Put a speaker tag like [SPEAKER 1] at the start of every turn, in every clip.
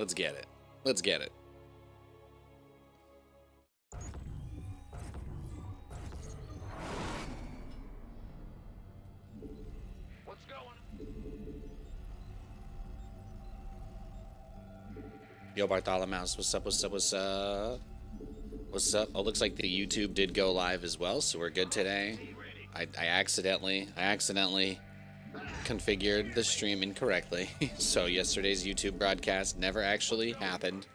[SPEAKER 1] Let's get it. Let's get it.
[SPEAKER 2] What's going?
[SPEAKER 1] Yo, Bartholomew, what's up, what's up, what's up? What's up? Oh, looks like the YouTube did go live as well, so we're good today. I accidentally configured the stream incorrectly. So yesterday's YouTube broadcast never actually happened.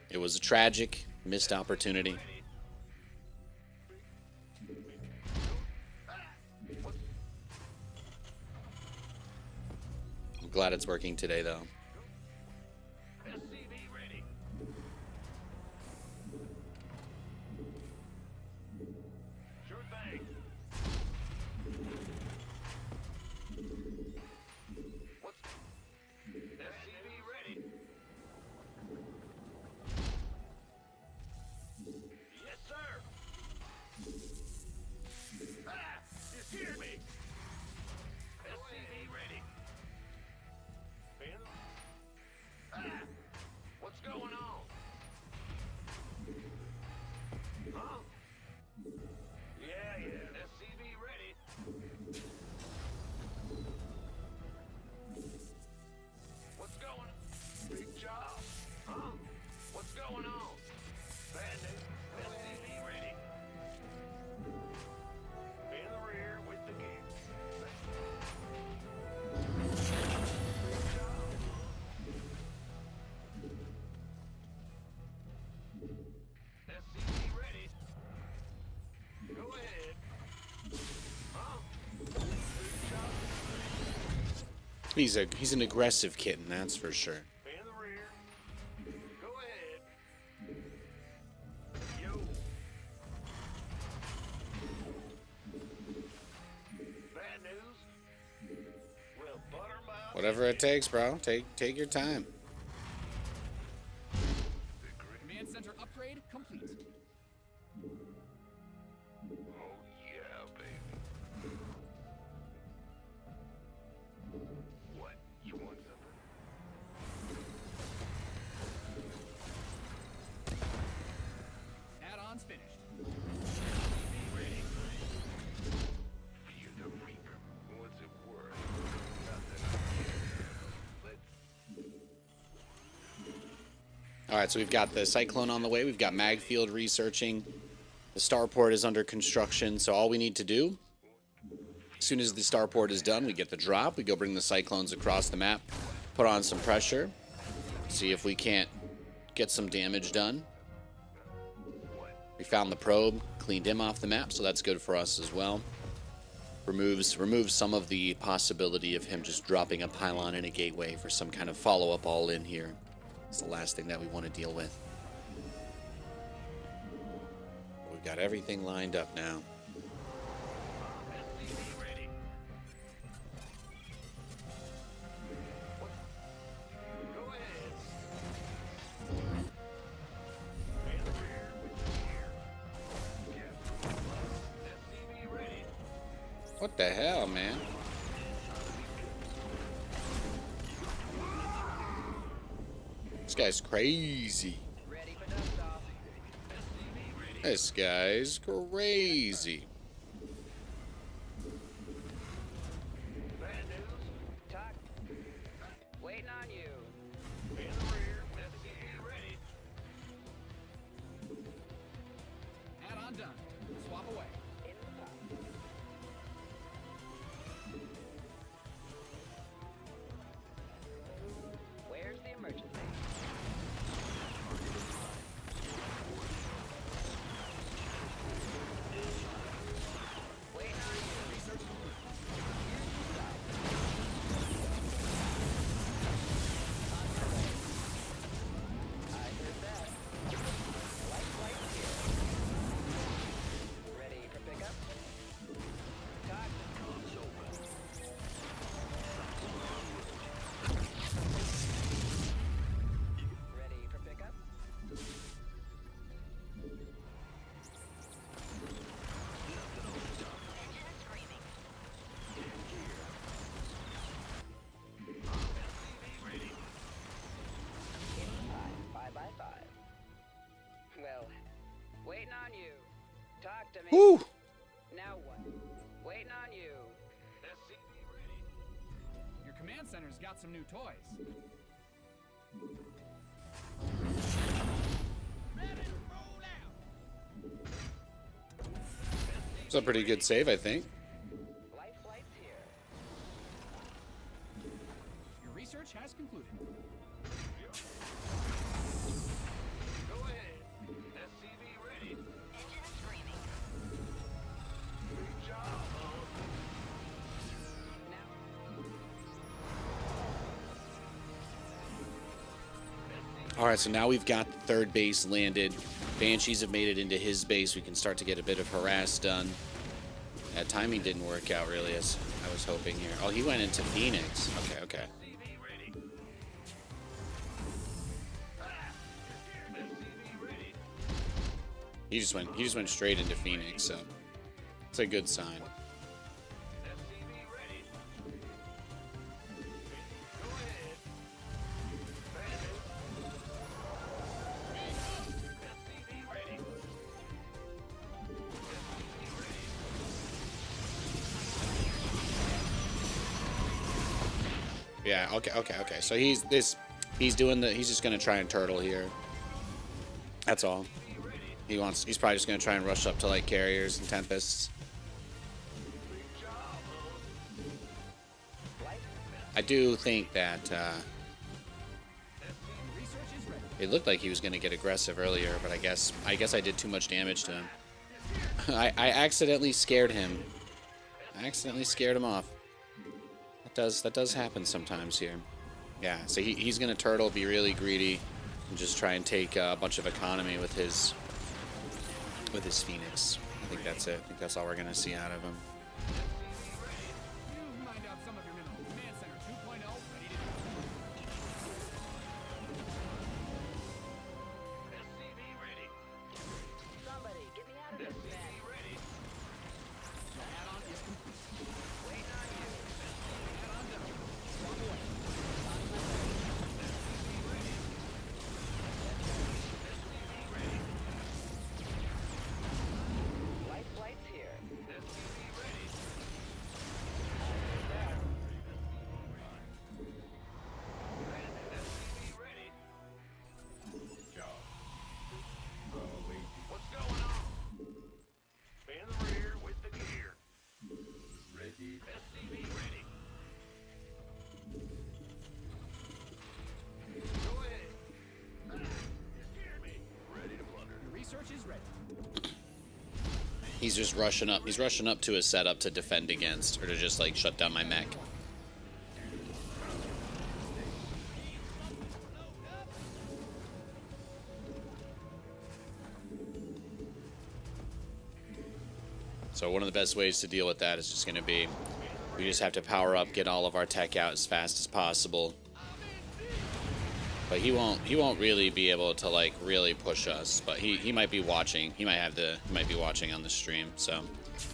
[SPEAKER 1] It was a tragic missed opportunity. I'm glad it's working today, though. He's an aggressive kitten, that's for sure. Whatever it takes, bro. Take your time.
[SPEAKER 3] Command center upgrade complete. Add-ons finished.
[SPEAKER 1] Alright, so we've got the Cyclone on the way. We've got Magfield researching. The starport is under construction, so all we need to do, as soon as the starport is done, we get the drop. We go bring the Cyclones across the map, put on some pressure, see if we can't get some damage done. We found the probe, cleaned him off the map, so that's good for us as well. Removes some of the possibility of him just dropping a pylon in a gateway for some kind of follow-up all-in here. It's the last thing that we want to deal with. We've got everything lined up now. What the hell, man? This guy's crazy. This guy's crazy.
[SPEAKER 4] Waiting on you.
[SPEAKER 3] Add-on done. Swap away.
[SPEAKER 4] Where's the emergency? Waiting on you. I heard that. Light here. Ready for to me.
[SPEAKER 1] Woo!
[SPEAKER 4] Now what? Waiting on you.
[SPEAKER 3] Your command center's got some new toys.
[SPEAKER 1] It's a pretty good save, I think.
[SPEAKER 4] Life flight's here.
[SPEAKER 3] Your research has concluded.
[SPEAKER 2] Go ahead. SCV ready.
[SPEAKER 4] Engine screaming.
[SPEAKER 2] Good job.
[SPEAKER 4] Now,
[SPEAKER 1] All right, so now we've got third base landed. Banshees have made it into his base. We can start to get a bit of harass done. That timing didn't work out really as I was hoping here. Oh, he went into Phoenix. Okay, okay.
[SPEAKER 2] SCV ready. SCV ready.
[SPEAKER 1] He just went straight into Phoenix, so it's a good sign.
[SPEAKER 2] SCV ready. Go ahead. SCV ready.
[SPEAKER 1] Yeah, okay. So he's just gonna try and turtle here. That's all. He's probably just gonna try and rush up to like carriers and tempests. I do think that
[SPEAKER 3] Research is ready.
[SPEAKER 1] it looked like he was gonna get aggressive earlier, but I guess I did too much damage to him. I accidentally scared him. I accidentally scared him off. That does happen sometimes here. Yeah, so he's gonna turtle, be really greedy, and just try and take a bunch of economy with his Phoenix. I think that's it. I think that's all we're gonna see out of him.
[SPEAKER 3] You mined out some of your minerals. Command center 2.0 ready to go.
[SPEAKER 2] SCV ready.
[SPEAKER 4] somebody, get me out of this mess.
[SPEAKER 2] SCV ready.
[SPEAKER 3] The add-on is complete.
[SPEAKER 4] Waiting on you.
[SPEAKER 3] Add-on done. Swap away.
[SPEAKER 4] Life flight's here.
[SPEAKER 2] SCV ready. SCV ready. What's going on? In the rear with the gear. Ready. SCV ready. Go ahead. You scared me. Ready to plunder.
[SPEAKER 3] Your research is ready.
[SPEAKER 1] He's just rushing up. He's rushing up to a setup to defend against, or to just like shut down my mech. So one of the best ways to deal with that is just going to be, we just have to power up, get all of our tech out as fast as possible. But he won't really be able to like really push us. But he might be watching. He might be watching on the stream. So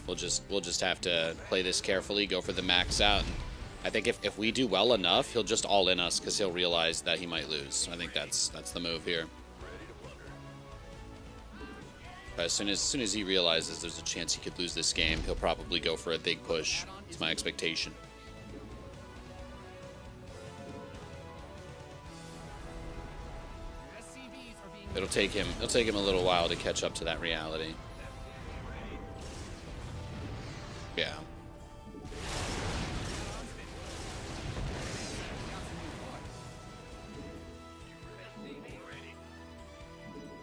[SPEAKER 1] we'll just have to play this carefully, go for the max out. And I think if we do well enough, he'll just all in us because he'll realize that he might lose. I think that's the move here. But as soon as he realizes there's a chance he could lose this game, he'll probably go for a big push. It's my expectation.
[SPEAKER 3] Your SCVs are being
[SPEAKER 1] It'll take him a little while to catch up to that reality. Yeah.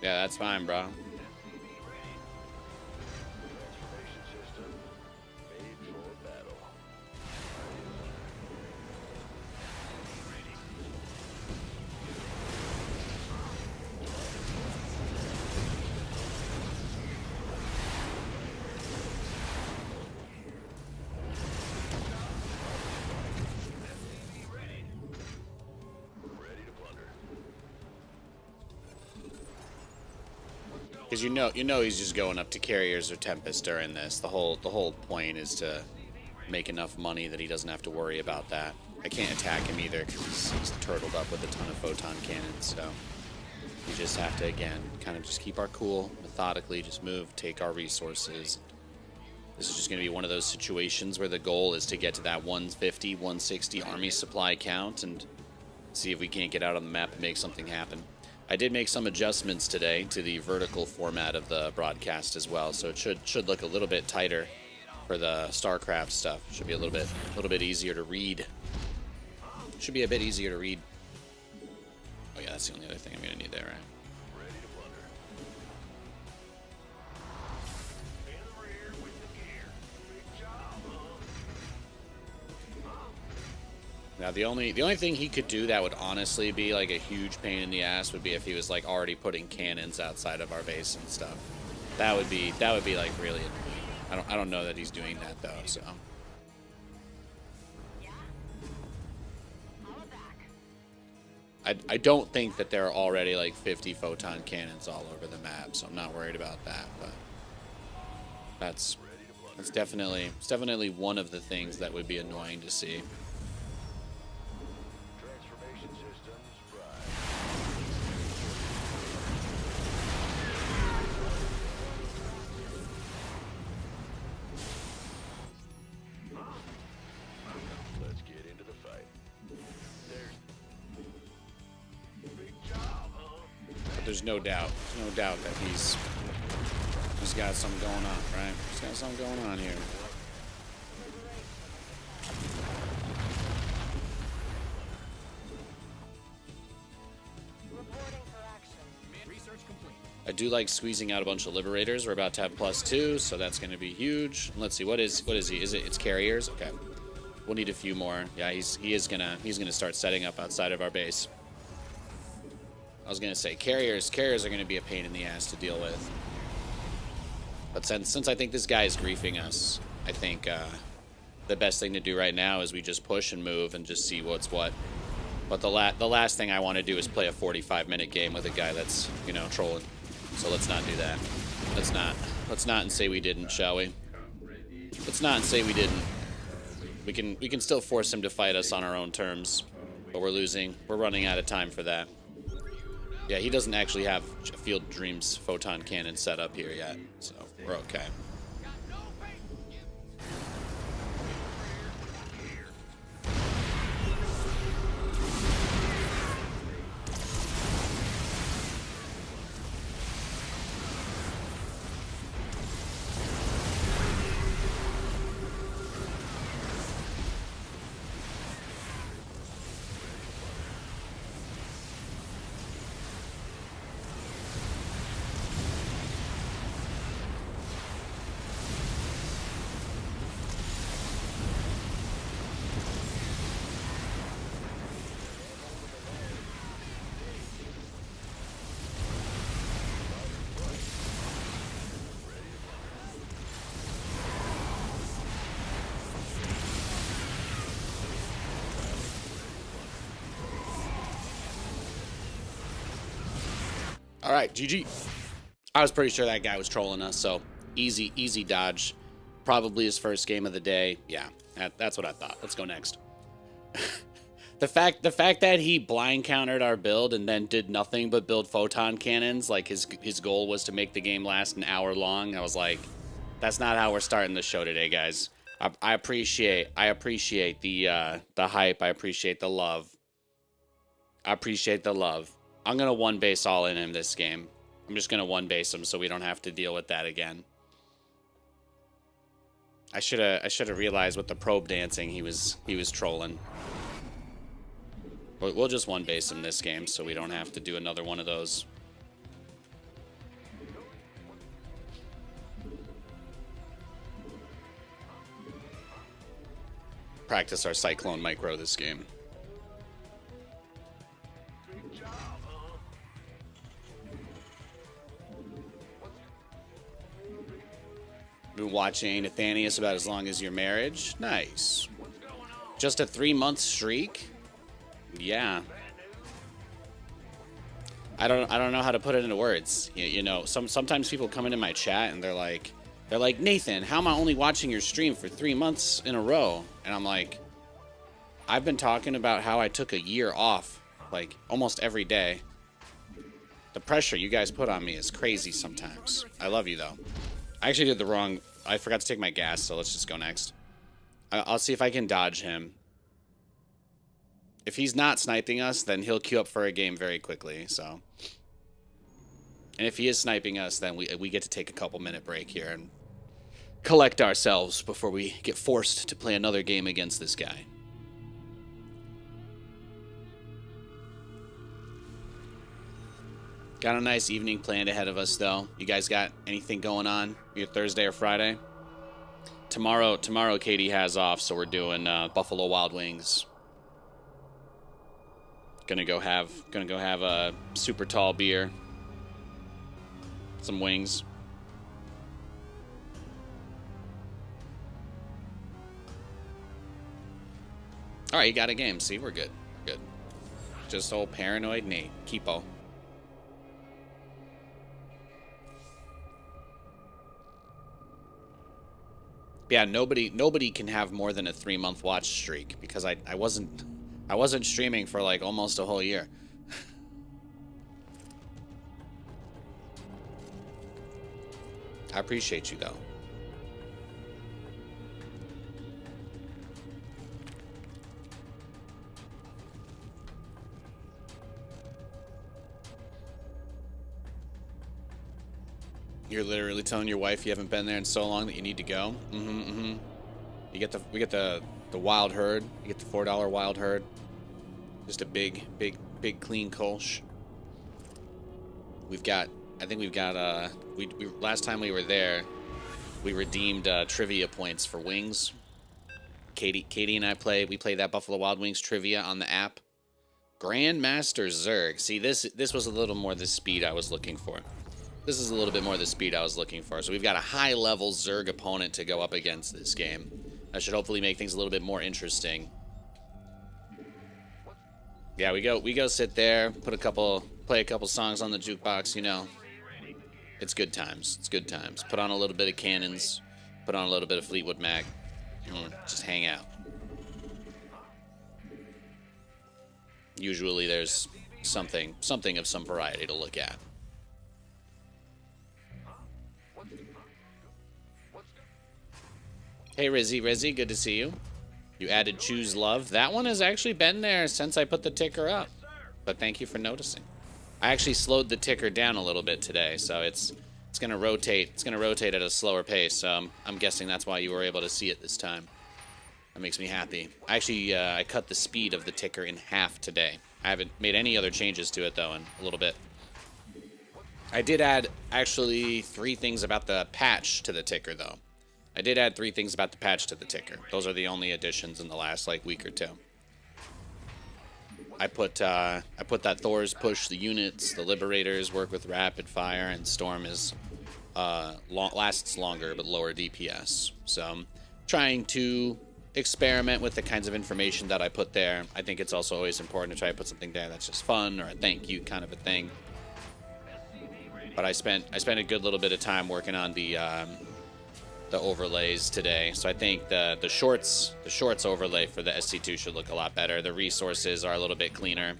[SPEAKER 1] Yeah, that's fine, bro. Because you know he's just going up to carriers or Tempest during this. The whole point is to make enough money that he doesn't have to worry about that. I can't attack him either because he's turtled up with a ton of photon cannons. So We just have to, again, kind of just keep our cool, methodically, just move, take our resources. This is just going to be one of those situations where the goal is to get to that 150, 160 army supply count and see if we can't get out on the map and make something happen. I did make some adjustments today to the vertical format of the broadcast as well, so it should look a little bit tighter for the StarCraft stuff. Should be a little bit easier to read. Should be a bit easier to read. Oh yeah, that's the only other thing I'm going to need there, right? Now the only thing he could do that would honestly be like a huge pain in the ass would be if he was like already putting cannons outside of our base and stuff. That would be like really annoying. I don't know that he's doing that though, so. I don't think that there are already like 50 photon cannons all over the map, so I'm not worried about that, but that's definitely one of the things that would be annoying to see.
[SPEAKER 2] Transformation systems prime. Let's get into the fight. Big job, huh?
[SPEAKER 1] There's no doubt that he's got something going on, right? He's got something going on here.
[SPEAKER 4] Reporting for action.
[SPEAKER 3] Research complete.
[SPEAKER 1] I do like squeezing out a bunch of liberators. We're about to have +2, so that's going to be huge. Let's see, what is he? It's carriers? Okay. We'll need a few more. Yeah, he's gonna start setting up outside of our base. I was gonna say carriers are gonna be a pain in the ass to deal with. But since I think this guy is griefing us, I think the best thing to do right now is we just push and move and just see what's what. But the last thing I want to do is play a 45-minute game with a guy that's, you know, trolling. So let's not do that. Let's not and say we didn't, shall we? Let's not and say we didn't. We can still force him to fight us on our own terms, but we're losing. We're running out of time for that. Yeah, he doesn't actually have Field Dreams photon cannon set up here yet, so we're okay. All right, GG. I was pretty sure that guy was trolling us, so easy dodge. Probably his first game of the day. Yeah, that's what I thought. Let's go next. The fact that he blind countered our build and then did nothing but build photon cannons, like his goal was to make the game last an hour long. I was like, that's not how we're starting the show today, guys. I appreciate the hype. I appreciate the love. I'm gonna one base all in him this game. I'm just gonna one base him so we don't have to deal with that again. I should have realized with the probe dancing he was trolling. But we'll just one base him this game so we don't have to do another one of those. Practice our Cyclone micro this game. Been watching Nathanias about as long as your marriage. Nice. Just a 3-month streak? Yeah. I don't know how to put it into words. You know, sometimes people come into my chat and they're like, Nathan, how am I only watching your stream for 3 months in a row? And I'm like, I've been talking about how I took a year off, like almost every day. The pressure you guys put on me is crazy sometimes. I love you, though. I actually did the wrong... I forgot to take my gas, so let's just go next. I'll see if I can dodge him. If he's not sniping us, then he'll queue up for a game very quickly, so... And if he is sniping us, then we get to take a couple-minute break here and collect ourselves before we get forced to play another game against this guy. Got a nice evening planned ahead of us, though. You guys got anything going on? Your Thursday or Friday? Tomorrow, Katie has off, so we're doing Buffalo Wild Wings. Gonna go have a super tall beer, some wings. All right, you got a game. See, we're good. We're good. Just old paranoid Nate. Keepo. Yeah, nobody can have more than a 3-month watch streak because I wasn't streaming for like almost a whole year. I appreciate you though. You're literally telling your wife you haven't been there in so long that you need to go. We get the wild herd. You get the $4 wild herd. Just a big clean Kolsch. I think we've got we last time we were there, we redeemed trivia points for wings. Katie and I played that Buffalo Wild Wings trivia on the app. Grandmaster Zerg. See, this was a little more the speed I was looking for. This is a little bit more the speed I was looking for. So we've got a high-level Zerg opponent to go up against this game. That should hopefully make things a little bit more interesting. Yeah, we go sit there, play a couple songs on the jukebox, you know. It's good times. It's good times. Put on a little bit of Cannons, put on a little bit of Fleetwood Mac. Just hang out. Usually there's something of some variety to look at. Hey, Rizzy, good to see you. You added Choose Love. That one has actually been there since I put the ticker up. But thank you for noticing. I actually slowed the ticker down a little bit today, so it's gonna rotate. It's gonna rotate at a slower pace. So I'm guessing that's why you were able to see it this time. That makes me happy. Actually, I cut the speed of the ticker in half today. I haven't made any other changes to it though in a little bit. I did add actually 3 things about the patch to the ticker though. I did add 3 things about the patch to the ticker. Those are the only additions in the last like week or two. I put that Thor's push the units, the Liberators work with rapid fire, and Storm is lasts longer but lower DPS. So I'm trying to experiment with the kinds of information that I put there. I think it's also always important to try to put something there that's just fun or a thank you kind of a thing. But I spent a good little bit of time working on the overlays today, so I think the shorts overlay for the SC2 should look a lot better. The resources are a little bit cleaner.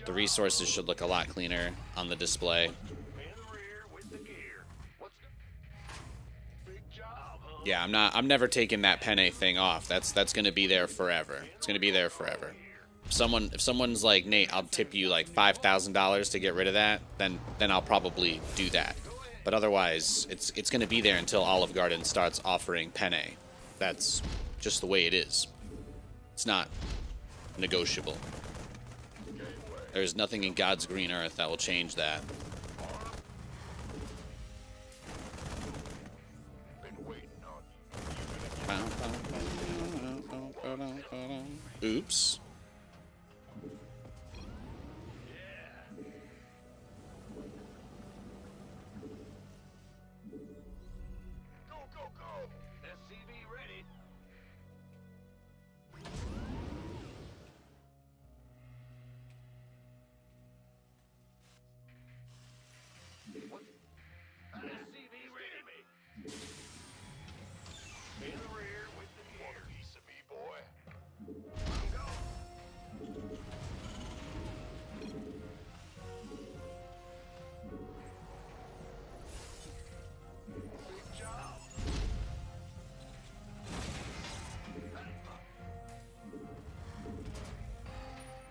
[SPEAKER 1] The resources should look a lot cleaner on the display. Yeah, I'm never taking that penne thing off. That's going to be there forever. It's going to be there forever. If someone's like, Nate, I'll tip you like $5,000 to get rid of that, then I'll probably do that. But otherwise, it's going to be there until Olive Garden starts offering penne. That's just the way it is. It's not negotiable. There's nothing in God's green earth that will change that. Oops.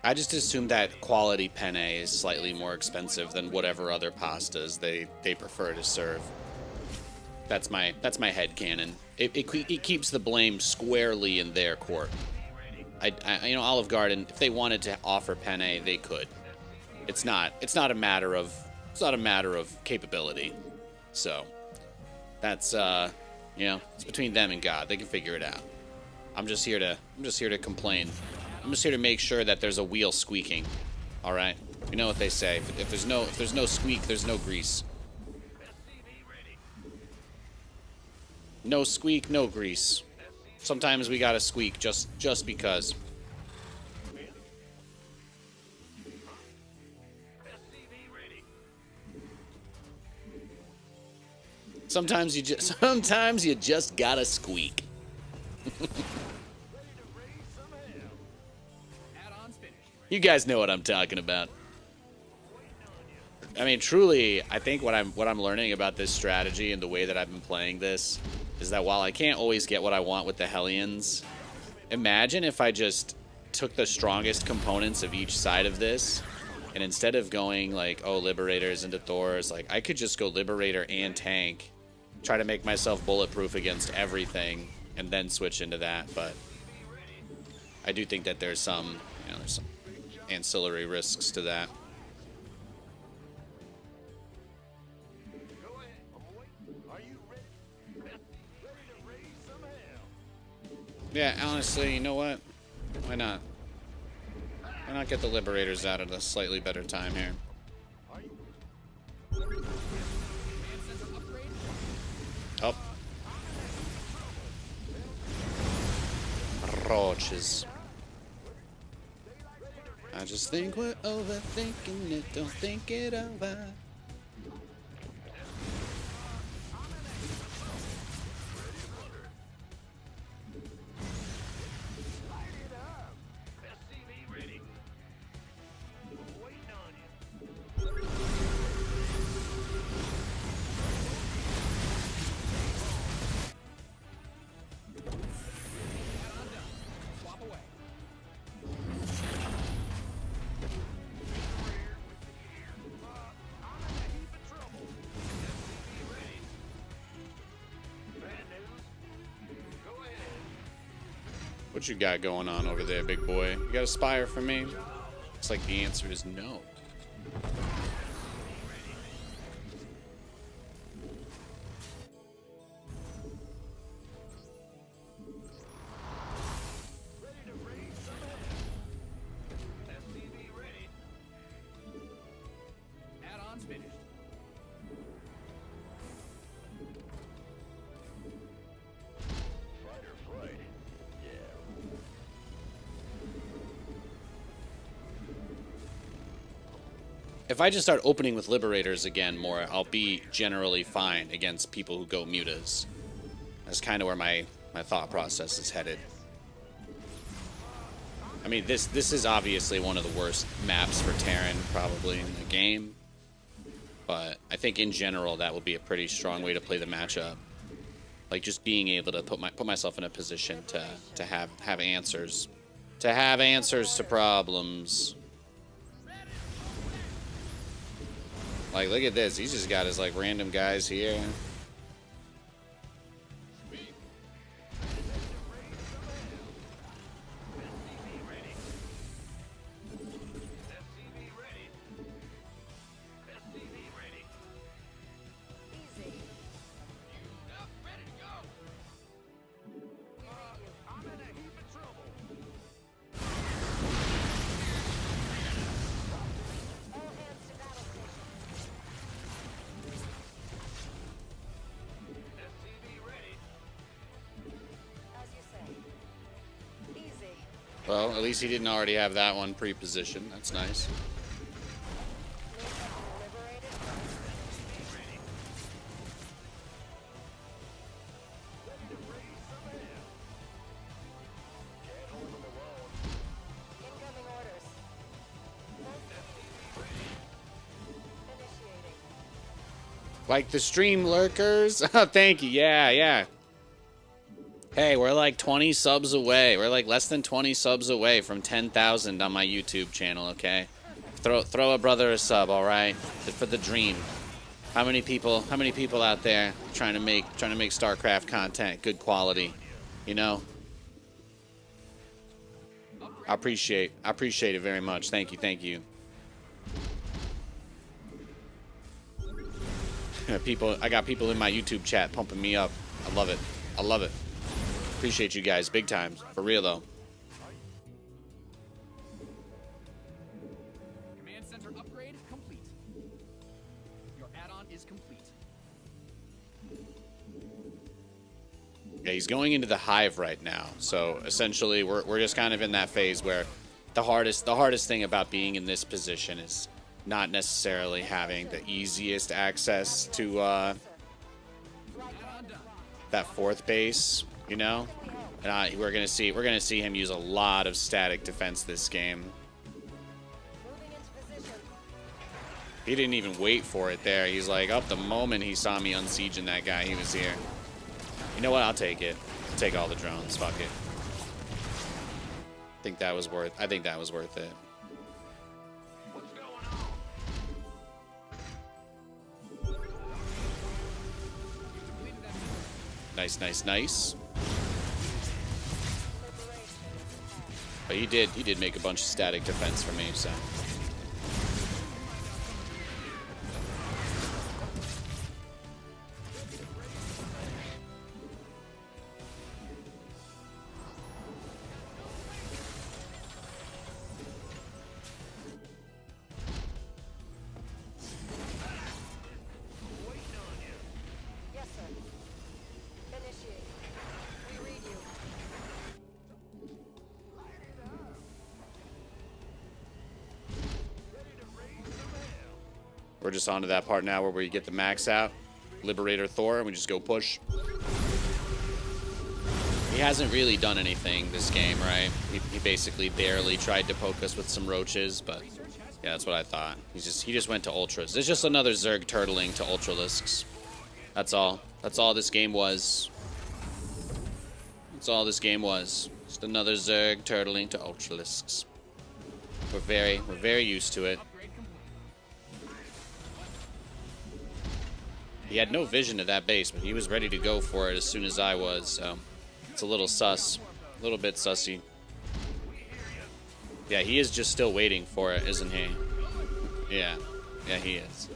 [SPEAKER 1] I just assume that quality penne is slightly more expensive than whatever other pastas they prefer to serve. That's my headcanon. It keeps the blame squarely in their court. You know, Olive Garden, if they wanted to offer penne, they could. It's not a matter of capability. So that's you know, it's between them and God. They can figure it out. I'm just here to complain. I'm just here to make sure that there's a wheel squeaking. All right, you know what they say. If there's no squeak, there's no grease. No squeak, no grease. Sometimes we gotta squeak just because. Sometimes you just gotta squeak. You guys know what I'm talking about. I mean, truly, I think what I'm learning about this strategy and the way that I've been playing this is that while I can't always get what I want with the Hellions, imagine if I just took the strongest components of each side of this, and instead of going like, oh, Liberators into Thors, like I could just go Liberator and Tank, try to make myself bulletproof against everything, and then switch into that. But I do think that there's some ancillary risks to that. Yeah, honestly, you know what? Why not? Why not get the Liberators out at a slightly better time here? Oh. Roaches. I just think we're overthinking it, don't think it over. What you got going on over there, big boy? You got a spire for me? Looks like the answer is no.
[SPEAKER 3] Add-ons finished.
[SPEAKER 1] If I just start opening with Liberators again more, I'll be generally fine against people who go Mutas. That's kind of where my thought process is headed. I mean, this is obviously one of the worst maps for Terran probably in the game. But I think in general that would be a pretty strong way to play the matchup. Like just being able to put myself in a position to have answers. To have answers to problems. Like, look at this. He's just got his, like, random guys here. Well, at least he didn't already have that one pre-positioned. That's nice. Like the stream lurkers? Oh, thank you. Yeah, yeah. Hey, we're like 20 subs away. We're like less than 20 subs away from 10,000 on my YouTube channel, okay? Throw a brother a sub, all right? For the dream. How many people out there trying to make StarCraft content good quality, you know? I appreciate it very much. Thank you. I got people in my YouTube chat pumping me up. I love it. Appreciate you guys big time. For real though.
[SPEAKER 3] Command center upgrade complete. Your add-on is complete.
[SPEAKER 1] Yeah, he's going into the hive right now. So essentially we're just kind of in that phase where the hardest thing about being in this position is not necessarily having the easiest access to that fourth base, you know? And we're gonna see him use a lot of static defense this game. He didn't even wait for it there. He's like, up the moment he saw me unsieging that guy, he was here. You know what? I'll take it. I'll take all the drones. Fuck it. I think that was worth it.
[SPEAKER 2] What's going on?
[SPEAKER 1] Nice. But he did make a bunch of static defense for me, so.
[SPEAKER 4] Yes, sir. Initiate. We read you.
[SPEAKER 1] We're just on to that part now where we get the max out, Liberator Thor, and we just go push. He hasn't really done anything this game, right? He basically barely tried to poke us with some roaches, but yeah, that's what I thought. He just went to ultras. It's just another Zerg turtling to ultralisks. That's all. That's all this game was. That's all this game was. Just another Zerg turtling to ultralisks. We're very used to it. He had no vision of that base, but he was ready to go for it as soon as I was, so it's a little sus. A little bit sussy. Yeah, he is just still waiting for it, isn't he? Yeah. Yeah, he is.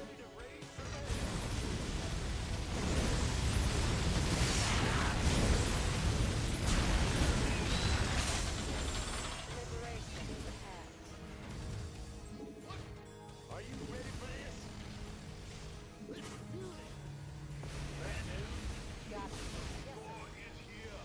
[SPEAKER 2] Are you ready for this?
[SPEAKER 4] Got it.
[SPEAKER 2] Boy is here.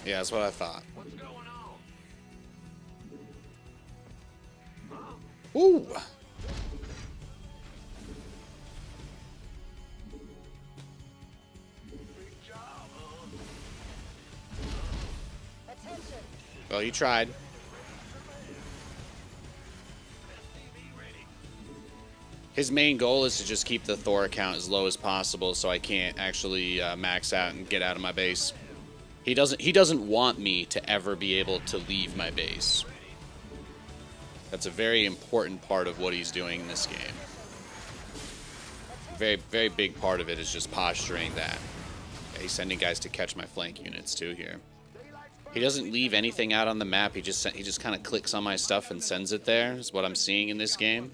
[SPEAKER 1] Yeah, that's what I thought.
[SPEAKER 2] What's going on?
[SPEAKER 1] Ooh!
[SPEAKER 2] Big job, huh?
[SPEAKER 4] Attention.
[SPEAKER 1] Well, he tried.
[SPEAKER 2] SCV ready.
[SPEAKER 1] His main goal is to just keep the Thor count as low as possible so I can't actually max out and get out of my base. He doesn't want me to ever be able to leave my base. That's a very important part of what he's doing in this game. Very big part of it is just posturing that. Yeah, he's sending guys to catch my flank units too here. He doesn't leave anything out on the map. He just kind of clicks on my stuff and sends it there. Is what I'm seeing in this game.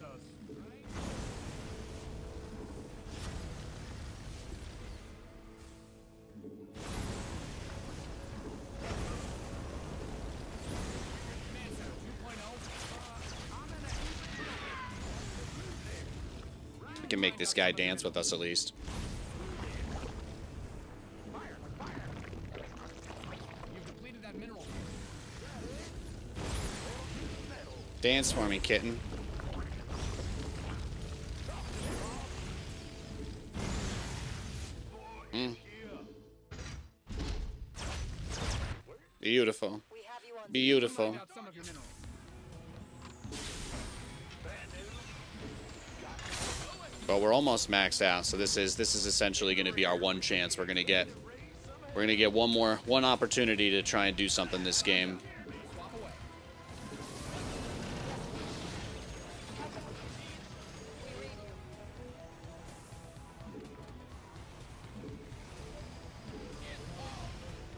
[SPEAKER 3] Command center 2.0.
[SPEAKER 1] We can make this guy dance with us at least.
[SPEAKER 3] You've depleted that mineral.
[SPEAKER 1] Dance for me, kitten. Beautiful.
[SPEAKER 4] We have you on.
[SPEAKER 1] Beautiful.
[SPEAKER 3] Find out some of your minerals.
[SPEAKER 1] But we're almost maxed out, so this is essentially going to be our one chance. We're gonna get one opportunity to try and do something this game.
[SPEAKER 3] Swap away.
[SPEAKER 4] We read you.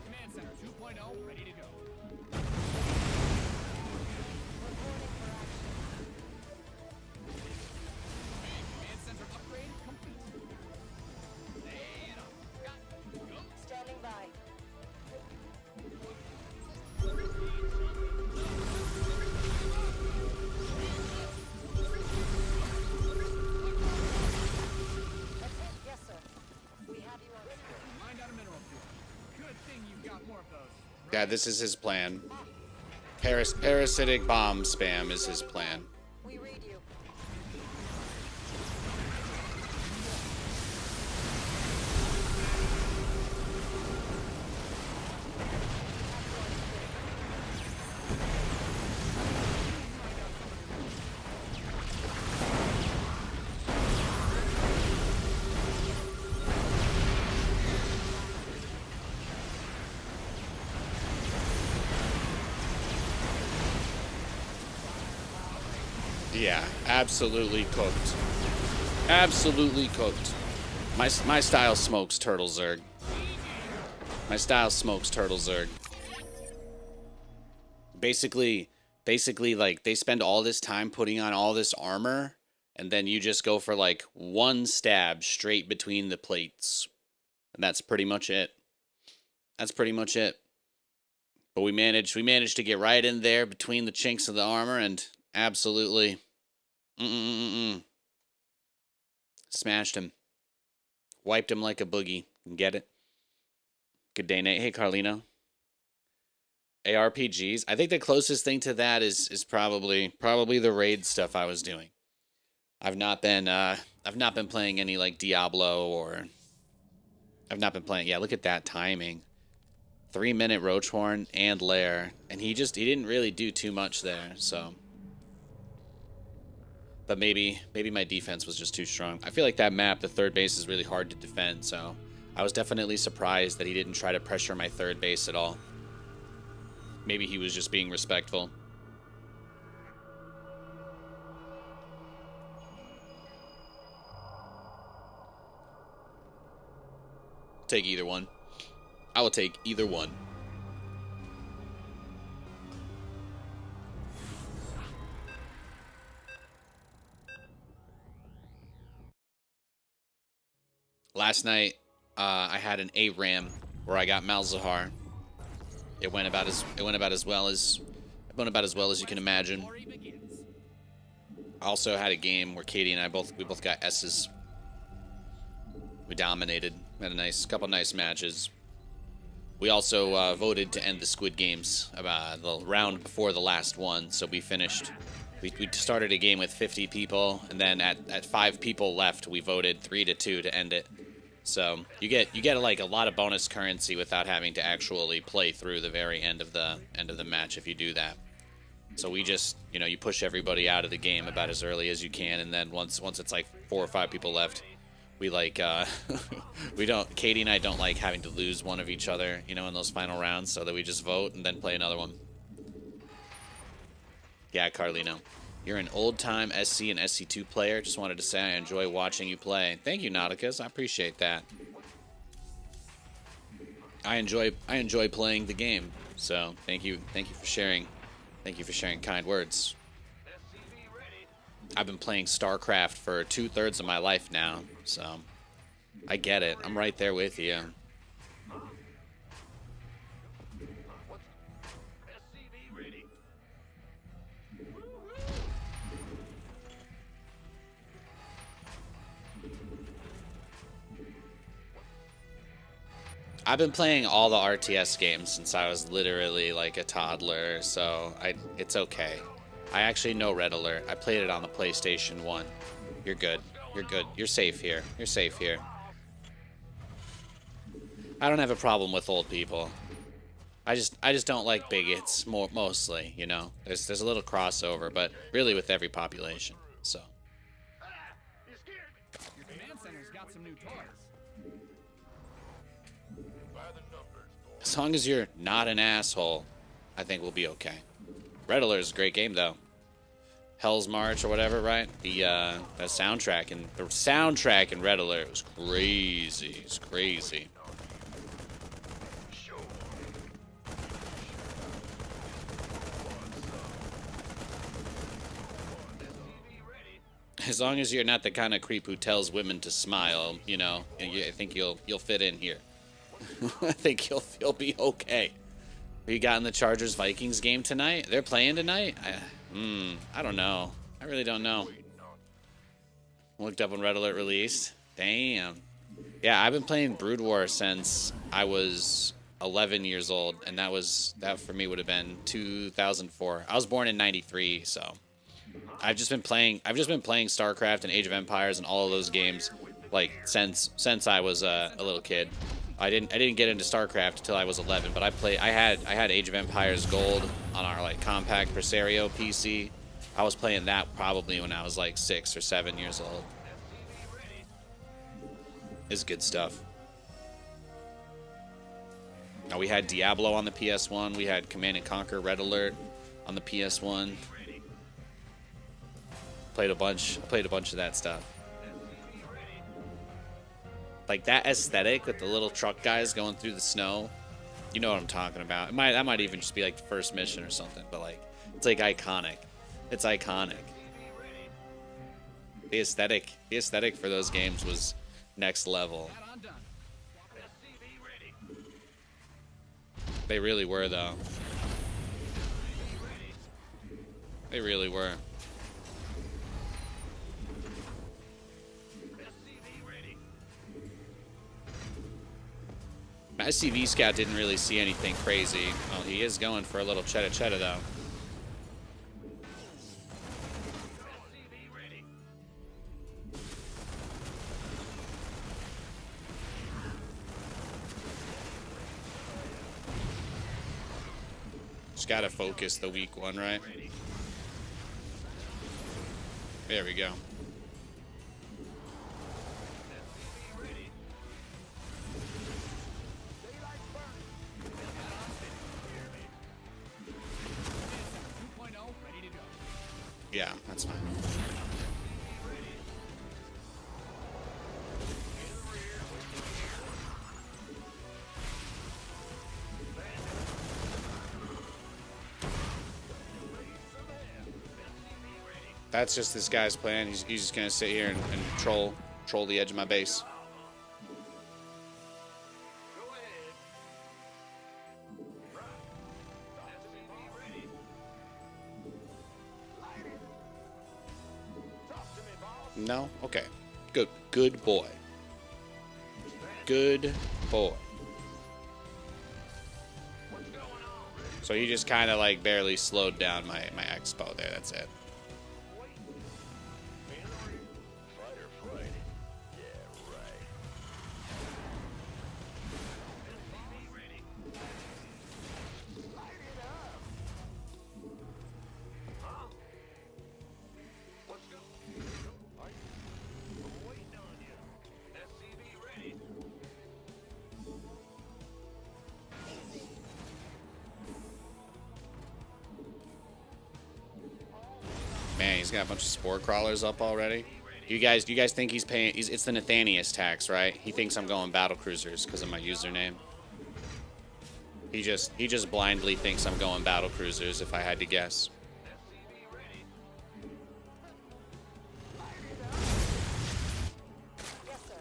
[SPEAKER 3] Command Center 2.0 ready to go.
[SPEAKER 4] Reporting for action.
[SPEAKER 3] Command Center upgrade complete. Lay it on. Got it. Go.
[SPEAKER 4] Standing by. That's it. Yes, sir. We have you on.
[SPEAKER 3] Find out a mineral field. Good thing you've got more of those.
[SPEAKER 1] Yeah, this is his plan. Parasitic bomb spam is his plan.
[SPEAKER 4] We read you.
[SPEAKER 1] Yeah, absolutely cooked. Absolutely cooked. My style smokes turtle zerg. My style smokes turtle zerg. Basically, like, they spend all this time putting on all this armor, and then you just go for, like, one stab straight between the plates. And that's pretty much it. That's pretty much it. But we managed to get right in there between the chinks of the armor and absolutely smashed him. Wiped him like a boogie. Get it? Good day, Nate. Hey, Carlino. ARPGs. I think the closest thing to that is probably the raid stuff I was doing. I've not been playing any like Diablo, or I've not been playing. Yeah, look at that timing. 3-minute Roachhorn and Lair, and he didn't really do too much there. So, but maybe my defense was just too strong. I feel like that map, the third base, is really hard to defend. So I was definitely surprised that he didn't try to pressure my third base at all. Maybe he was just being respectful. Take either one. I will take either one. Last night, I had an ARAM where I got Malzahar. It went about as well as you can imagine.
[SPEAKER 3] Story begins.
[SPEAKER 1] I also had a game where Katie and I both got S's. We dominated. Had a couple nice matches. We also voted to end the Squid Games about the round before the last one, so we finished. We started a game with 50 people, and then at 5 people left, we voted 3-2 to end it. So you get like a lot of bonus currency without having to actually play through the very end of the match if you do that. So we just, you push everybody out of the game about as early as you can, and then once it's like 4 or 5 people left, we like Katie and I don't like having to lose one of each other, in those final rounds, so that we just vote and then play another one. Yeah, Carlino. You're an old-time SC and SC2 player. Just wanted to say I enjoy watching you play. Thank you, Nauticus. I appreciate that. I enjoy playing the game. So thank you for sharing. Thank you for sharing kind words. I've been playing StarCraft for 2/3 of my life now, so I get it. I'm right there with you. I've been playing all the RTS games since I was literally like a toddler, so it's okay. I actually know Red Alert. I played it on the PlayStation 1. You're good. You're good. You're safe here. You're safe here. I don't have a problem with old people. I just don't like bigots mostly, you know. There's a little crossover, but really with every population. So
[SPEAKER 2] You scared me.
[SPEAKER 3] Your command center's got some new toys.
[SPEAKER 2] By the numbers, boy.
[SPEAKER 1] as long as you're not an asshole, I think we'll be okay. Red Alert is a great game though. Hell's March or whatever, right? The soundtrack in Red Alert was crazy. It's crazy.
[SPEAKER 2] Sure.
[SPEAKER 1] As long as you're not the kind of creep who tells women to smile, you know, I think you'll fit in here. I think you'll be okay. You got in the Chargers Vikings game tonight? They're playing tonight? I don't know. I really don't know. Looked up when Red Alert released. Damn. Yeah, I've been playing Brood War since I was 11 years old, and that for me would have been 2004. I was born in '93, so I've just been playing StarCraft and Age of Empires and all of those games like since I was a little kid. I didn't get into StarCraft until I was 11, but I had Age of Empires Gold on our like compact Presario PC. I was playing that probably when I was like 6 or 7 years old. It's good stuff. Now we had Diablo on the PS1. We had Command and Conquer Red Alert on the PS1. Played a bunch of that stuff. Like that aesthetic with the little truck guys going through the snow. You know what I'm talking about. That might even just be like the first mission or something, but like it's like iconic. It's iconic. The aesthetic for those games was next level.
[SPEAKER 3] That on done.
[SPEAKER 1] They really were though. They really were. My SCV scout didn't really see anything crazy. Oh, he is going for a little chetta though. Just gotta focus the weak one, right? There we go.
[SPEAKER 3] Ready to go.
[SPEAKER 1] Yeah, that's fine. That's just this guy's plan. He's just gonna sit here and troll the edge of my base. No? Okay. Good. Good boy. Good boy. So he just kind of like barely slowed down my expo there. That's it. Man, he's got a bunch of spore crawlers up already. You guys think he's paying? It's the Nathanias tax, right? He thinks I'm going battle cruisers because of my username. He just blindly thinks I'm going battle cruisers. If I had to guess.
[SPEAKER 4] Yes, sir.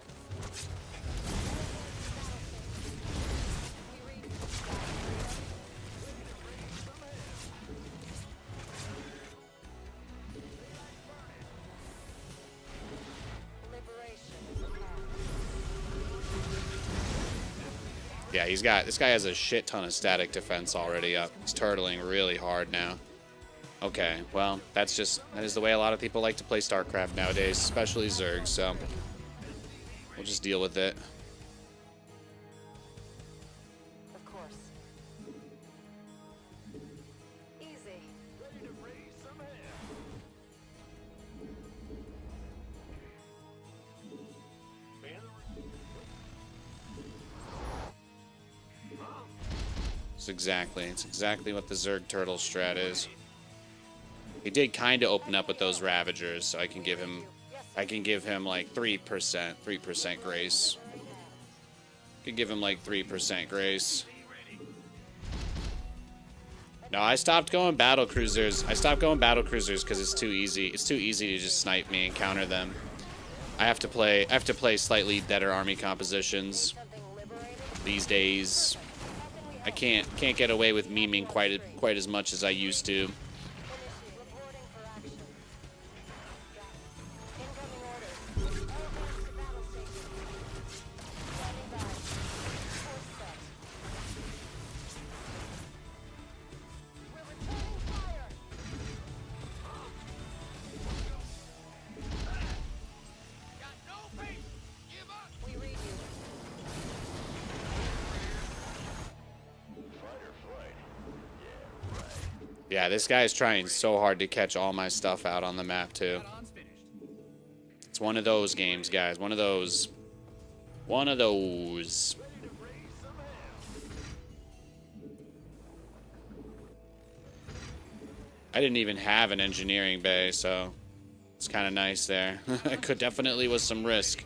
[SPEAKER 1] Yeah, this guy has a shit ton of static defense already up. He's turtling really hard now. Okay, well, that is the way a lot of people like to play StarCraft nowadays, especially Zerg, so we'll just deal with it.
[SPEAKER 4] Of course. Easy.
[SPEAKER 2] Ready to raise some hell. Man the rear.
[SPEAKER 1] It's exactly what the Zerg Turtle strat is. He did kind of open up with those Ravagers, so I can give him like 3% grace. Could give him like 3% grace. No, I stopped going battle cruisers. I stopped going battle cruisers because it's too easy. It's too easy to just snipe me and counter them. I have to play slightly better army compositions these days. I can't get away with memeing quite as much as I used to. Yeah, this guy is trying so hard to catch all my stuff out on the map, too. It's one of those games, guys. One of those. One of those. I didn't even have an engineering bay, so it's kind of nice there. It could definitely was some risk.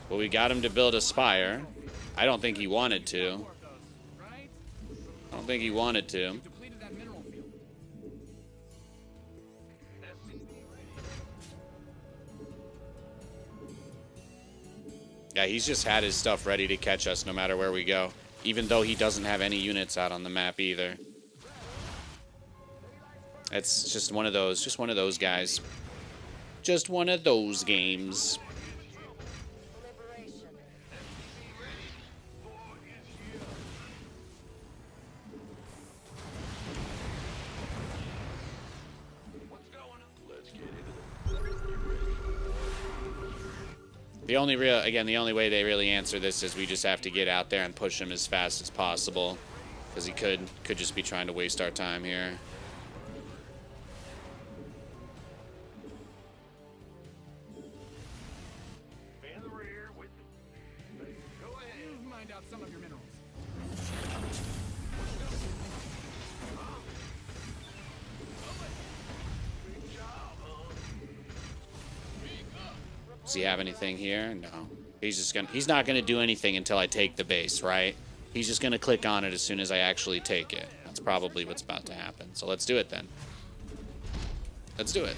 [SPEAKER 1] But we got him to build a spire. I don't think he wanted to. I don't think he wanted to. Yeah, he's just had his stuff ready to catch us no matter where we go. Even though he doesn't have any units out on the map either. It's just one of those guys. Just one of those games. The only way they really answer this is we just have to get out there and push him as fast as possible. Because he could just be trying to waste our time here.
[SPEAKER 2] Man the rear with the... Go ahead.
[SPEAKER 3] Mind out some of your minerals.
[SPEAKER 2] Good job, huh?
[SPEAKER 1] Does he have anything here? No. He's not gonna do anything until I take the base, right? He's just gonna click on it as soon as I actually take it. That's probably what's about to happen. So let's do it then. Let's do it.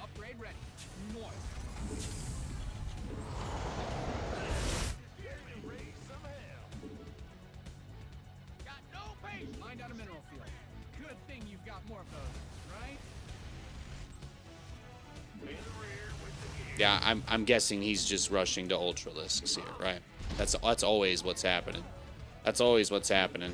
[SPEAKER 3] Upgrade ready. Noise.
[SPEAKER 2] Raise some hell.
[SPEAKER 3] Got no patience. Mind out a mineral field. Good thing you've got more of those, right?
[SPEAKER 2] Man the rear with the gear.
[SPEAKER 1] Yeah, I'm guessing he's just rushing to Ultralisks here, right? That's always what's happening. That's always what's happening.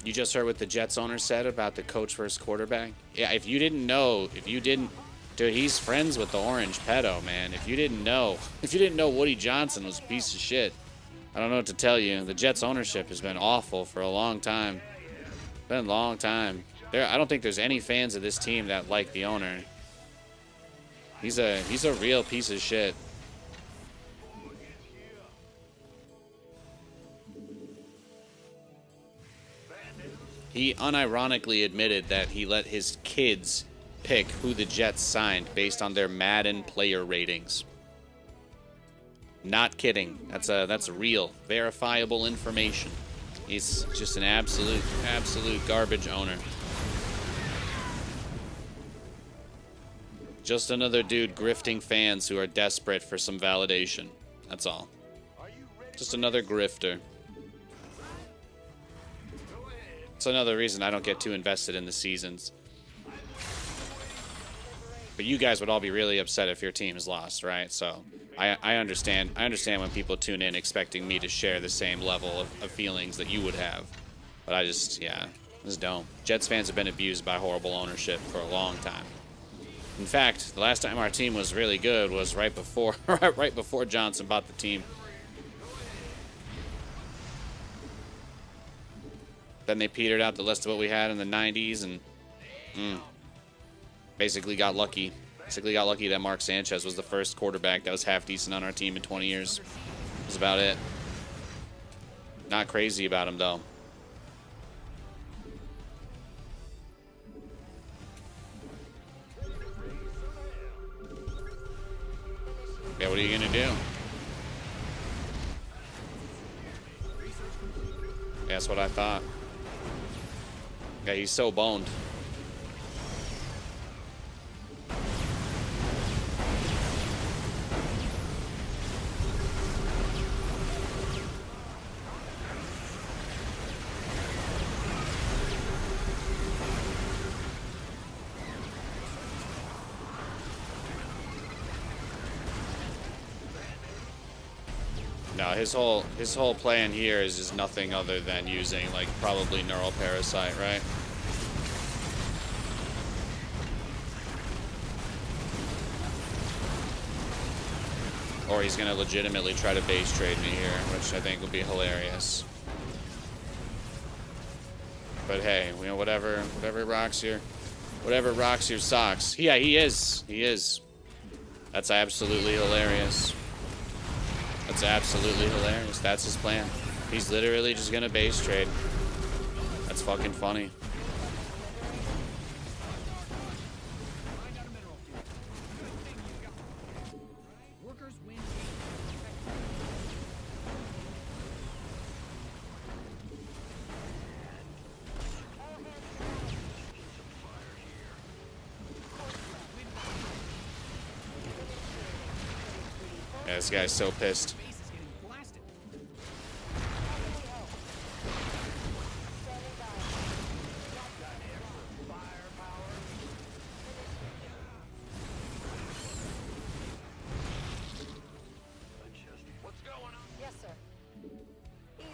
[SPEAKER 1] You just heard what the Jets owner said about the coach versus quarterback? Yeah, if you didn't know, dude, he's friends with the orange pedo, man. If you didn't know Woody Johnson was a piece of shit, I don't know what to tell you. The Jets ownership has been awful for a long time. Been a long time. I don't think there's any fans of this team that like the owner. He's a real piece of shit. He unironically admitted that he let his kids pick who the Jets signed based on their Madden player ratings. Not kidding. That's real, verifiable information. He's just an absolute garbage owner. Just another dude grifting fans who are desperate for some validation. That's all. Just another grifter. It's another reason I don't get too invested in the seasons. But you guys would all be really upset if your team is lost, right? So I understand. I understand when people tune in expecting me to share the same level of feelings that you would have. But I just, yeah, just don't. Jets fans have been abused by horrible ownership for a long time. In fact, the last time our team was really good was right before Johnson bought the team. Then they petered out the rest of what we had in the 90s and basically got lucky. Basically got lucky that Mark Sanchez was the first quarterback that was half decent on our team in 20 years. That's about it. Not crazy about him, though. Yeah, what are you gonna do? Yeah, that's what I thought. Yeah, he's so boned. No, his whole plan here is just nothing other than using, like, probably neural parasite, right? Or he's gonna legitimately try to base trade me here, which I think would be hilarious. But hey, you know, whatever rocks your socks. Yeah, he is. That's absolutely hilarious. That's absolutely hilarious. That's his plan. He's literally just gonna base trade. That's fucking funny.
[SPEAKER 3] Workers win.
[SPEAKER 1] Yeah, this guy's so pissed.
[SPEAKER 3] Base is getting blasted.
[SPEAKER 2] What's going on?
[SPEAKER 4] Yes, sir. Easy.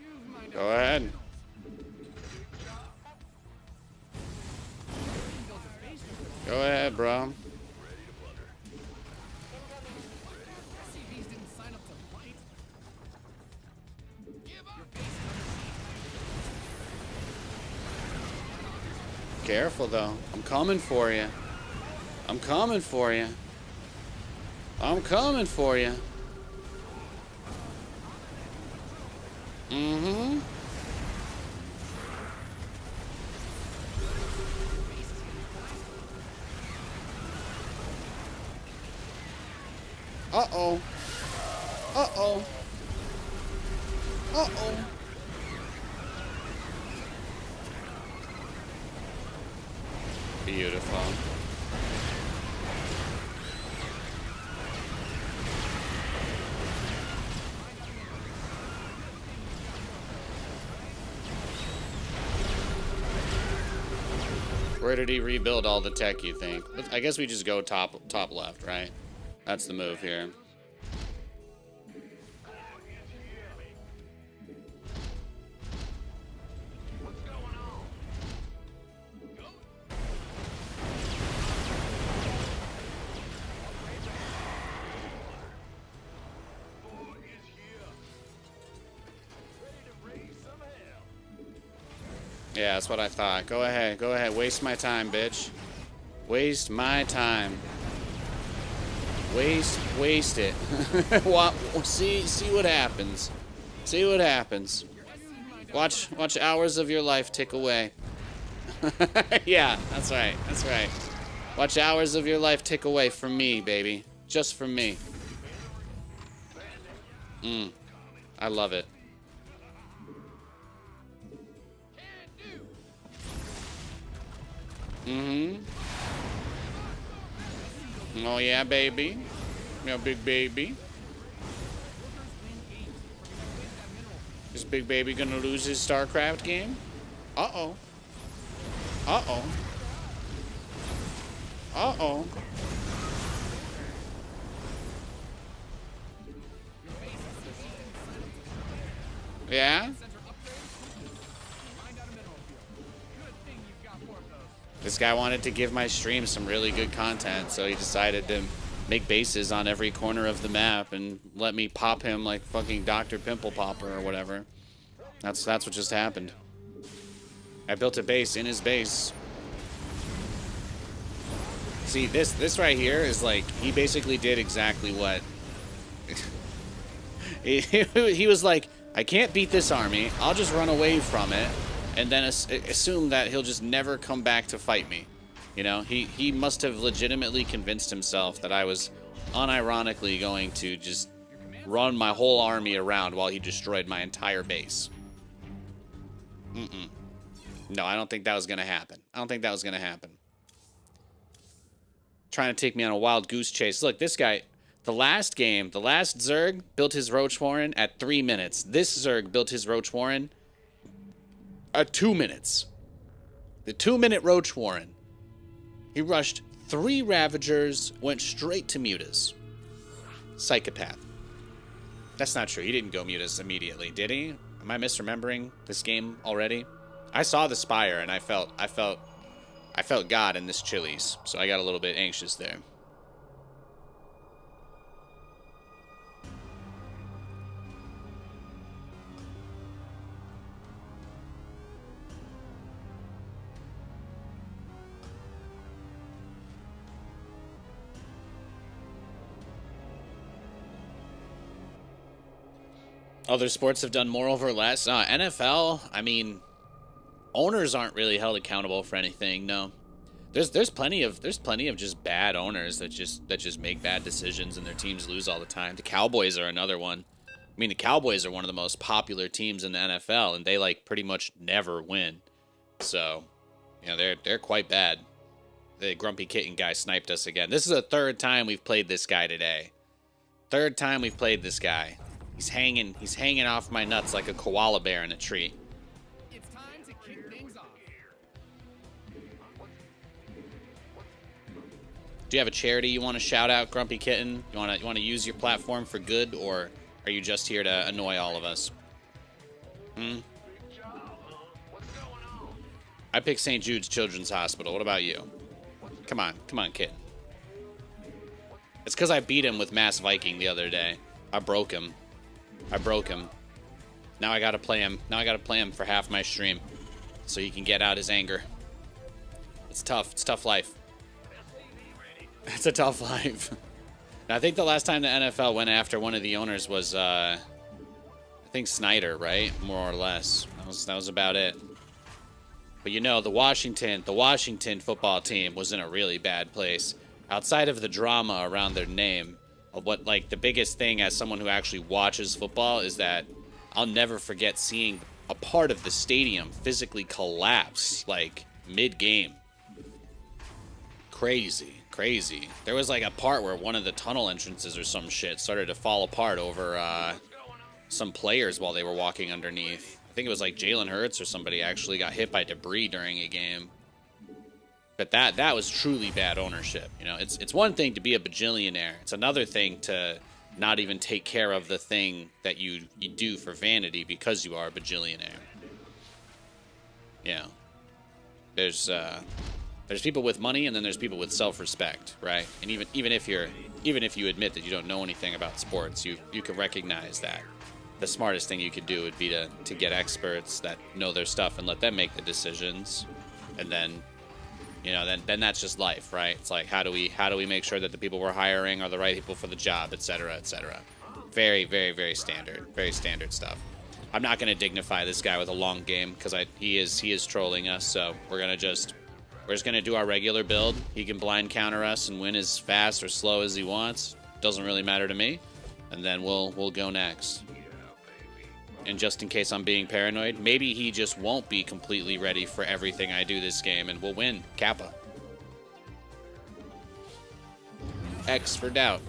[SPEAKER 3] You've mined
[SPEAKER 1] Go
[SPEAKER 3] up
[SPEAKER 1] ahead.
[SPEAKER 3] signals. Build a base to
[SPEAKER 1] Go ahead, bro.
[SPEAKER 4] Incoming.
[SPEAKER 3] SCVs didn't sign up to fight. Give up. Your base is under siege.
[SPEAKER 1] Careful, though. I'm coming for you. I'm coming for you. I'm coming for you. Mm-hmm. Uh-oh. Uh-oh. Uh-oh. Beautiful. Where did he rebuild all the tech, you think? I guess we just go top left, right? That's the move here.
[SPEAKER 2] What's going on? Boy is here. Ready to raise some hell.
[SPEAKER 1] Yeah, that's what I thought. Go ahead. Go ahead. Waste my time, bitch. Waste my time. Waste it. See what happens. See what happens. Watch hours of your life tick away. Yeah, that's right. That's right. Watch hours of your life tick away from me, baby. Just from me. I love it. Mm-hmm. Oh yeah, baby. Yeah, big baby. Is big baby gonna lose his StarCraft game? Uh-oh. Uh-oh. Uh-oh. Yeah? This guy wanted to give my stream some really good content, so he decided to make bases on every corner of the map and let me pop him like fucking Dr. Pimple Popper or whatever. That's what just happened. I built a base in his base. See, this right here is like, he basically did exactly what... he was like, I can't beat this army, I'll just run away from it, and then assume that he'll just never come back to fight me. You know, he must have legitimately convinced himself that I was unironically going to just run my whole army around while he destroyed my entire base. No, I don't think that was going to happen. I don't think that was going to happen. Trying to take me on a wild goose chase. Look, this guy, the last game, the last Zerg built his Roach Warren at 3 minutes. This Zerg built his Roach Warren at 2 minutes. The 2-minute Roach Warren. He rushed 3 Ravagers, went straight to Mutas. Psychopath. That's not true. He didn't go Mutas immediately, did he? Am I misremembering this game already? I saw the Spire and I felt God in this Chili's, so I got a little bit anxious there. Other sports have done more over less. NFL, I mean, owners aren't really held accountable for anything. No, there's plenty of just bad owners that just make bad decisions and their teams lose all the time. The Cowboys are another one. I mean, the Cowboys are one of the most popular teams in the NFL, and they like pretty much never win. So, you know, they're quite bad. The Grumpy Kitten guy sniped us again. This is the 3rd time we've played this guy today. 3rd time we've played this guy. He's hanging off my nuts like a koala bear in a tree.
[SPEAKER 3] It's time to kick things off.
[SPEAKER 1] Do you have a charity you want to shout out, Grumpy Kitten? You want to use your platform for good, or are you just here to annoy all of us? I picked St. Jude's Children's Hospital. What about you? Come on, Kitten. It's because I beat him with Mass Viking the other day. I broke him. Now I gotta play him. Now I gotta play him for half my stream, so he can get out his anger. It's tough. It's tough life. It's a tough life. I think the last time the NFL went after one of the owners was, I think Snyder, right? More or less. That was about it. But you know, the Washington football team was in a really bad place. Outside of the drama around their name, what like the biggest thing as someone who actually watches football is that I'll never forget seeing a part of the stadium physically collapse like mid-game. Crazy. There was like a part where one of the tunnel entrances or some shit started to fall apart over some players while they were walking underneath. I think it was like Jalen Hurts or somebody actually got hit by debris during a game. But that was truly bad ownership. You know, it's one thing to be a bajillionaire. It's another thing to not even take care of the thing that you do for vanity because you are a bajillionaire. You know, there's people with money and then there's people with self-respect, right? And even if you admit that you don't know anything about sports, you can recognize that the smartest thing you could do would be to get experts that know their stuff and let them make the decisions, and then. You know, then that's just life, right? It's like, how do we make sure that the people we're hiring are the right people for the job, et cetera, et cetera. Very, very, very standard stuff. I'm not going to dignify this guy with a long game because he is trolling us. So we're just going to do our regular build. He can blind counter us and win as fast or slow as he wants. Doesn't really matter to me. And then we'll go next. And just in case I'm being paranoid, maybe he just won't be completely ready for everything I do this game, and we'll win. Kappa. X for doubt.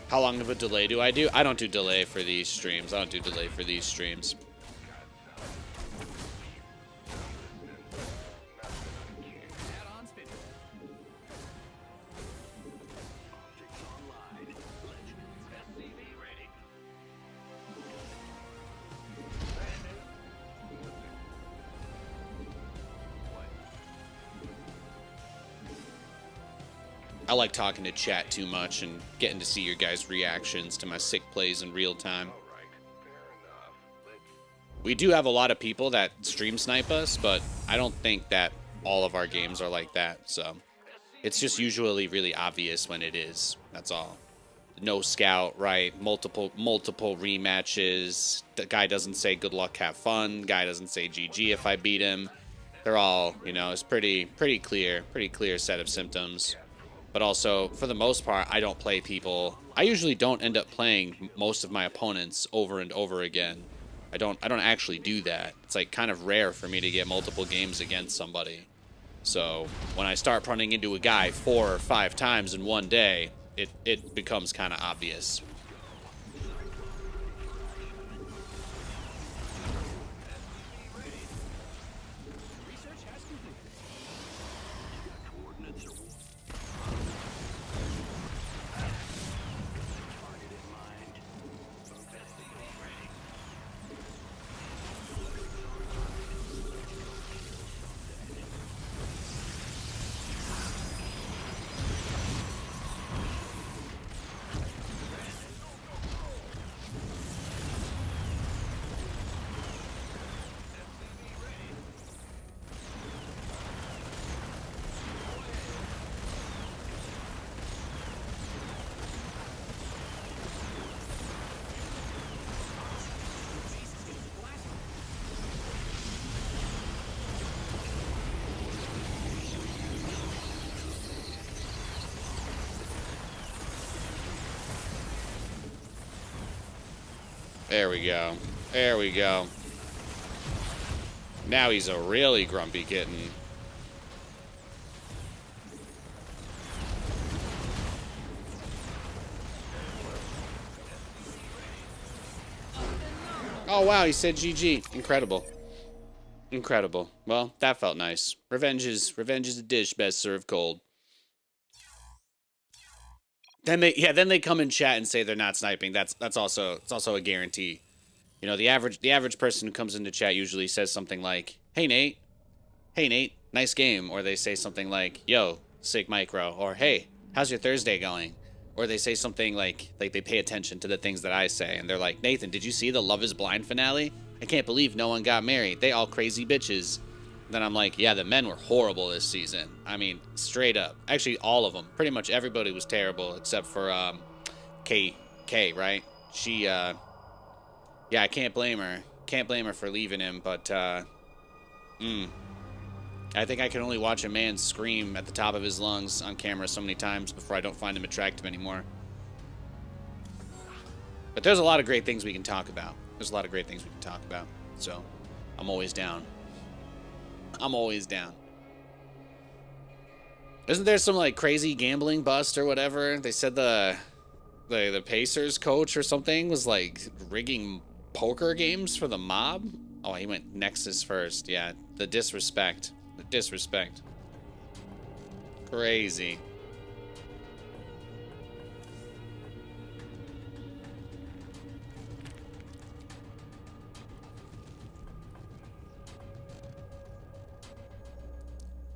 [SPEAKER 1] How long of a delay do I do? I don't do delay for these streams. I don't do delay for these streams.
[SPEAKER 3] Add-ons finished.
[SPEAKER 1] I like talking to chat too much and getting to see your guys' reactions to my sick plays in real time. We do have a lot of people that stream snipe us, but I don't think that all of our games are like that, so it's just usually really obvious when it is. That's all. No scout, right? Multiple rematches. The guy doesn't say good luck, have fun. Guy doesn't say GG if I beat him. They're all, you know, it's pretty clear set of symptoms. But also, for the most part, I don't play people. I usually don't end up playing most of my opponents over and over again. I don't actually do that. It's like kind of rare for me to get multiple games against somebody. So when I start running into a guy 4 or 5 times in one day, it becomes kind of obvious.
[SPEAKER 3] Research has completed.
[SPEAKER 1] There we go. There we go. Now he's a really grumpy kitten. Oh, wow, he said GG. Incredible. Incredible. Well, that felt nice. Revenge is a dish best served cold. Then they come in chat and say they're not sniping. It's also a guarantee. You know, the average person who comes into chat usually says something like, "Hey Nate, nice game," or they say something like, "Yo, sick micro," or "Hey, how's your Thursday going?" Or they say something like they pay attention to the things that I say, and they're like, "Nathan, did you see the Love Is Blind finale? I can't believe no one got married. They all crazy bitches." Then I'm like, yeah, the men were horrible this season. I mean, straight up. Actually, all of them. Pretty much everybody was terrible except for Kay, right? She, yeah, I can't blame her. Can't blame her for leaving him, but, I think I can only watch a man scream at the top of his lungs on camera so many times before I don't find him attractive anymore. But there's a lot of great things we can talk about. So, I'm always down. Isn't there some like crazy gambling bust or whatever? They said the Pacers coach or something was like rigging poker games for the mob. Oh, he went Nexus first. Yeah, the disrespect. Crazy.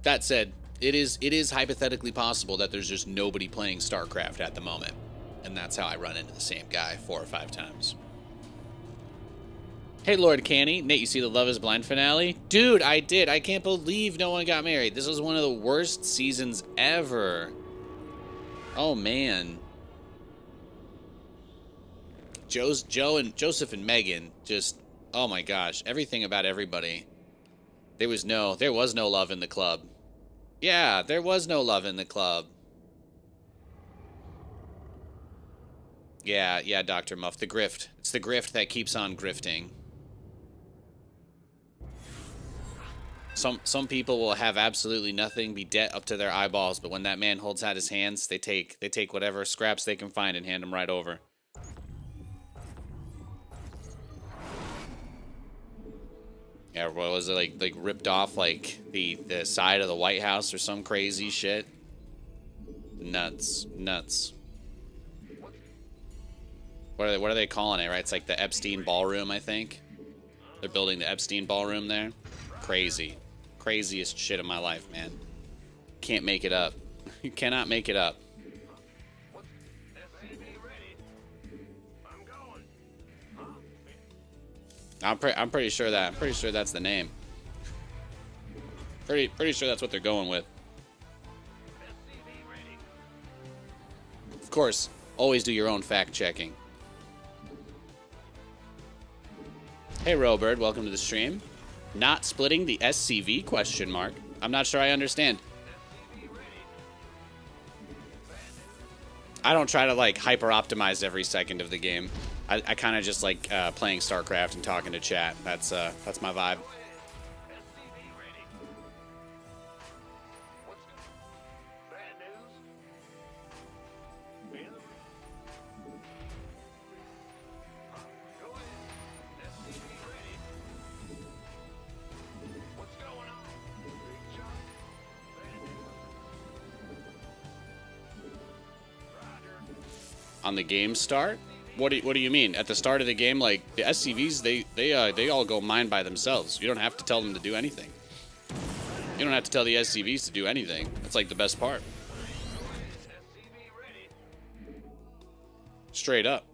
[SPEAKER 1] That said, it is hypothetically possible that there's just nobody playing StarCraft at the moment. And that's how I run into the same guy 4 or 5 times. Hey, Lord Canny. Nate, you see the Love Is Blind finale? Dude, I did. I can't believe no one got married. This was one of the worst seasons ever. Oh, man. Joe and Joseph and Megan just... Oh my gosh, everything about everybody. There was no love in the club. Yeah, there was no love in the club. Yeah, yeah, Dr. Muff, the grift. It's the grift that keeps on grifting. Some people will have absolutely nothing, be debt up to their eyeballs, but when that man holds out his hands, they take whatever scraps they can find and hand them right over. Yeah, what was it, like ripped off like the side of the White House or some crazy shit? Nuts, nuts. What are they calling it, right? It's like the Epstein Ballroom, I think. They're building the Epstein Ballroom there. Crazy. Craziest shit of my life, man. Can't make it up. You cannot make it up. I'm pretty sure that's the name. Pretty sure that's what they're going with. Of course, always do your own fact checking. Hey Robird, welcome to the stream. Not splitting the SCV question mark. I'm not sure I understand. I don't try to like hyper optimize every second of the game. I kind of just like playing StarCraft and talking to chat. That's my vibe. On the game start? What do you mean? At the start of the game, like the SCVs, they all go mine by themselves. You don't have to tell them to do anything. You don't have to tell the SCVs to do anything. That's like the best part. Straight up.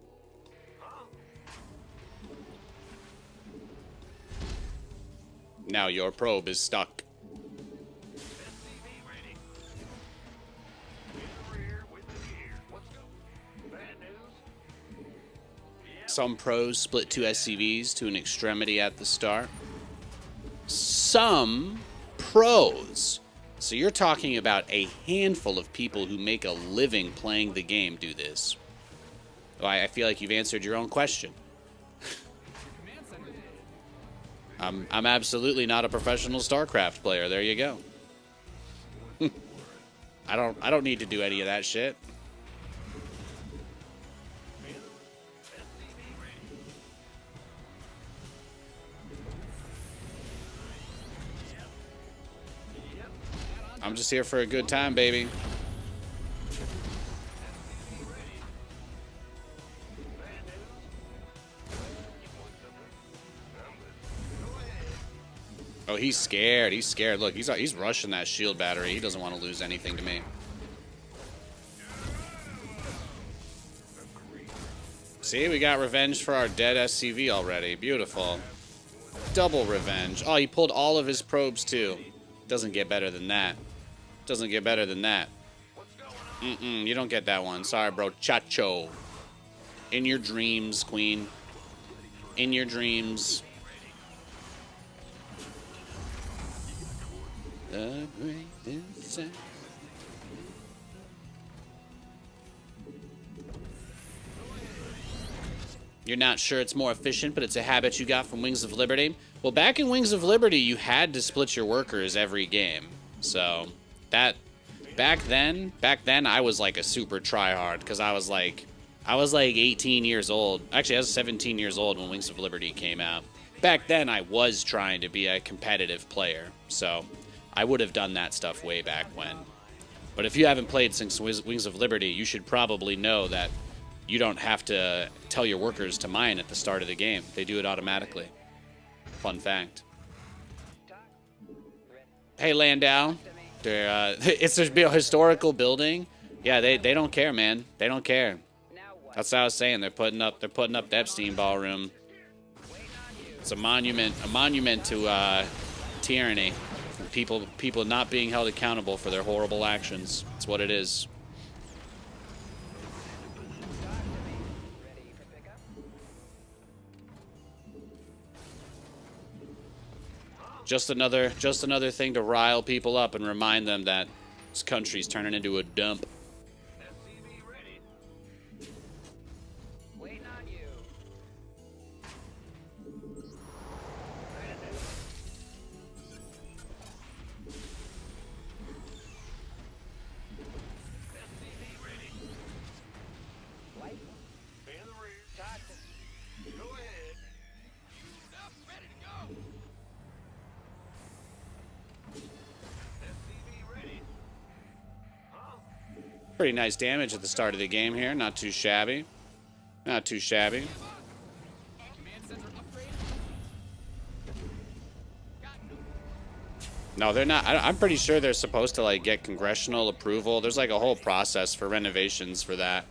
[SPEAKER 1] Now your probe is stuck. Some pros split two SCVs to an extremity at the start. Some pros. So you're talking about a handful of people who make a living playing the game do this. Well, I feel like you've answered your own question. I'm absolutely not a professional StarCraft player. There you go. I don't need to do any of that shit. I'm just here for a good time, baby. Oh, he's scared. He's scared. Look, he's rushing that shield battery. He doesn't want to lose anything to me. See, we got revenge for our dead SCV already. Beautiful. Double revenge. Oh, he pulled all of his probes, too. Doesn't get better than that. Doesn't get better than that. You don't get that one. Sorry, bro. Chacho. In your dreams, queen. In your dreams. The greatest. You're not sure it's more efficient, but it's a habit you got from Wings of Liberty. Well, back in Wings of Liberty, you had to split your workers every game. So, that back then I was like a super tryhard because I was like 18 years old. Actually, I was 17 years old when Wings of Liberty came out. Back then, I was trying to be a competitive player. So, I would have done that stuff way back when. But if you haven't played since Wings of Liberty, you should probably know that you don't have to tell your workers to mine at the start of the game. They do it automatically. Fun fact. Hey, Landau. It's a historical building. Yeah, they don't care, man. They don't care. That's what I was saying. They're putting up the Epstein Ballroom. It's a monument to tyranny. People not being held accountable for their horrible actions. That's what it is. Just another thing to rile people up and remind them that this country's turning into a dump.
[SPEAKER 2] SCV ready.
[SPEAKER 3] Waiting on you.
[SPEAKER 2] SCV ready.
[SPEAKER 3] Light.
[SPEAKER 2] In the rear.
[SPEAKER 3] Gotcha.
[SPEAKER 2] Go ahead.
[SPEAKER 3] Queued up, ready to go.
[SPEAKER 2] SCV ready. Huh?
[SPEAKER 1] Pretty nice damage at the start of the game here. Not too shabby. Not too shabby.
[SPEAKER 3] Command center upgrade. Got no.
[SPEAKER 1] No, they're not. I'm pretty sure they're supposed to like get congressional approval. There's like a whole process for renovations for that.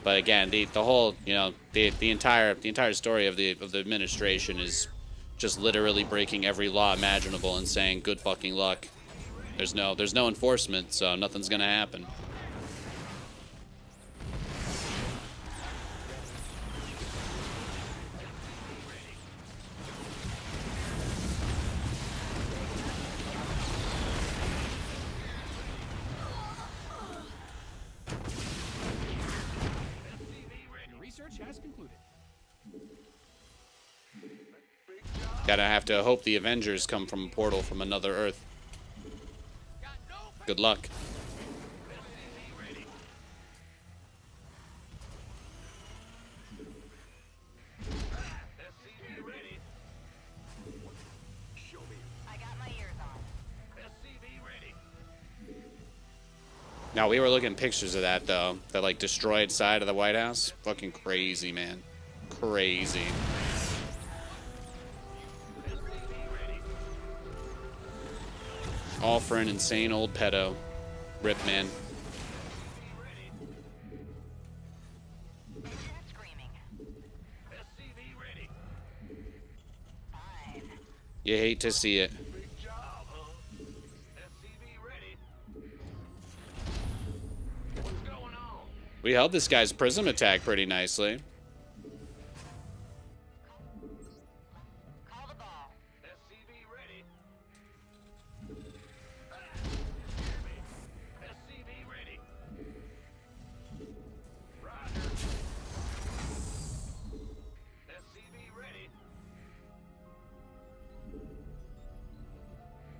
[SPEAKER 1] But again, the whole, you know, the entire story of the administration is just literally breaking every law imaginable and saying good fucking luck. There's no enforcement, so nothing's gonna happen.
[SPEAKER 3] Your research has concluded.
[SPEAKER 1] Gotta have to hope the Avengers come from a portal from another Earth.
[SPEAKER 3] Got no.
[SPEAKER 1] Good luck.
[SPEAKER 2] SCV ready. SCV ready. Show me.
[SPEAKER 4] I got my ears on.
[SPEAKER 2] SCV ready.
[SPEAKER 1] Now we were looking at pictures of that though. That like destroyed side of the White House. Fucking crazy, man. Crazy. All for an insane old pedo. Rip, man.
[SPEAKER 4] Engine screaming.
[SPEAKER 2] SCV ready.
[SPEAKER 4] Fine.
[SPEAKER 1] You hate to see it.
[SPEAKER 2] Big job, huh? SCV ready. What's going on?
[SPEAKER 1] We held this guy's prism attack pretty nicely.
[SPEAKER 4] Call the ball.
[SPEAKER 2] SCV ready. SCV ready. Roger. SCV ready.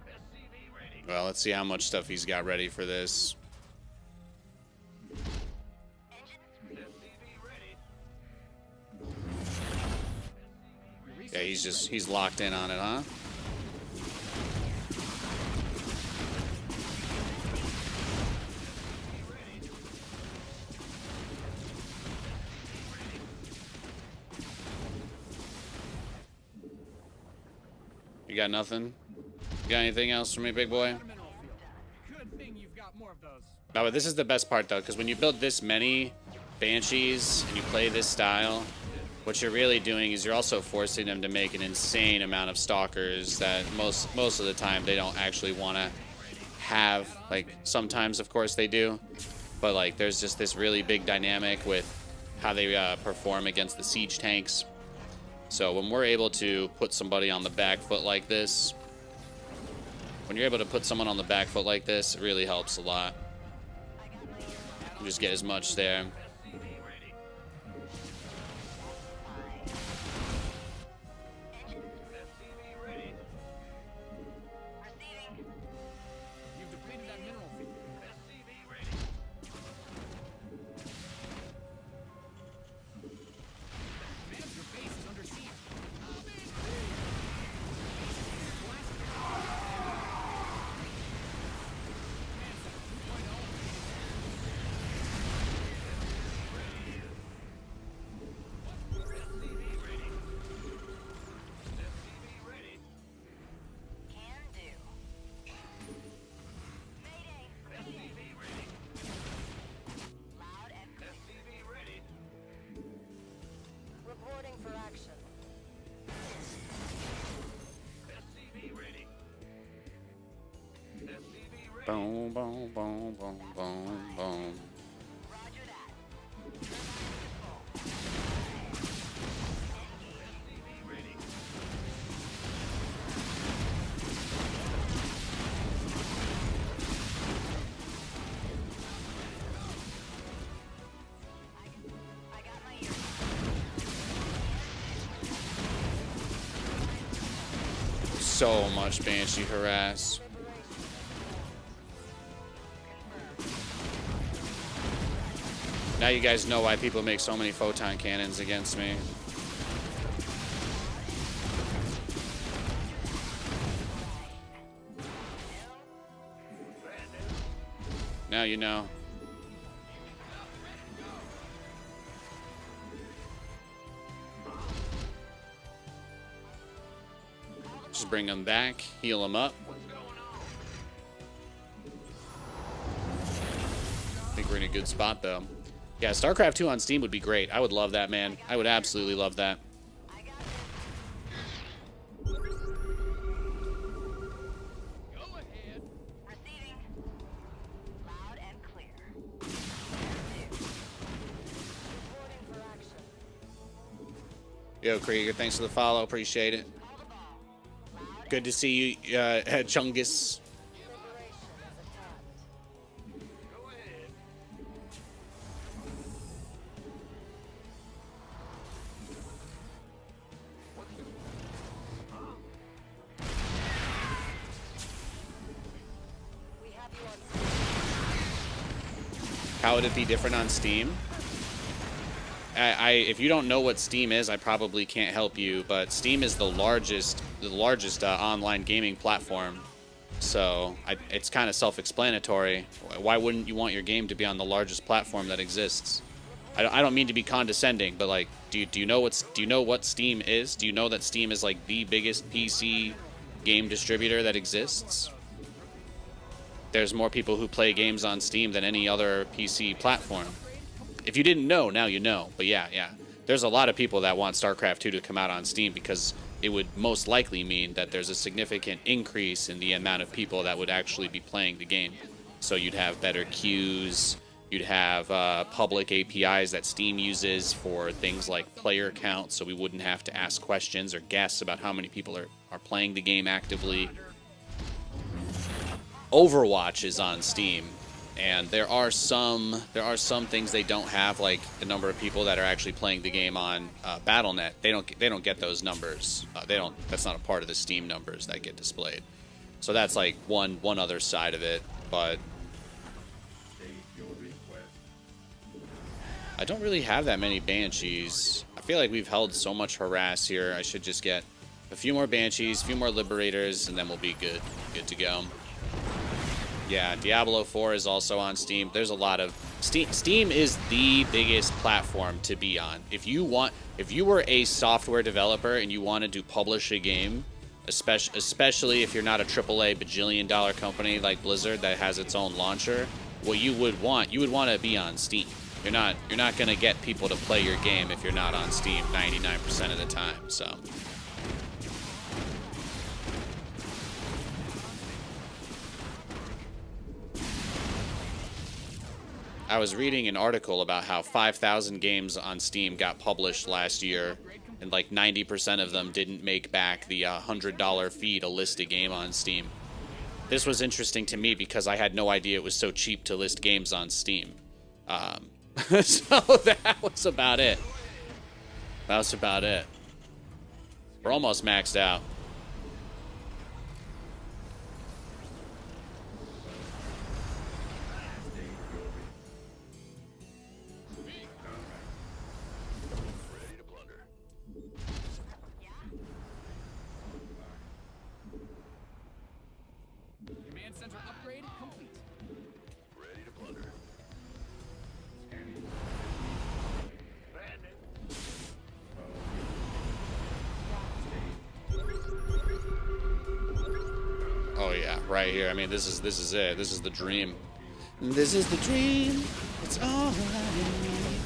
[SPEAKER 2] SCV ready.
[SPEAKER 1] Well, let's see how much stuff he's got ready for this.
[SPEAKER 2] SCV ready.
[SPEAKER 3] Your
[SPEAKER 1] Yeah,
[SPEAKER 3] research
[SPEAKER 1] he's locked in on it, huh? You got nothing? You got anything else for me, big boy?
[SPEAKER 3] got a mineral field. Good thing you've got more of those.
[SPEAKER 1] No, but this is the best part though, because when you build this many Banshees and you play this style, what you're really doing is you're also forcing them to make an insane amount of stalkers that most of the time they don't actually want to have. Like sometimes, of course, they do, but like there's just this really big dynamic with how they perform against the siege tanks. So when we're able to put somebody on the back foot like this, when you're able to put someone on the back foot like this, it really helps a lot. You just get as much there.
[SPEAKER 2] SCV ready.
[SPEAKER 4] Receiving.
[SPEAKER 3] You've depleted that mineral field.
[SPEAKER 2] SCV ready.
[SPEAKER 3] Command, your base is under siege. Command center 2.0.
[SPEAKER 2] SCV ready. SCV ready.
[SPEAKER 4] Can do. Mayday.
[SPEAKER 2] SCV ready.
[SPEAKER 4] Loud and clear.
[SPEAKER 2] SCV ready.
[SPEAKER 4] Reporting for action.
[SPEAKER 2] SCV ready. SCV ready.
[SPEAKER 1] Boom, boom, boom, boom, boom, boom.
[SPEAKER 4] Roger that.
[SPEAKER 2] SCV ready.
[SPEAKER 1] so much Banshee harass. Now you guys know why people make so many photon cannons against me. Now you know. Just bring them back, heal them up. I think we're in a good spot, though. Yeah, StarCraft 2 on Steam would be great. I would love that, man. I would absolutely love that.
[SPEAKER 3] Go ahead.
[SPEAKER 4] Receiving. Loud and clear. Reporting for action.
[SPEAKER 1] Yo, Krieger, thanks for the follow. Appreciate it. Good to see you, Chungus.
[SPEAKER 4] Liberation is attacked.
[SPEAKER 2] Go ahead.
[SPEAKER 4] We have you on
[SPEAKER 1] How would it be different on Steam? If you don't know what Steam is, I probably can't help you. But Steam is the largest online gaming platform, so it's kind of self-explanatory. Why wouldn't you want your game to be on the largest platform that exists? I don't mean to be condescending, but like, do you know what Steam is? Do you know that Steam is like the biggest PC game distributor that exists? There's more people who play games on Steam than any other PC platform. If you didn't know, now you know. But yeah. There's a lot of people that want StarCraft 2 to come out on Steam because it would most likely mean that there's a significant increase in the amount of people that would actually be playing the game. So you'd have better queues, you'd have public APIs that Steam uses for things like player count, so we wouldn't have to ask questions or guess about how many people are playing the game actively. Overwatch is on Steam. And there are some things they don't have, like the number of people that are actually playing the game on Battle.net. They don't get those numbers. That's not a part of the Steam numbers that get displayed. So that's like one other side of it. But I don't really have that many Banshees. I feel like we've held so much harass here. I should just get a few more Banshees, a few more Liberators, and then we'll be good to go. Yeah, Diablo 4 is also on Steam. There's a lot of Steam is the biggest platform to be on. If you were a software developer and you wanted to publish a game, especially if you're not a AAA bajillion-dollar company like Blizzard that has its own launcher, what you would want to be on Steam. You're not going to get people to play your game if you're not on Steam 99% of the time. So I was reading an article about how 5,000 games on Steam got published last year, and like 90% of them didn't make back the $100 fee to list a game on Steam. This was interesting to me because I had no idea it was so cheap to list games on Steam. So that was about it. We're almost maxed out.
[SPEAKER 3] Command center upgrade complete.
[SPEAKER 2] Ready to plunder. Bandit.
[SPEAKER 1] Oh yeah, right here. I mean, this is it. This is the dream. This is the dream. It's all I need.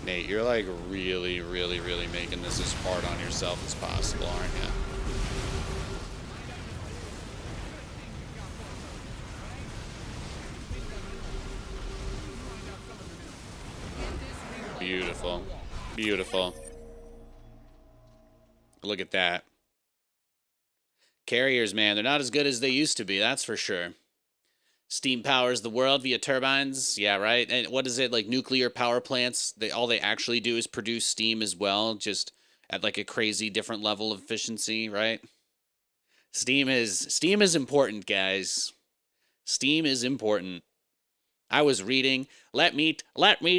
[SPEAKER 1] Nate, you're like really making this as hard on yourself as possible, aren't you? Beautiful. Beautiful. Look at that. Carriers, man, they're not as good as they used to be, that's for sure. Steam powers the world via turbines. Yeah, right. And what is it, like nuclear power plants? All they actually do is produce steam as well, just at like a crazy different level of efficiency, right? Steam is important, guys. Steam is important. I was reading. Let me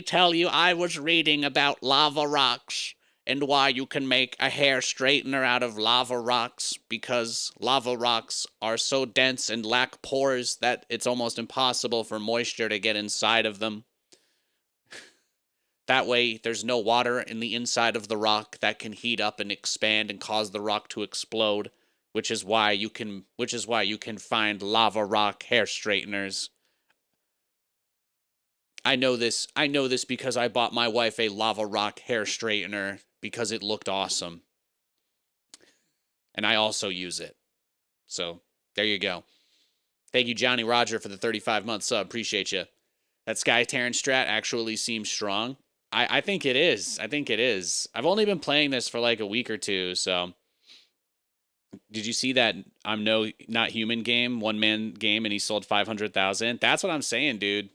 [SPEAKER 1] tell you, I was reading about lava rocks and why you can make a hair straightener out of lava rocks, because lava rocks are so dense and lack pores that it's almost impossible for moisture to get inside of them. That way, there's no water in the inside of the rock that can heat up and expand and cause the rock to explode, which is why you can find lava rock hair straighteners. I know this because I bought my wife a lava rock hair straightener because it looked awesome. And I also use it. So, there you go. Thank you, Johnny Roger, for the 35-month sub. Appreciate you. That Sky Terran strat actually seems strong. I think it is. I think it is. I've only been playing this for like a week or two, so. Did you see that I'm Not Human game, one-man game, and he sold 500,000? That's what I'm saying, dude.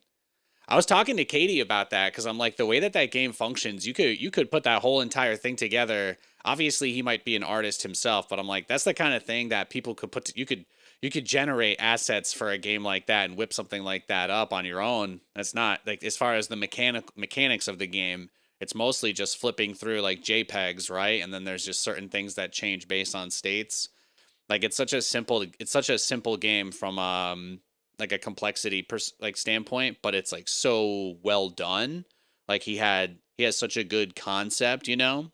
[SPEAKER 1] I was talking to Katie about that because I'm like, the way that game functions, you could put that whole entire thing together. Obviously, he might be an artist himself, but I'm like, that's the kind of thing that people could put. You could generate assets for a game like that and whip something like that up on your own. That's not like, as far as the mechanics of the game, it's mostly just flipping through like JPEGs, right? And then there's just certain things that change based on states. Like it's such a simple game from like a complexity standpoint, but it's like so well done. Like he has such a good concept, you know.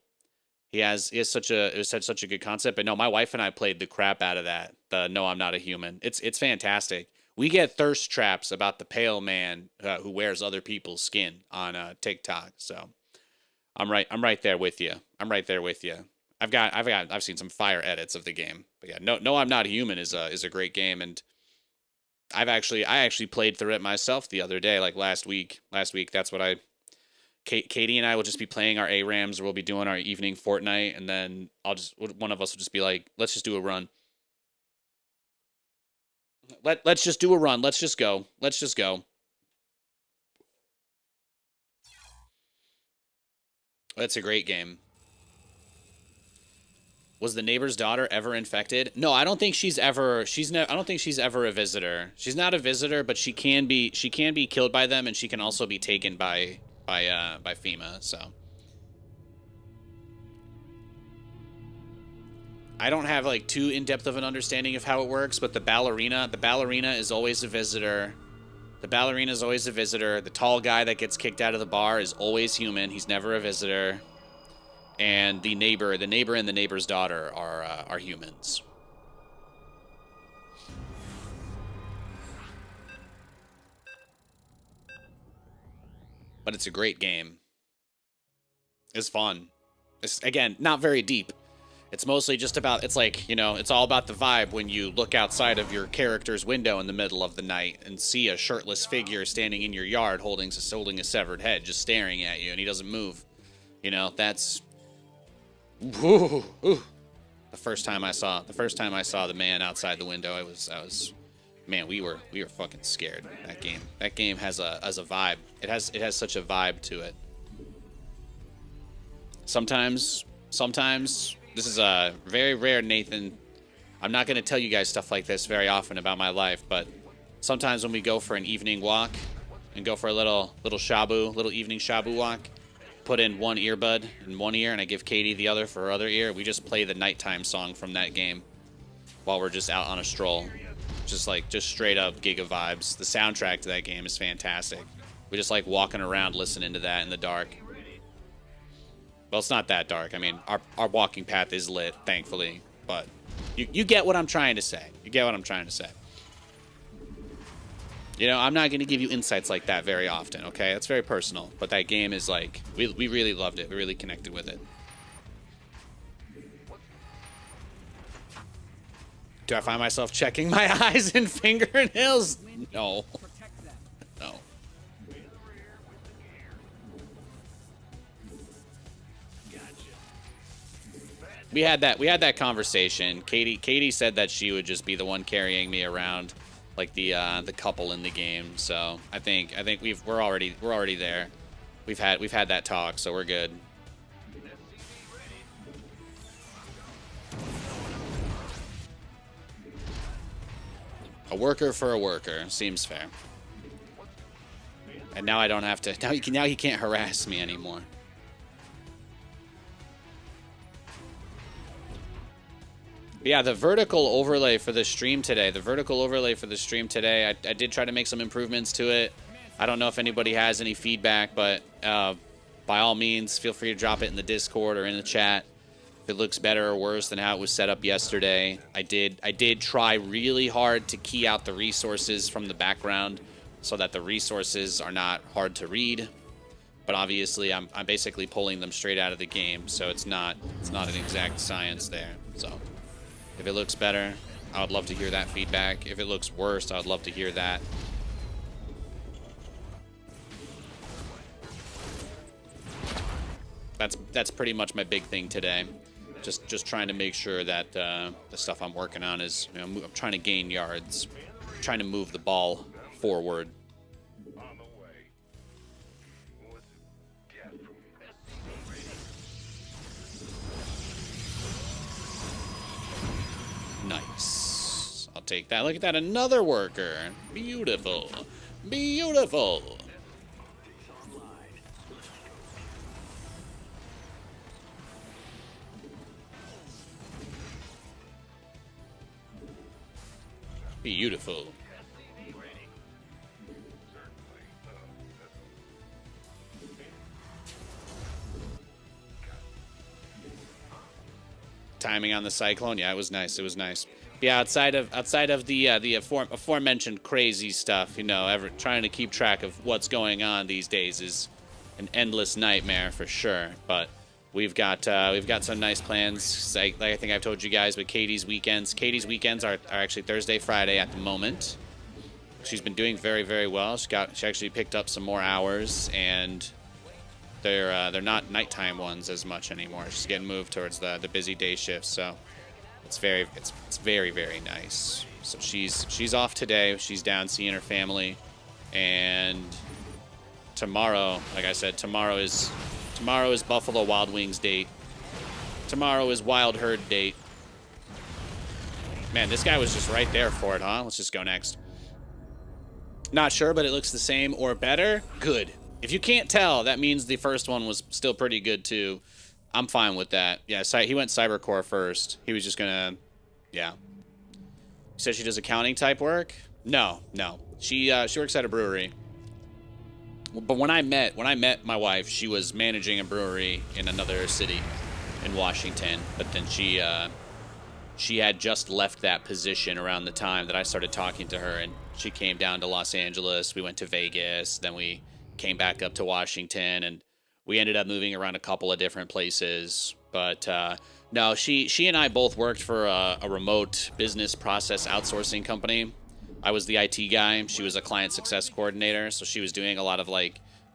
[SPEAKER 1] He has such a good concept. But no, my wife and I played the crap out of that. The No, I'm Not a Human. It's fantastic. We get thirst traps about the pale man who wears other people's skin on TikTok. So I'm right there with you. I'm right there with you. I've seen some fire edits of the game. But yeah, no, I'm Not a Human is a great game, and I actually played through it myself the other day, like last week. That's what Katie and I will just be playing our ARAMs. We'll be doing our evening Fortnite, and then one of us will just be like, let's just do a run. Let's just do a run. Let's just go. That's a great game. Was the neighbor's daughter ever infected? No, I don't think she's ever. I don't think she's ever a visitor. She's not a visitor, but she can be killed by them, and she can also be taken by FEMA. So I don't have like too in-depth of an understanding of how it works, but the ballerina is always a visitor. The ballerina is always a visitor. The tall guy that gets kicked out of the bar is always human. He's never a visitor. And the neighbor and the neighbor's daughter are humans. But it's a great game. It's fun. It's, again, not very deep. It's mostly just about, it's like, you know, it's all about the vibe when you look outside of your character's window in the middle of the night and see a shirtless figure standing in your yard holding a severed head, just staring at you, and he doesn't move. You know, that's... Ooh. The first time I saw the man outside the window, I was man, we were fucking scared. That game has a vibe. It has such a vibe to it. Sometimes this is a very rare, Nathan. I'm not going to tell you guys stuff like this very often about my life, but sometimes when we go for an evening walk and go for a little evening shabu walk, put in one earbud in one ear, and I give Katie the other for her other ear. We just play the nighttime song from that game while we're just out on a stroll. Just straight up Giga vibes. The soundtrack to that game is fantastic. We just like walking around listening to that in the dark. Well, it's not that dark. I mean, our walking path is lit, thankfully. But you get what I'm trying to say. You get what I'm trying to say. You know, I'm not going to give you insights like that very often, okay? That's very personal. But that game is like, we really loved it. We really connected with it. Do I find myself checking my eyes and fingernails? No. No. We had that conversation. Katie said that she would just be the one carrying me around, like the couple in the game. So I think we're already there. We've had that talk, so we're good. A worker for a worker seems fair. And now I don't have to. Now he can't harass me anymore. But yeah, the vertical overlay for the stream today. I did try to make some improvements to it. I don't know if anybody has any feedback, but by all means, feel free to drop it in the Discord or in the chat. If it looks better or worse than how it was set up yesterday. I did try really hard to key out the resources from the background so that the resources are not hard to read. But obviously, I'm basically pulling them straight out of the game, so it's not an exact science there. So if it looks better, I would love to hear that feedback. If it looks worse, I would love to hear that. That's pretty much my big thing today. Just trying to make sure that the stuff I'm working on is, I'm trying to gain yards, trying to move the ball forward.
[SPEAKER 2] On the way. With gas from SCV ready.
[SPEAKER 1] Nice. I'll take that. Look at that, another worker. Beautiful. Beautiful. Beautiful.
[SPEAKER 2] SCV ready. Certainly.
[SPEAKER 1] Timing on the Cyclone, yeah, it was nice. It was nice. Yeah, outside of the aforementioned crazy stuff, trying to keep track of what's going on these days is an endless nightmare for sure. But we've got some nice plans. Like I think I've told you guys, with Katie's weekends. Katie's weekends are actually Thursday, Friday at the moment. She's been doing very, very well. She actually picked up some more hours, and they're not nighttime ones as much anymore. She's getting moved towards the busy day shifts, so it's very, very nice. So she's off today. She's down seeing her family, and tomorrow, like I said, tomorrow is Buffalo Wild Wings date. Tomorrow is Wild Herd date. Man, this guy was just right there for it, huh? Let's just go next. Not sure, but it looks the same or better. Good. If you can't tell, that means the first one was still pretty good too. I'm fine with that. Yeah, he went Cybercore first. He was just gonna, yeah. You said she does accounting type work? No. She works at a brewery. But when I met my wife, she was managing a brewery in another city in Washington. But then she had just left that position around the time that I started talking to her, and she came down to Los Angeles. We went to Vegas, then we came back up to Washington, and we ended up moving around a couple of different places. But no, she and I both worked for a remote business process outsourcing company. I was the IT guy. She was a client success coordinator, so she was doing a lot of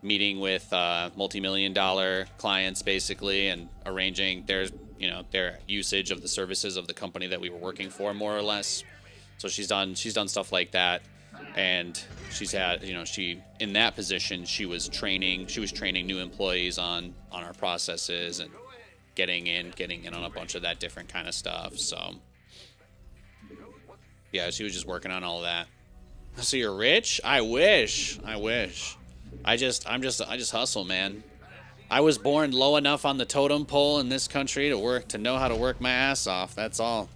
[SPEAKER 1] meeting with multi-million-dollar clients basically, and arranging their usage of the services of the company that we were working for, more or less. So she's done stuff like that, and she's had, she, in that position, she was training new employees on our processes and getting in on a bunch of that different kind of stuff. So yeah, she was just working on all of that. So you're rich? I wish. I just hustle, man. I was born low enough on the totem pole in this country to know how to work my ass off. That's all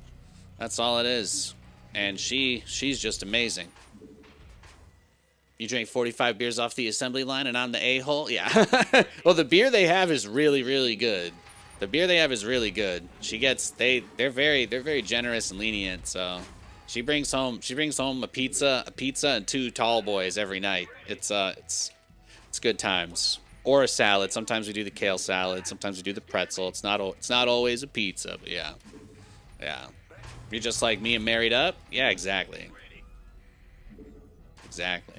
[SPEAKER 1] it is. And she's just amazing. You drink 45 beers off the assembly line and I'm the a-hole? Yeah. Well, the beer they have is really, really good. They're very generous and lenient, so she brings home a pizza and 2 tall boys every night. It's good times. Or a salad. Sometimes we do the kale salad. Sometimes we do the pretzel. It's not always a pizza, but yeah. Yeah. You're just like me and married up? Yeah, exactly. Exactly.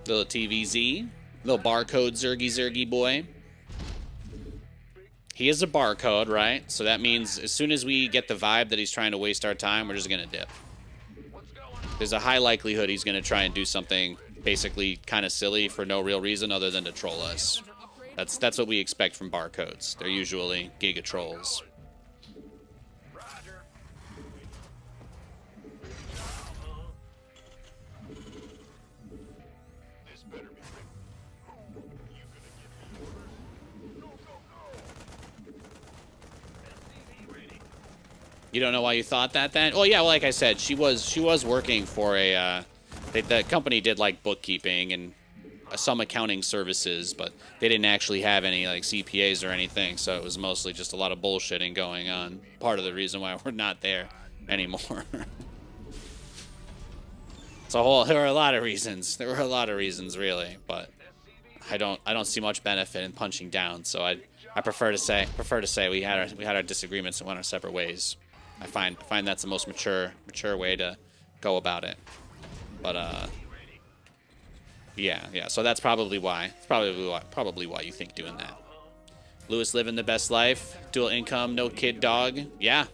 [SPEAKER 1] Little TVZ. Little barcode zergy boy. He is a barcode, right? So that means as soon as we get the vibe that he's trying to waste our time, we're just going to dip. There's a high likelihood he's going to try and do something basically kind of silly for no real reason other than to troll us. That's what we expect from barcodes. They're usually giga trolls. You don't know why you thought that then? Well, yeah, well, like I said, she was working for a the company did like bookkeeping and some accounting services, but they didn't actually have any like CPAs or anything, so it was mostly just a lot of bullshitting going on. Part of the reason why we're not there anymore. There were a lot of reasons. There were a lot of reasons really, but I don't see much benefit in punching down, so I prefer to say we had our disagreements and went our separate ways. I find that's the most mature way to go about it. But yeah. So that's probably why. It's probably why you think doing that. Lewis living the best life, dual income, no kid, dog. Yeah.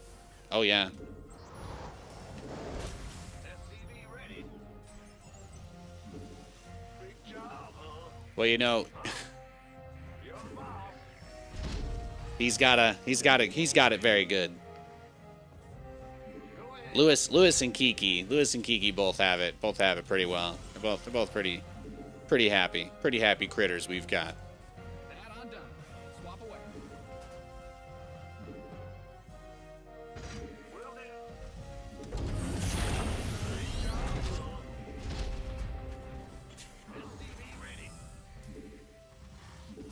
[SPEAKER 1] Oh yeah. Well, you know, he's got it very good. Lewis and Kiki both have it pretty well. They're both pretty happy critters we've got.
[SPEAKER 3] Add-on done. Swap away.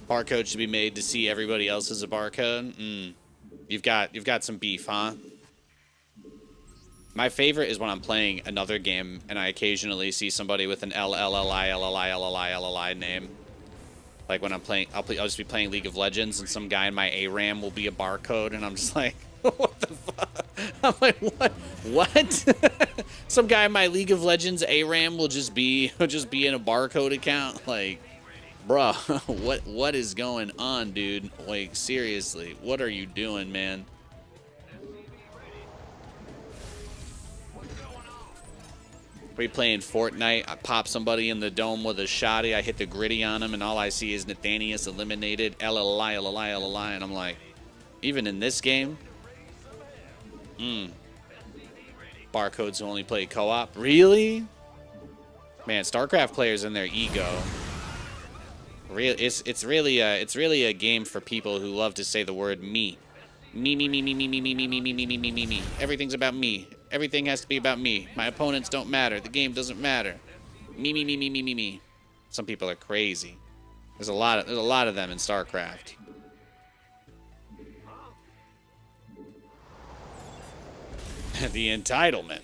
[SPEAKER 1] Barcode should be made to see everybody else as a barcode. You've got some beef, huh? My favorite is when I'm playing another game and I occasionally see somebody with an LLI name. Like when I'm playing, I'll just be playing League of Legends and some guy in my ARAM will be a barcode and I'm just like, what the fuck? I'm like, what? Some guy in my League of Legends ARAM will just be in a barcode account. Like, bruh, what is going on, dude? Like, seriously, what are you doing, man? We playing Fortnite, I pop somebody in the dome with a shotty, I hit the gritty on him, and all I see is Nathanias eliminated, LLI, and I'm like, even in this game? Barcodes who only play co-op? Really? Man, StarCraft players and their ego. It's really a game for people who love to say the word me. Me. Everything's about me. Everything has to be about me. My opponents don't matter. The game doesn't matter. Me. Some people are crazy. There's a lot of them in StarCraft. The entitlement.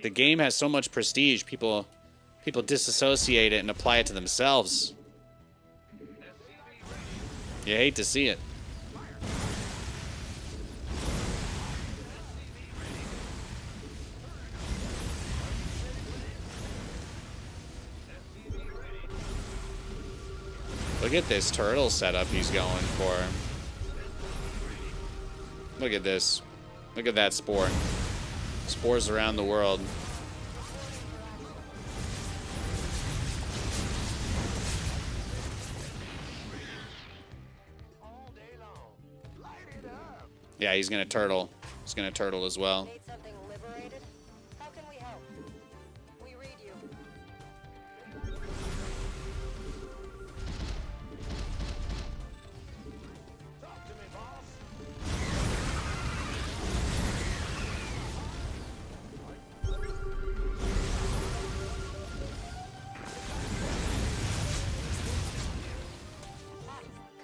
[SPEAKER 1] The game has so much prestige, people disassociate it and apply it to themselves. You hate to see it. Look at this turtle setup he's going for. Look at this. Look at that spore. Spores around the world. Yeah, he's gonna turtle. He's gonna turtle as well.
[SPEAKER 4] Need something liberated? How can we help? We read you. Talk to me, boss.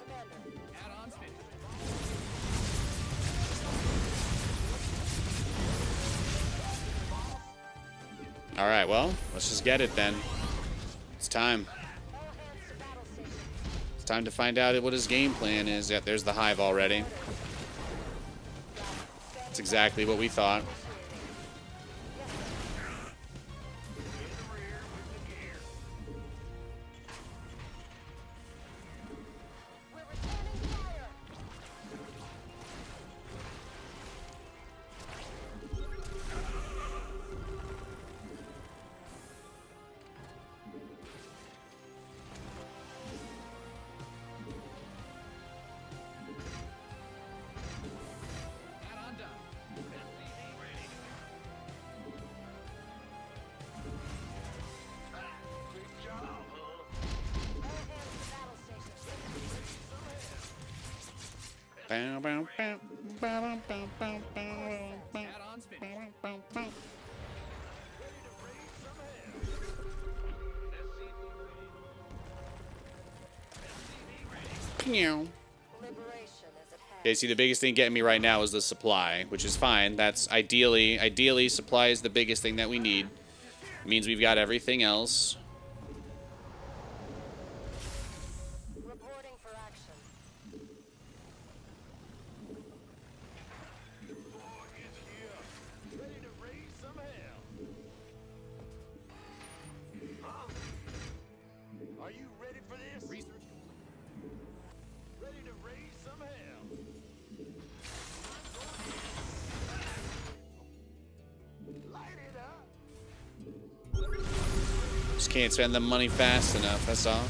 [SPEAKER 4] Commander.
[SPEAKER 3] Add-ons finished.
[SPEAKER 1] All right, well, let's just get it then. It's time.
[SPEAKER 4] All hands to battle station.
[SPEAKER 1] It's time to find out what his game plan is. Yeah, there's the hive already. That's exactly what we thought. Bow, bow, bow, bow, bow, bow, bow, bow.
[SPEAKER 3] Add-ons finished.
[SPEAKER 1] Pew.
[SPEAKER 4] Liberation is at hand.
[SPEAKER 1] Okay, see, the biggest thing getting me right now is the supply, which is fine. That's ideally, supply is the biggest thing that we need. It means we've got everything else.
[SPEAKER 4] Reporting for action.
[SPEAKER 2] Ready to raise some hell. Huh? Are you ready for this?
[SPEAKER 3] Research
[SPEAKER 2] Ready to raise some hell. Light it up.
[SPEAKER 1] Just can't spend the money fast enough, that's all.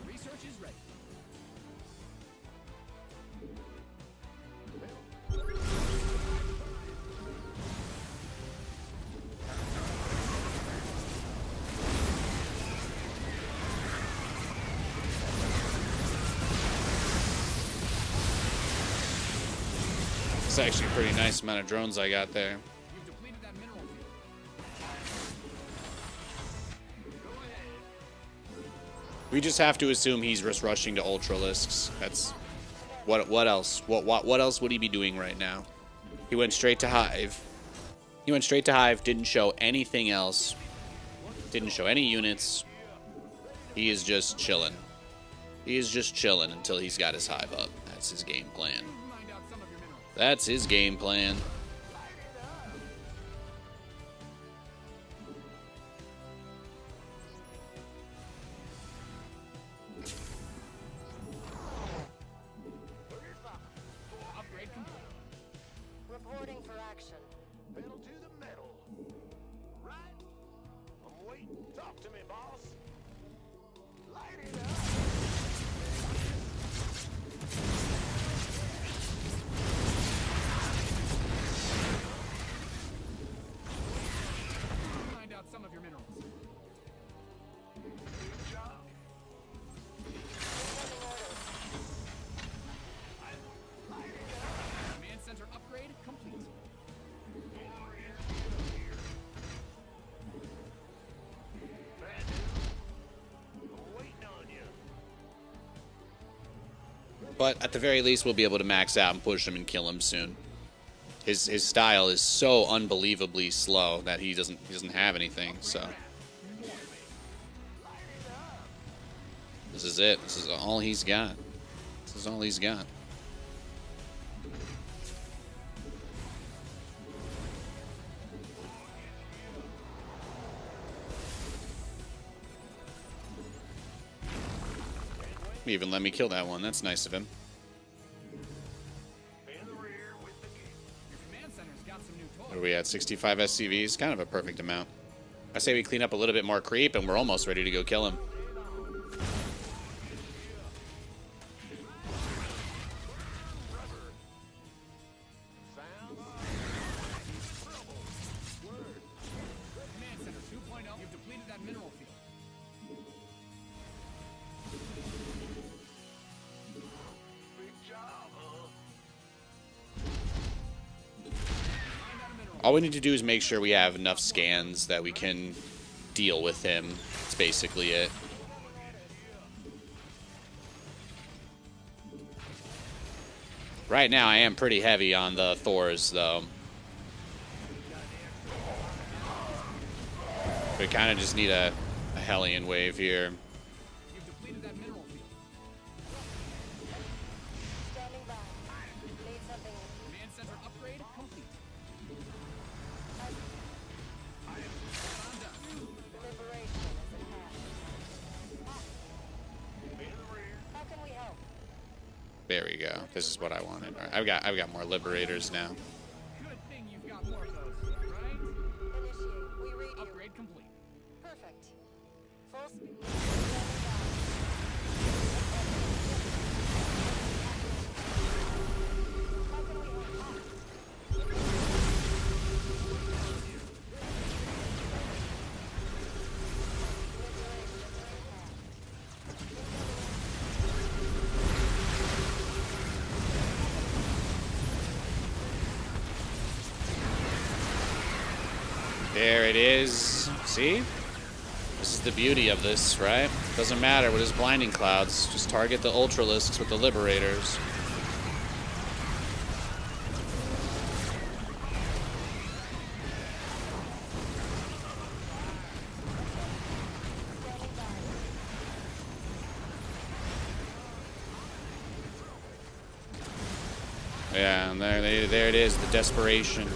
[SPEAKER 3] research is ready.
[SPEAKER 1] It's actually a pretty nice amount of drones I got there.
[SPEAKER 3] You've depleted that mineral field.
[SPEAKER 1] We just have to assume he's just rushing to Ultralisks. That's what else? What else would he be doing right now? He went straight to Hive. He went straight to Hive, didn't show anything else. Didn't show any units. He is just chilling. He is just chilling until he's got his Hive up. That's his game plan.
[SPEAKER 3] Mine out some of your minerals.
[SPEAKER 1] That's his game plan.
[SPEAKER 3] Upgrade complete.
[SPEAKER 4] Reporting for action.
[SPEAKER 2] Pedal to the metal. Right? I'm waiting. Talk to me, boss. Light it up.
[SPEAKER 3] Find out some of your minerals.
[SPEAKER 2] Good job.
[SPEAKER 4] Sending orders.
[SPEAKER 3] Command center upgrade complete.
[SPEAKER 2] Bad news. I'm waiting on you.
[SPEAKER 1] But at the very least, we'll be able to max out and push him and kill him soon. His style is so unbelievably slow that he doesn't have anything. So this is it. This is all he's got. This is all he's got. He even let me kill that one. That's nice of him.
[SPEAKER 2] In the rear with the gear.
[SPEAKER 3] Your command center's got some new
[SPEAKER 1] What
[SPEAKER 3] toys.
[SPEAKER 1] are we at? 65 SCVs? Kind of a perfect amount. I say we clean up a little bit more creep, and we're almost ready to go kill him.
[SPEAKER 3] Command center 2.0. You've depleted that mineral field.
[SPEAKER 2] Big job, huh?
[SPEAKER 3] Find out a mineral.
[SPEAKER 1] All we need to do is make sure we have enough scans that we can deal with him. That's basically it. Right now, I am pretty heavy on the Thors, though. We kind of just need a Hellion wave here.
[SPEAKER 3] You've depleted that mineral field.
[SPEAKER 4] Standing by. Need something.
[SPEAKER 3] Command center upgrade complete.
[SPEAKER 4] Liberation is at hand.
[SPEAKER 2] In the rear.
[SPEAKER 4] How can we help?
[SPEAKER 1] There we go. This is what I wanted. All right, I've got more Liberators now.
[SPEAKER 3] Good thing you've got more of those, right?
[SPEAKER 4] Initiate. We read you.
[SPEAKER 3] Upgrade complete.
[SPEAKER 4] Perfect. Full speed. Standing by. How can we help?
[SPEAKER 1] There it is. See? This is the beauty of this, right? Doesn't matter what his blinding clouds. Just target the Ultralisks with the Liberators. Yeah, and there it is, the desperation.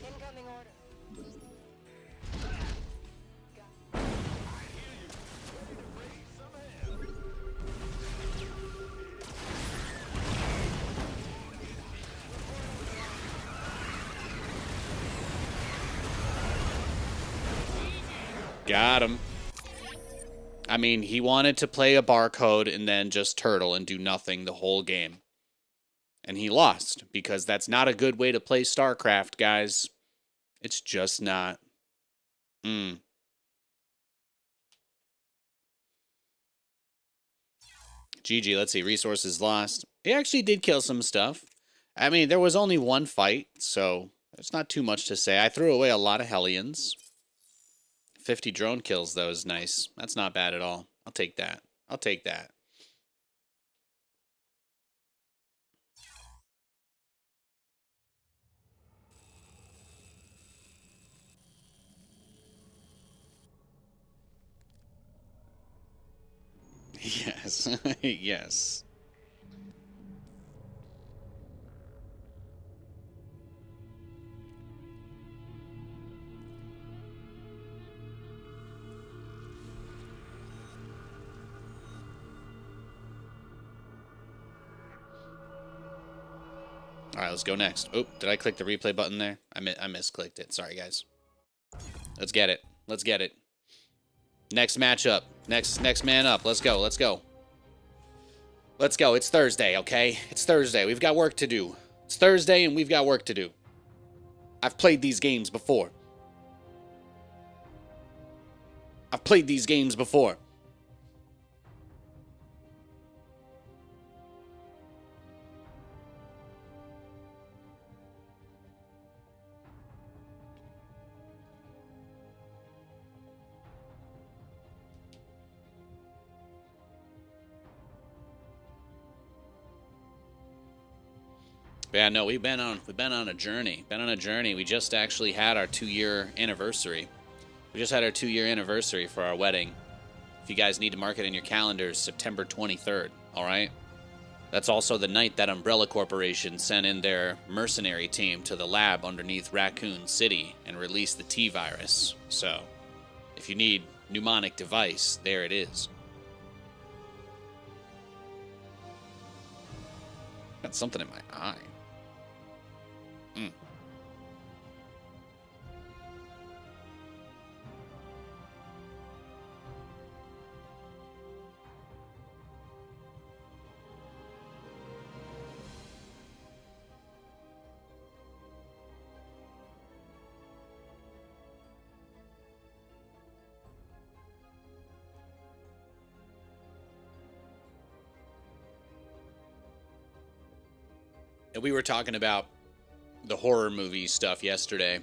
[SPEAKER 4] Incoming order.
[SPEAKER 1] Got him. I mean, he wanted to play a barcode and then just turtle and do nothing the whole game. And he lost, because that's not a good way to play StarCraft, guys. It's just not. GG, let's see. Resources lost. He actually did kill some stuff. I mean, there was only one fight, so there's not too much to say. I threw away a lot of Hellions. 50 drone kills, though, is nice. That's not bad at all. I'll take that. I'll take that. Yes. Yes. All right, let's go next. Oh, did I click the replay button there? I misclicked it. Sorry, guys. Let's get it. Let's get it. Next matchup. Next man up. Let's go. Let's go. Let's go. It's Thursday, okay? It's Thursday. We've got work to do. It's Thursday and we've got work to do. I've played these games before. I've played these games before. Yeah, no, we've been on a journey. Been on a journey. We just actually had our 2-year anniversary. We just had our 2-year anniversary for our wedding. If you guys need to mark it in your calendars, September 23rd, all right? That's also the night that Umbrella Corporation sent in their mercenary team to the lab underneath Raccoon City and released the T-virus. So, if you need mnemonic device, there it is. Got something in my eye. And we were talking about the horror movie stuff yesterday.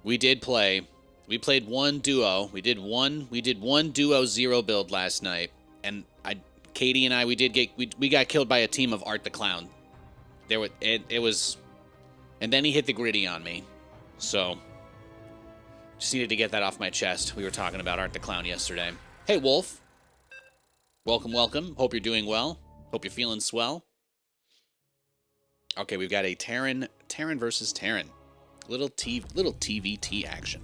[SPEAKER 1] We played one duo. We did one duo 0 build last night, and Katie and I we got killed by a team of Art the Clown. It was, and then he hit the gritty on me. So just needed to get that off my chest. We were talking about Art the Clown yesterday. Hey Wolf. Welcome. Hope you're doing well. Hope you're feeling swell. Okay, we've got a Terran versus Terran. Little TVT action.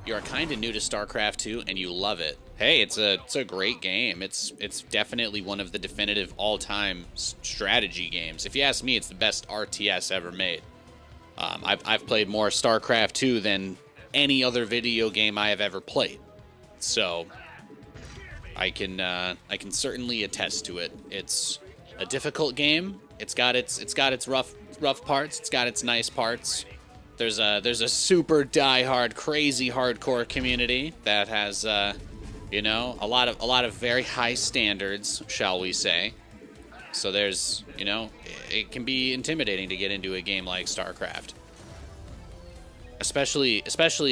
[SPEAKER 1] You are kind of new to StarCraft 2 and you love it. Hey, it's a great game. It's definitely one of the definitive all-time strategy games. If you ask me, it's the best RTS ever made. I've played more StarCraft 2 than any other video game I have ever played. So I can certainly attest to it. It's a difficult game. It's got its rough parts. It's got its nice parts. There's a super diehard, crazy hardcore community that has, you know, a lot of very high standards, shall we say. So there's, you know, it can be intimidating to get into a game like StarCraft. Especially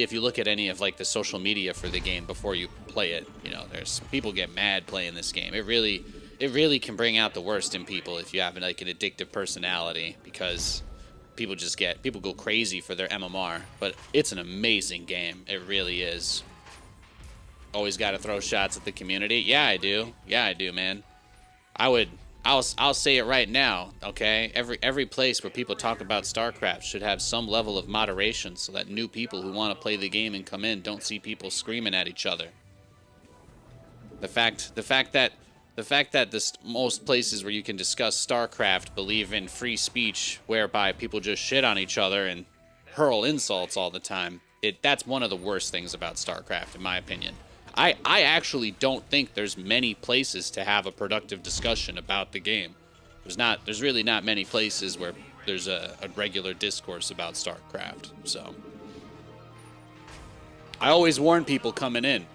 [SPEAKER 1] if you look at any of like the social media for the game before you play it. You know, there's people get mad playing this game. It really can bring out the worst in people if you have like an addictive personality, because people go crazy for their MMR. But it's an amazing game. It really is. Always got to throw shots at the community. Yeah, I do. Yeah, I do, man. I'll say it right now, okay? Every place where people talk about StarCraft should have some level of moderation so that new people who want to play the game and come in don't see people screaming at each other. The fact that most places where you can discuss StarCraft believe in free speech, whereby people just shit on each other and hurl insults all the time, that's one of the worst things about StarCraft, in my opinion. I actually don't think there's many places to have a productive discussion about the game. There's really not many places where there's a regular discourse about StarCraft. So I always warn people coming in.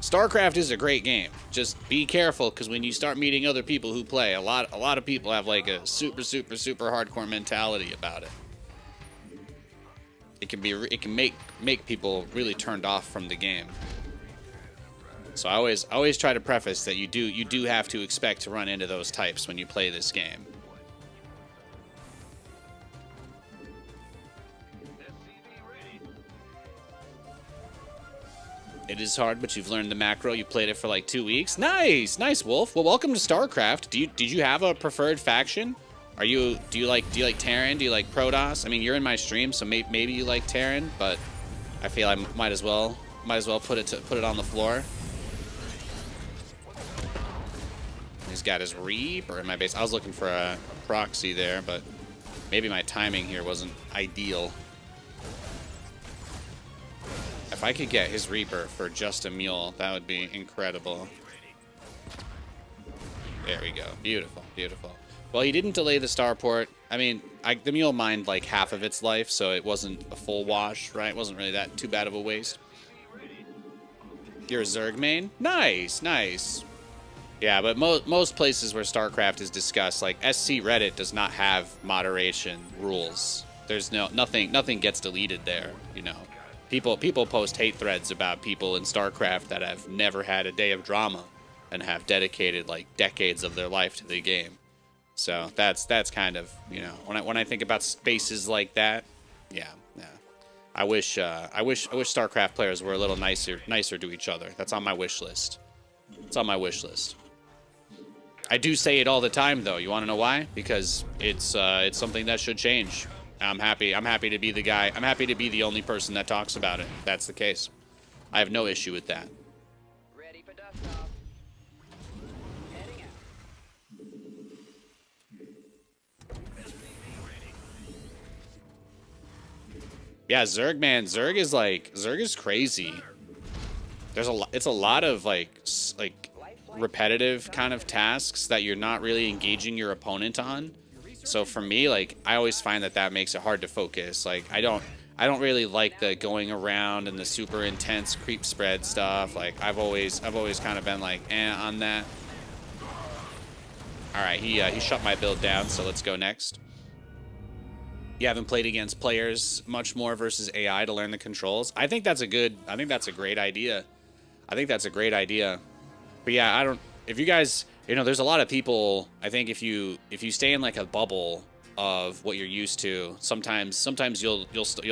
[SPEAKER 1] StarCraft is a great game. Just be careful, because when you start meeting other people who play, a lot of people have like a super hardcore mentality about it. It can make people really turned off from the game. So I always try to preface that you do have to expect to run into those types when you play this game. It is hard, but you've learned the macro. You played it for like 2 weeks. Nice, Wolf. Well, welcome to StarCraft. Did you have a preferred faction? Do you like Terran? Do you like Protoss? I mean, you're in my stream, so maybe you like Terran, but I feel I might as well put it on the floor. He's got his Reaper in my base. I was looking for a proxy there, but maybe my timing here wasn't ideal. If I could get his Reaper for just a mule, that would be incredible. There we go. Beautiful. Well, he didn't delay the starport. I mean, the mule mined like half of its life, so it wasn't a full wash, right? It wasn't really that too bad of a waste. You're a Zerg main? Nice. Yeah, but most places where StarCraft is discussed, like SC Reddit does not have moderation rules. There's nothing gets deleted there, you know. People post hate threads about people in StarCraft that have never had a day of drama and have dedicated like decades of their life to the game. So that's kind of, you know, when I think about spaces like that, yeah. I wish StarCraft players were a little nicer to each other. That's on my wish list. I do say it all the time, though. You want to know why? Because it's something that should change. I'm happy to be the guy. I'm happy to be the only person that talks about it. If that's the case. I have no issue with that.
[SPEAKER 4] Ready for dust off. Heading out.
[SPEAKER 1] Yeah, Zerg, man. Zerg is crazy. It's a lot of like repetitive kind of tasks that you're not really engaging your opponent on. So for me, like, I always find that makes it hard to focus. Like, I don't really like the going around and the super intense creep spread stuff. Like, I've always kind of been like, on that. All right, he shut my build down, so let's go next. You haven't played against players much more versus AI to learn the controls. I think that's a great idea. But yeah, if you guys, you know, there's a lot of people, I think if you stay in like a bubble of what you're used to, sometimes you'll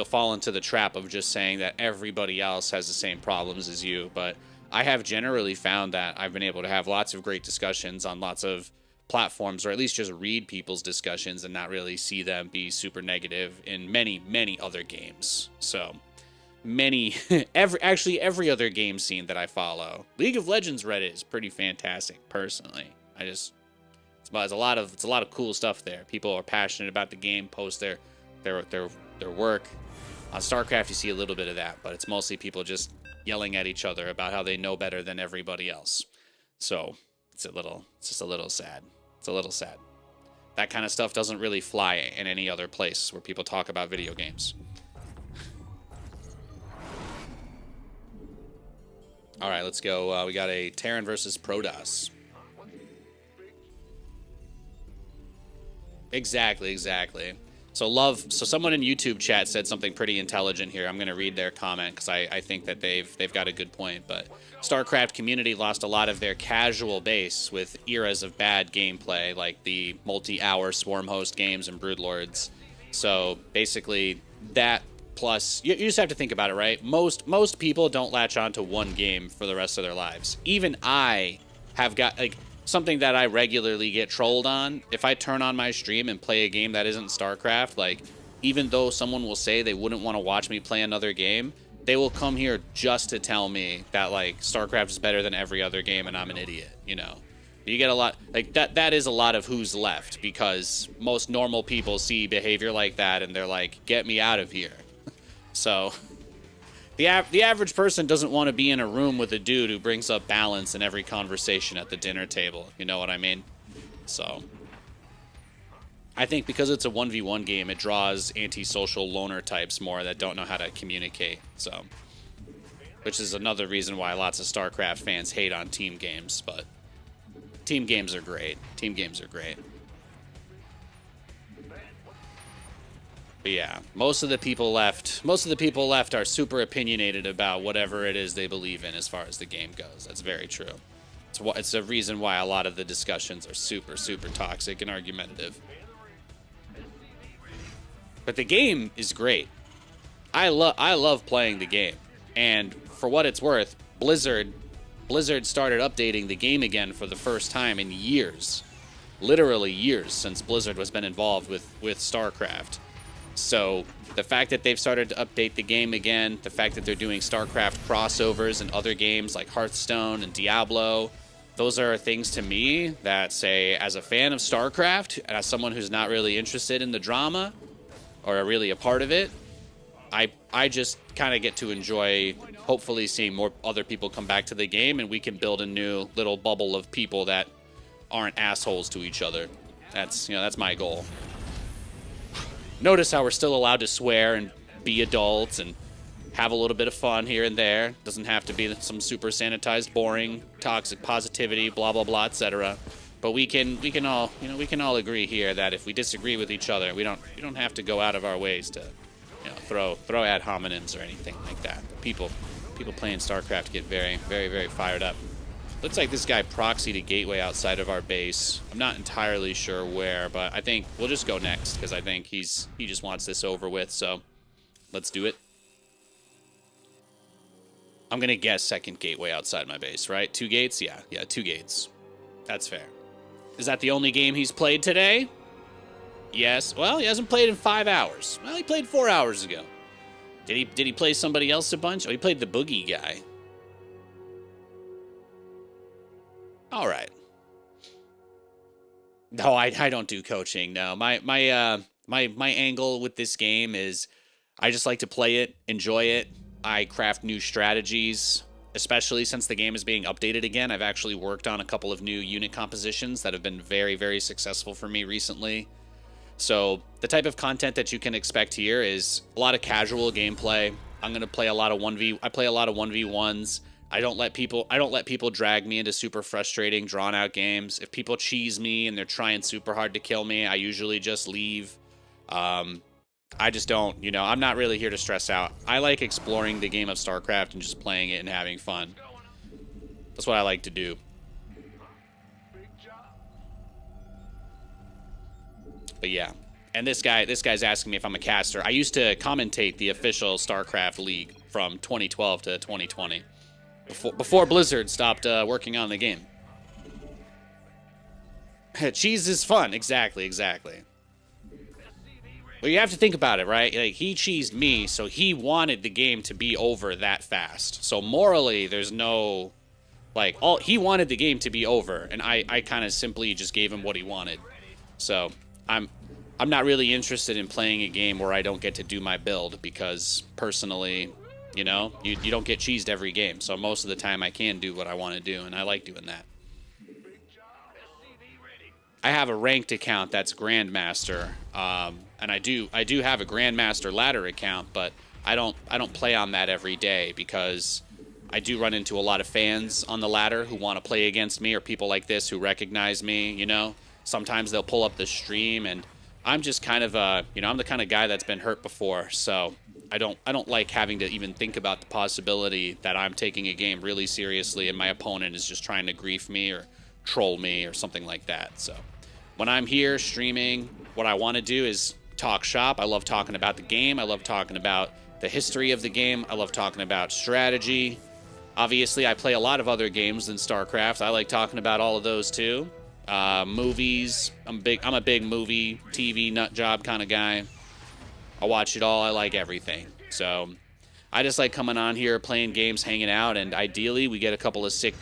[SPEAKER 1] fall into the trap of just saying that everybody else has the same problems as you. But I have generally found that I've been able to have lots of great discussions on lots of platforms, or at least just read people's discussions and not really see them be super negative in many other games. So every other game scene that I follow. League of Legends Reddit is pretty fantastic, personally. It's a lot of cool stuff there. People are passionate about the game, post their work. On StarCraft, you see a little bit of that, but it's mostly people just yelling at each other about how they know better than everybody else. So it's just a little sad. That kind of stuff doesn't really fly in any other place where people talk about video games. All right, let's go. We got a Terran versus Protoss. Exactly. So someone in YouTube chat said something pretty intelligent here. I'm going to read their comment because I think that they've got a good point. But StarCraft community lost a lot of their casual base with eras of bad gameplay, like the multi-hour Swarm Host games and Broodlords. So basically, that plus you just have to think about it, right? Most people don't latch on to one game for the rest of their lives. Even I have got like. Something that I regularly get trolled on, if I turn on my stream and play a game that isn't StarCraft, like, even though someone will say they wouldn't want to watch me play another game, they will come here just to tell me that, like, StarCraft is better than every other game and I'm an idiot, you know? You get a lot, like, that is a lot of who's left, because most normal people see behavior like that and they're like, get me out of here. So... The average person doesn't want to be in a room with a dude who brings up balance in every conversation at the dinner table. You know what I mean? So, I think because it's a 1v1 game, it draws antisocial loner types more that don't know how to communicate. So, which is another reason why lots of StarCraft fans hate on team games. But team games are great. Team games are great. But yeah, most of the people left are super opinionated about whatever it is they believe in as far as the game goes. That's very true. It's a reason why a lot of the discussions are super toxic and argumentative. But the game is great. I love playing the game. And for what it's worth, Blizzard started updating the game again for the first time in years. Literally years since Blizzard has been involved with StarCraft. So the fact that they've started to update the game again, the fact that they're doing StarCraft crossovers and other games like Hearthstone and Diablo, those are things to me that say, as a fan of StarCraft, and as someone who's not really interested in the drama or really a part of it, I just kind of get to enjoy hopefully seeing more other people come back to the game and we can build a new little bubble of people that aren't assholes to each other. That's my goal. Notice how we're still allowed to swear and be adults and have a little bit of fun here and there. Doesn't have to be some super sanitized, boring, toxic positivity, blah blah blah, etc. But we can all agree here that if we disagree with each other, we don't have to go out of our ways to throw ad hominems or anything like that. But people playing StarCraft get very fired up. Looks like this guy proxied a gateway outside of our base. I'm not entirely sure where, but I think we'll just go next because I think he just wants this over with. So let's do it. I'm gonna guess second gateway outside my base, right? 2 gates? Yeah, 2 gates. That's fair. Is that the only game he's played today? Yes. Well, he hasn't played in 5 hours. Well, he played 4 hours ago. Did he play somebody else a bunch? Oh, he played the boogie guy. All right. No, I don't do coaching. No, my angle with this game is I just like to play it, enjoy it. I craft new strategies, especially since the game is being updated again. I've actually worked on a couple of new unit compositions that have been very successful for me recently. So the type of content that you can expect here is a lot of casual gameplay. I'm going to play a lot of I play a lot of 1v1s. I don't let people drag me into super frustrating, drawn out games. If people cheese me and they're trying super hard to kill me, I usually just leave. I just don't, I'm not really here to stress out. I like exploring the game of StarCraft and just playing it and having fun. That's what I like to do. But yeah. And this guy's asking me if I'm a caster. I used to commentate the official StarCraft League from 2012 to 2020. Before Blizzard stopped working on the game. Cheese is fun. Exactly. Well, you have to think about it, right? Like, he cheesed me, so he wanted the game to be over that fast. So morally, there's no... he wanted the game to be over, and I kind of simply just gave him what he wanted. So, I'm not really interested in playing a game where I don't get to do my build, because, personally... you don't get cheesed every game. So most of the time I can do what I want to do, and I like doing that. I have a ranked account that's Grandmaster, and I do have a Grandmaster ladder account, but I don't play on that every day because I do run into a lot of fans on the ladder who want to play against me, or people like this who recognize me. You know, sometimes they'll pull up the stream, and I'm just kind of I'm the kind of guy that's been hurt before, so I don't like having to even think about the possibility that I'm taking a game really seriously and my opponent is just trying to grief me or troll me or something like that. So when I'm here streaming, what I want to do is talk shop. I love talking about the game. I love talking about the history of the game. I love talking about strategy. Obviously, I play a lot of other games than StarCraft. I like talking about all of those too. Movies. I'm a big movie, TV nut job kind of guy. I watch it all. I like everything. So I just like coming on here, playing games, hanging out, and ideally we get a couple of sick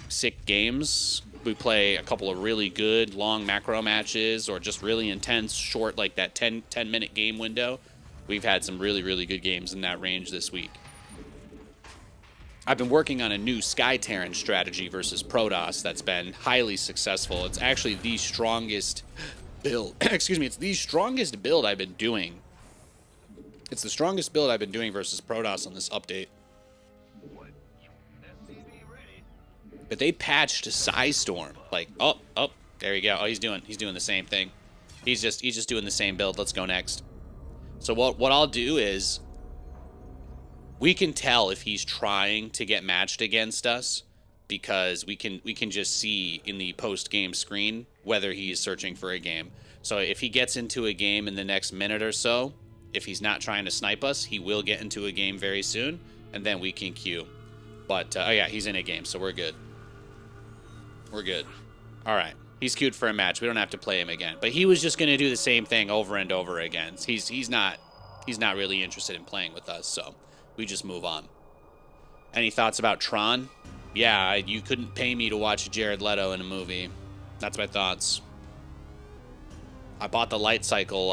[SPEAKER 1] games. We play a couple of really good long macro matches, or just really intense short, like that 10-minute game window. We've had some really, really good games in that range this week. I've been working on a new Sky Terran strategy versus Protoss that's been highly successful. It's actually the strongest build. Excuse me, it's the strongest build I've been doing. It's the strongest build I've been doing versus Protoss on this update. But they patched Psystorm. Like, oh, there you go. Oh, he's doing the same thing. He's just doing the same build. Let's go next. So what I'll do is, we can tell if he's trying to get matched against us because we can just see in the post-game screen whether he is searching for a game. So if he gets into a game in the next minute or so, if he's not trying to snipe us, he will get into a game very soon, and then we can queue. But, oh yeah, he's in a game, so we're good. We're good. All right. He's queued for a match. We don't have to play him again. But he was just going to do the same thing over and over again. He's not really interested in playing with us, so we just move on. Any thoughts about Tron? Yeah, you couldn't pay me to watch Jared Leto in a movie. That's my thoughts. I bought the light cycle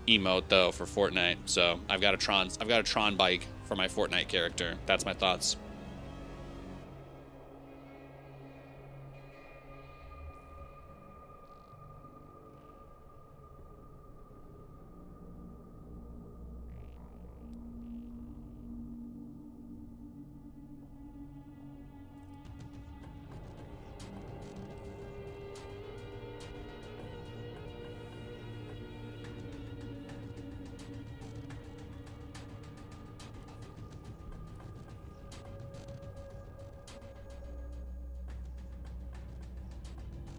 [SPEAKER 1] emote though for Fortnite, so I've got a Tron bike for my Fortnite character. That's my thoughts.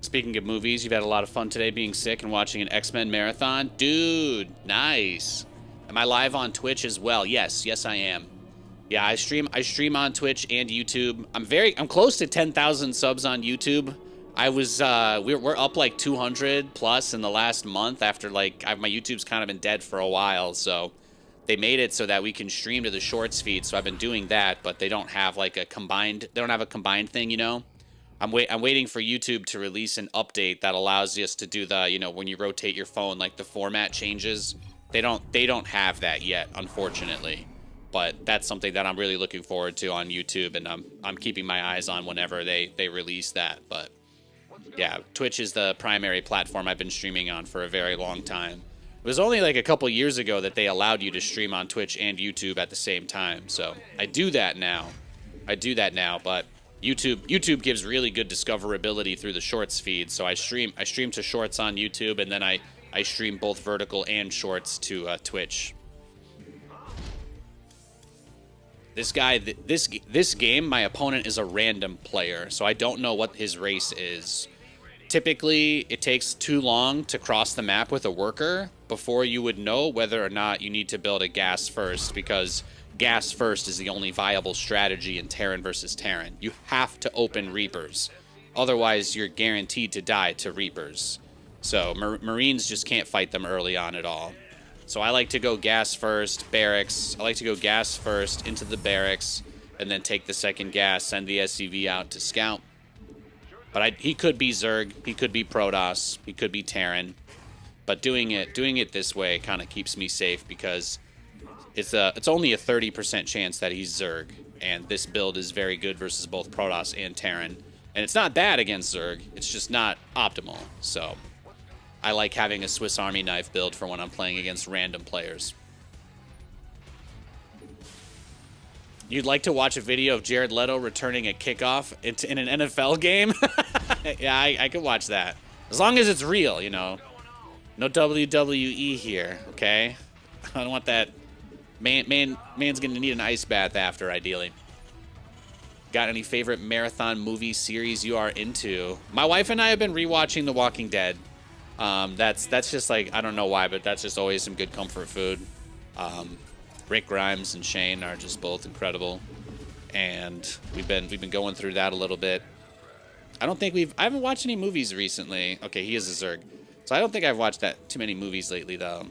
[SPEAKER 1] Speaking of movies, you've had a lot of fun today being sick and watching an X-Men marathon. Dude, nice. Am I live on Twitch as well? Yes, I am. Yeah, I stream on Twitch and YouTube. I'm close to 10,000 subs on YouTube. We're up like 200 plus in the last month after my YouTube's kind of been dead for a while, so they made it so that we can stream to the shorts feed. So I've been doing that, but they don't have a combined thing, you know. I'm waiting for YouTube to release an update that allows us to do the, when you rotate your phone, like the format changes. They don't have that yet, unfortunately. But that's something that I'm really looking forward to on YouTube, and I'm keeping my eyes on whenever they release that. But yeah, Twitch is the primary platform I've been streaming on for a very long time. It was only like a couple years ago that they allowed you to stream on Twitch and YouTube at the same time. So I do that now, but YouTube gives really good discoverability through the shorts feed. So I stream to shorts on YouTube, and then I stream both vertical and shorts to Twitch. This guy, this game, my opponent is a random player, so I don't know what his race is. Typically, it takes too long to cross the map with a worker before you would know whether or not you need to build a gas first, because gas first is the only viable strategy in Terran versus Terran. You have to open Reapers. Otherwise, you're guaranteed to die to Reapers. So Marines just can't fight them early on at all. So I like to go gas first, barracks. I like to go gas first into the barracks, and then take the second gas, send the SCV out to scout. But he could be Zerg, he could be Protoss, he could be Terran. But doing it this way kind of keeps me safe, because it's only a 30% chance that he's Zerg, and this build is very good versus both Protoss and Terran. And it's not bad against Zerg. It's just not optimal. So I like having a Swiss Army knife build for when I'm playing against random players. You'd like to watch a video of Jared Leto returning a kickoff in an NFL game? Yeah, I could watch that. As long as it's real, you know. No WWE here, okay? I don't want that. Man's gonna need an ice bath after, ideally. Got any favorite marathon movie series you are into? My wife and I have been rewatching The Walking Dead. That's just like, I don't know why, but that's just always some good comfort food. Rick Grimes and Shane are just both incredible, and we've been going through that a little bit. I haven't watched any movies recently. Okay, he is a Zerg, so I don't think I've watched too many movies lately though.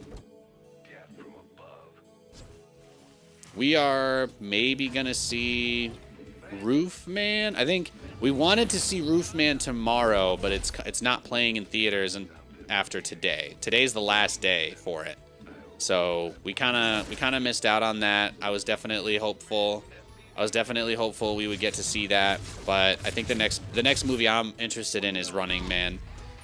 [SPEAKER 1] We are maybe gonna see Roofman. I think we wanted to see Roofman tomorrow, but it's not playing in theaters and after today. Today's the last day for it. So we kind of missed out on that. I was definitely hopeful we would get to see that, but I think the next movie I'm interested in is Running Man,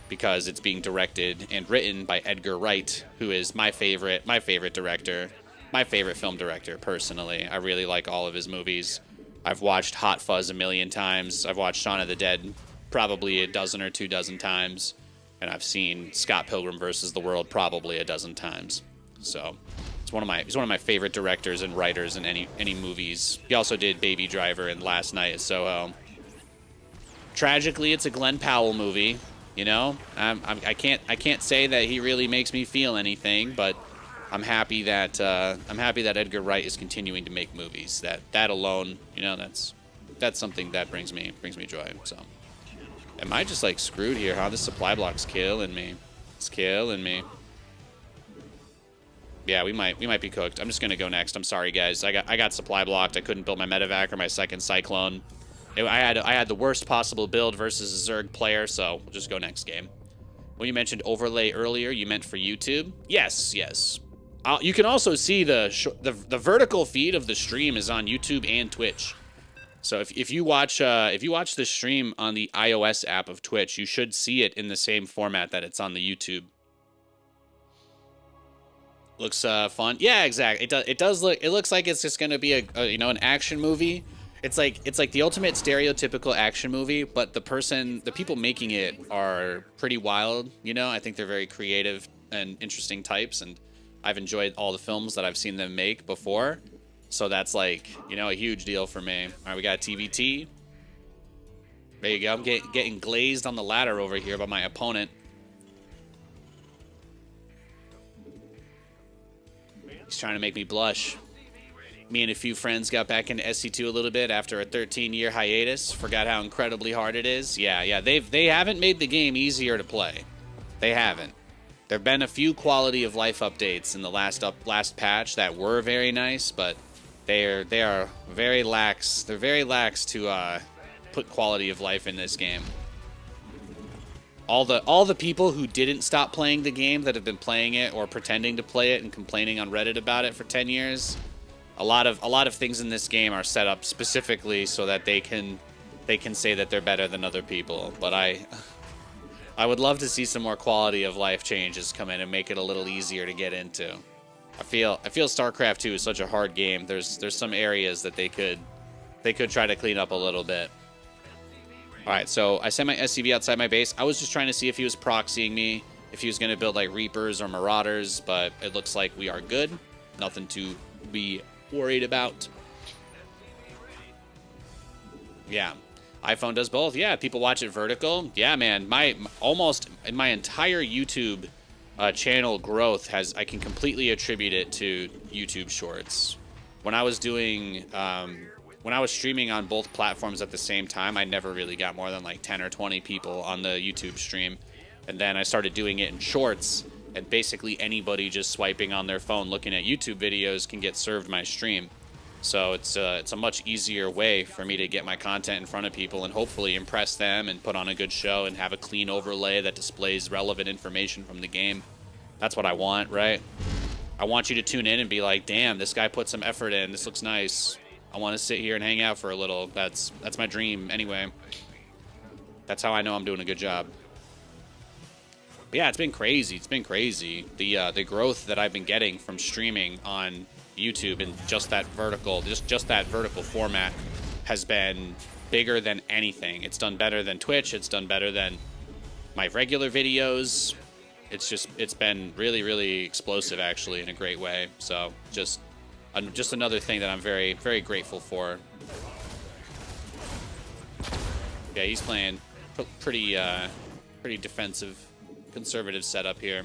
[SPEAKER 1] because it's being directed and written by Edgar Wright, who is my favorite director, my favorite film director personally. I really like all of his movies. I've watched Hot Fuzz a million times. I've watched Shaun of the Dead probably a dozen or 24 times, and I've seen Scott Pilgrim vs. the World probably a dozen times. So he's one of my favorite directors and writers in any movies. He also did Baby Driver and Last Night at Soho. Tragically, it's a Glenn Powell movie. You know, I can't say that he really makes me feel anything, but I'm happy that Edgar Wright is continuing to make movies. That alone, you know, that's something that brings me joy. So, am I just like screwed here? Huh? This supply block's killing me. It's killing me. Yeah, we might be cooked. I'm just gonna go next. I'm sorry, guys. I got supply blocked. I couldn't build my medevac or my second Cyclone. I had the worst possible build versus a Zerg player, so we'll just go next game. When you mentioned overlay earlier, you meant for YouTube? Yes. You can also see the vertical feed of the stream is on YouTube and Twitch. So if you watch the stream on the iOS app of Twitch, you should see it in the same format that it's on the YouTube. Looks fun. Yeah, exactly. It does look. It looks like it's just gonna be an action movie. It's like the ultimate stereotypical action movie, but the people making it are pretty wild. You know, I think they're very creative and interesting types, and I've enjoyed all the films that I've seen them make before. So that's like, you know, a huge deal for me. All right, we got TVT. There you go. I'm getting glazed on the ladder over here by my opponent. He's trying to make me blush. Me and a few friends got back into SC2 a little bit after a 13-year hiatus. Forgot how incredibly hard it is. Yeah. They haven't made the game easier to play. They haven't. There have been a few quality of life updates in the last patch that were very nice, but they are very lax. They're very lax to put quality of life in this game. All the people who didn't stop playing the game that have been playing it or pretending to play it and complaining on Reddit about it for 10 years, a lot of things in this game are set up specifically so that they can say that they're better than other people. But I would love to see some more quality of life changes come in and make it a little easier to get into. I feel StarCraft 2 is such a hard game. There's some areas that they could try to clean up a little bit. All right, so I sent my SCV outside my base. I was just trying to see if he was proxying me, if he was going to build like Reapers or Marauders, but it looks like we are good. Nothing to be worried about. Yeah, iPhone does both. Yeah, people watch it vertical. Yeah, man, my entire YouTube channel growth I can completely attribute it to YouTube Shorts. When I was streaming on both platforms at the same time, I never really got more than like 10 or 20 people on the YouTube stream. And then I started doing it in Shorts, and basically anybody just swiping on their phone looking at YouTube videos can get served my stream. So it's a much easier way for me to get my content in front of people and hopefully impress them and put on a good show and have a clean overlay that displays relevant information from the game. That's what I want, right? I want you to tune in and be like, damn, this guy put some effort in. This looks nice. I want to sit here and hang out for a little. That's my dream anyway. That's how I know I'm doing a good job. But yeah, it's been crazy. It's been crazy. The growth that I've been getting from streaming on YouTube and just that vertical format has been bigger than anything. It's done better than Twitch. It's done better than my regular videos. It's been really, really explosive, actually, in a great way. So just another thing that I'm very, very grateful for. Yeah, he's playing pretty defensive, conservative setup here.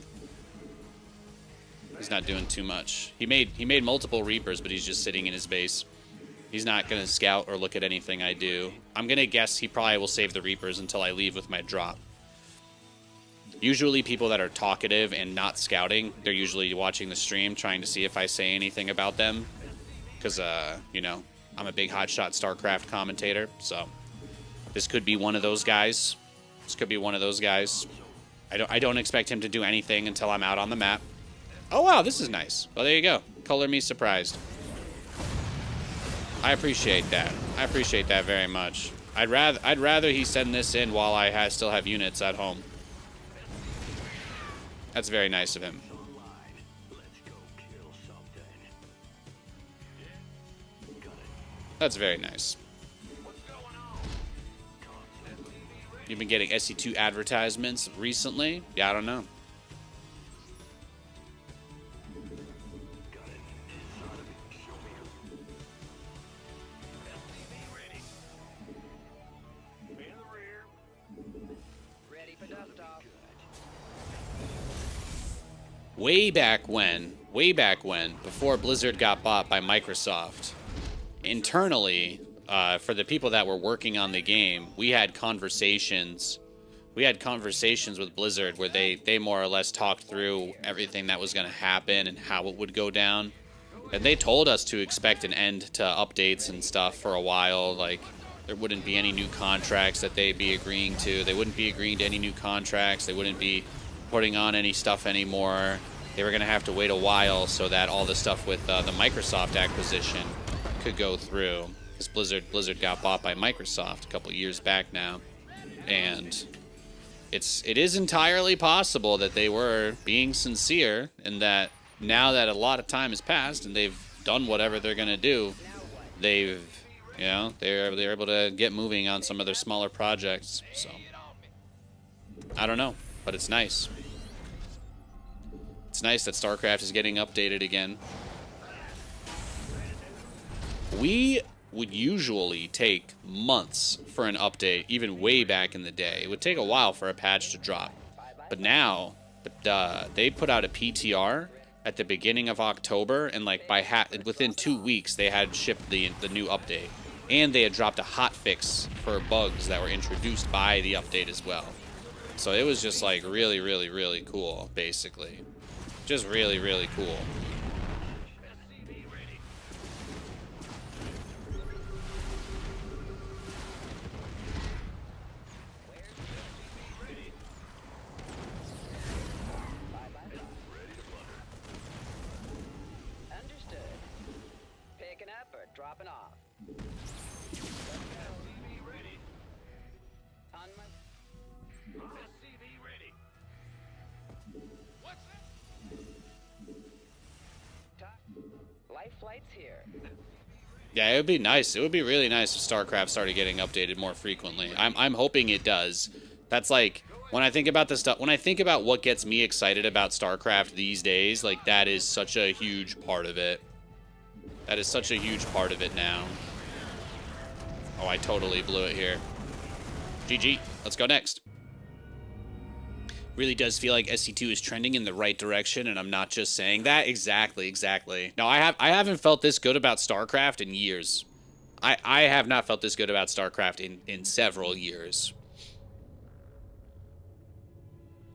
[SPEAKER 1] He's not doing too much. He made multiple Reapers, but he's just sitting in his base. He's not gonna scout or look at anything I do. I'm gonna guess he probably will save the Reapers until I leave with my drop. Usually people that are talkative and not scouting, they're usually watching the stream, trying to see if I say anything about them. Because, you know, I'm a big hotshot StarCraft commentator, so this could be one of those guys. This could be one of those guys. I don't expect him to do anything until I'm out on the map. Oh, wow, this is nice. Well, there you go. Color me surprised. I appreciate that. I appreciate that very much. I'd rather he send this in while I still have units at home. That's very nice of him. That's very nice. You've been getting SC2 advertisements recently? Yeah, I don't know. Way back when, before Blizzard got bought by Microsoft, internally, for the people that were working on the game, we had conversations with Blizzard where they more or less talked through everything that was going to happen and how it would go down. And they told us to expect an end to updates and stuff for a while. Like, there wouldn't be any new contracts that they'd be agreeing to. They wouldn't be agreeing to any new contracts. They wouldn't be putting on any stuff anymore. They were going to have to wait a while so that all the stuff with the Microsoft acquisition could go through. Because Blizzard got bought by Microsoft a couple years back now. And it is entirely possible that they were being sincere, and that now that a lot of time has passed and they've done whatever they're going to do, they're able to get moving on some of their smaller projects. So I don't know, but it's nice. It's nice that StarCraft is getting updated again. We would usually take months for an update, even way back in the day. It would take a while for a patch to drop. But now, they put out a PTR at the beginning of October, and like within 2 weeks, they had shipped the new update. And they had dropped a hotfix for bugs that were introduced by the update as well. So it was just like really, really, really cool, basically. Just really, really cool.
[SPEAKER 4] Understood. Picking up or dropping off. On my... Life flight's here.
[SPEAKER 1] Yeah, it would be nice. It would be really nice if StarCraft started getting updated more frequently. I'm hoping it does. That's like, when I think about this stuff, when I think about what gets me excited about StarCraft these days, like, that is such a huge part of it. That is such a huge part of it now. Oh, I totally blew it here. GG. Let's go next. Really does feel like SC2 is trending in the right direction, and I'm not just saying that. Exactly. No, I haven't felt this good about StarCraft in years. I have not felt this good about StarCraft in several years.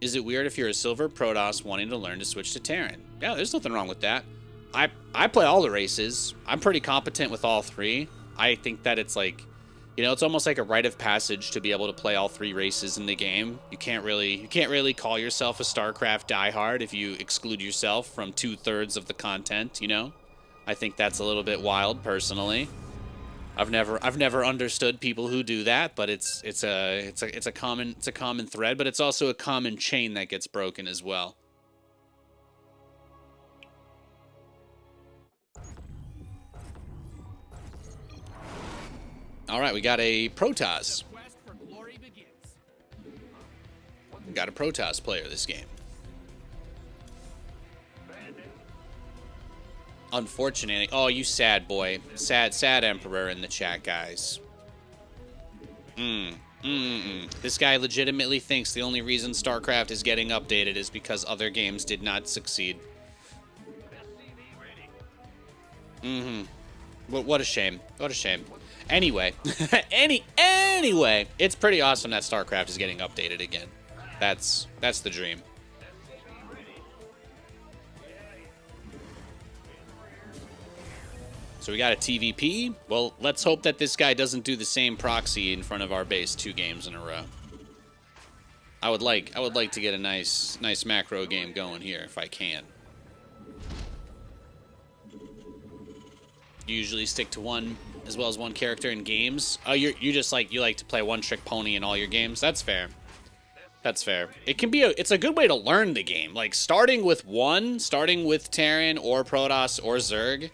[SPEAKER 1] Is it weird if you're a Silver Protoss wanting to learn to switch to Terran? Yeah, there's nothing wrong with that. I play all the races. I'm pretty competent with all three. I think that it's like, you know, it's almost like a rite of passage to be able to play all three races in the game. You can't really call yourself a StarCraft diehard if you exclude yourself from 2/3 of the content, you know? I think that's a little bit wild, personally. I've never understood people who do that, but it's a common thread, but it's also a common chain that gets broken as well. All right, we got a Protoss.
[SPEAKER 3] Quest for glory begins.
[SPEAKER 1] We got a Protoss player this game. Unfortunately, oh, you sad boy, sad Emperor in the chat, guys. This guy legitimately thinks the only reason StarCraft is getting updated is because other games did not succeed. What a shame. What a shame. Anyway, anyway, it's pretty awesome that StarCraft is getting updated again. That's the dream. So we got a TVP. Well, let's hope that this guy doesn't do the same proxy in front of our base 2 games in a row. I would like to get a nice macro game going here if I can. Usually stick to one as well as one character in games. Oh, you like to play one trick pony in all your games. That's fair. That's fair. It can be it's a good way to learn the game. Like starting with Terran or Protoss or Zerg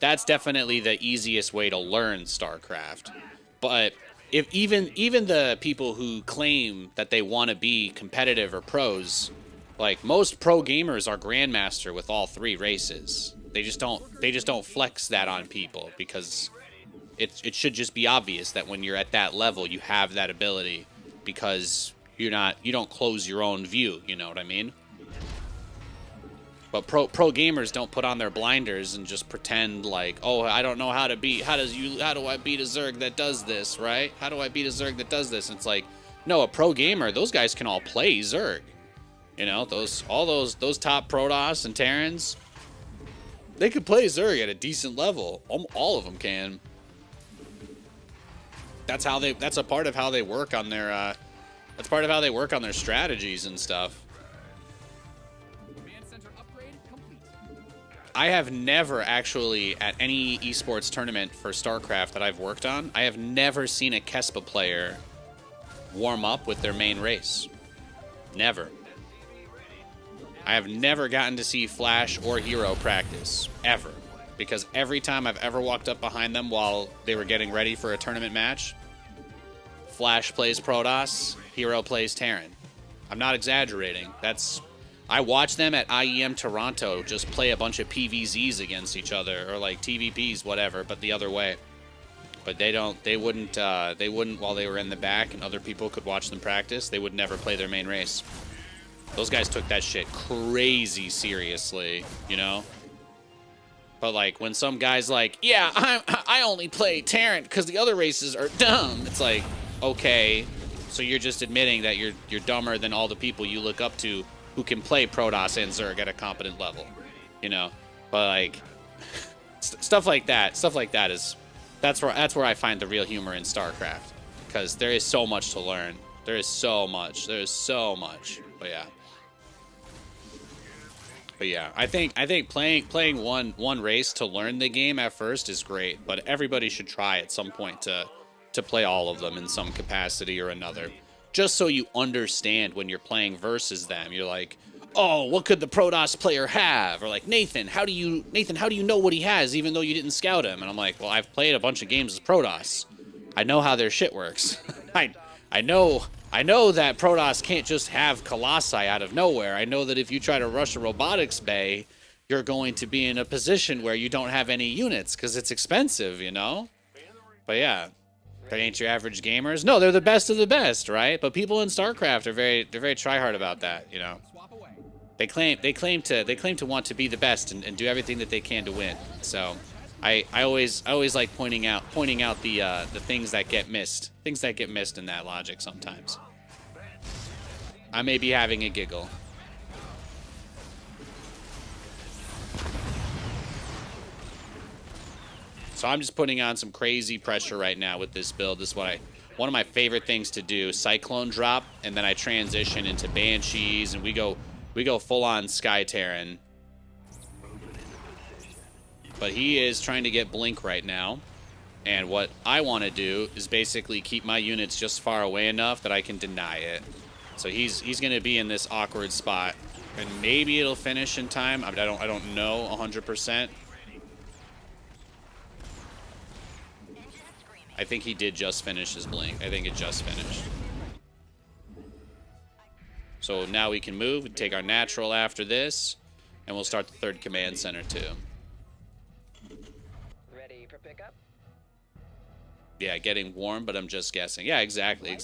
[SPEAKER 1] that's definitely the easiest way to learn StarCraft. But if even the people who claim that they want to be competitive or pros, like most pro gamers are grandmaster with all 3 races. They just don't flex that on people because it should just be obvious that when you're at that level you have that ability because you don't close your own view, you know what I mean? But pro gamers don't put on their blinders and just pretend like, oh, I don't know how to beat. How do I beat a Zerg that does this, right? How do I beat a Zerg that does this? And it's like, no, a pro gamer, those guys can all play Zerg. You know, those top Protoss and Terrans, they could play Zerg at a decent level. All of them can. That's a part of how they work on their that's part of how they work on their strategies and stuff. I have never actually, at any esports tournament for StarCraft that I've worked on, I have never seen a Kespa player warm up with their main race. Never. I have never gotten to see Flash or Hero practice, ever. Because every time I've ever walked up behind them while they were getting ready for a tournament match, Flash plays Protoss, Hero plays Terran. I'm not exaggerating. I watched them at IEM Toronto just play a bunch of PVZs against each other, or like TVPs, whatever, but the other way. But they wouldn't while they were in the back and other people could watch them practice, they would never play their main race. Those guys took that shit crazy seriously, you know? But like when some guy's like, yeah, I only play Terran because the other races are dumb. It's like, okay, so you're just admitting that you're dumber than all the people you look up to who can play Protoss and Zerg at a competent level, you know? But like stuff like that that's where I find the real humor in StarCraft, because there is so much to learn. There is so much. But yeah, I think playing one race to learn the game at first is great, but everybody should try at some point to play all of them in some capacity or another. Just so you understand when you're playing versus them. You're like, oh, what could the Protoss player have? Or like, Nathan, how do you know what he has even though you didn't scout him? And I'm like, well, I've played a bunch of games as Protoss. I know how their shit works. I know that Protoss can't just have Colossi out of nowhere. I know that if you try to rush a robotics bay, you're going to be in a position where you don't have any units because it's expensive, you know? But yeah. They ain't your average gamers. No, they're the best of the best, right? But people in StarCraft are very tryhard about that, you know. They claim to want to be the best and do everything that they can to win. So, I always like pointing out the things that get missed in that logic sometimes. I may be having a giggle. So I'm just putting on some crazy pressure right now with this build. This is one of my favorite things to do. Cyclone drop, and then I transition into Banshees, and we go full on Sky Terran. But he is trying to get Blink right now. And what I want to do is basically keep my units just far away enough that I can deny it. So he's going to be in this awkward spot, and maybe it'll finish in time. I don't know 100%. I think he did just finish his blink. I think it just finished. So now we can move and take our natural after this, and we'll start the third command center too.
[SPEAKER 5] Ready for pickup?
[SPEAKER 1] Yeah, getting warm, but I'm just guessing. Yeah, exactly.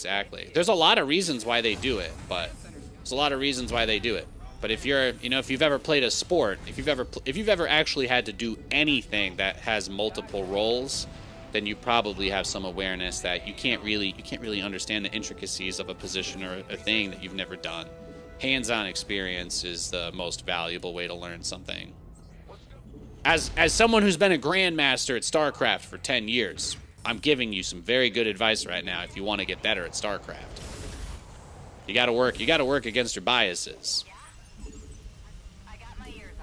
[SPEAKER 1] There's a lot of reasons why they do it, but there's a lot of reasons why they do it. But if you're, if you've ever played a sport, if you've ever actually had to do anything that has multiple roles, then you probably have some awareness that you can't really understand the intricacies of a position or a thing that you've never done. Hands-on experience is the most valuable way to learn something. As someone who's been a grandmaster at StarCraft for 10 years, I'm giving you some very good advice right now if you want to get better at StarCraft. You got to work against your biases.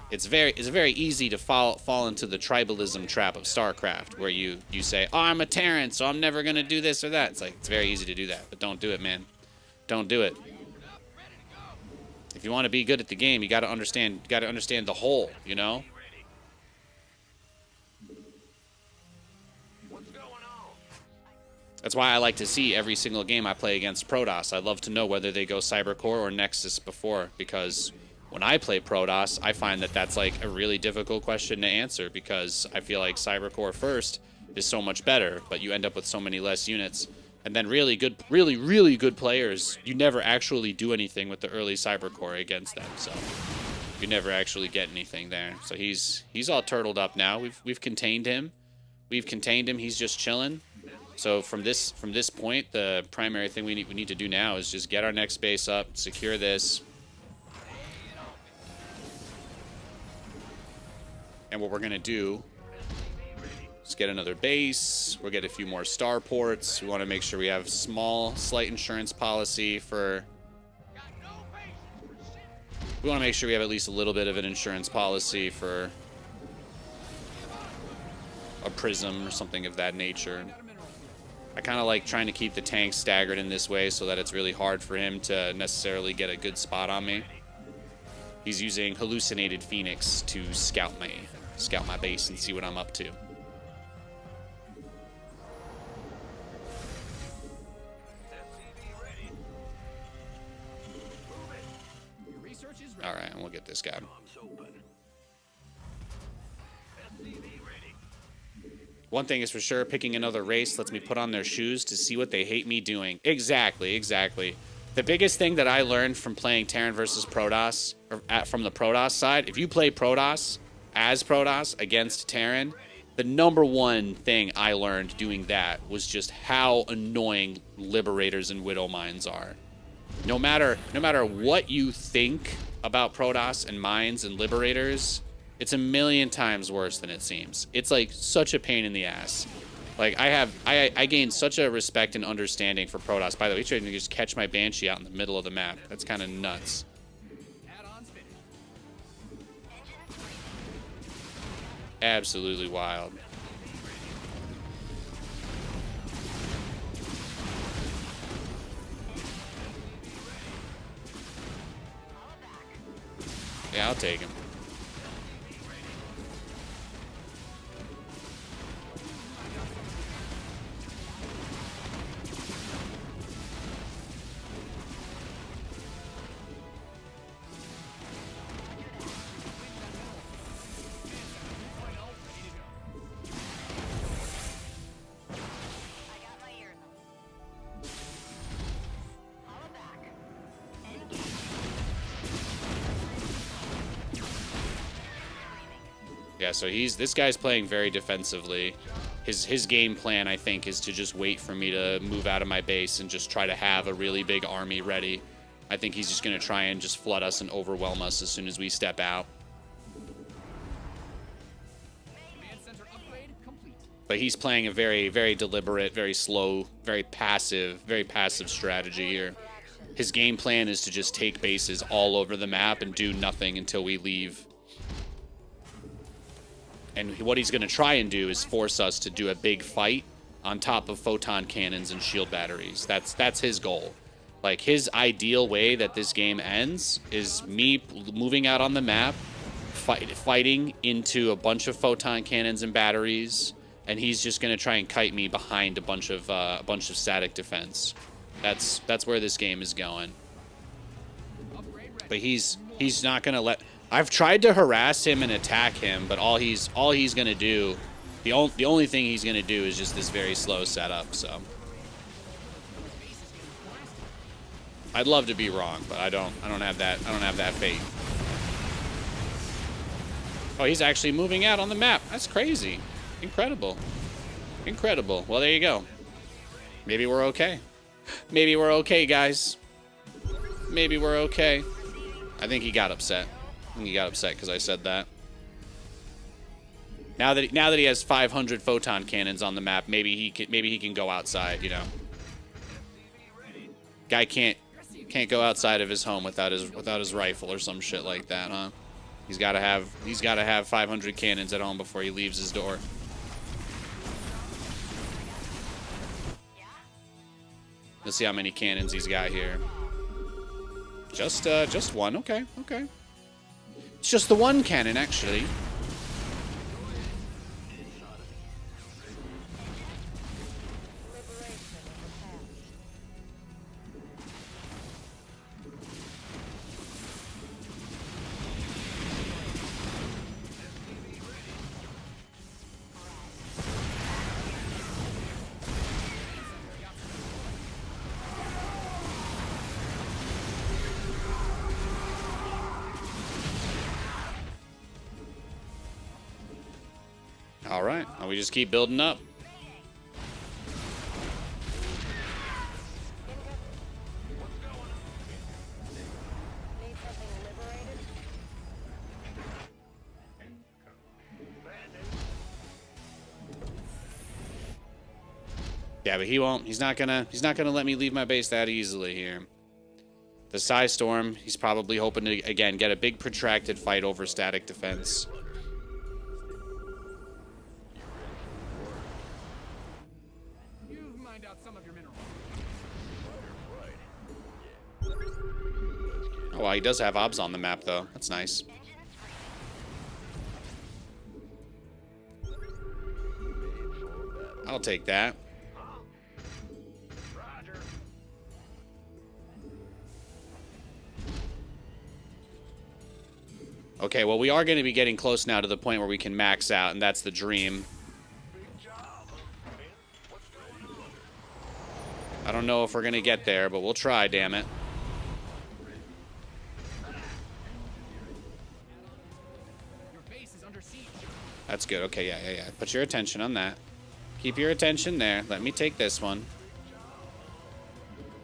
[SPEAKER 1] It's very easy to fall into the tribalism trap of StarCraft, where you say, "Oh, I'm a Terran, so I'm never gonna do this or that." It's very easy to do that, but don't do it, man. Don't do it. If you want to be good at the game, you got to understand the whole, That's why I like to see every single game I play against Protoss. I love to know whether they go Cybercore or Nexus before, because when I play Protoss, I find that that's like a really difficult question to answer, because I feel like Cybercore first is so much better, but you end up with so many less units. And then really good players, you never actually do anything with the early Cybercore against them, so you never actually get anything there. So he's all turtled up now. We've contained him. He's just chilling. So from this point, the primary thing we need to do now is just get our next base up, secure this. And what we're going to do is get another base. We'll get a few more starports. We want to make sure we have slight insurance policy for... We want to make sure we have at least a little bit of an insurance policy for a prism or something of that nature. I kind of like trying to keep the tanks staggered in this way so that it's really hard for him to necessarily get a good spot on me. He's using Hallucinated Phoenix to scout my base and see what I'm up to. All right, and we'll get this guy. One thing is for sure, picking another race lets me put on their shoes to see what they hate me doing. Exactly. The biggest thing that I learned from playing Terran versus Protoss, from the Protoss side, if you play Protoss as Protoss against Terran, the number one thing I learned doing that was just how annoying Liberators and Widow Mines are. No matter what you think about Protoss and Mines and Liberators, it's a million times worse than it seems. It's like such a pain in the ass. Like I gained such a respect and understanding for Protoss. By the way, he's trying to just catch my Banshee out in the middle of the map. That's kind of nuts. Absolutely wild. Yeah, I'll take him. Yeah, so this guy's playing very defensively. His game plan, I think, is to just wait for me to move out of my base and just try to have a really big army ready. I think he's just going to try and just flood us and overwhelm us as soon as we step out. But he's playing a very, very deliberate, very slow, very passive strategy here. His game plan is to just take bases all over the map and do nothing until we leave. And what he's going to try and do is force us to do a big fight on top of photon cannons and shield batteries. That's his goal. Like, his ideal way that this game ends is me moving out on the map, fighting into a bunch of photon cannons and batteries, and he's just going to try and kite me behind a bunch of static defense. That's where this game is going. But he's not going to let... I've tried to harass him and attack him, but all he's going to do, the only thing he's going to do is just this very slow setup, so... I'd love to be wrong, but I don't have that faith. Oh, he's actually moving out on the map. That's crazy. Incredible. Incredible. Well, there you go. Maybe we're okay. Maybe we're okay, guys. Maybe we're okay. I think he got upset. I think he got upset because I said that. Now that he has 500 photon cannons on the map, maybe he can go outside, you know. Guy can't go outside of his home without his rifle or some shit like that, huh? He's got to have 500 cannons at home before he leaves his door. Let's see how many cannons he's got here. Just one. Okay. It's just the one cannon, actually. All right, now we just keep building up.
[SPEAKER 4] Need something liberated?
[SPEAKER 1] Yeah, but he won't. He's not gonna let me leave my base that easily here. The Psy Storm, he's probably hoping to again get a big protracted fight over static defense.
[SPEAKER 3] You've mined out some of your minerals.
[SPEAKER 1] Oh, well, he does have obs on the map, though. That's nice. I'll take that. Okay, well, we are going to be getting close now to the point where we can max out, and that's the dream. I don't know if we're going to get there, but we'll try, damn it.
[SPEAKER 3] Your base is under siege.
[SPEAKER 1] That's good. Okay, yeah. Put your attention on that. Keep your attention there. Let me take this one.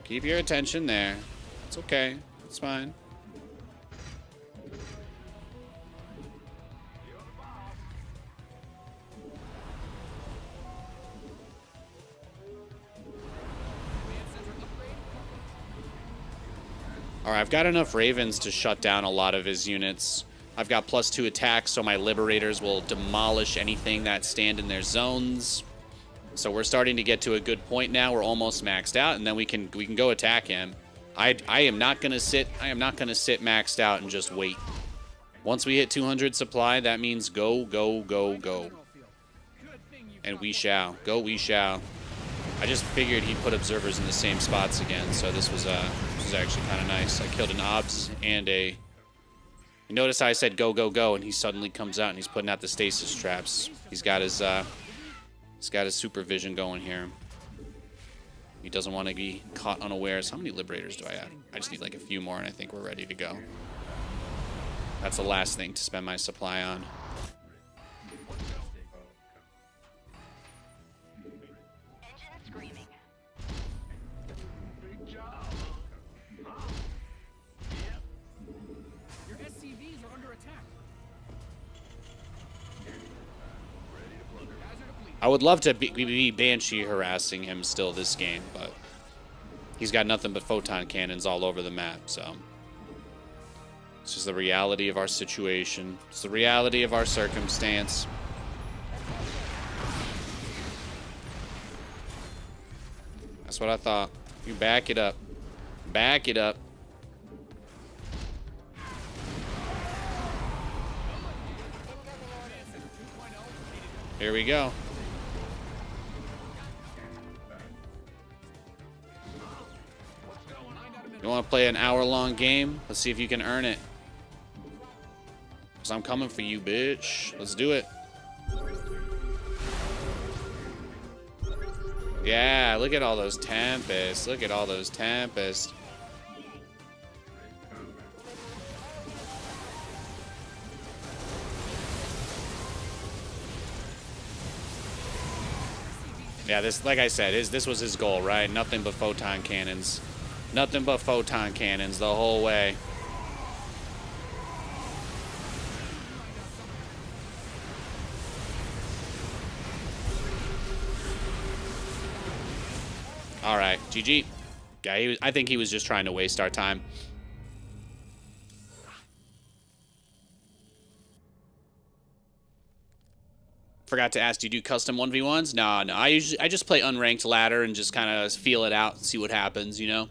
[SPEAKER 1] Keep your attention there. It's okay. It's fine. Alright, I've got enough Ravens to shut down a lot of his units. I've got +2 attacks, so my Liberators will demolish anything that stand in their zones. So we're starting to get to a good point now. We're almost maxed out, and then we can go attack him. I am not gonna sit maxed out and just wait. Once we hit 200 supply, that means go. And we shall. Go, we shall. I just figured he'd put observers in the same spots again, so this was actually kind of nice. I killed an obs and a... You notice how I said go, and he suddenly comes out and he's putting out the stasis traps. He's got his supervision going here. He doesn't want to be caught unawares. How many Liberators do I have? I just need like a few more, and I think we're ready to go. That's the last thing to spend my supply on.
[SPEAKER 3] Your SCVs are under attack. Hazard depleted.
[SPEAKER 1] I would love to be Banshee harassing him still this game, but he's got nothing but photon cannons all over the map, so... It's just the reality of our situation. It's the reality of our circumstance. That's what I thought. You back it up. Back it up. Here we go. You want to play an hour-long game? Let's see if you can earn it. Because I'm coming for you, bitch. Let's do it. Yeah, look at all those Tempests. Look at all those Tempests. Yeah, this, like I said, this was his goal, right? Nothing but photon cannons. Nothing but photon cannons the whole way. All right, GG. Yeah, I think he was just trying to waste our time. Forgot to ask, do you do custom 1v1s? No. I just play unranked ladder and just kind of feel it out and see what happens, you know?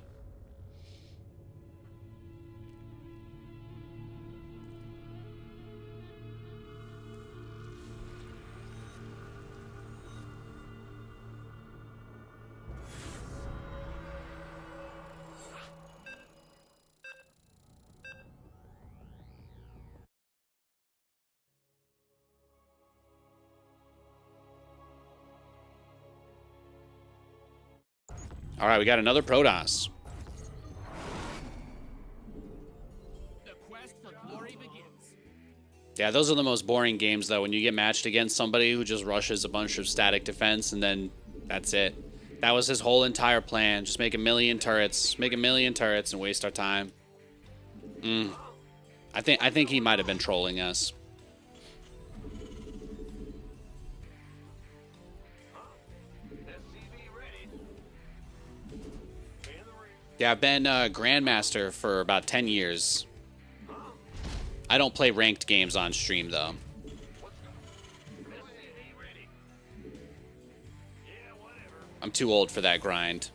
[SPEAKER 1] All right, we got another Protoss.
[SPEAKER 3] The quest for glory begins.
[SPEAKER 1] Yeah, those are the most boring games, though, when you get matched against somebody who just rushes a bunch of static defense, and then that's it. That was his whole entire plan. Just make a million turrets, and waste our time. I think he might have been trolling us. Yeah, I've been Grandmaster for about 10 years. I don't play ranked games on stream, though. I'm too old for that grind.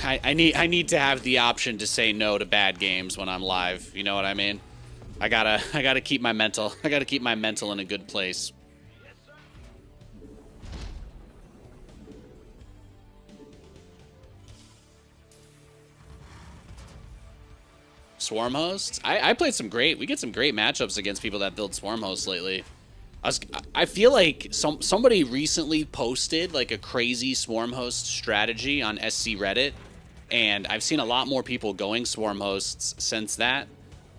[SPEAKER 1] I need to have the option to say no to bad games when I'm live. You know what I mean? I gotta keep my mental. I gotta keep my mental in a good place. Swarm hosts? I played some great. We get some great matchups against people that build swarm hosts lately. I feel like somebody recently posted like a crazy swarm host strategy on SC Reddit, and I've seen a lot more people going swarm hosts since that.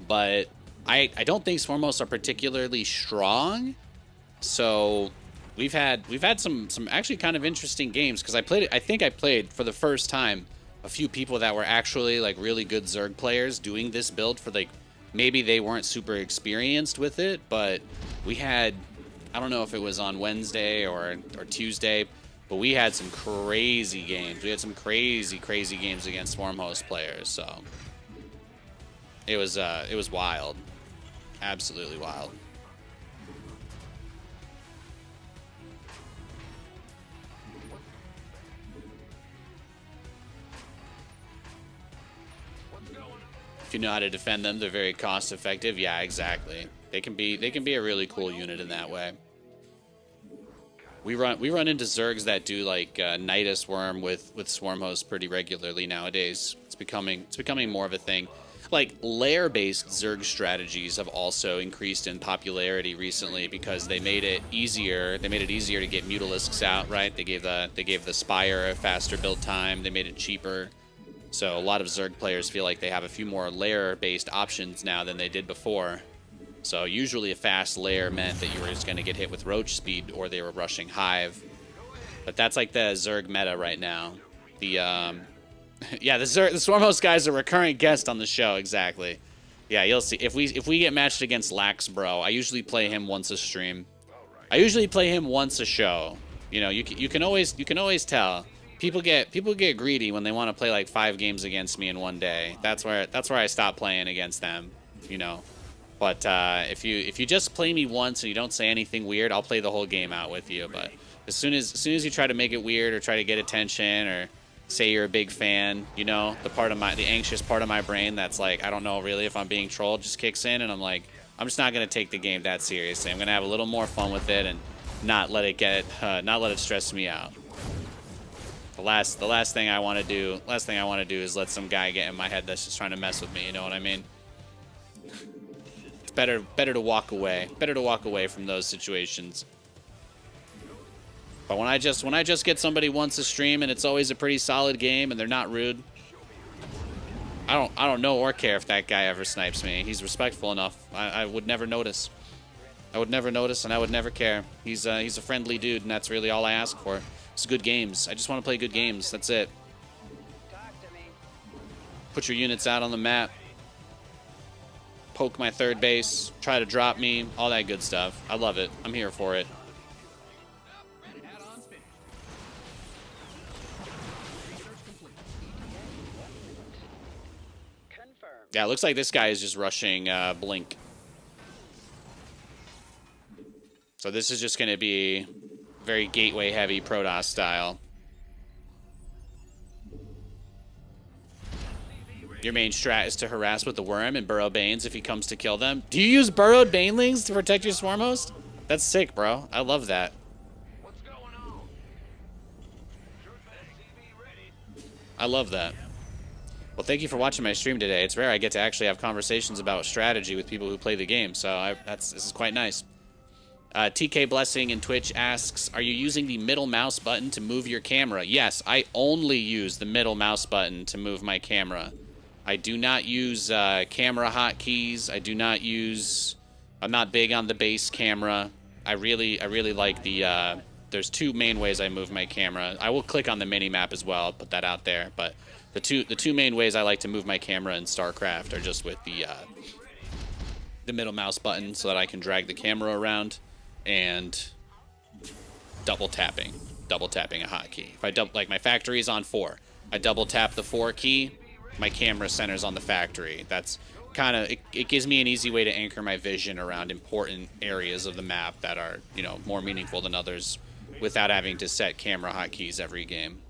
[SPEAKER 1] But I don't think swarm hosts are particularly strong. So we've had some actually kind of interesting games, because I think I played for the first time a few people that were actually like really good Zerg players doing this build for like, maybe they weren't super experienced with it, but we had, I don't know if it was on Wednesday or Tuesday, but we had some crazy games. We had some crazy games against Swarm Host players, so it was wild. Absolutely wild. If you know how to defend them, they're very cost effective. Yeah, exactly. They can be a really cool unit in that way. We run into Zergs that do like Nidus Worm with Swarm Hosts pretty regularly nowadays. It's becoming more of a thing. Like lair-based Zerg strategies have also increased in popularity recently because they made it easier. They made it easier to get Mutalisks out, right? They gave the Spire a faster build time. They made it cheaper. So a lot of Zerg players feel like they have a few more lair-based options now than they did before. So usually a fast lair meant that you were just going to get hit with roach speed, or they were rushing Hive. But that's like the Zerg meta right now. Yeah, the Swarmhost guy's a recurring guest on the show, exactly. Yeah, you'll see. If we get matched against Lax Bro, I usually play him once a stream. I usually play him once a show. You know, you can always tell. People get greedy when they want to play like 5 games against me in one day. That's where I stop playing against them, you know. But if you just play me once and you don't say anything weird, I'll play the whole game out with you. But As soon as you try to make it weird or try to get attention or say you're a big fan, you know, the anxious part of my brain that's like, I don't know really if I'm being trolled, just kicks in, and I'm like, I'm just not gonna take the game that seriously. I'm gonna have a little more fun with it and not let it stress me out. The last thing I want to do is let some guy get in my head that's just trying to mess with me. You know what I mean? It's better to walk away. Better to walk away from those situations. But when I just get somebody once a stream and it's always a pretty solid game and they're not rude, I don't know or care if that guy ever snipes me. He's respectful enough. I would never notice. I would never notice and I would never care. He's a friendly dude, and that's really all I ask for. It's good games. I just want to play good games. That's it. Put your units out on the map. Poke my third base. Try to drop me. All that good stuff. I love it. I'm here for it.
[SPEAKER 3] Add-ons finished. Research complete.
[SPEAKER 4] Confirmed.
[SPEAKER 1] Yeah, it looks like this guy is just rushing Blink. So this is just going to be very gateway-heavy Protoss style. Your main strat is to harass with the worm and burrow banes if he comes to kill them. Do you use burrowed banelings to protect your swarm host? That's sick, bro. I love that.
[SPEAKER 2] What's going on? Sure thing. TV ready.
[SPEAKER 1] I love that. Well, thank you for watching my stream today. It's rare I get to actually have conversations about strategy with people who play the game, so this is quite nice. TK Blessing in Twitch asks, are you using the middle mouse button to move your camera? Yes, I only use the middle mouse button to move my camera. I do not use camera hotkeys. I'm not big on the base camera. I really like the, there's two main ways I move my camera. I will click on the mini map as well. I'll put that out there. But the two main ways I like to move my camera in StarCraft are just with the middle mouse button so that I can drag the camera around, and double tapping a hotkey. If I like my factory is on 4, I double tap the 4 key, my camera centers on the factory. That's kind of it gives me an easy way to anchor my vision around important areas of the map that are, you know, more meaningful than others, without having to set camera hotkeys every game.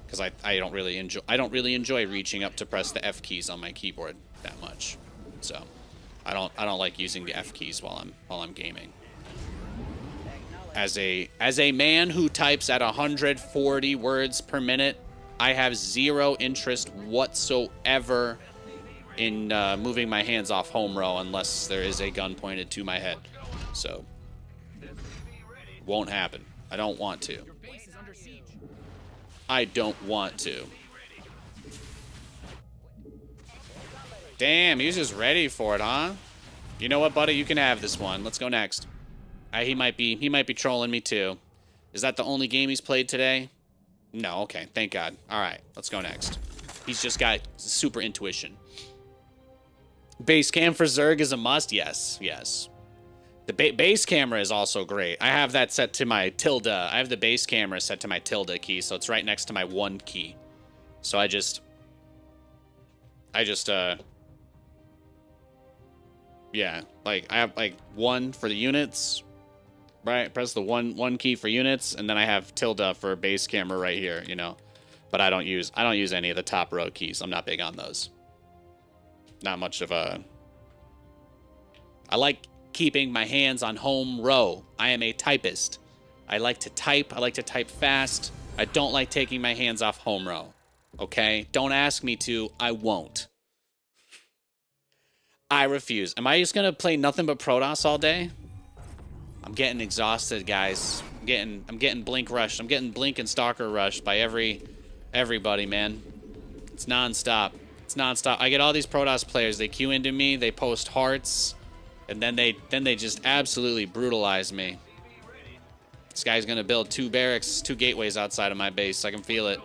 [SPEAKER 1] Because I don't really enjoy reaching up to press the F keys on my keyboard that much. So I don't like using the F keys while I'm gaming. As a man who types at 140 words per minute, I have zero interest whatsoever in moving my hands off home row unless there is a gun pointed to my head. So, won't happen. I don't want to.
[SPEAKER 3] Your base is under siege.
[SPEAKER 1] I don't want to. Damn, he's just ready for it, huh? You know what, buddy? You can have this one. Let's go next. He might be trolling me too. Is that the only game he's played today? No, okay, thank God. All right, let's go next. He's just got super intuition. Base cam for Zerg is a must. Yes. The base camera is also great. I have that set to my tilde. I have the base camera set to my tilde key, so it's right next to my 1 key. So I just yeah, like I have like 1 for the units. Right, press the one key for units, and then I have tilde for base camera right here, you know. But I don't use any of the top row keys. I'm not big on those. Not much of a. I like keeping my hands on home row. I am a typist. I like to type. I like to type fast. I don't like taking my hands off home row. Okay? Don't ask me to. I won't. I refuse. Am I just gonna play nothing but Protoss all day? I'm getting exhausted, guys. I'm getting blink rushed. I'm getting blink and stalker rushed by everybody, man. It's nonstop. It's nonstop. I get all these Protoss players. They queue into me. They post hearts, and then they just absolutely brutalize me. This guy's gonna build 2 barracks, 2 gateways outside of my base. I can feel it.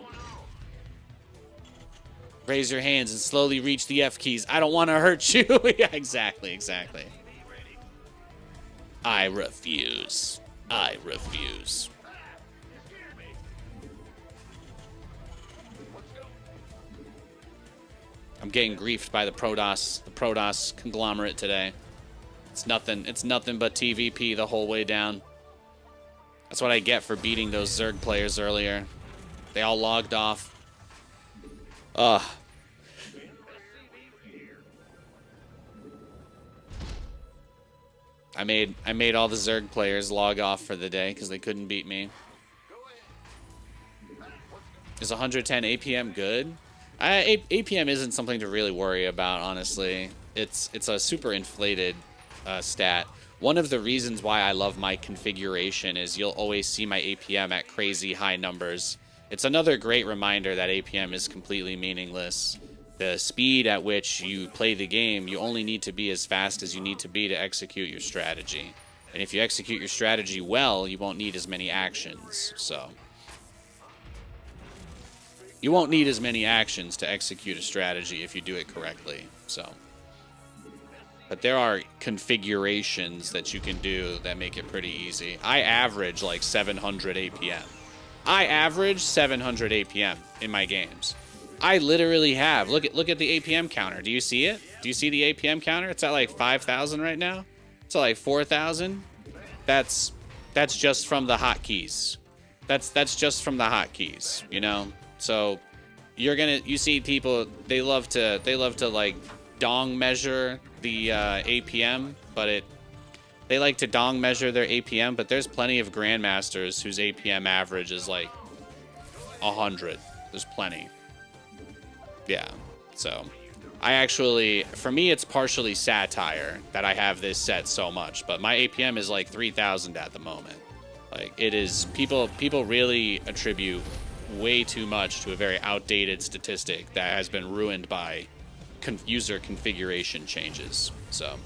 [SPEAKER 1] Raise your hands and slowly reach the F keys. I don't want to hurt you. Yeah, exactly. I refuse. I refuse. I'm getting griefed by the Protoss conglomerate today. It's nothing but TVP the whole way down. That's what I get for beating those Zerg players earlier. They all logged off. Ugh. I made all the Zerg players log off for the day because they couldn't beat me. Is 110 APM good? APM isn't something to really worry about, honestly. It's a super inflated stat. One of the reasons why I love my configuration is you'll always see my APM at crazy high numbers. It's another great reminder that APM is completely meaningless. The speed at which you play the game, you only need to be as fast as you need to be to execute your strategy. And if you execute your strategy well, you won't need as many actions. So you won't need as many actions to execute a strategy if you do it correctly. So, but there are configurations that you can do that make it pretty easy. I average like 700 APM. I average 700 APM in my games. I literally have. Look at the APM counter. Do you see it? Do you see the APM counter? It's at like 5,000 right now. It's at like 4,000. That's just from the hotkeys. That's just from the hotkeys, you know? So you see people, they love to like dong measure the APM, but they like to dong measure their APM, but there's plenty of grandmasters whose APM average is like 100. There's plenty. Yeah, so for me, it's partially satire that I have this set so much, but my APM is like 3,000 at the moment. Like, it is, people really attribute way too much to a very outdated statistic that has been ruined by user configuration changes. So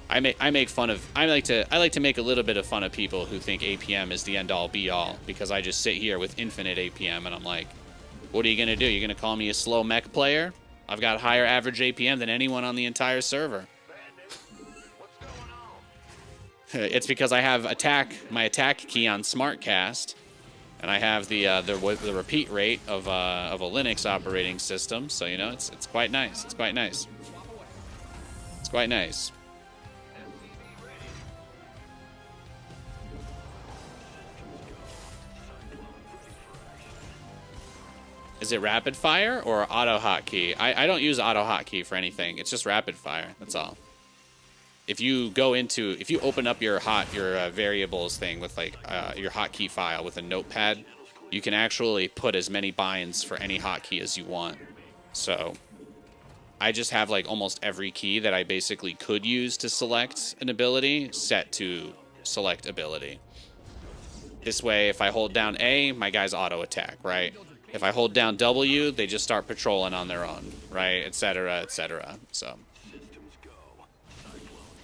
[SPEAKER 1] I make fun of, I like to make a little bit of fun of people who think APM is the end all be all, because I just sit here with infinite APM and I'm like, what are you gonna do? You're gonna call me a slow mech player? I've got higher average APM than anyone on the entire server. It's because I have my attack key on SmartCast, and I have the repeat rate of a Linux operating system. So you know, it's quite nice. It's quite nice. It's quite nice. Is it rapid fire or auto hotkey? I don't use auto hotkey for anything. It's just rapid fire. That's all. If you open up your variables thing with like your hotkey file with a notepad, you can actually put as many binds for any hotkey as you want. So I just have like almost every key that I basically could use to select an ability set to select ability. This way, if I hold down A, my guys auto attack, right? If I hold down W, they just start patrolling on their own, right? Etc., etc. So,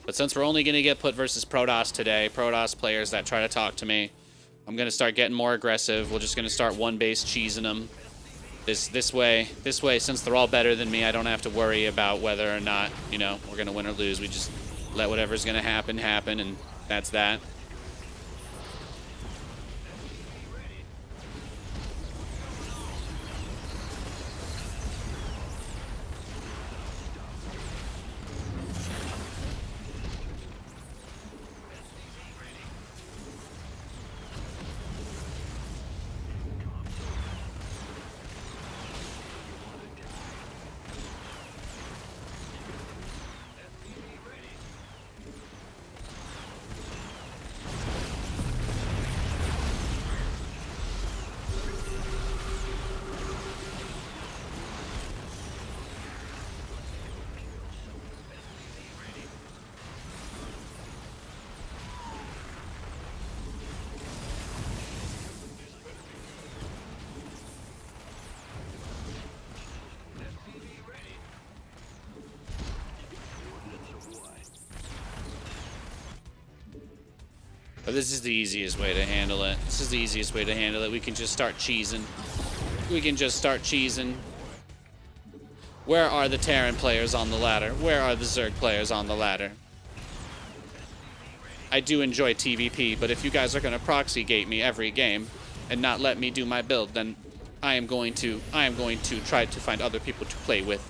[SPEAKER 1] but since we're only going to get put versus Protoss today, Protoss players that try to talk to me, I'm going to start getting more aggressive. We're just going to start one base cheesing them. This way, since they're all better than me, I don't have to worry about whether or not, you know, we're going to win or lose. We just let whatever's going to happen, and that's that. But this is the easiest way to handle it. This is the easiest way to handle it. We can just start cheesing. We can just start cheesing. Where are the Terran players on the ladder? Where are the Zerg players on the ladder? I do enjoy TVP, but if you guys are going to proxy gate me every game and not let me do my build, then I am going to try to find other people to play with.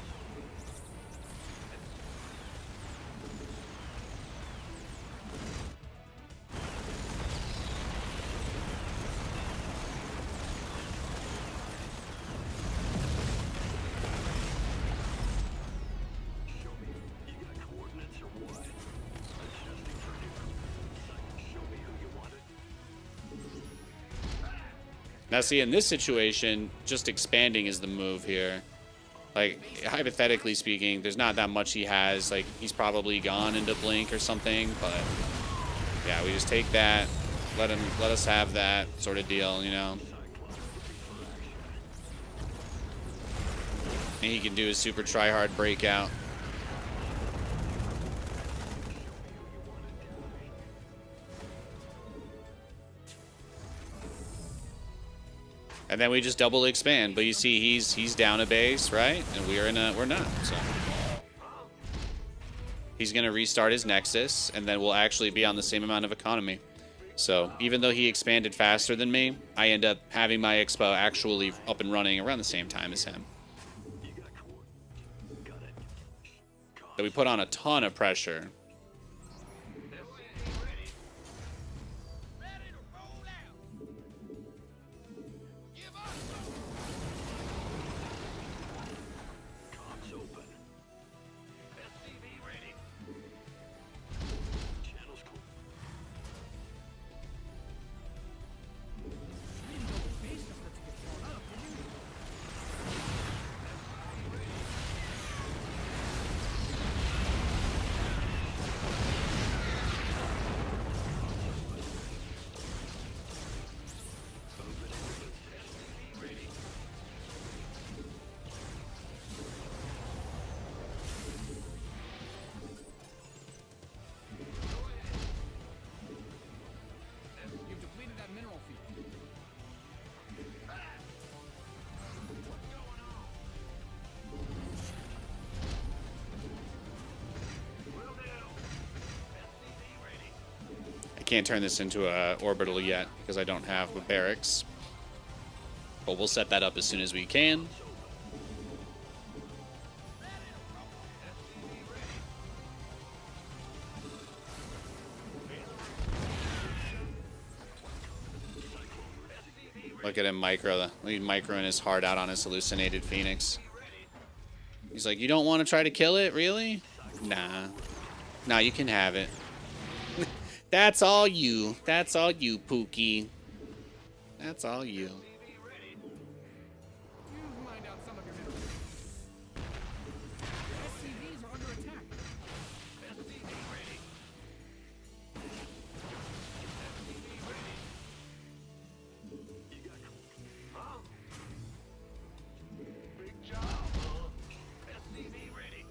[SPEAKER 1] Now, see, in this situation, just expanding is the move here. Like, hypothetically speaking, there's not that much he has. Like, he's probably gone into Blink or something, but yeah, we just take that, let us have that sort of deal, you know. And he can do his super try-hard breakout. And then we just double expand. But you see, he's down a base, right? And we're not. So he's gonna restart his Nexus, and then we'll actually be on the same amount of economy. So even though he expanded faster than me, I end up having my expo actually up and running around the same time as him. So we put on a ton of pressure.
[SPEAKER 3] You've depleted that mineral field.
[SPEAKER 1] I can't turn this into a orbital yet because I don't have a barracks. But we'll set that up as soon as we can. Look at him microing his heart out on his hallucinated Phoenix. He's like, you don't want to try to kill it, really? Nah. Nah, you can have it. That's all you. That's all you, Pookie. That's all you.
[SPEAKER 3] You mined out some of your minerals. SCVs are under attack.
[SPEAKER 2] Big job, huh? SCV ready.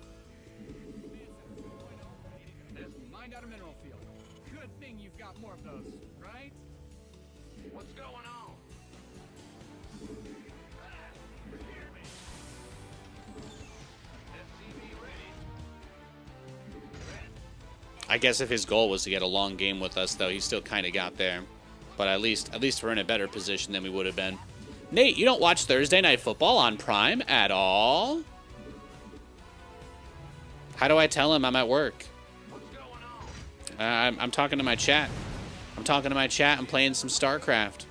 [SPEAKER 3] Mined out a mineral field. Good thing you've got more of those, right?
[SPEAKER 2] What's going on? Hear me. SCV ready.
[SPEAKER 1] I guess if his goal was to get a long game with us, though, he still kind of got there. But at least we're in a better position than we would have been. Nate, you don't watch Thursday Night Football on Prime at all? How do I tell him I'm at work?
[SPEAKER 2] What's going on?
[SPEAKER 1] I'm talking to my chat. I'm talking to my chat. I'm playing some StarCraft.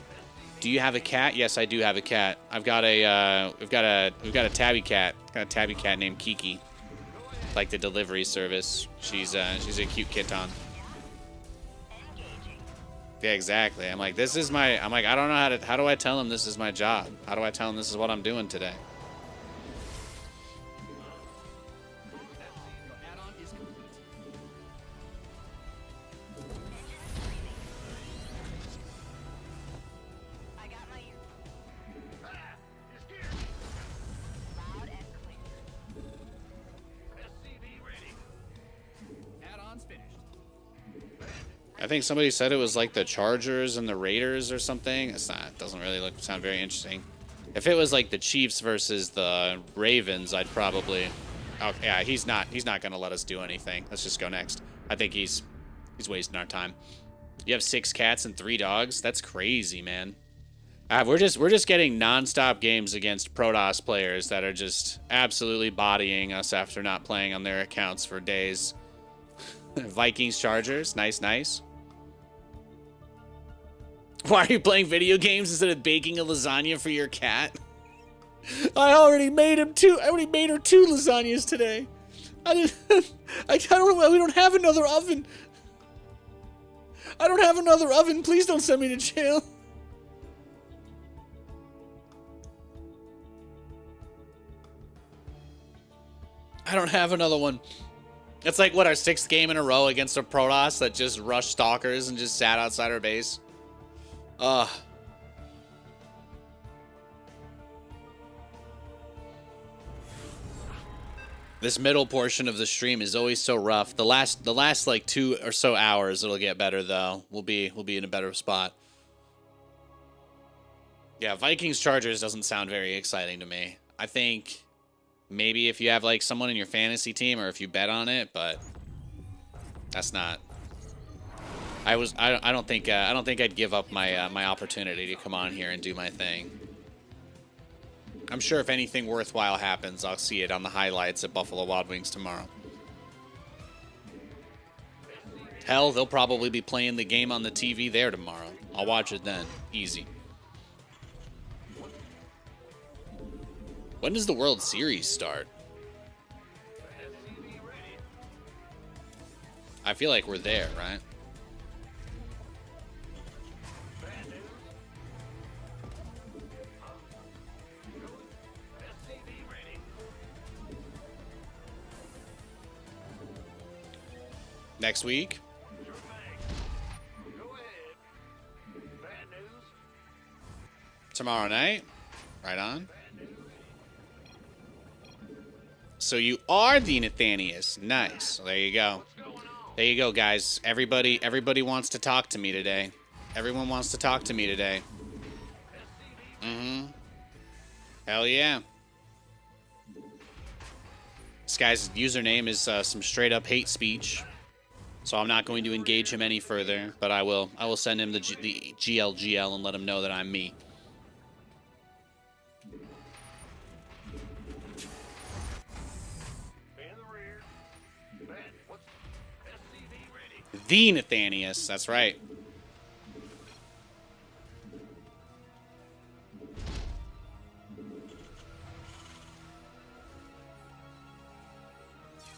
[SPEAKER 1] Do you have a cat? Yes, I do have a cat. We've got a tabby cat. Got a tabby cat named Kiki. Like the delivery service. She's a cute kitten. Yeah, exactly. I'm like, I don't know how do I tell him this is my job? How do I tell him this is what I'm doing today?
[SPEAKER 3] Your add-on is complete.
[SPEAKER 4] I got my ear
[SPEAKER 2] You scared me.
[SPEAKER 4] loud and clear.
[SPEAKER 2] SCV ready.
[SPEAKER 3] Add-on's finished.
[SPEAKER 1] I think somebody said it was like the Chargers and the Raiders or something. It's not. It doesn't really sound very interesting. If it was like the Chiefs versus the Ravens, I'd probably. Oh yeah, he's not gonna let us do anything. Let's just go next. I think he's wasting our time. You have 6 cats and 3 dogs. That's crazy, man. We're just getting nonstop games against Protoss players that are just absolutely bodying us after not playing on their accounts for days. Vikings Chargers, nice. Why are you playing video games instead of baking a lasagna for your cat? I already made her 2 lasagnas today. We don't have another oven. I don't have another oven. Please don't send me to jail. I don't have another one. It's like, what, our 6th game in a row against a Protoss that just rushed Stalkers and just sat outside our base? Ugh. This middle portion of the stream is always so rough. The last like 2 or so hours, it'll get better though. We'll be in a better spot. Yeah, Vikings Chargers doesn't sound very exciting to me. I think maybe if you have like someone in your fantasy team or if you bet on it, but that's not. I don't think I'd give up my my opportunity to come on here and do my thing. I'm sure if anything worthwhile happens, I'll see it on the highlights at Buffalo Wild Wings tomorrow. Hell, they'll probably be playing the game on the TV there tomorrow. I'll watch it then. Easy. When does the World Series start? I feel like we're there, right? Next week? Tomorrow night? Right on. So you are the Nathanias. Nice. There you go. There you go, guys. Everybody wants to talk to me today. Everyone wants to talk to me today. Mm-hmm. Hell yeah. This guy's username is some straight up hate speech. So I'm not going to engage him any further, but I will send him the GLGL and let him know that I'm me. The Nathanias, that's right.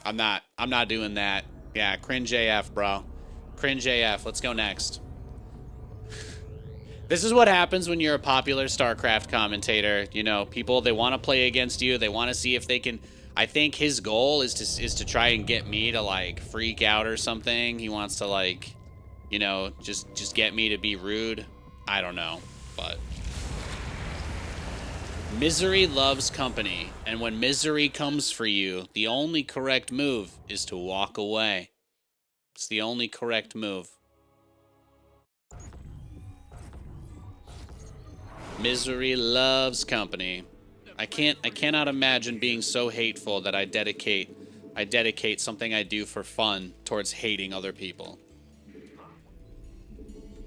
[SPEAKER 1] I'm not doing that. Yeah, cringe AF, bro. Cringe AF. Let's go next. This is what happens when you're a popular StarCraft commentator. You know, people, they want to play against you. They want to see if they can. I think his goal is to try and get me to like freak out or something. He wants to like, you know, just get me to be rude. I don't know, but misery loves company, and when misery comes for you, the only correct move is to walk away. It's the only correct move. Misery loves company. I cannot imagine being so hateful that I dedicate something I do for fun towards hating other people.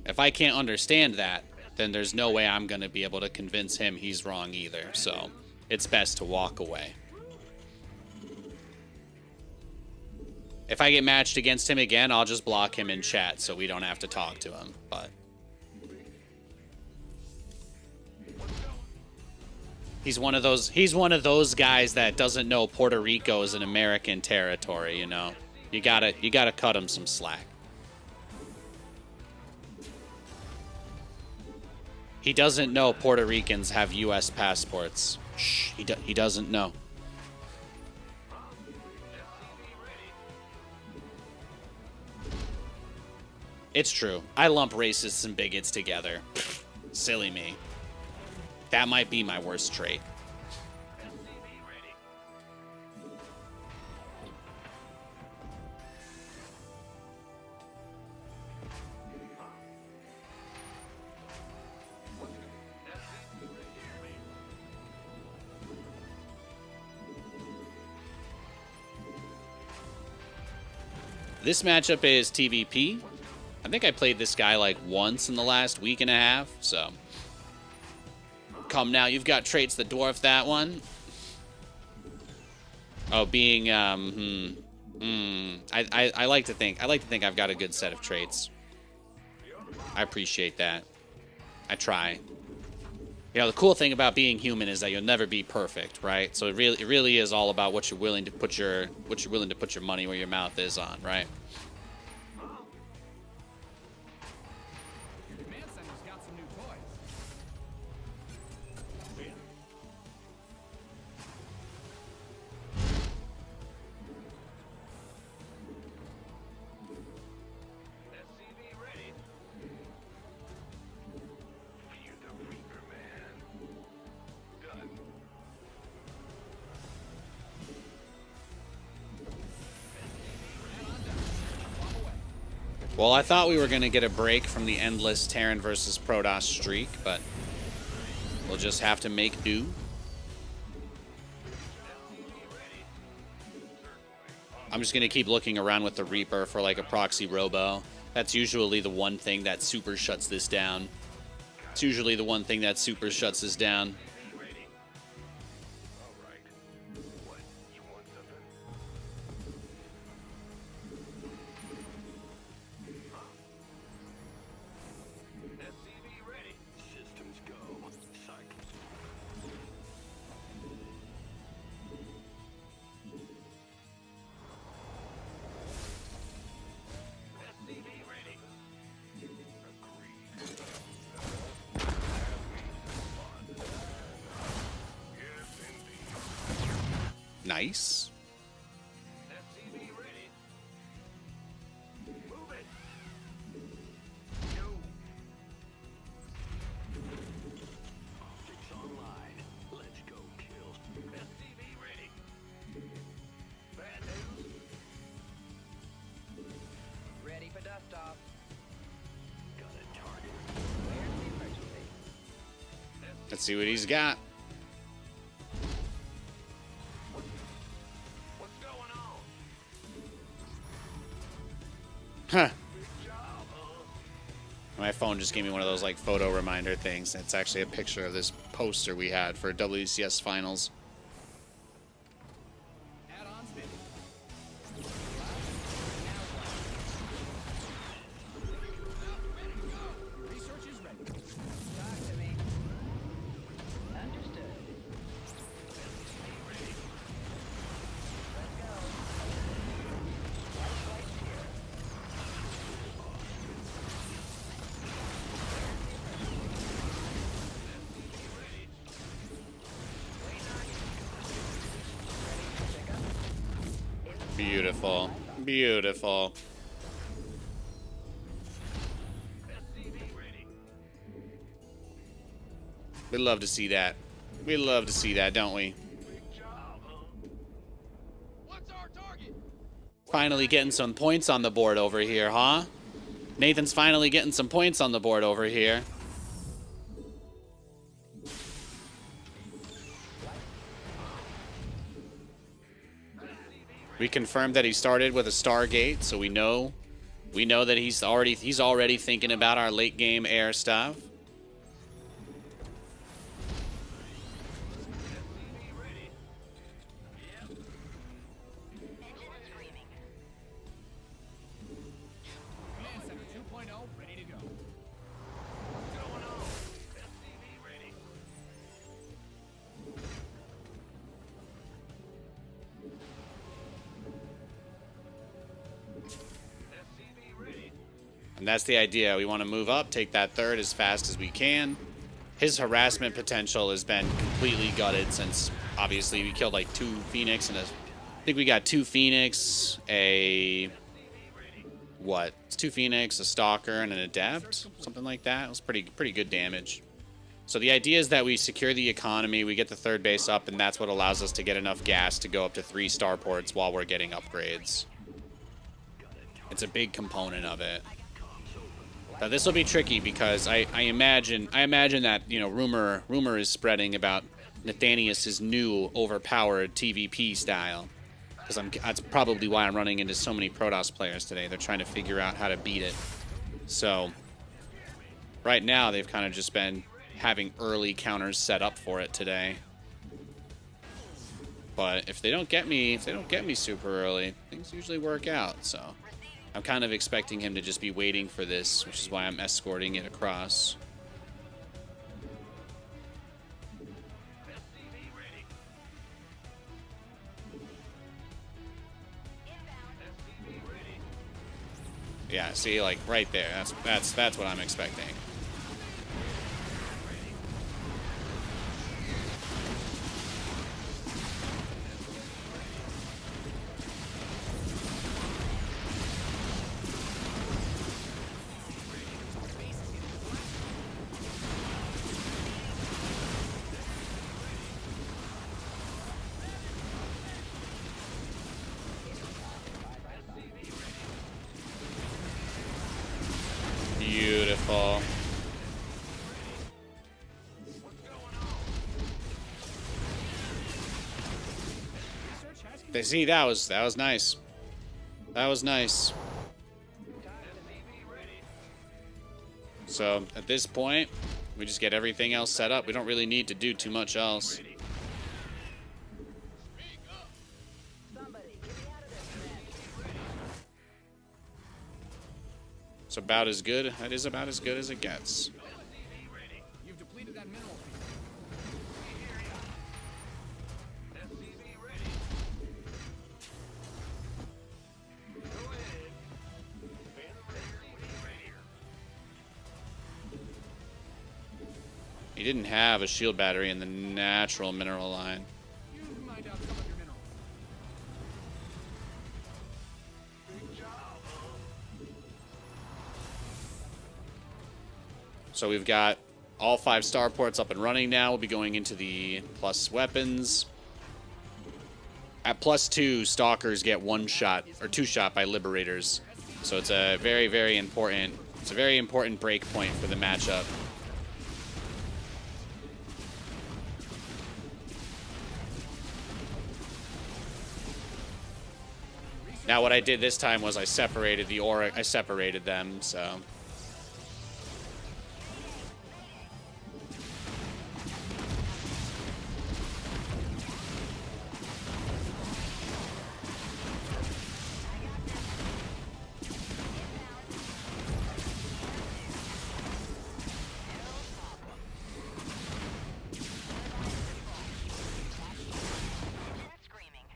[SPEAKER 1] If I can't understand that, then there's no way I'm going to be able to convince him he's wrong either. So it's best to walk away. If I get matched against him again, I'll just block him in chat so we don't have to talk to him. But he's one of those guys that doesn't know Puerto Rico is an American territory, you know. You gotta cut him some slack. He doesn't know Puerto Ricans have US passports. Shh, he doesn't know. It's true. I lump racists and bigots together. Silly me. That might be my worst trait. This matchup is TVP. I think I played this guy like once in the last week and a half, so. Come now, you've got traits that dwarf that one. Oh, being I like to think I've got a good set of traits. I appreciate that. I try. You know, the cool thing about being human is that you'll never be perfect, right? So it really is all about what you're willing to put your money where your mouth is on, right? Well, I thought we were going to get a break from the endless Terran versus Protoss streak, but we'll just have to make do. I'm just going to keep looking around with the Reaper for like a proxy robo. That's usually the one thing that super shuts this down. It's usually the one thing that super shuts this down. Nice.
[SPEAKER 3] Ready for dust off.
[SPEAKER 1] Let's see what he's got. Huh. My phone just gave me one of those like photo reminder things. It's actually a picture of this poster we had for WCS finals.
[SPEAKER 3] Add-ons bid. Research is ready. Talk to me. Understood.
[SPEAKER 1] Beautiful. Beautiful. We love to see that. We love to see that, don't we?
[SPEAKER 3] What's our target?
[SPEAKER 1] Finally getting some points on the board over here, huh? Nathan's finally getting some points on the board over here. We confirmed that he started with a Stargate, so we know that he's already thinking about our late game air stuff.
[SPEAKER 3] Command Center 2.0 ready to go.
[SPEAKER 1] And that's the idea. We want to move up, take that third as fast as we can. His harassment potential has been completely gutted since, obviously, we killed like 2 Phoenix and I think we got 2 Phoenix, what? It's 2 Phoenix, a Stalker, and an Adept, something like that. It was pretty good damage. So the idea is that we secure the economy, we get the third base up, and that's what allows us to get enough gas to go up to 3 starports while we're getting upgrades. It's a big component of it. Now this will be tricky because I imagine that, you know, rumor is spreading about Nathanias' new overpowered TVP style. Because that's probably why I'm running into so many Protoss players today. They're trying to figure out how to beat it. So right now they've kind of just been having early counters set up for it today. But if they don't get me super early, things usually work out. So I'm kind of expecting him to just be waiting for this, which is why I'm escorting it across. Yeah, see, like right there. That's what I'm expecting. full. They see that was nice. That was nice. So at this point, we just get everything else set up. We don't really need to do too much else. It's about as good. That is about as good as it gets.
[SPEAKER 3] You've depleted that mineral field.
[SPEAKER 1] He didn't have a shield battery in the natural mineral line.
[SPEAKER 3] You mined out some of your minerals.
[SPEAKER 1] So we've got all 5 starports up and running now. We'll be going into the plus weapons. At +2, stalkers get 1 shot or 2 shot by liberators. So it's a very, very important. It's a very important break point for the matchup. Now what I did this time was I separated the aura. I separated them. So.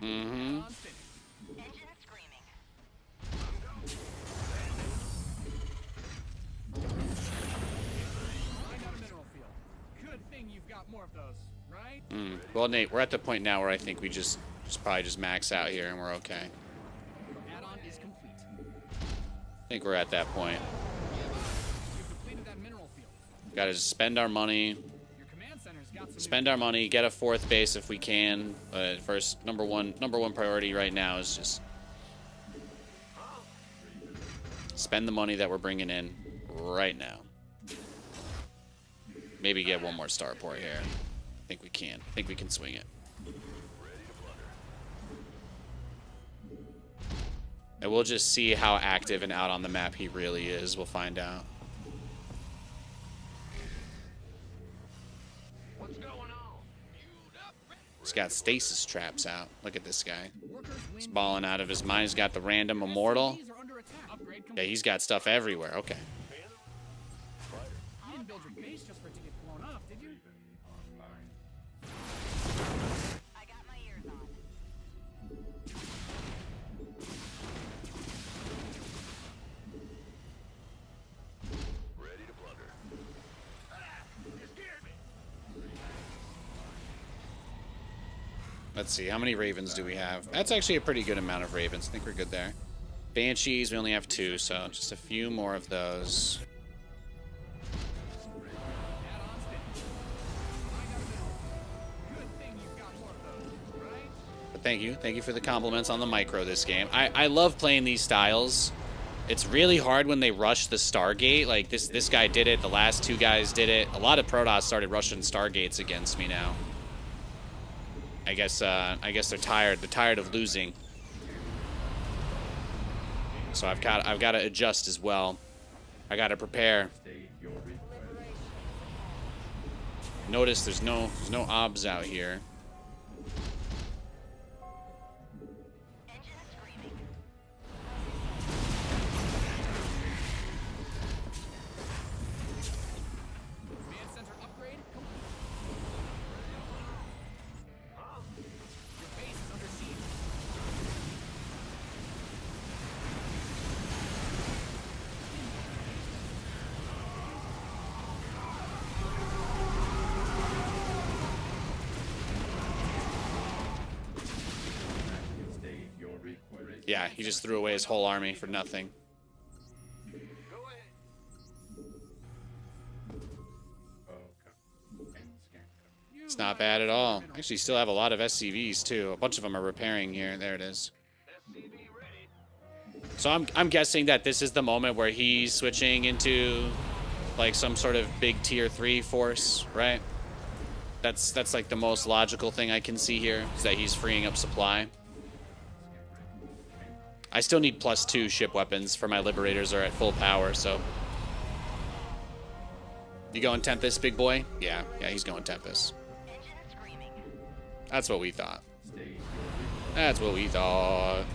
[SPEAKER 1] Mm-hmm.
[SPEAKER 3] More of those, right?
[SPEAKER 1] Well, Nate, we're at the point now where I think we just probably just max out here and we're okay.
[SPEAKER 3] Add-on is complete.
[SPEAKER 1] I think we're at that point.
[SPEAKER 3] You've depleted that mineral field.
[SPEAKER 1] Got to spend our money.
[SPEAKER 3] Your command center's got some
[SPEAKER 1] Spend our money. Get a 4th base if we can. But first, number one priority right now is just spend the money that we're bringing in right now. Maybe get 1 more starport here. I think we can. I think we can swing it. And we'll just see how active and out on the map he really is. We'll find out. He's got stasis traps out. Look at this guy. He's balling out of his mind. He's got the random immortal. Yeah, he's got stuff everywhere. Okay.
[SPEAKER 3] You didn't build your base just for it to get blown up, did you?
[SPEAKER 4] I got my ears on.
[SPEAKER 2] Ready to plunder. You scared me.
[SPEAKER 1] Let's see. How many ravens do we have? That's actually a pretty good amount of ravens. I think we're good there. Banshees, we only have 2, so just a few more of those. But thank you for the compliments on the micro this game. I love playing these styles. It's really hard when they rush the Stargate. Like this guy did it. The last 2 guys did it. A lot of Protoss started rushing Stargates against me now. I guess they're tired. They're tired of losing. So I've got to adjust as well. I got to prepare. Notice there's no obs out here.
[SPEAKER 3] Command center upgrade complete. Your base is under siege.
[SPEAKER 1] Yeah, he just threw away his whole army for nothing. It's not bad at all. Actually, still have a lot of SCVs too. A bunch of them are repairing here. There it is. So I'm guessing that this is the moment where he's switching into like some sort of big tier 3 force, right? That's like the most logical thing I can see here, is that he's freeing up supply. I still need +2 ship weapons for my liberators are at full power, so. You going Tempest, big boy? Yeah, he's going Tempest. That's what we thought. That's what we thought.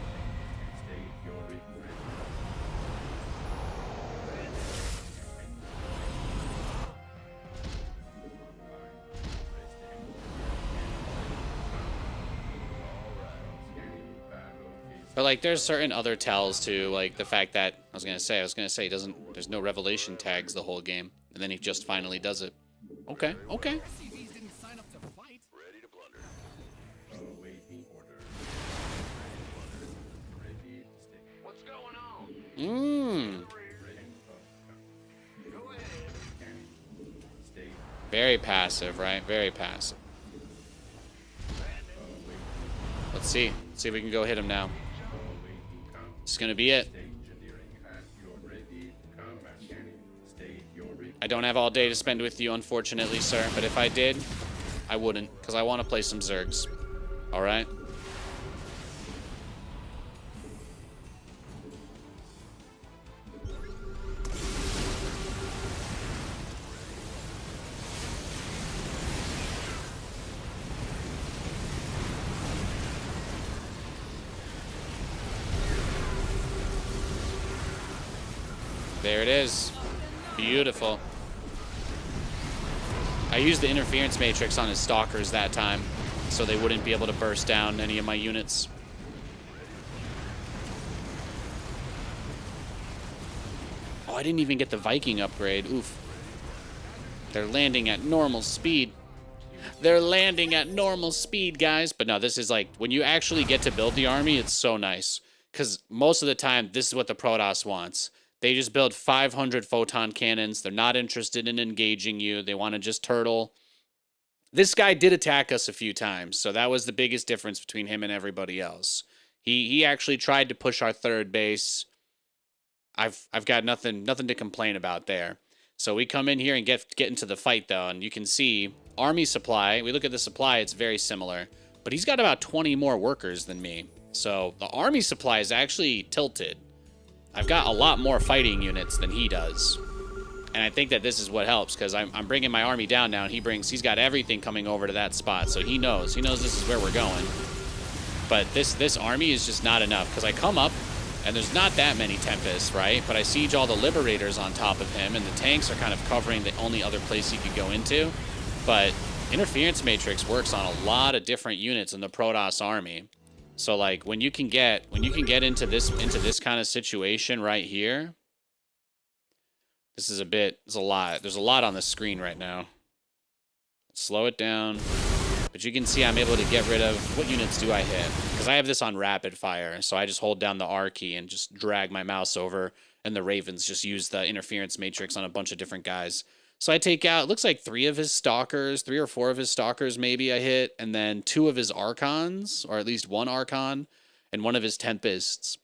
[SPEAKER 1] But like, there's certain other tells too, like the fact that I was gonna say he doesn't. There's no revelation tags the whole game, and then he just finally does it. Okay.
[SPEAKER 3] SCVs didn't sign up to fight.
[SPEAKER 2] Ready to blunder. What's going on? Go ahead.
[SPEAKER 1] Very passive, right? Very passive. Let's see. Let's see if we can go hit him now. This is gonna be it. I don't have all day to spend with you, unfortunately, sir. But if I did, I wouldn't, because I want to play some Zergs. All right? There it is. Beautiful. I used the interference matrix on his stalkers that time, so they wouldn't be able to burst down any of my units. Oh, I didn't even get the Viking upgrade. Oof. They're landing at normal speed. They're landing at normal speed, guys. But no, this is like, when you actually get to build the army, it's so nice. Because most of the time, this is what the Protoss wants. They just build 500 photon cannons. They're not interested in engaging you. They want to just turtle. This guy did attack us a few times, so that was the biggest difference between him and everybody else. He actually tried to push our third base. I've got nothing to complain about there. So we come in here and get into the fight, though, and you can see army supply. We look at the supply, it's very similar. But he's got about 20 more workers than me. So the army supply is actually tilted. I've got a lot more fighting units than he does. And I think that this is what helps, because I'm bringing my army down now, and he's got everything coming over to that spot, so he knows this is where we're going. But this army is just not enough, because I come up, and there's not that many Tempests, right? But I siege all the Liberators on top of him, and the tanks are kind of covering the only other place he could go into. But Interference Matrix works on a lot of different units in the Protoss army. So like when you can get into this kind of situation right here, there's a lot. There's a lot on the screen right now. Slow it down. But you can see I'm able to get rid of, what units do I hit? Because I have this on rapid fire, so I just hold down the R key and just drag my mouse over, and the Ravens just use the interference matrix on a bunch of different guys. So I take out, it looks like 3 or 4 of his stalkers maybe I hit, and then 2 of his Archons, or at least 1 Archon, and 1 of his Tempests.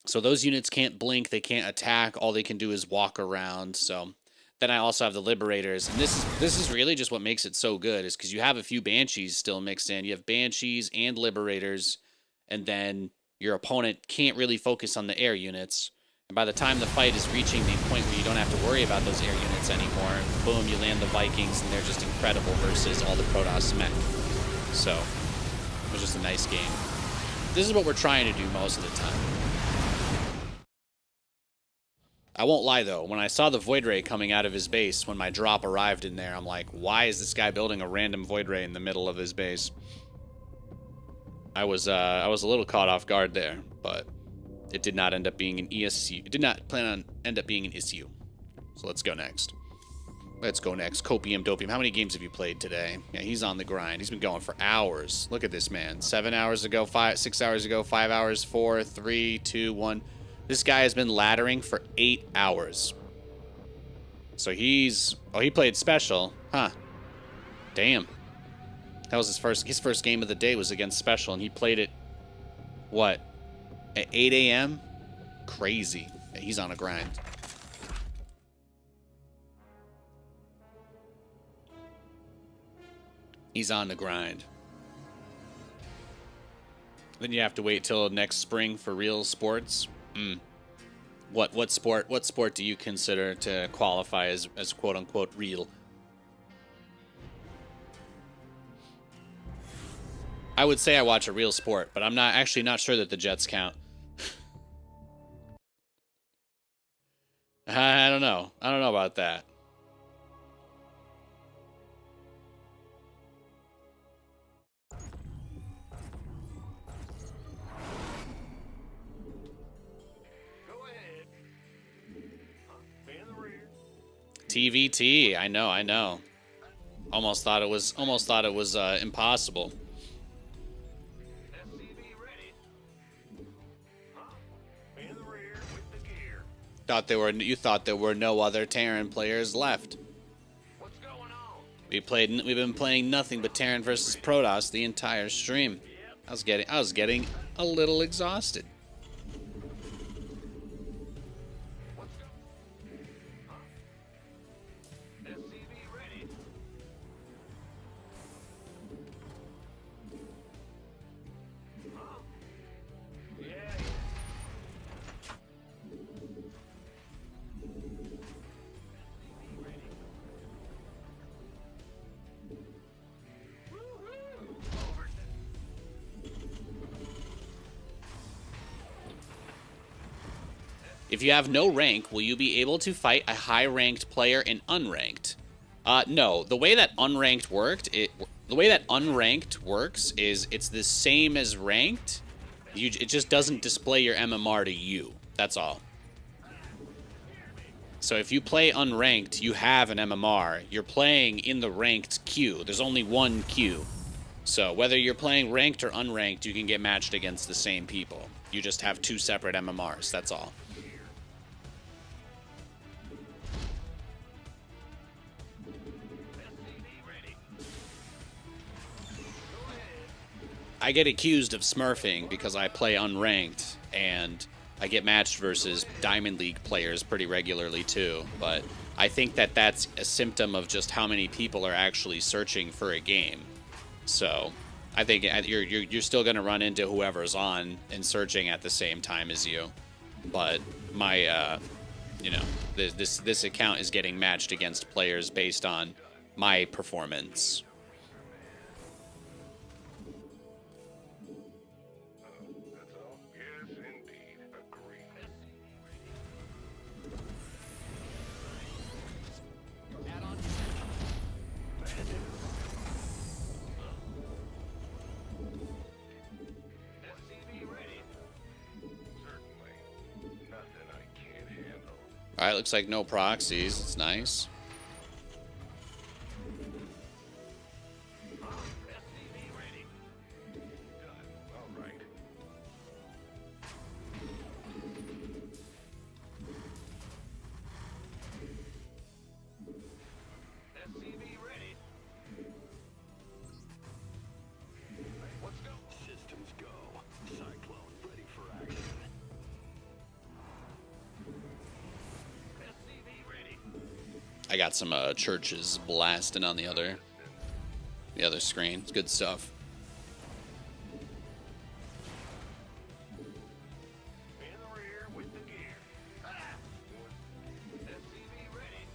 [SPEAKER 1] So those units can't blink, they can't attack, all they can do is walk around. So then I also have the Liberators, and this is really just what makes it so good, is because you have a few Banshees still mixed in. You have Banshees and Liberators, and then your opponent can't really focus on the air units. And by the time the fight is reaching the point where you don't have to worry about those air units anymore, boom, you land the Vikings, and they're just incredible versus all the Protoss mech. So, it was just a nice game. This is what we're trying to do most of the time. I won't lie, though. When I saw the Void Ray coming out of his base, when my drop arrived in there, I'm like, why is this guy building a random Void Ray in the middle of his base? I was a little caught off guard there, but it did not end up being an ESU. It did not plan on end up being an issue. So let's go next. Let's go next. Copium Dopium. How many games have you played today? Yeah, he's on the grind. He's been going for hours. Look at this man. 7 hours ago, 6 hours ago, 5 hours, 4, 3, 2, 1. This guy has been laddering for 8 hours. So he's... Oh, he played Special. Huh. Damn. That was his first game of the day was against Special, and he played it... What? At 8 a.m.? Crazy. Yeah, he's on a grind. He's on the grind. Then you have to wait till next spring for real sports. What sport do you consider to qualify as quote unquote real? I would say I watch a real sport, but I'm not sure that the Jets count. I don't know. I don't know about that. TVT, I know. Almost thought it was impossible. You thought there were no other Terran players left.
[SPEAKER 2] What's going on?
[SPEAKER 1] We've been playing nothing but Terran versus Protoss the entire stream. I was getting a little exhausted. If you have no rank, will you be able to fight a high-ranked player in unranked? No. The way that unranked works is it's the same as ranked. It just doesn't display your MMR to you. That's all. So if you play unranked, you have an MMR. You're playing in the ranked queue. There's only one queue. So whether you're playing ranked or unranked, you can get matched against the same people. You just have two separate MMRs. That's all. I get accused of smurfing because I play unranked, and I get matched versus Diamond League players pretty regularly too, but I think that that's a symptom of just how many people are actually searching for a game. So I think you're still going to run into whoever's on and searching at the same time as you, but my this account is getting matched against players based on my performance. Alright, looks like no proxies. It's nice.
[SPEAKER 2] Systems go. Cyclone ready for action.
[SPEAKER 1] I got some churches blasting on the other screen. It's good stuff.
[SPEAKER 2] In the rear with the gear. SCV ready.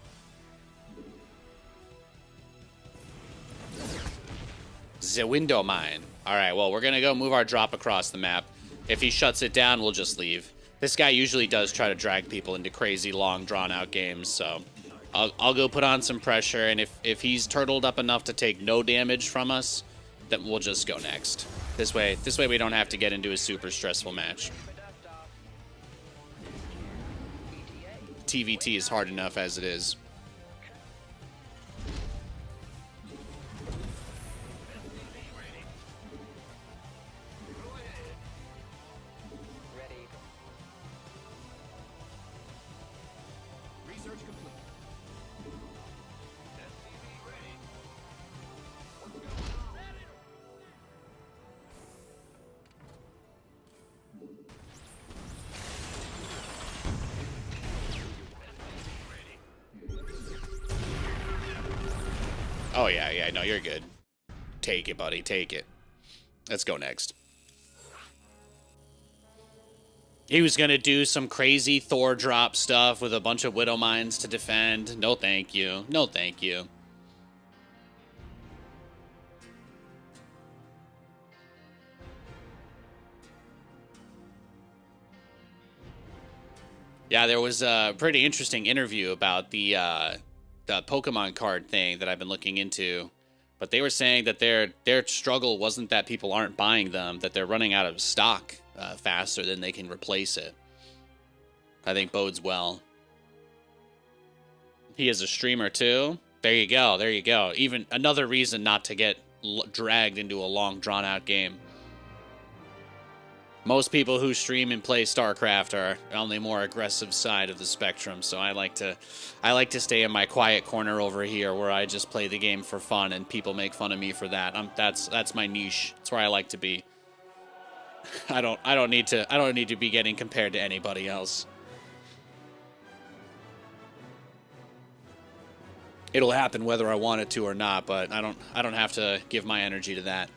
[SPEAKER 1] The window mine. All right, well, we're going to go move our drop across the map. If he shuts it down, we'll just leave. This guy usually does try to drag people into crazy, long, drawn-out games, so I'll go put on some pressure, and if he's turtled up enough to take no damage from us, then we'll just go next. This way we don't have to get into a super stressful match. TVT is hard enough as it is.
[SPEAKER 3] Research complete.
[SPEAKER 1] Oh yeah, no, you're good. Take it, buddy. Take it. Let's go next. He was going to do some crazy Thor drop stuff with a bunch of Widow Mines to defend. No, thank you. No, thank you. Yeah, there was a pretty interesting interview about the Pokemon card thing that I've been looking into. But they were saying that their struggle wasn't that people aren't buying them, that they're running out of stock faster than they can replace it. I think bodes well. He is a streamer too. There you go. There you go. Even another reason not to get dragged into a long, drawn-out game. Most people who stream and play StarCraft are on the more aggressive side of the spectrum, so I like to stay in my quiet corner over here where I just play the game for fun, and people make fun of me for that. That's my niche. That's where I like to be. I don't need to be getting compared to anybody else. It'll happen whether I want it to or not, but I don't have to give my energy to that.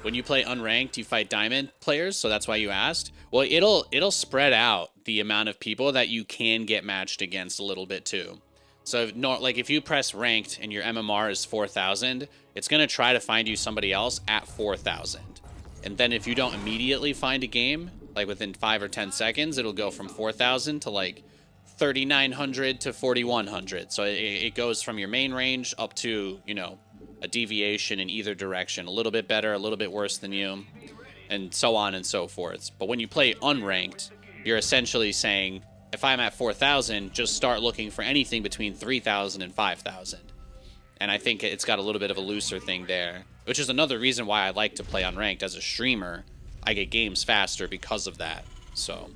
[SPEAKER 1] When you play unranked, you fight diamond players, so that's why you asked. Well, it'll spread out the amount of people that you can get matched against a little bit too. So like if you press ranked and your MMR is 4,000, it's gonna try to find you somebody else at 4,000. And then if you don't immediately find a game, like within 5 or 10 seconds, it'll go from 4,000 to like 3,900 to 4,100. So it goes from your main range up to, you know, a deviation in either direction. A little bit better, a little bit worse than you, and so on and so forth. But when you play unranked, you're essentially saying, if I'm at 4,000, just start looking for anything between 3,000 and 5,000. And I think it's got a little bit of a looser thing there, which is another reason why I like to play unranked. As a streamer, I get games faster because of that. So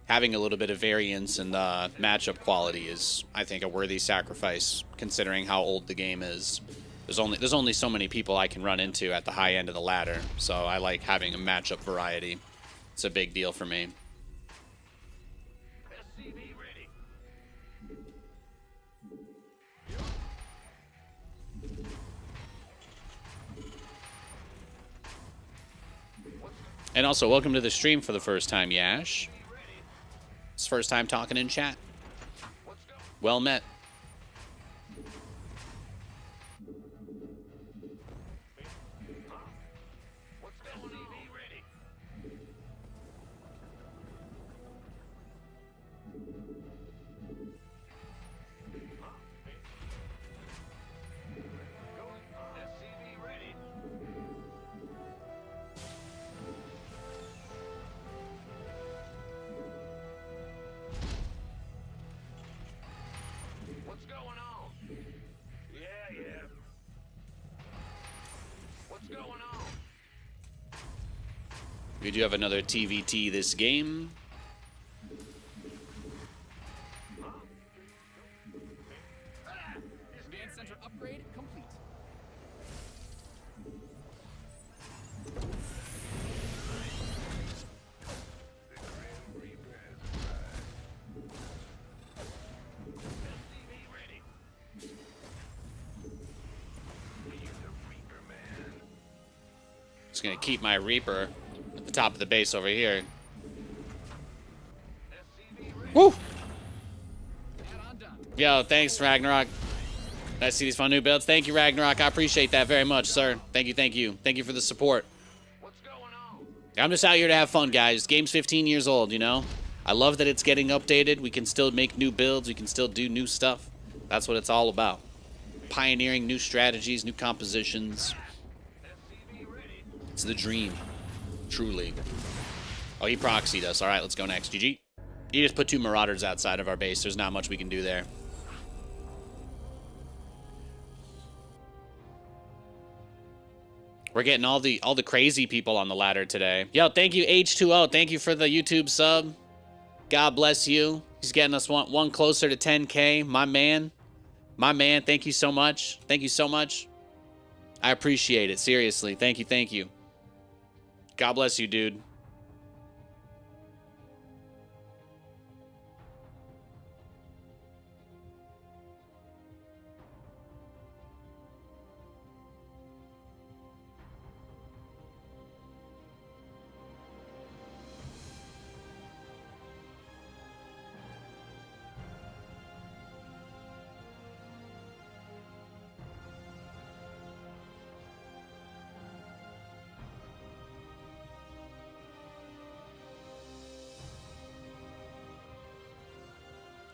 [SPEAKER 1] having a little bit of variance in the matchup quality is, I think, a worthy sacrifice, considering how old the game is. There's only so many people I can run into at the high end of the ladder, so I like having a matchup variety. It's a big deal for me. And also, welcome to the stream for the first time, Yash. It's first time talking in chat. Well met. We do have another TVT this game.
[SPEAKER 3] Command center upgrade complete.
[SPEAKER 1] Just gonna keep my Reaper at the top of the base over here. Woo! Yo, thanks, Ragnarok. Nice to see these fun new builds. Thank you, Ragnarok. I appreciate that very much, sir. Thank you, thank you. Thank you for the support. I'm just out here to have fun, guys. Game's 15 years old, you know? I love that it's getting updated. We can still make new builds. We can still do new stuff. That's what it's all about. Pioneering new strategies, new compositions. It's the dream. Truly. Oh, he proxied us. All right, let's go next. GG. He just put 2 Marauders outside of our base. There's not much we can do there. We're getting all the crazy people on the ladder today. Yo, thank you, H2O. Thank you for the YouTube sub. God bless you. He's getting us one closer to 10K. My man. My man, thank you so much. Thank you so much. I appreciate it. Seriously. Thank you, thank you. God bless you, dude.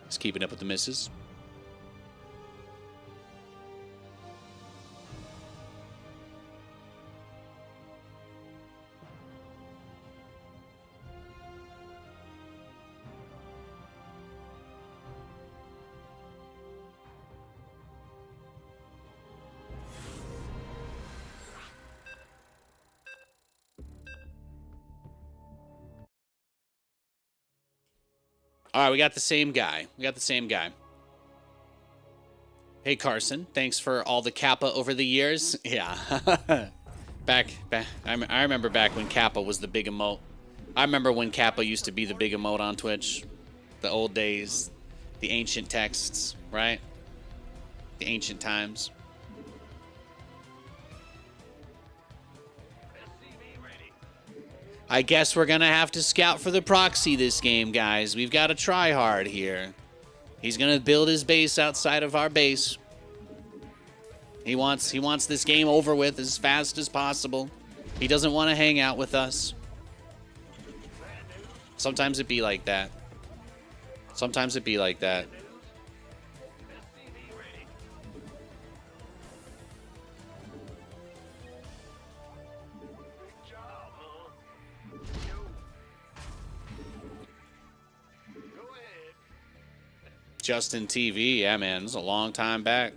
[SPEAKER 1] Just keeping up with the misses. All right, we got the same guy. Hey, Carson, thanks for all the Kappa over the years. Yeah. back. I remember back when Kappa was the big emote. I remember when Kappa used to be the big emote on Twitch. The old days. The ancient texts, right? The ancient times. I guess we're going to have to scout for the proxy this game, guys. We've got to try hard here. He's going to build his base outside of our base. He wants this game over with as fast as possible. He doesn't want to hang out with us. Sometimes it be like that. Justin TV, yeah, man, it's a long time back.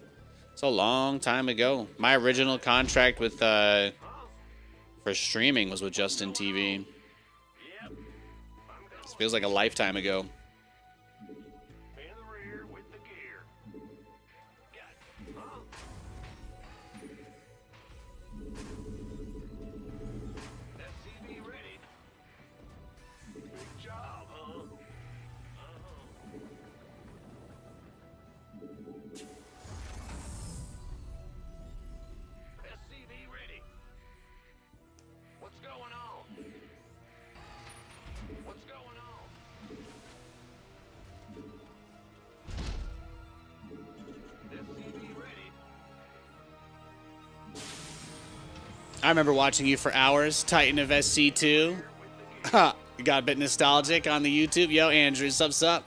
[SPEAKER 1] It's a long time ago. My original contract with for streaming was with Justin TV. This feels like a lifetime ago. I remember watching you for hours, Titan of SC2. You got a bit nostalgic on the YouTube. Yo, Andrew, sup?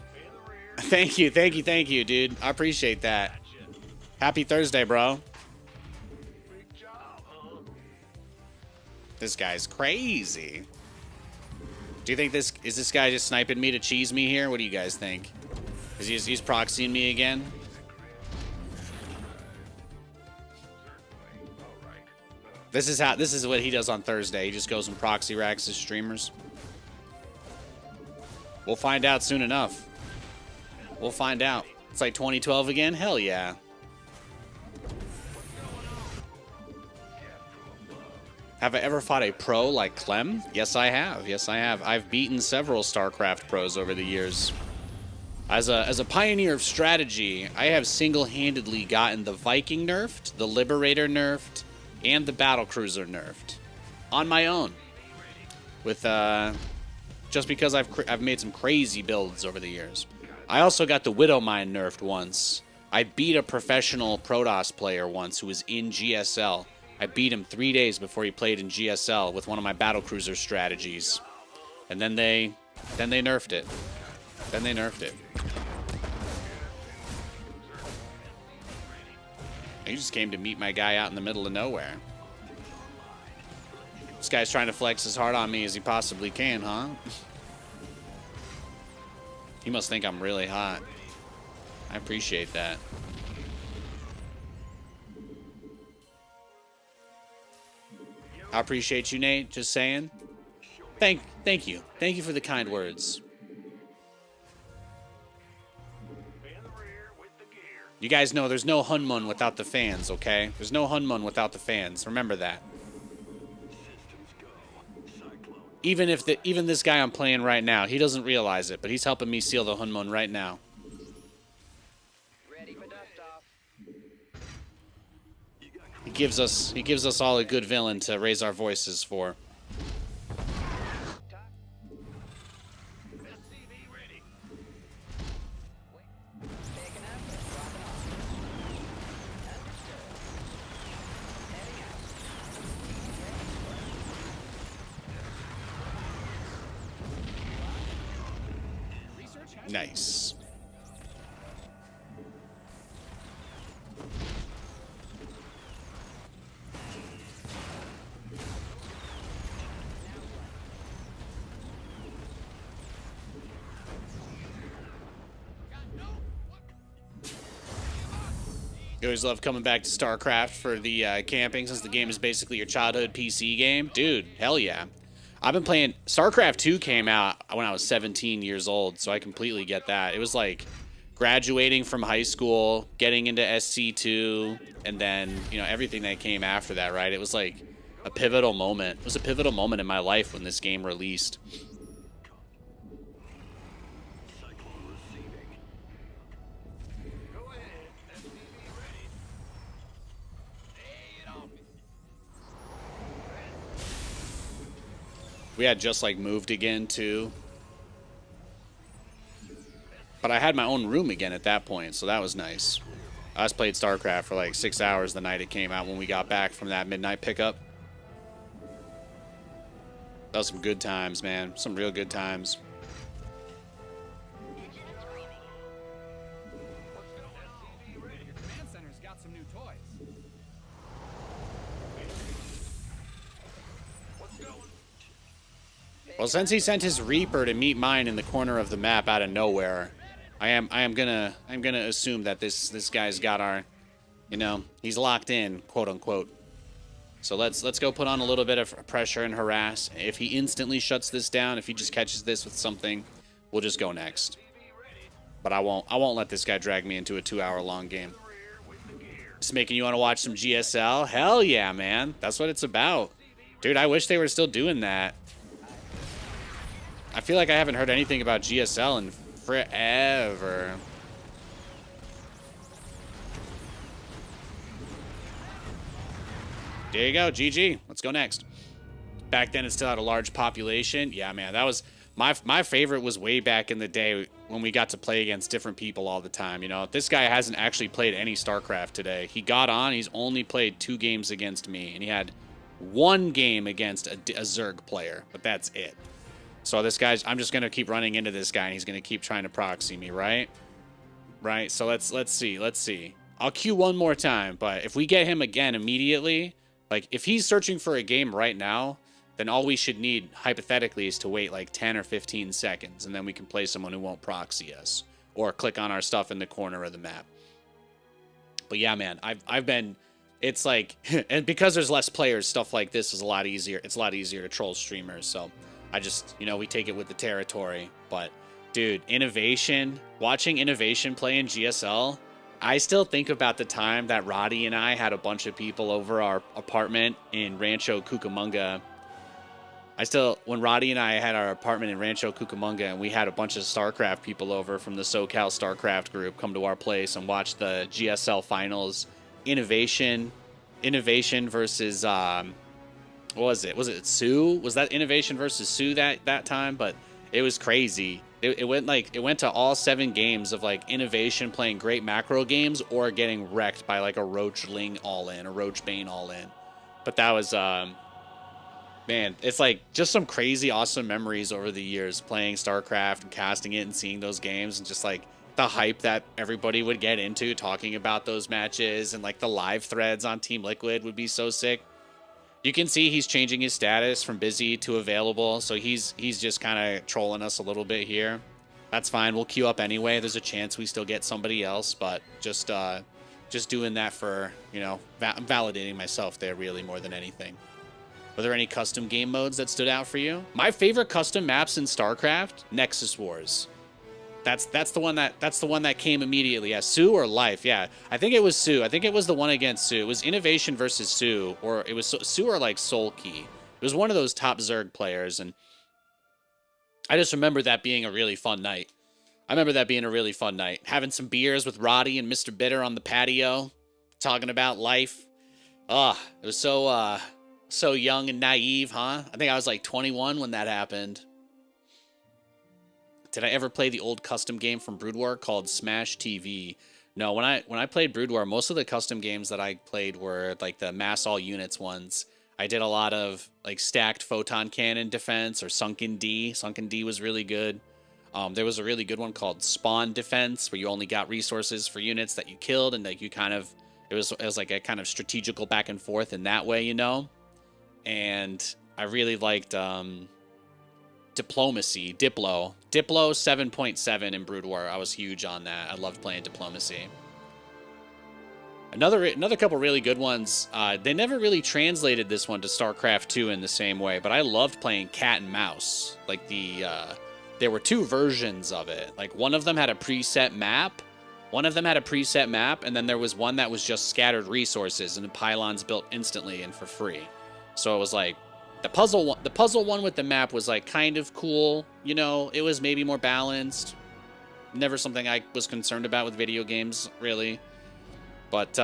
[SPEAKER 1] Thank you, dude. I appreciate that. Happy Thursday, bro. This guy's crazy. Do you think is this guy just sniping me to cheese me here? What do you guys think? Is he's proxying me again? This is what he does on Thursday. He just goes and proxy racks his streamers. We'll find out soon enough. We'll find out. It's like 2012 again? Hell yeah. Have I ever fought a pro like Clem? Yes, I have. I've beaten several StarCraft pros over the years. As a pioneer of strategy, I have single-handedly gotten the Viking nerfed, the Liberator nerfed, and the Battlecruiser nerfed on my own. With just because I've made some crazy builds over the years. I also got the Widowmine nerfed once. I beat a professional Protoss player once who was in GSL. I beat him 3 days before he played in GSL with one of my Battlecruiser strategies. And then they nerfed it. He just came to meet my guy out in the middle of nowhere. This guy's trying to flex as hard on me as he possibly can, huh? He must think I'm really hot. I appreciate that. I appreciate you, Nate. Just saying. Thank you. Thank you for the kind words. You guys know there's no Hunmun without the fans, okay? There's no Hunmun without the fans. Remember that. Even this guy I'm playing right now, he doesn't realize it, but he's helping me seal the Hunmun right now.
[SPEAKER 4] Ready for dust off.
[SPEAKER 1] He gives us all a good villain to raise our voices for. Nice. You always love coming back to StarCraft for the camping, since the game is basically your childhood PC game. Dude, hell yeah. I've been playing... StarCraft 2 came out when I was 17 years old, so I completely get that. It was like graduating from high school, getting into SC2, and then, you know, everything that came after that, right? It was like a pivotal moment. It was a pivotal moment in my life when this game released.
[SPEAKER 2] Cyclone receiving. Go ahead. SCV ready. Lay it on me.
[SPEAKER 1] We had just like moved again too. But I had my own room again at that point, so that was nice. I just played StarCraft for like 6 hours the night it came out when we got back from that midnight pickup. That was some good times, man. Some real good times.
[SPEAKER 3] Your command center's got some new toys.
[SPEAKER 1] Well, since he sent his Reaper to meet mine in the corner of the map out of nowhere, I am gonna assume that this guy's got our, you know, he's locked in, quote unquote. So let's go put on a little bit of pressure and harass. If he instantly shuts this down, if he just catches this with something, we'll just go next. But I won't let this guy drag me into a 2-hour-long game. Just making you want to watch some GSL? Hell yeah, man. That's what it's about. Dude, I wish they were still doing that. I feel like I haven't heard anything about GSL in forever. There you go, GG. Let's go next. Back then, it still had a large population. Yeah, man, that was my favorite. Was way back in the day when we got to play against different people all the time. You know, this guy hasn't actually played any StarCraft today. He got on. He's only played 2 games against me, and he had 1 game against a Zerg player, but that's it. So this guy's, I'm just gonna keep running into this guy, and he's gonna keep trying to proxy me, right? Right. So let's see. I'll queue one more time, but if we get him again immediately, like if he's searching for a game right now, then all we should need hypothetically is to wait like 10 or 15 seconds, and then we can play someone who won't proxy us or click on our stuff in the corner of the map. But yeah, man, I've been. It's like, and because there's less players, stuff like this is a lot easier. It's a lot easier to troll streamers. So I just, you know, we take it with the territory. But dude, Innovation, watching Innovation play in GSL, I still think about the time that Roddy and I had a bunch of people over our apartment in Rancho Cucamonga. When Roddy and I had our apartment in Rancho Cucamonga, and we had a bunch of StarCraft people over from the SoCal StarCraft group come to our place and watch the GSL finals. Innovation versus what was it? Was it Sioux? Was that Innovation versus Sioux that time? But it was crazy. It went to all 7 games of like Innovation playing great macro games or getting wrecked by like a Roachling all-in, a Roachbane all-in. But that was man, it's like just some crazy awesome memories over the years playing StarCraft and casting it and seeing those games, and just like the hype that everybody would get into talking about those matches, and like the live threads on Team Liquid would be so sick. You can see he's changing his status from busy to available, so he's just kind of trolling us a little bit here. That's fine. We'll queue up anyway. There's a chance we still get somebody else, but just doing that for, you know, I'm validating myself there really more than anything. Were there any custom game modes that stood out for you? My favorite custom maps in StarCraft, Nexus Wars. That's the one that came immediately. Yeah, Sioux or Life. Yeah, I think it was Sioux. I think it was the one against Sioux. It was Innovation versus Sioux, or it was Sioux or like Soul Key. It was one of those top Zerg players, and I just remember that being a really fun night. Having some beers with Roddy and Mr. Bitter on the patio, talking about life. It was so young and naive, huh? I think I was like 21 when that happened. Did I ever play the old custom game from Brood War called Smash TV? No, when I played Brood War, most of the custom games that I played were like the mass all units ones. I did a lot of like stacked photon cannon defense or Sunken D. Sunken D was really good. There was a really good one called Spawn Defense, where you only got resources for units that you killed, and like you kind of it was like a kind of strategical back and forth in that way, you know. And I really liked Diplomacy, Diplo 7.7 in Brood War. I was huge on that. I loved playing Diplomacy. Another couple really good ones. They never really translated this one to StarCraft 2 in the same way, but I loved playing cat and mouse. Like there were two versions of it. Like one of them had a preset map. And then there was one that was just scattered resources and the pylons built instantly and for free. So it was like the puzzle one with the map was like kind of cool. You know, it was maybe more balanced. Never something I was concerned about with video games, really. But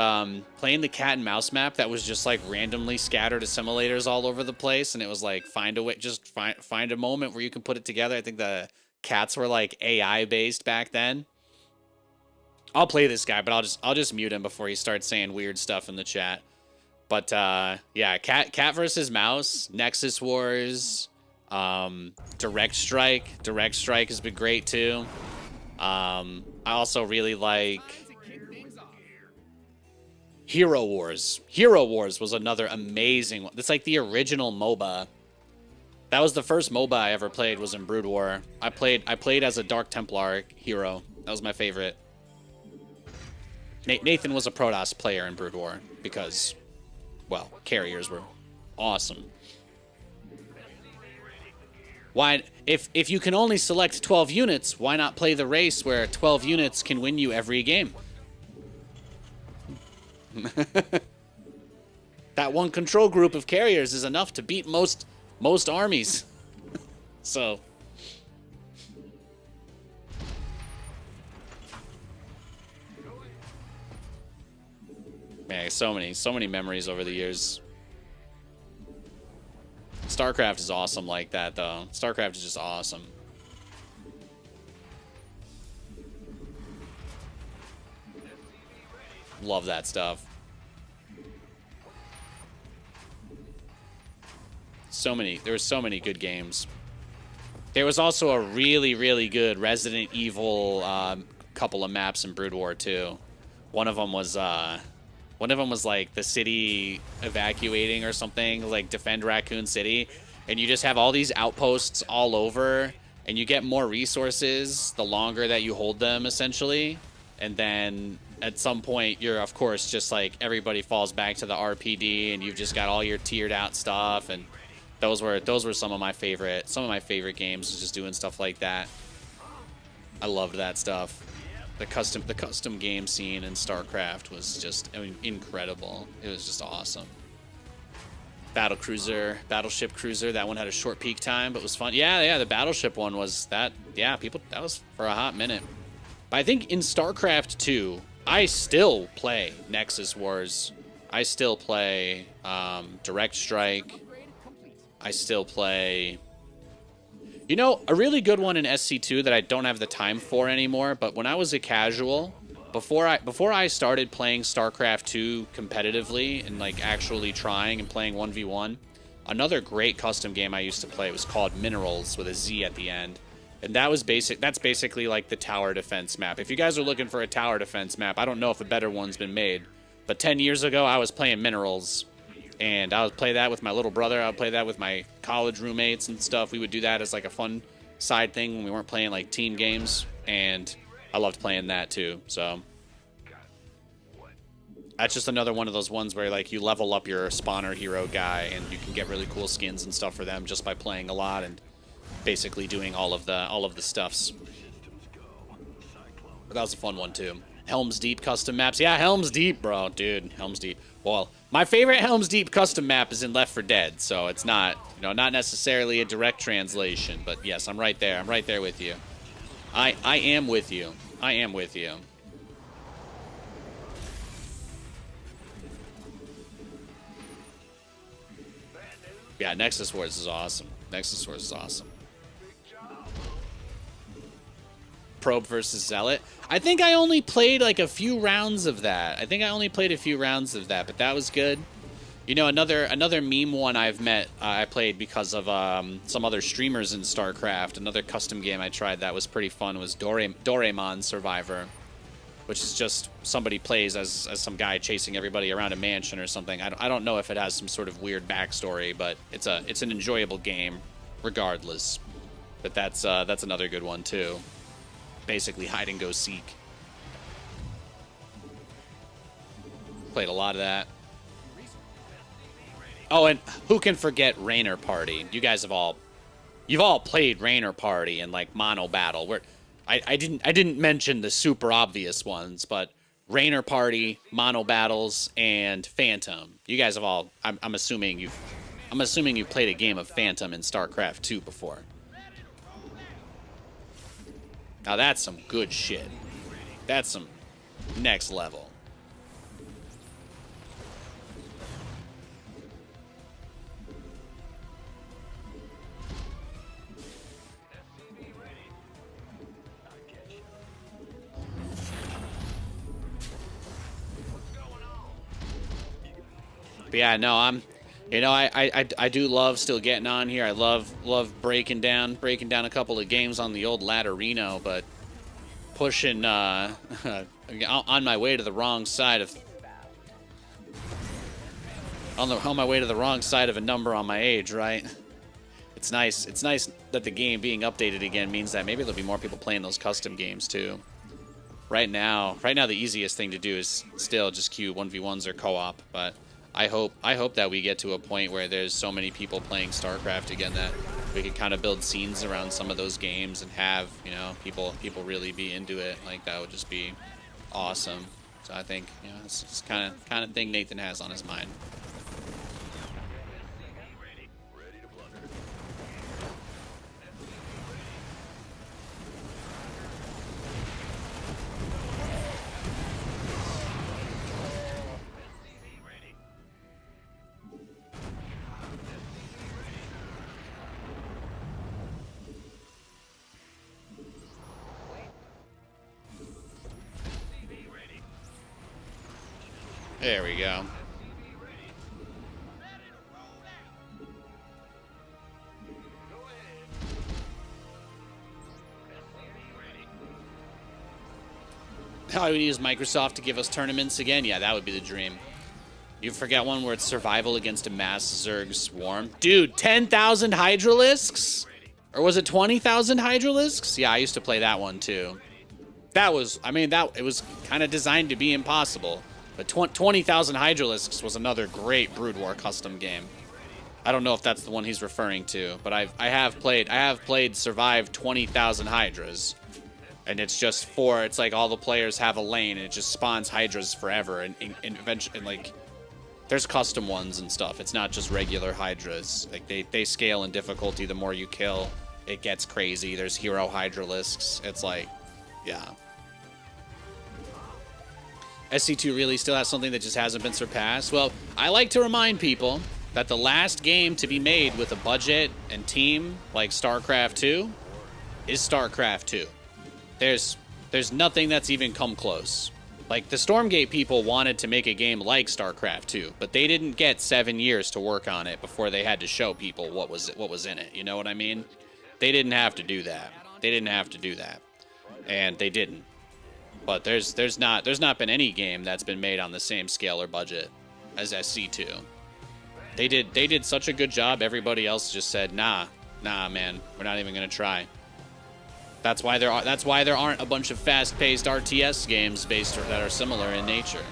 [SPEAKER 1] playing the cat and mouse map that was just like randomly scattered assimilators all over the place, and it was like find a way, just find a moment where you can put it together. I think the cats were like AI based back then. I'll play this guy, but I'll just mute him before he starts saying weird stuff in the chat. But yeah, cat versus mouse, Nexus Wars, Direct Strike. Direct Strike has been great too. I also really like Hero Wars. Hero Wars was another amazing one. It's like the original MOBA. That was the first MOBA I ever played, was in Brood War. I played as a Dark Templar hero. That was my favorite. Nathan was a Protoss player in Brood War because, well, carriers were awesome. Why, if you can only select 12 units, why not play the race where 12 units can win you every game? That one control group of carriers is enough to beat most armies. So man, so many memories over the years. StarCraft is awesome like that though. StarCraft is just awesome. Love that stuff. There were so many good games. There was also a really good Resident Evil couple of maps in Brood War 2. One of them was like the city evacuating or something, like defend Raccoon City, and you just have all these outposts all over, and you get more resources the longer that you hold them, essentially. And then at some point, you're of course just like everybody falls back to the RPD, and you've just got all your tiered out stuff. And those were some of my favorite games, was just doing stuff like that. I loved that stuff. The custom game scene in StarCraft was just, I mean, incredible. It was just awesome. Battleship Cruiser, that one had a short peak time, but was fun. Yeah, the Battleship one was that. Yeah, that was for a hot minute. But I think in StarCraft 2, I still play Nexus Wars. I still play Direct Strike. I still play... You know, a really good one in SC2 that I don't have the time for anymore, but when I was a casual, before I started playing StarCraft 2 competitively and like actually trying and playing 1v1, another great custom game I used to play was called Minerals with a Z at the end. And that's basically like the tower defense map. If you guys are looking for a tower defense map, I don't know if a better one's been made, but 10 years ago I was playing Minerals. And I would play that with my little brother. I would play that with my college roommates and stuff. We would do that as like a fun side thing when we weren't playing like team games. And I loved playing that too. So that's just another one of those ones where like you level up your spawner hero guy and you can get really cool skins and stuff for them just by playing a lot and basically doing all of the stuffs. But that was a fun one too. Helm's Deep custom maps. Yeah, Helm's Deep, bro. Dude, Helm's Deep. Well, my favorite Helm's Deep custom map is in Left 4 Dead, so it's not, not necessarily a direct translation, but yes, I'm right there. I'm right there with you. I am with you. I am with you. Yeah, Nexus Wars is awesome. Nexus Wars is awesome. Probe versus Zealot. I think I only played like a few rounds of that. But that was good. You know, another meme one I played because of some other streamers in StarCraft. Another custom game I tried that was pretty fun was Doraemon Survivor, which is just somebody plays as some guy chasing everybody around a mansion or something. I don't know if it has some sort of weird backstory, but it's an enjoyable game regardless. But that's another good one too. Basically hide and go seek. Played a lot of that. Oh, and who can forget Rainer Party? You guys you've all played Rainer Party and like Mono Battle. Where I didn't mention the super obvious ones, but Rainer Party, Mono Battles, and Phantom. You guys have all. I'm assuming you've played a game of Phantom in StarCraft 2 before. Now that's some good shit. That's some next level. But yeah, no, I do love still getting on here. I love breaking down a couple of games on the old Ladderino, but pushing on my way to the wrong side of on my way to the wrong side of a number on my age, right? It's nice that the game being updated again means that maybe there'll be more people playing those custom games too. Right now the easiest thing to do is still just queue 1v1s or co-op, but I hope that we get to a point where there's so many people playing StarCraft again that we can kind of build scenes around some of those games and have, you know, people really be into it. Like, that would just be awesome. So I think, you know, it's kind of thing Nathan has on his mind. There we go. How do we use Microsoft to give us tournaments again? Yeah, that would be the dream. You forget one where it's survival against a mass Zerg swarm? Dude, 10,000 Hydralisks? Or was it 20,000 Hydralisks? Yeah, I used to play that one too. That was, I mean, it was kind of designed to be impossible. But 20,000 Hydralisks was another great Brood War custom game. I don't know if that's the one he's referring to, but I have played Survive 20,000 Hydras. And it's just it's like all the players have a lane and it just spawns Hydras forever, and eventually, like, there's custom ones and stuff. It's not just regular Hydras. Like, they scale in difficulty the more you kill. It gets crazy. There's hero Hydralisks. It's like, yeah. SC2 really still has something that just hasn't been surpassed. Well, I like to remind people that the last game to be made with a budget and team like StarCraft 2 is StarCraft 2. There's nothing that's even come close. Like, the Stormgate people wanted to make a game like StarCraft 2, but they didn't get 7 years to work on it before they had to show people what was in it. You know what I mean? They didn't have to do that. And they didn't. But there's not been any game that's been made on the same scale or budget as SC2. They did such a good job. Everybody else just said, nah, man, we're not even gonna try. That's why there aren't a bunch of fast-paced RTS games that are similar in nature.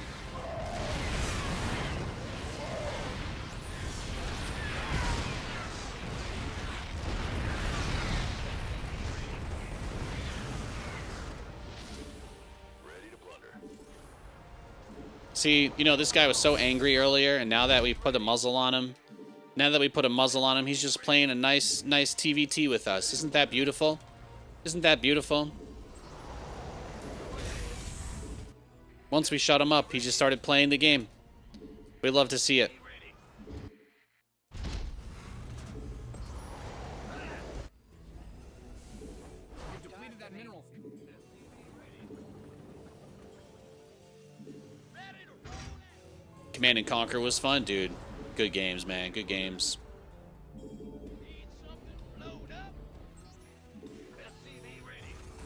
[SPEAKER 1] See, you know, this guy was so angry earlier, and now that we've put a muzzle on him, he's just playing a nice TVT with us. Isn't that beautiful? Isn't that beautiful? Once we shut him up, he just started playing the game. We love to see it.
[SPEAKER 3] You've depleted that mineral.
[SPEAKER 1] Command and Conquer was fun, dude. Good games, man. Good games.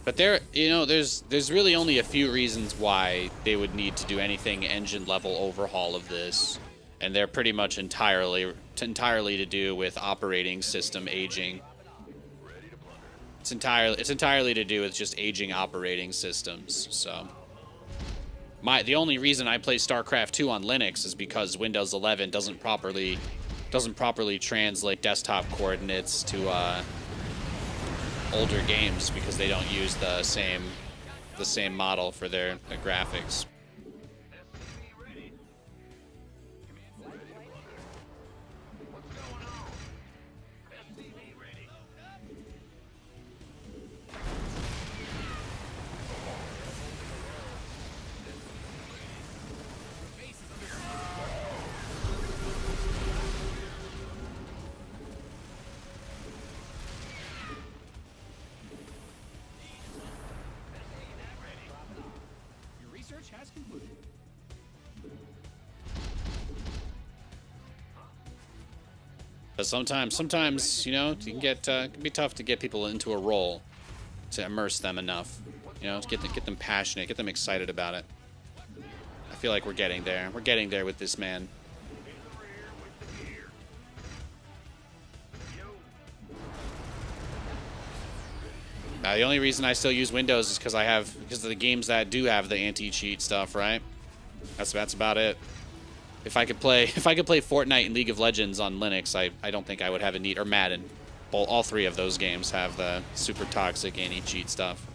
[SPEAKER 1] But there's really only a few reasons why they would need to do anything engine level overhaul of this, and they're pretty much entirely to do with operating system aging. It's entirely to do with just aging operating systems. So The only reason I play StarCraft 2 on Linux is because Windows 11 doesn't properly translate desktop coordinates to older games because they don't use the same model for their graphics.
[SPEAKER 3] Has concluded.
[SPEAKER 1] But sometimes, you know, you can it can be tough to get people into a role, to immerse them enough, you know, to get them passionate, get them excited about it. I feel like we're getting there. We're getting there with this man. The only reason I still use Windows is because of the games that do have the anti-cheat stuff, right? That's about it. If I could play Fortnite and League of Legends on Linux, I don't think I would have a need, or Madden. All three of those games have the super toxic anti-cheat stuff.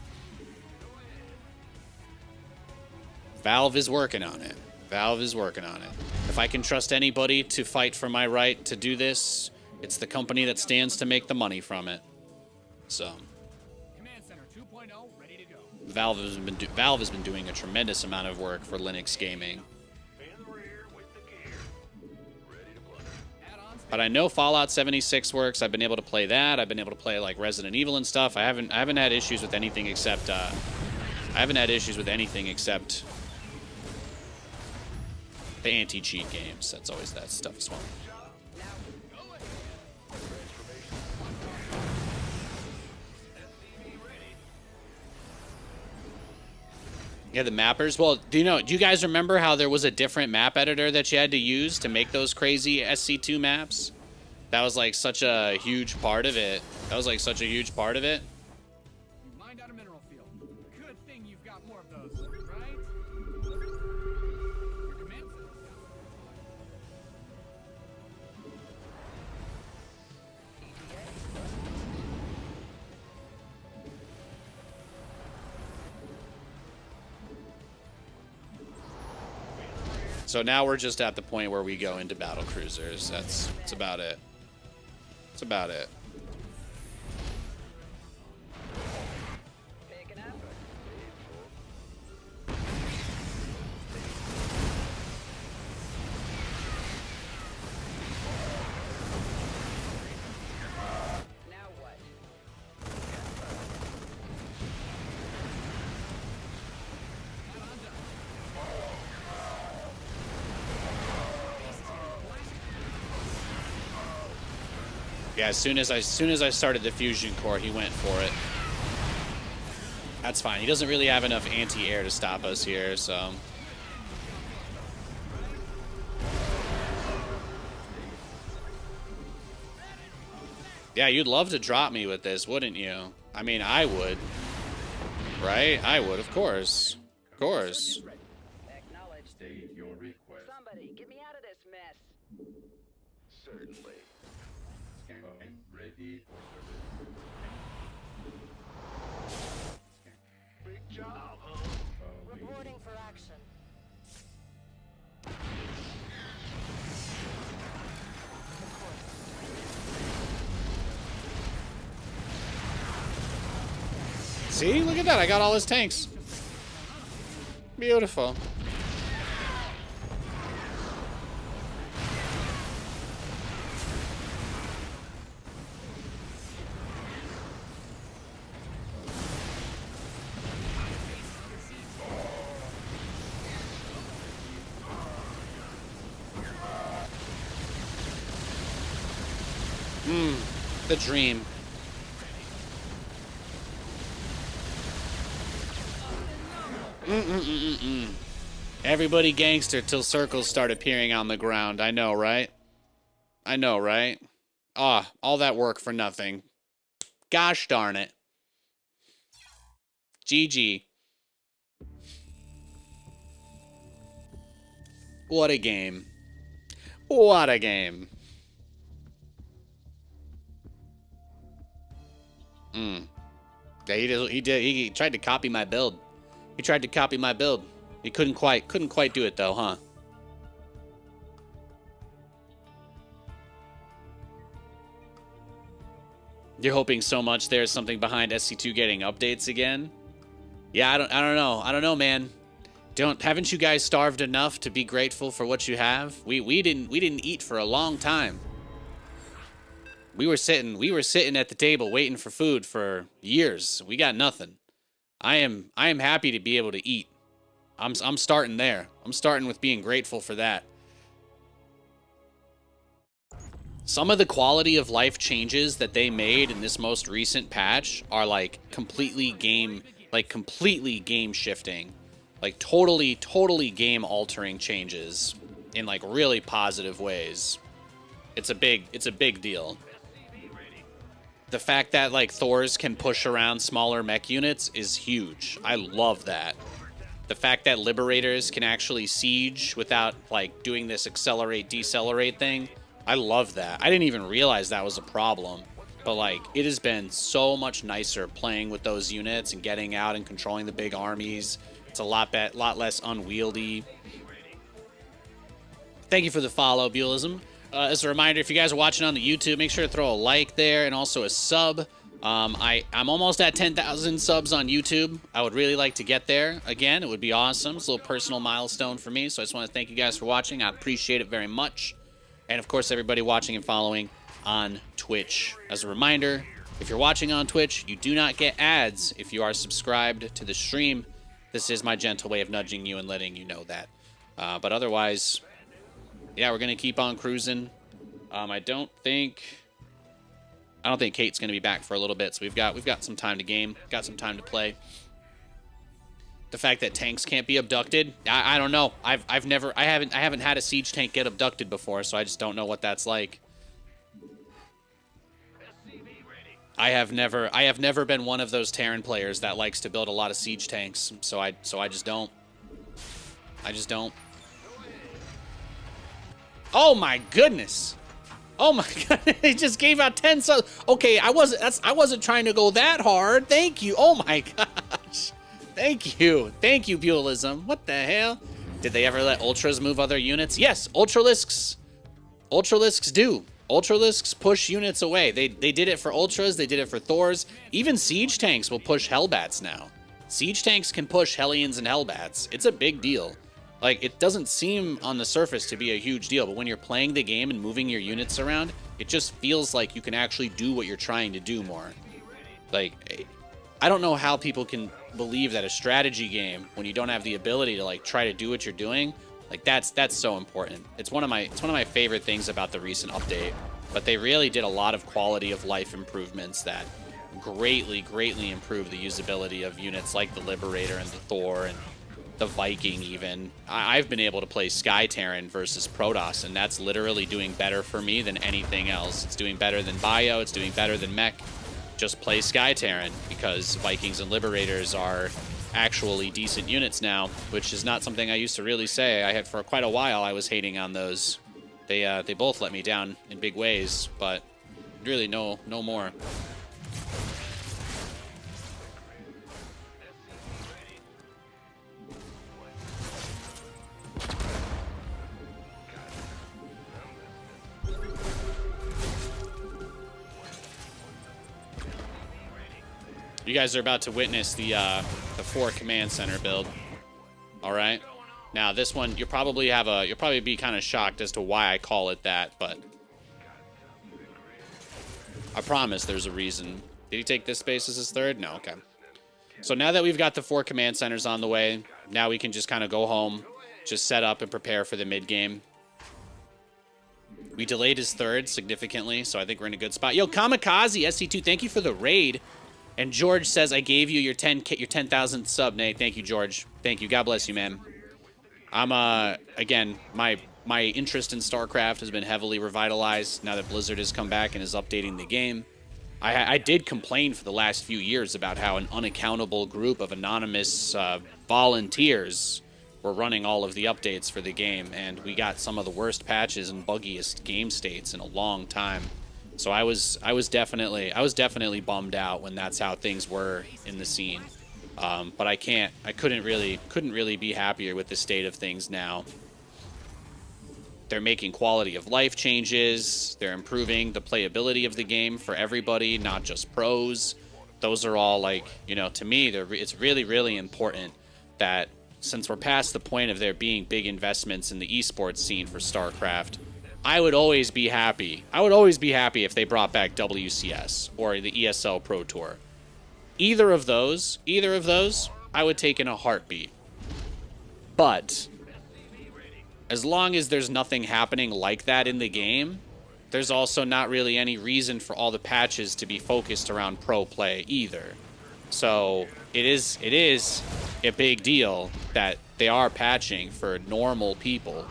[SPEAKER 1] Valve is working on it. Valve is working on it. If I can trust anybody to fight for my right to do this, it's the company that stands to make the money from it. So. Valve has been doing a tremendous amount of work for Linux gaming. But I know Fallout 76 works. I've been able to play that. I've been able to play like Resident Evil and stuff. I haven't had issues with anything except the anti-cheat games. That's always that stuff as well. Yeah, the mappers. Well, do you guys remember how there was a different map editor that you had to use to make those crazy SC2 maps? That was like such a huge part of it.
[SPEAKER 3] You mined out a mineral field. Good thing you've got more of those, right? Your command center.
[SPEAKER 1] So now we're just at the point where we go into battle cruisers. That's about it. That's about it. Yeah, as soon as I started the fusion core, he went for it. That's fine. He doesn't really have enough anti-air to stop us here, so. Yeah, you'd love to drop me with this, wouldn't you? I mean, I would. Right? I would, of course. Of course.
[SPEAKER 4] Acknowledged.
[SPEAKER 2] State your request.
[SPEAKER 4] Somebody, get me out of this mess.
[SPEAKER 2] Certainly. Scanning ready for service. Big job, huh?
[SPEAKER 4] Reporting for action.
[SPEAKER 1] See? Look at that. I got all his tanks. Beautiful. The dream. Everybody gangster till circles start appearing on the ground. I know, right? I know, right? Ah, all that work for nothing. Gosh darn it. GG. What a game. What a game. Yeah, he tried to copy my build. He tried to copy my build. He couldn't quite do it though, huh? You're hoping so much there's something behind SC2 getting updates again? Yeah, I don't know. I don't know, man. Haven't you guys starved enough to be grateful for what you have? We didn't eat for a long time. We were sitting at the table waiting for food for years. We got nothing. I am happy to be able to eat. I'm starting there. I'm starting with being grateful for that. Some of the quality of life changes that they made in this most recent patch are like completely game shifting. Like totally game altering changes in like really positive ways. It's a big deal. The fact that like Thors can push around smaller mech units is huge. I love that. The fact that Liberators can actually siege without like doing this accelerate decelerate thing, I love that. I didn't even realize that was a problem. But like it has been so much nicer playing with those units and getting out and controlling the big armies. It's a lot less unwieldy. Thank you for the follow, Buelism. As a reminder, if you guys are watching on the YouTube, make sure to throw a like there and also a sub. I'm almost at 10,000 subs on YouTube. I would really like to get there. Again, it would be awesome. It's a little personal milestone for me, so I just want to thank you guys for watching. I appreciate it very much. And, of course, everybody watching and following on Twitch. As a reminder, if you're watching on Twitch, you do not get ads if you are subscribed to the stream. This is my gentle way of nudging you and letting you know that. But otherwise, yeah, we're going to keep on cruising. I don't think Kate's going to be back for a little bit, so we've got some time to game, got some time to play. The fact that tanks can't be abducted, I don't know. I haven't had a siege tank get abducted before, so I just don't know what that's like. I have never been one of those Terran players that likes to build a lot of siege tanks, so I just don't. I just don't. Oh my goodness. Oh my god, he just gave out 10 subs. Okay, I wasn't trying to go that hard. Thank you. Oh my gosh. Thank you, Buelism. What the hell? Did they ever let Ultras move other units? Yes, Ultralisks do. Ultralisks push units away. They did it for Ultras, they did it for Thors. Even Siege tanks will push Hellbats now. Siege tanks can push Hellions and Hellbats. It's a big deal. Like, it doesn't seem on the surface to be a huge deal, but when you're playing the game and moving your units around, it just feels like you can actually do what you're trying to do more. Like, I don't know how people can believe that a strategy game, when you don't have the ability to like try to do what you're doing, like that's so important. It's one of my favorite things about the recent update. But they really did a lot of quality of life improvements that greatly improved the usability of units like the Liberator and the Thor and the Viking even. I've been able to play Sky Terran versus Protoss, and that's literally doing better for me than anything else. It's doing better than Bio, it's doing better than Mech. Just play Sky Terran, because Vikings and Liberators are actually decent units now, which is not something I used to really say. I had for quite a while I was hating on those. They both let me down in big ways, but really no more. You guys are about to witness the 4 command center build. All right. Now this one, you'll probably be kind of shocked as to why I call it that, but I promise there's a reason. Did he take this space as his third? No. Okay. So now that we've got the 4 command centers on the way, now we can just kind of go home, just set up and prepare for the mid game. We delayed his third significantly, so I think we're in a good spot. Yo, Kamikaze SC2, thank you for the raid. And George says, I gave you your 10,000th sub, Nate. Thank you, George. Thank you. God bless you, man. I'm, again, my interest in StarCraft has been heavily revitalized now that Blizzard has come back and is updating the game. I did complain for the last few years about how an unaccountable group of anonymous volunteers were running all of the updates for the game, and we got some of the worst patches and buggiest game states in a long time. So I was definitely bummed out when that's how things were in the scene. But I couldn't really be happier with the state of things now. They're making quality of life changes. They're improving the playability of the game for everybody, not just pros. Those are all, like, you know, to me, it's really, really important that since we're past the point of there being big investments in the esports scene for StarCraft, I would always be happy. I would always be happy if they brought back WCS or the ESL Pro Tour. Either of those, I would take in a heartbeat. But as long as there's nothing happening like that in the game, there's also not really any reason for all the patches to be focused around pro play either. So it is a big deal that they are patching for normal people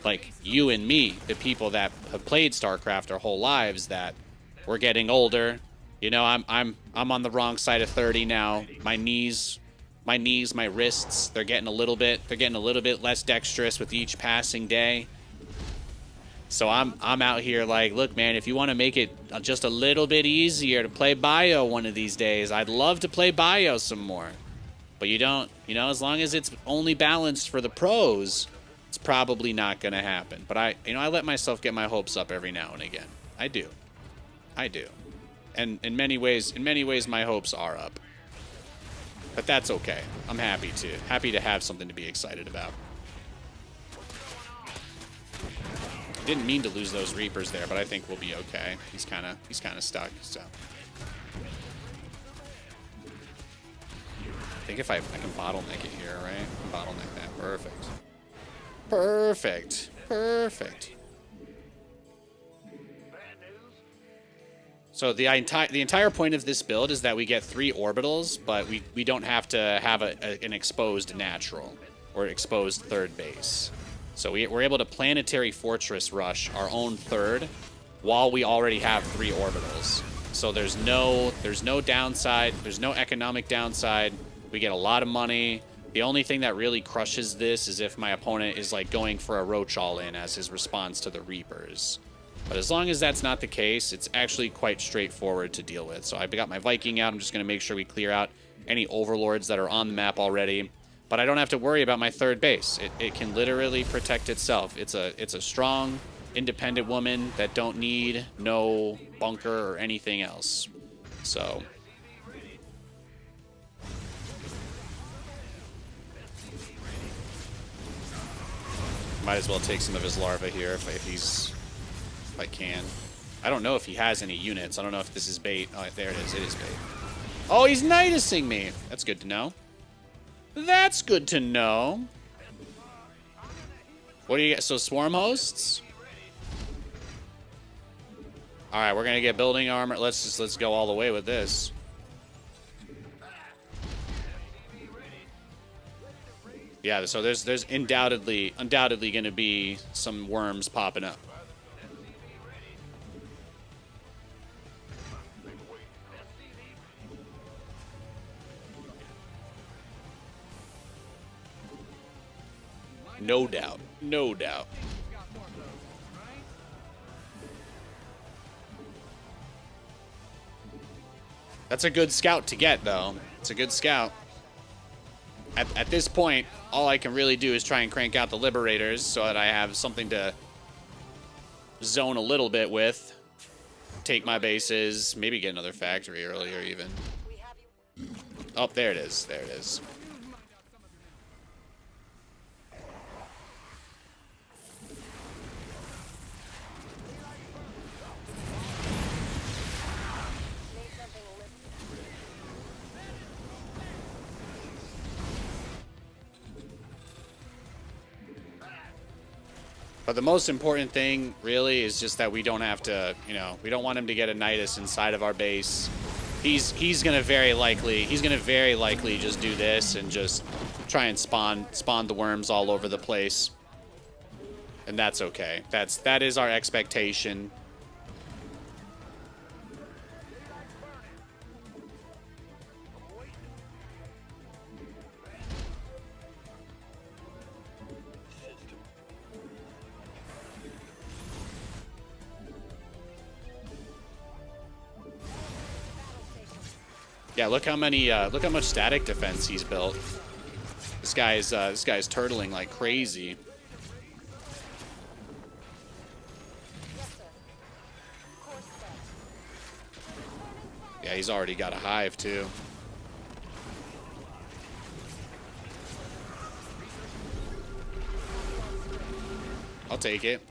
[SPEAKER 1] like you and me, the people that have played StarCraft our whole lives, that we're getting older. You know, I'm on the wrong side of 30 now. My knees, my wrists, they're getting a little bit less dexterous with each passing day. So I'm out here like, look, man, if you want to make it just a little bit easier to play bio one of these days, I'd love to play bio some more. But you don't, you know, as long as it's only balanced for the pros, it's probably not going to happen. But I let myself get my hopes up every now and again. I do. And in many ways, my hopes are up. But that's okay. I'm happy to have something to be excited about. Didn't mean to lose those Reapers there, but I think we'll be okay. He's kind of stuck, so. I think if I can bottleneck it here, right? I can bottleneck that. Perfect. Perfect. Perfect. So the entire point of this build is that we get 3 orbitals, but we don't have to have an exposed natural or exposed third base. So we're able to planetary fortress rush our own third while we already have 3 orbitals. So there's no downside. There's no economic downside. We get a lot of money. The only thing that really crushes this is if my opponent is like going for a roach all-in as his response to the Reapers. But as long as that's not the case, it's actually quite straightforward to deal with. So I got my Viking out. I'm just going to make sure we clear out any overlords that are on the map already. But I don't have to worry about my third base. It can literally protect itself. It's a strong, independent woman that don't need no bunker or anything else. So might as well take some of his larvae here if I can. I don't know if he has any units. I don't know if this is bait. Oh, there it is. It is bait. Oh, he's Nidusing me. That's good to know. That's good to know. What do you get? So swarm hosts? All right, we're gonna get building armor. Let's go all the way with this. Yeah, so there's undoubtedly gonna be some worms popping up. No doubt. No doubt. That's a good scout to get, though. It's a good scout. At this point, all I can really do is try and crank out the Liberators so that I have something to zone a little bit with. Take my bases. Maybe get another factory earlier, even. Oh, there it is. There it is. But the most important thing, really, is just that we don't have to, you know, we don't want him to get a Nidus inside of our base. He's gonna very likely just do this and just try and spawn the worms all over the place. And that's okay. That is our expectation. Yeah, look how much static defense he's built. This guy's turtling like crazy.
[SPEAKER 4] Yes, sir. Course set.
[SPEAKER 1] Yeah, he's already got a hive too. I'll take it.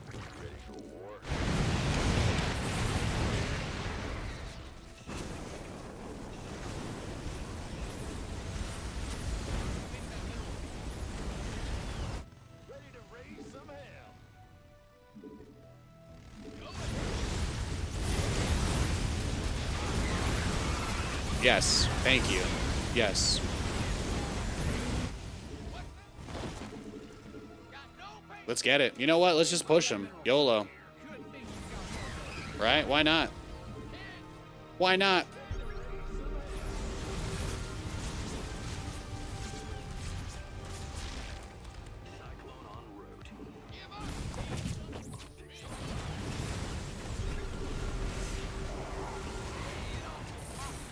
[SPEAKER 2] Ready to raise some hell.
[SPEAKER 1] Yes, thank you. Yes. Let's get it. You know what? Let's just push him. YOLO. Right? Why not? Why not?
[SPEAKER 2] Cyclone en route.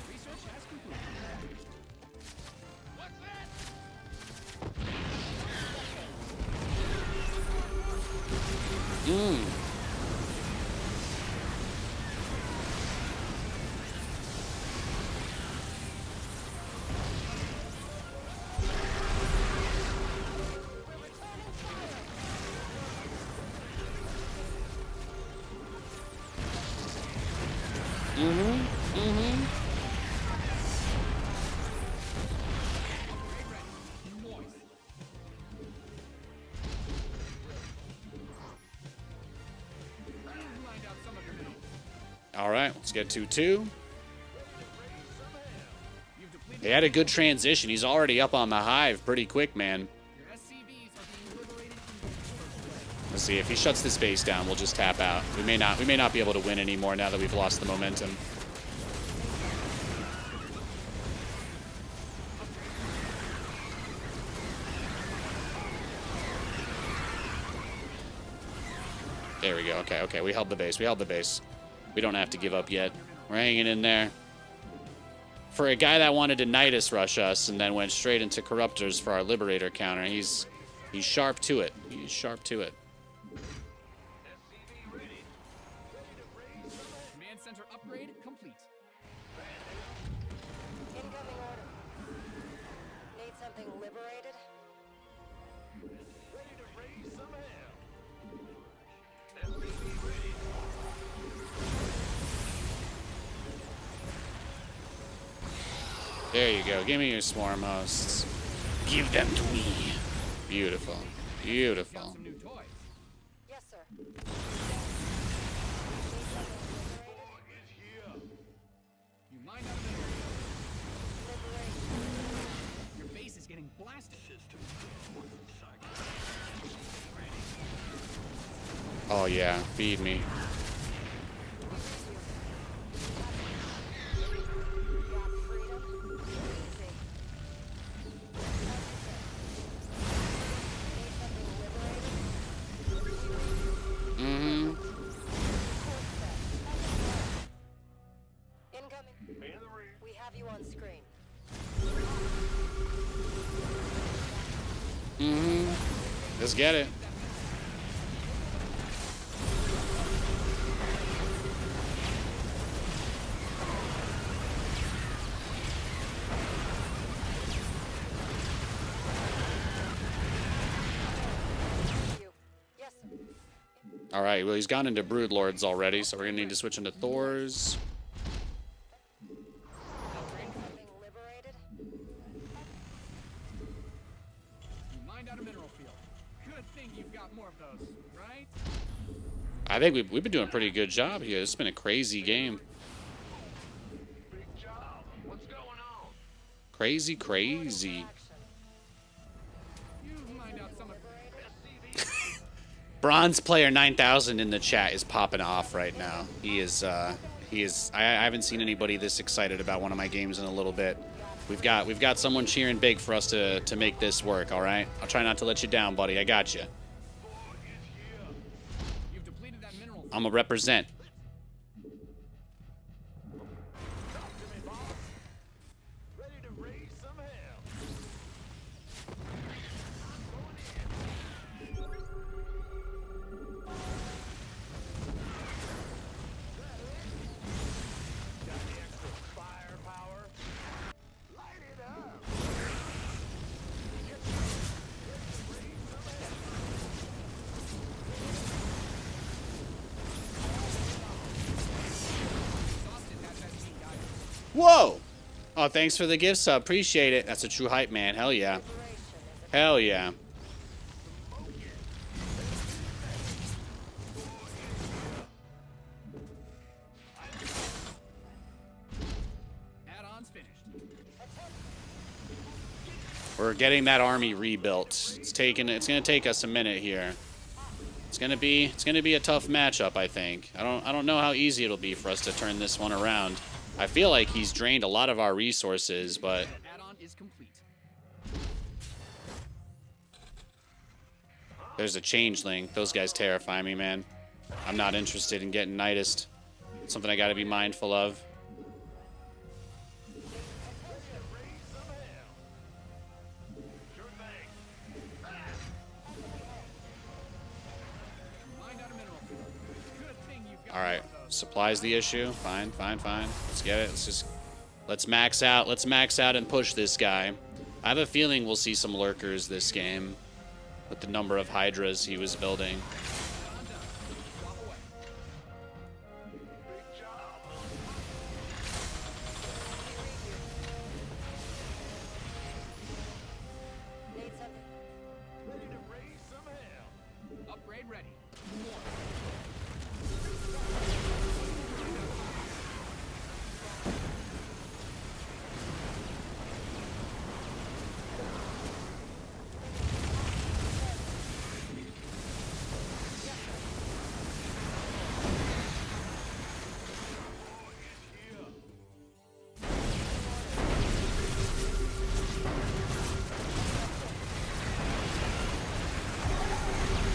[SPEAKER 3] Research has concluded. What's that? Moist. Lined out some of your minerals.
[SPEAKER 1] All right, let's get 2-2.
[SPEAKER 3] You've depleted
[SPEAKER 1] They had a good transition. He's already up on the hive pretty quick, man.
[SPEAKER 3] your SCVs are being liberated from the first wave.
[SPEAKER 1] Let's see, if he shuts this base down, we'll just tap out. We may not be able to win anymore now that we've lost the momentum. There we go. Okay, we held the base. We don't have to give up yet. We're hanging in there. For a guy that wanted to Nidus rush us and then went straight into Corruptors for our Liberator counter, he's sharp to it. He's sharp to it.
[SPEAKER 3] Command center upgrade complete.
[SPEAKER 4] Incoming order. Need something liberated?
[SPEAKER 2] Ready to raise some hell.
[SPEAKER 1] There you go. Give me your swarm hosts. Give them to me. Beautiful.
[SPEAKER 3] Got
[SPEAKER 1] Beautiful.
[SPEAKER 3] some new toys.
[SPEAKER 4] Yes, sir.
[SPEAKER 3] You mined out a mineral. Your base is getting blasted.
[SPEAKER 1] Oh yeah, feed me.
[SPEAKER 4] Got freedom? Easy. Need something liberated?
[SPEAKER 1] Mm-hmm.
[SPEAKER 4] Incoming.
[SPEAKER 2] In the rear.
[SPEAKER 4] We have you on screen.
[SPEAKER 1] Mm-hmm. Let's get it.
[SPEAKER 4] You. Yes, sir.
[SPEAKER 1] All right, well, he's gone into Broodlords already, so we're going to need to switch into Thors.
[SPEAKER 4] Something liberated?
[SPEAKER 3] You mined out a mineral field. Good thing you've got more of those, right?
[SPEAKER 1] I think we've been doing a pretty good job here. It's been a crazy game.
[SPEAKER 2] Big job. What's going on?
[SPEAKER 1] Crazy.
[SPEAKER 4] Action.
[SPEAKER 3] You mined out some of
[SPEAKER 1] Bronze player 9000 in the chat is popping off right now. He is. I haven't seen anybody this excited about one of my games in a little bit. We've got someone cheering big for us to make this work. All right. I'll try not to let you down, buddy. I got you.
[SPEAKER 3] You've depleted that mineral field.
[SPEAKER 1] I'm a represent. Whoa! Oh, thanks for the gift sub. Appreciate it. That's a true hype, man. Hell yeah. Hell yeah.
[SPEAKER 3] Add-on's finished.
[SPEAKER 1] We're getting that army rebuilt. It's gonna take us a minute here. It's gonna be a tough matchup, I think. I don't know how easy it'll be for us to turn this one around. I feel like he's drained a lot of our resources, but
[SPEAKER 3] Add-on is complete.
[SPEAKER 1] there's a changeling. Those guys terrify me, man. I'm not interested in getting Nidist. Something I gotta be mindful of.
[SPEAKER 3] Mind out a mineral field. Good thing you've got
[SPEAKER 1] All right,
[SPEAKER 3] more of those.
[SPEAKER 1] supply's the issue. Fine. Let's get it. Let's max out. Let's max out and push this guy. I have a feeling we'll see some lurkers this game with the number of hydras he was building.
[SPEAKER 3] Add-on done. Swap away.
[SPEAKER 2] Big job.
[SPEAKER 4] Need something?
[SPEAKER 2] Ready to raise some hell.
[SPEAKER 3] Upgrade ready. More.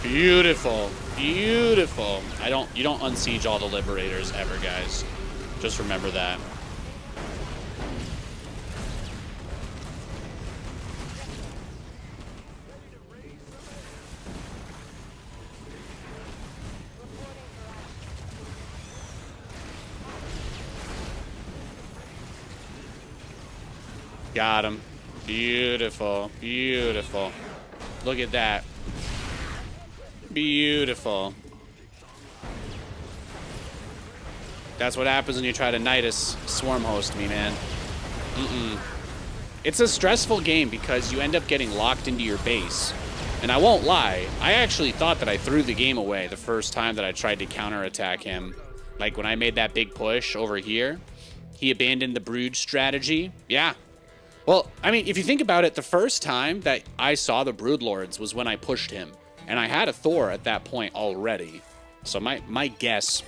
[SPEAKER 1] Beautiful. Beautiful. You don't unsiege all the liberators ever, guys. Just remember that. Got him. Beautiful. Beautiful. Look at that. Beautiful. That's what happens when you try to Nidus swarm host me, man. It's a stressful game because you end up getting locked into your base. And I won't lie, I actually thought that I threw the game away the first time that I tried to counterattack him. Like when I made that big push over here, he abandoned the brood strategy. Yeah. Well, I mean, if you think about it, the first time that I saw the brood lords was when I pushed him. And I had a Thor at that point already. So my guess,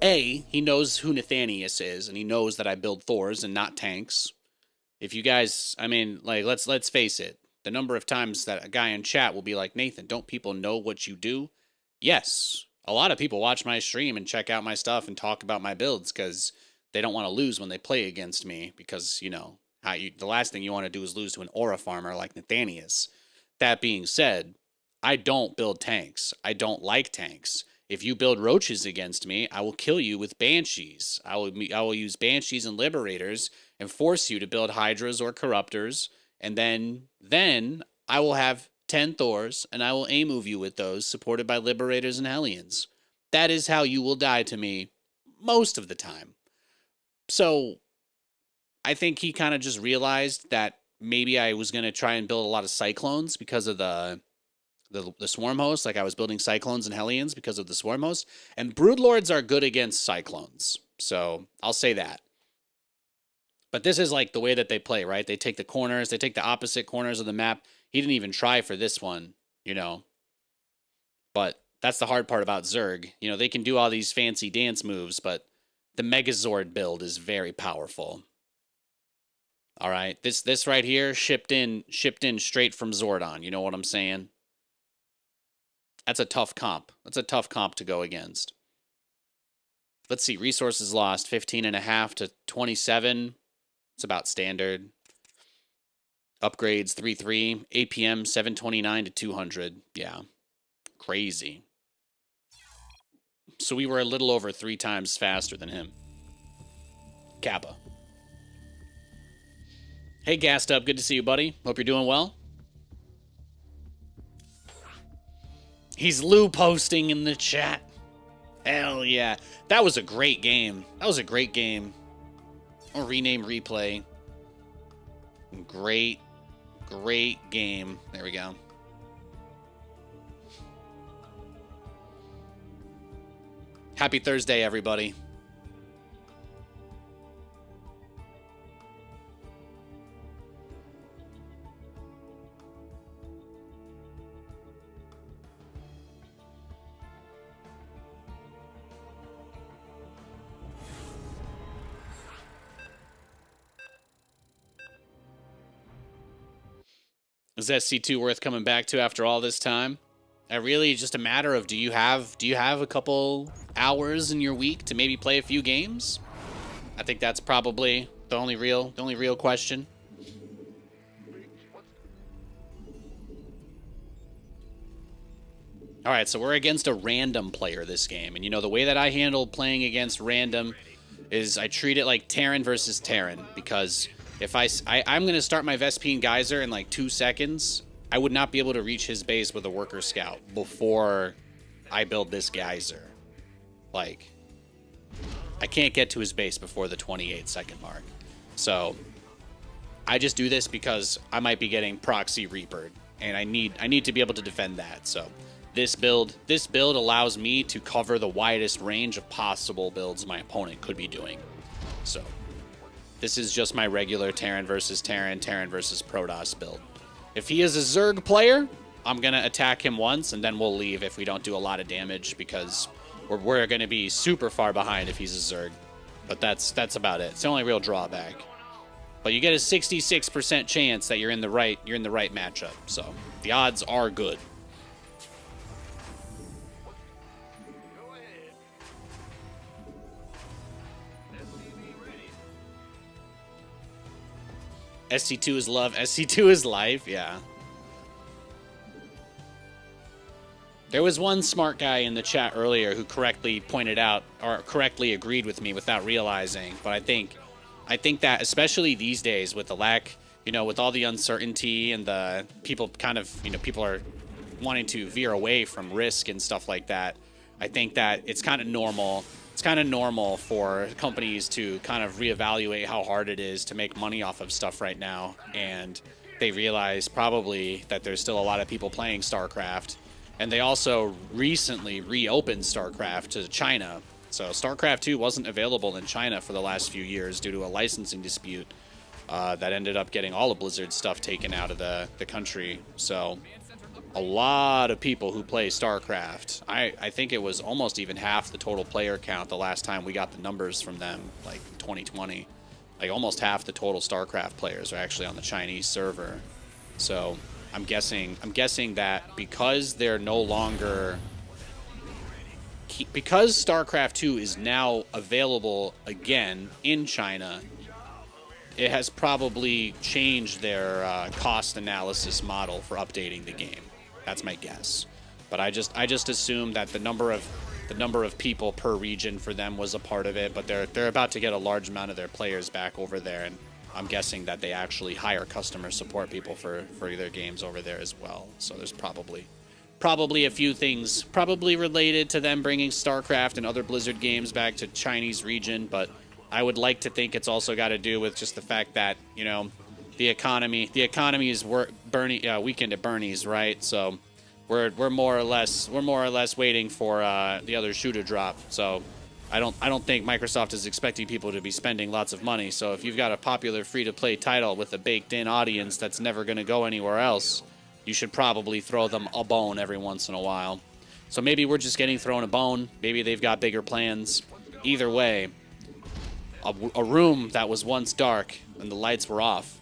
[SPEAKER 1] A, he knows who Nathanias is, and he knows that I build Thors and not tanks. If you guys, I mean, like, let's face it. The number of times that a guy in chat will be like, Nathan, don't people know what you do? Yes. A lot of people watch my stream and check out my stuff and talk about my builds because they don't want to lose when they play against me because, you know, the last thing you want to do is lose to an aura farmer like Nathanias. That being said, I don't build tanks. I don't like tanks. If you build roaches against me, I will kill you with banshees. I will use banshees and liberators and force you to build hydras or corruptors, and then I will have 10 Thors and I will A-move you with those, supported by liberators and hellions. That is how you will die to me most of the time. So I think he kind of just realized that maybe I was going to try and build a lot of cyclones because of the swarm host. Like I was building cyclones and hellions because of the swarm host. And broodlords are good against cyclones. So I'll say that. But this is like the way that they play, right? They take the corners. They take the opposite corners of the map. He didn't even try for this one, you know. But that's the hard part about Zerg. You know, they can do all these fancy dance moves, but the Megazord build is very powerful. All right, this right here shipped in straight from Zordon. You know what I'm saying? That's a tough comp. That's a tough comp to go against. Let's see, resources lost 15.5 to 27. It's about standard. Upgrades 3-3. APM 729 to 200. Yeah, crazy. So we were a little over 3 times faster than him. Kappa. Hey, Gassed Up. Good to see you, buddy. Hope you're doing well. He's Lou posting in the chat. Hell yeah. That was a great game. That was a great game. Or rename replay. Great game. There we go. Happy Thursday, everybody. Is SC2 worth coming back to after all this time? Really just a matter of do you have a couple hours in your week to maybe play a few games? I think that's probably the only real question. All right, so we're against a random player this game, and you know the way that I handle playing against random is I treat it like Terran versus Terran, because if I'm going to start my Vespine Geyser in like 2 seconds, I would not be able to reach his base with a Worker Scout before I build this Geyser. Like, I can't get to his base before the 28-second mark. So, I just do this because I might be getting Proxy Reapered, and I need to be able to defend that. So, this build allows me to cover the widest range of possible builds my opponent could be doing. So, this is just my regular Terran versus Terran, Terran versus Protoss build. If he is a Zerg player, I'm going to attack him once, and then we'll leave if we don't do a lot of damage, because we're going to be super far behind if he's a Zerg. But that's about it. It's the only real drawback. But you get a 66% chance that you're in the right matchup. So the odds are good. SC2 is love, SC2 is life, yeah. There was one smart guy in the chat earlier who correctly pointed out, or correctly agreed with me without realizing, but I think that especially these days with the lack, you know, with all the uncertainty and the people kind of, you know, people are wanting to veer away from risk and stuff like that, I think that it's kind of normal. It's kind of normal for companies to kind of reevaluate how hard it is to make money off of stuff right now. And they realize probably that there's still a lot of people playing StarCraft. And they also recently reopened StarCraft to China. So StarCraft 2 wasn't available in China for the last few years due to a licensing dispute that ended up getting all of Blizzard's stuff taken out of the country. So a lot of people who play StarCraft. I think it was almost even half the total player count the last time we got the numbers from them, like 2020. Like almost half the total StarCraft players are actually on the Chinese server. So I'm guessing that because they're no longer, because StarCraft 2 is now available again in China, it has probably changed their cost analysis model for updating the game. That's my guess, but I just assume that the number of people per region for them was a part of it. But they're about to get a large amount of their players back over there, and I'm guessing that they actually hire customer support people for their games over there as well. So there's probably a few things probably related to them bringing StarCraft and other Blizzard games back to Chinese region, but I would like to think it's also got to do with just the fact that, you know, the economy is weekend at Bernie's, right? So we're more or less waiting for the other shoe to drop. So I don't think Microsoft is expecting people to be spending lots of money. So if you've got a popular free-to-play title with a baked-in audience that's never going to go anywhere else, you should probably throw them a bone every once in a while. So maybe we're just getting thrown a bone. Maybe they've got bigger plans. Either way, a room that was once dark and the lights were off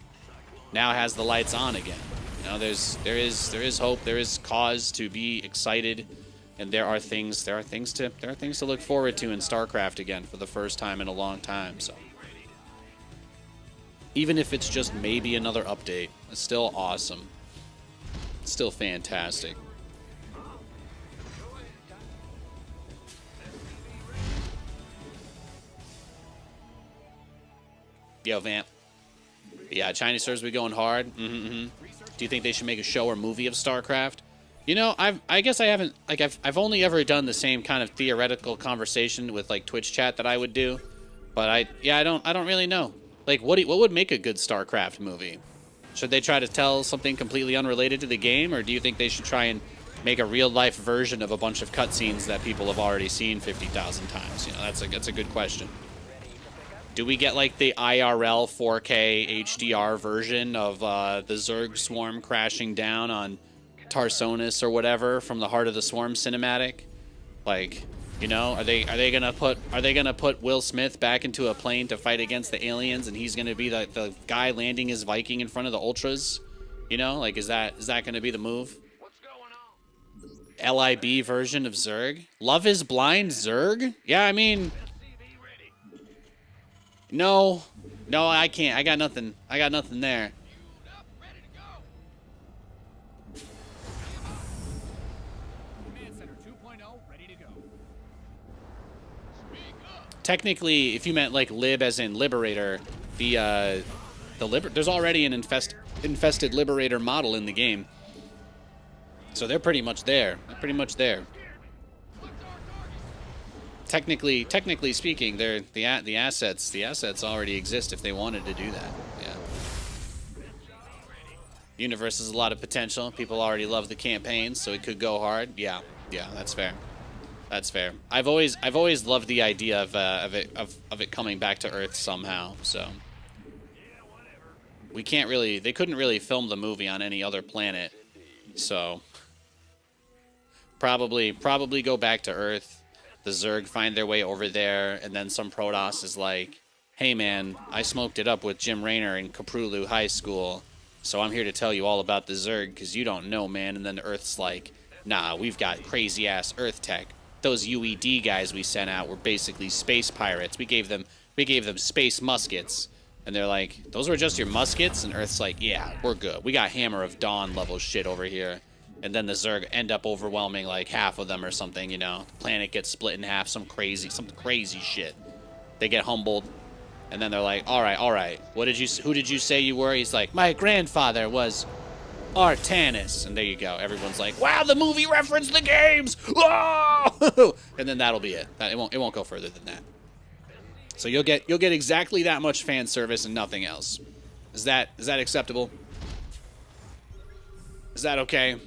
[SPEAKER 1] now has the lights on again. You know, there is hope, there is cause to be excited, and there are things to look forward to in StarCraft again for the first time in a long time. So even if it's just maybe another update, it's still awesome. It's still fantastic. Yo, Vamp. Yeah, Chinese servers be going hard. Do you think they should make a show or movie of StarCraft? You know, I guess I haven't, like, I've only ever done the same kind of theoretical conversation with like Twitch chat that I would do, but I don't really know. Like, what would make a good StarCraft movie? Should they try to tell something completely unrelated to the game, or do you think they should try and make a real-life version of a bunch of cutscenes that people have already seen 50,000 times? You know, that's a good question. Do we get, like, the IRL 4K HDR version of the Zerg swarm crashing down on Tarsonis or whatever from the Heart of the Swarm cinematic? Like, you know, are they gonna put Will Smith back into a plane to fight against the aliens, and he's gonna be the guy landing his Viking in front of the Ultras? You know, like, is that gonna be the move?
[SPEAKER 2] What's going on?
[SPEAKER 1] LIB version of Zerg? Love is Blind Zerg? Yeah, I mean,
[SPEAKER 2] SCV ready.
[SPEAKER 1] no, I can't. I got nothing there.
[SPEAKER 3] Up, ready to go. Command Center 2.0, ready to go. Speak up.
[SPEAKER 1] Technically, if you meant like lib as in liberator, there's already an infested liberator model in the game, so they're pretty much there. Technically speaking, the assets already exist if they wanted to do that. Yeah. Universe has a lot of potential. People already love the campaigns, so it could go hard. Yeah, that's fair. That's fair. I've always loved the idea of it coming back to Earth somehow. So they couldn't really film the movie on any other planet. So probably go back to Earth. The Zerg find their way over there, and then some Protoss is like, "Hey man, I smoked it up with Jim Raynor in Kaprulu High School, so I'm here to tell you all about the Zerg because you don't know, man." And then the Earth's like, "Nah, we've got crazy ass Earth tech. Those UED guys we sent out were basically space pirates. We gave them space muskets." And they're like, "Those were just your muskets?" And Earth's like, "Yeah, we're good. We got Hammer of Dawn level shit over here." And then the Zerg end up overwhelming like half of them or something, you know. The planet gets split in half, some crazy shit. They get humbled, and then they're like, all right. Who did you say you were? He's like, "My grandfather was Artanis." And there you go. Everyone's like, "Wow, the movie referenced the games!" Oh! And then that'll be it. It won't go further than that. So you'll get exactly that much fan service and nothing else. Is that acceptable? Is that okay?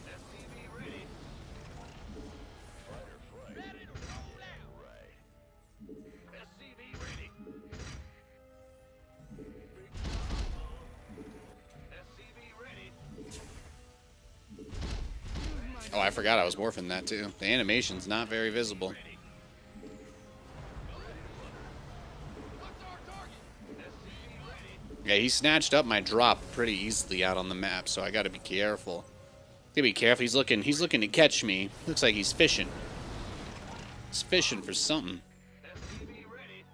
[SPEAKER 2] SCV ready.
[SPEAKER 3] Ready to roll out.
[SPEAKER 2] Right. SCV ready. SCV ready.
[SPEAKER 1] Oh, I forgot I was morphing that too. The animation's not very visible.
[SPEAKER 3] What's our target?
[SPEAKER 2] SCV ready.
[SPEAKER 1] Yeah, he snatched up my drop pretty easily out on the map, so I gotta be careful. Gotta be careful. He's looking to catch me. Looks like he's fishing. He's fishing for something.
[SPEAKER 2] SCV ready.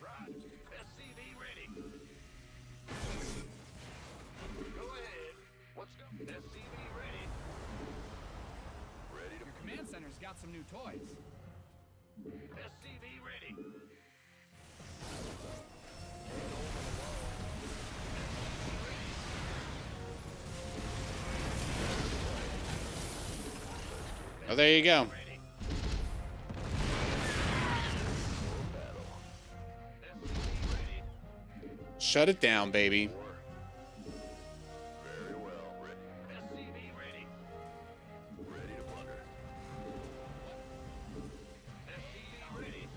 [SPEAKER 2] Right. SCV ready. Go ahead. Let's go. SCV ready. Ready to
[SPEAKER 3] Your command center's got some new toys.
[SPEAKER 2] SCV ready.
[SPEAKER 1] Oh, there you go.
[SPEAKER 2] Ready. SCV ready.
[SPEAKER 1] Shut it down, baby.
[SPEAKER 2] Very well. Ready. SCV ready. Ready to plunder. SCV ready.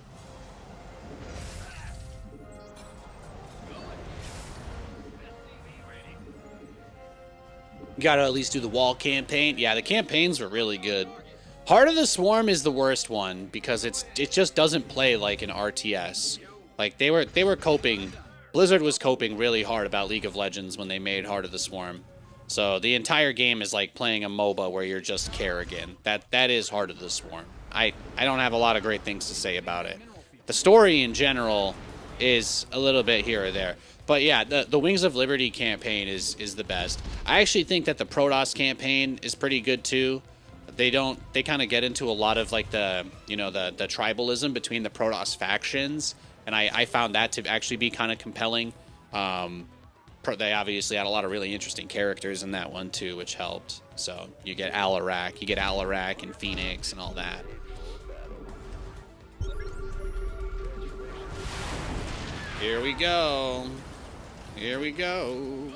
[SPEAKER 2] SCV ready.
[SPEAKER 1] You gotta at least do the wall campaign. Yeah, the campaigns were really good. Heart of the Swarm is the worst one because it just doesn't play like an RTS. Like they were coping. Blizzard was coping really hard about League of Legends when they made Heart of the Swarm. So the entire game is like playing a MOBA where you're just Kerrigan. That is Heart of the Swarm. I don't have a lot of great things to say about it. The story in general is a little bit here or there. But yeah, the Wings of Liberty campaign is the best. I actually think that the Protoss campaign is pretty good too. They kind of get into a lot of like the tribalism between the Protoss factions, and I found that to actually be kind of compelling. Protoss they obviously had a lot of really interesting characters in that one too, which helped. So you get Alarak and Phoenix and all that. Here we go. Here we go.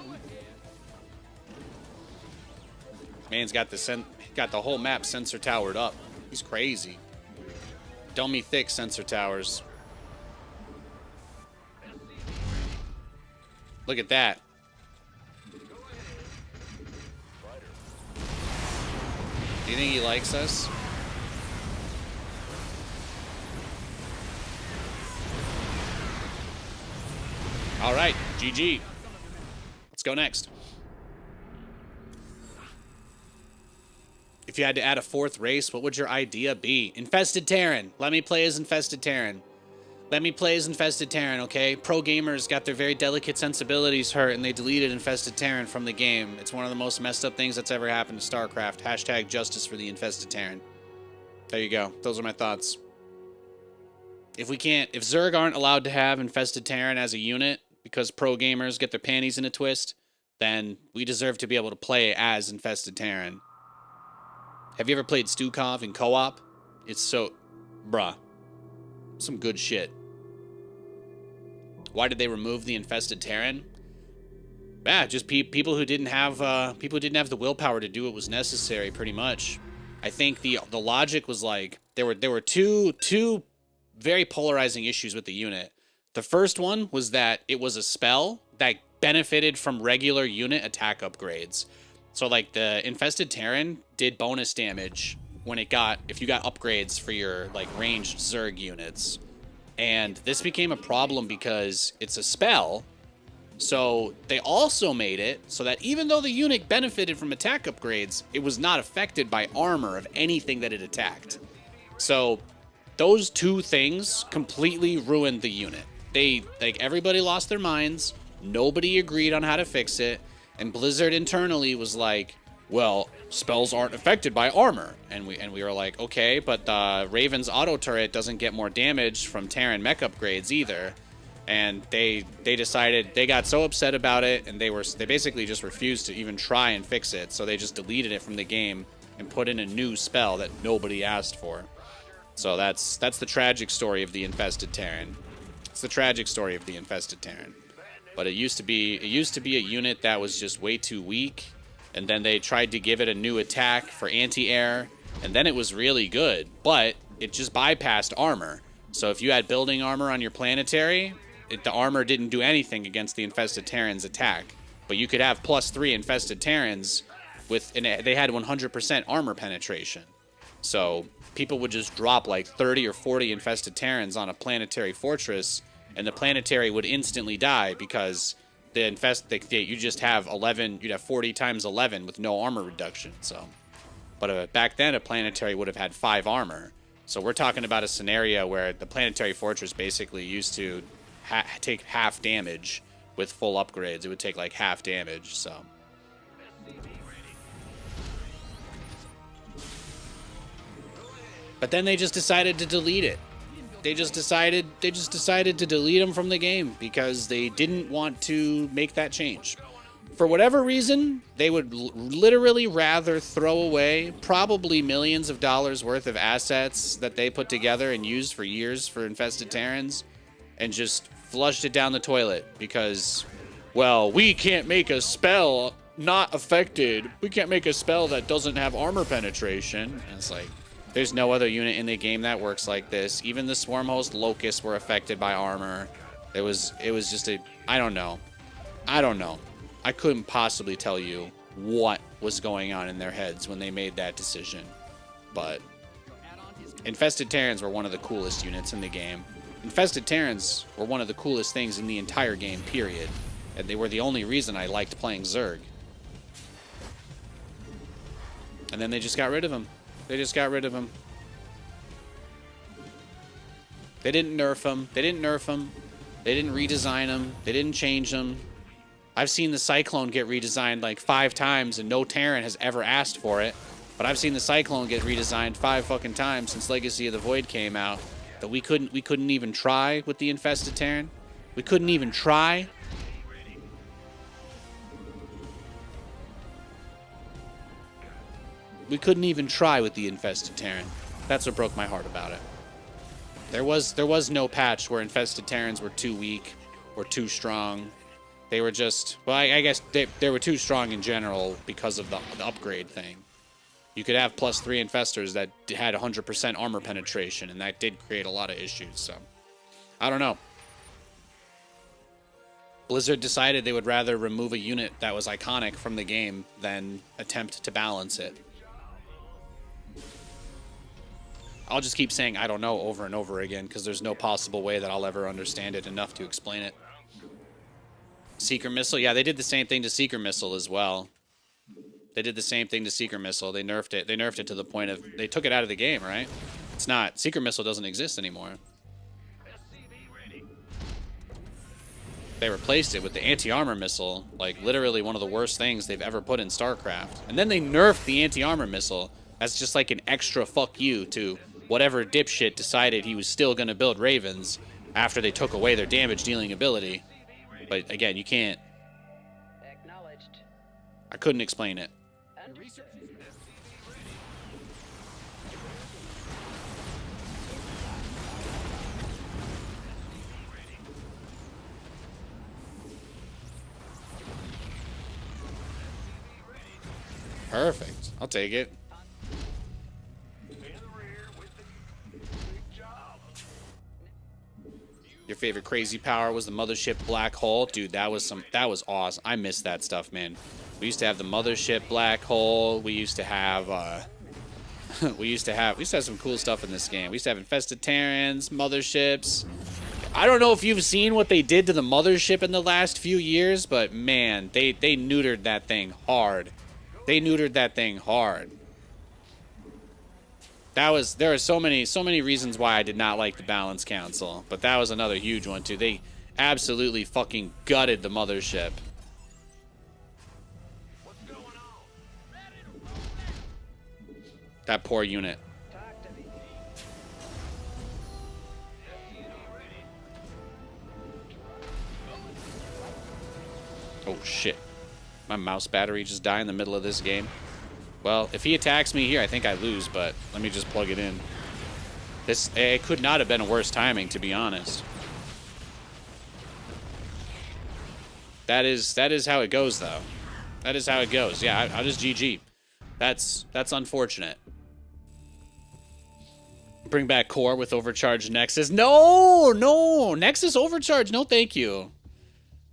[SPEAKER 1] Man's got the whole map sensor towered up. He's crazy. Dummy thick sensor towers. Look at that. Do you think he likes us? All right, GG. Let's go next. If you had to add a fourth race, what would your idea be? Infested Terran. Let me play as Infested Terran. Let me play as Infested Terran, okay? Pro gamers got their very delicate sensibilities hurt and they deleted Infested Terran from the game. It's one of the most messed up things that's ever happened to StarCraft. Hashtag justice for the Infested Terran. There you go. Those are my thoughts. If Zerg aren't allowed to have Infested Terran as a unit because pro gamers get their panties in a twist, then we deserve to be able to play as Infested Terran. Have you ever played Stukov in co-op? It's so... bruh. Some good shit. Why did they remove the Infested Terran? Yeah, just people who didn't have the willpower to do what was necessary, pretty much. I think the logic was like there were two very polarizing issues with the unit. The first one was that it was a spell that benefited from regular unit attack upgrades. So like the Infested Terran did bonus damage when if you got upgrades for your like ranged Zerg units. And this became a problem because it's a spell. So they also made it so that even though the unit benefited from attack upgrades, it was not affected by armor of anything that it attacked. So those two things completely ruined the unit. Everybody lost their minds. Nobody agreed on how to fix it. And Blizzard internally was like, well, spells aren't affected by armor. And we were like, okay, but Raven's auto turret doesn't get more damage from Terran mech upgrades either. And they decided, they got so upset about it, and they basically just refused to even try and fix it. So they just deleted it from the game and put in a new spell that nobody asked for. So that's the tragic story of the Infested Terran. It's the tragic story of the Infested Terran. But it used to be a unit that was just way too weak, and then they tried to give it a new attack for anti-air, and then it was really good, but it just bypassed armor. So if you had building armor on your planetary, the armor didn't do anything against the Infested Terran's attack. But you could have +3 Infested Terrans and they had 100% armor penetration. So people would just drop like 30 or 40 Infested Terrans on a planetary fortress, and the planetary would instantly die because you just have 11. You'd have 40 times 11 with no armor reduction. So, but back then a planetary would have had 5 armor. So we're talking about a scenario where the planetary fortress basically used to take half damage with full upgrades. It would take like half damage. So. But then they just decided to delete it. They just decided to delete them from the game because they didn't want to make that change. For whatever reason, they would literally rather throw away probably millions of dollars worth of assets that they put together and used for years for Infested Terrans and just flushed it down the toilet because, well, we can't make a spell not affected. We can't make a spell that doesn't have armor penetration. And it's like, there's no other unit in the game that works like this. Even the Swarmhost Locusts were affected by armor. It was just I don't know. I couldn't possibly tell you what was going on in their heads when they made that decision. But Infested Terrans were one of the coolest units in the game. Infested Terrans were one of the coolest things in the entire game, period. And they were the only reason I liked playing Zerg. And then they just got rid of them. They just got rid of him. They didn't nerf him. They didn't redesign him. They didn't change him. I've seen the Cyclone get redesigned like 5 times and no Terran has ever asked for it. But I've seen the Cyclone get redesigned 5 fucking times since Legacy of the Void came out. That we couldn't even try with the Infested Terran. We couldn't even try. couldn't even try with the infested Terran. That's what broke my heart about it. There was no patch where infested Terrans were too weak or too strong. They were just, well, I guess they were too strong in general because of the upgrade thing. You could have +3 infestors that had 100% armor penetration, and that did create a lot of issues. So, I don't know. Blizzard decided they would rather remove a unit that was iconic from the game than attempt to balance it. I'll just keep saying I don't know over and over again because there's no possible way that I'll ever understand it enough to explain it. Seeker Missile, yeah, they did the same thing to Seeker Missile as well. They did the same thing to Seeker Missile. They nerfed it. They nerfed it to the point of they took it out of the game, right? It's not. Seeker Missile doesn't exist anymore. They replaced it with the anti-armor missile, like literally one of the worst things they've ever put in StarCraft. And then they nerfed the anti-armor missile as just like an extra fuck you to whatever dipshit decided he was still going to build Ravens after they took away their damage dealing ability. But again, you can't.
[SPEAKER 4] Acknowledged.
[SPEAKER 1] I couldn't explain it.
[SPEAKER 4] Understood.
[SPEAKER 1] Perfect. I'll take it. Your favorite crazy power was the mothership black hole? Dude, that was awesome. I miss that stuff, man. We used to have the mothership black hole. We used to have we used to have some cool stuff in this game. We used to have infested Terrans, motherships. I don't know if you've seen what they did to the mothership in the last few years, but man, they neutered that thing hard. They neutered that thing hard. There are so many reasons why I did not like the Balance Council, but that was another huge one too. They absolutely fucking gutted the mothership. That poor unit. Oh shit. My mouse battery just died in the middle of this game. Well, if he attacks me here, I think I lose, but let me just plug it in. It could not have been a worse timing, to be honest. That is how it goes, though. That is how it goes. Yeah, I'll just GG. That's unfortunate. Bring back core with overcharged Nexus. No! Nexus overcharge. No, thank you.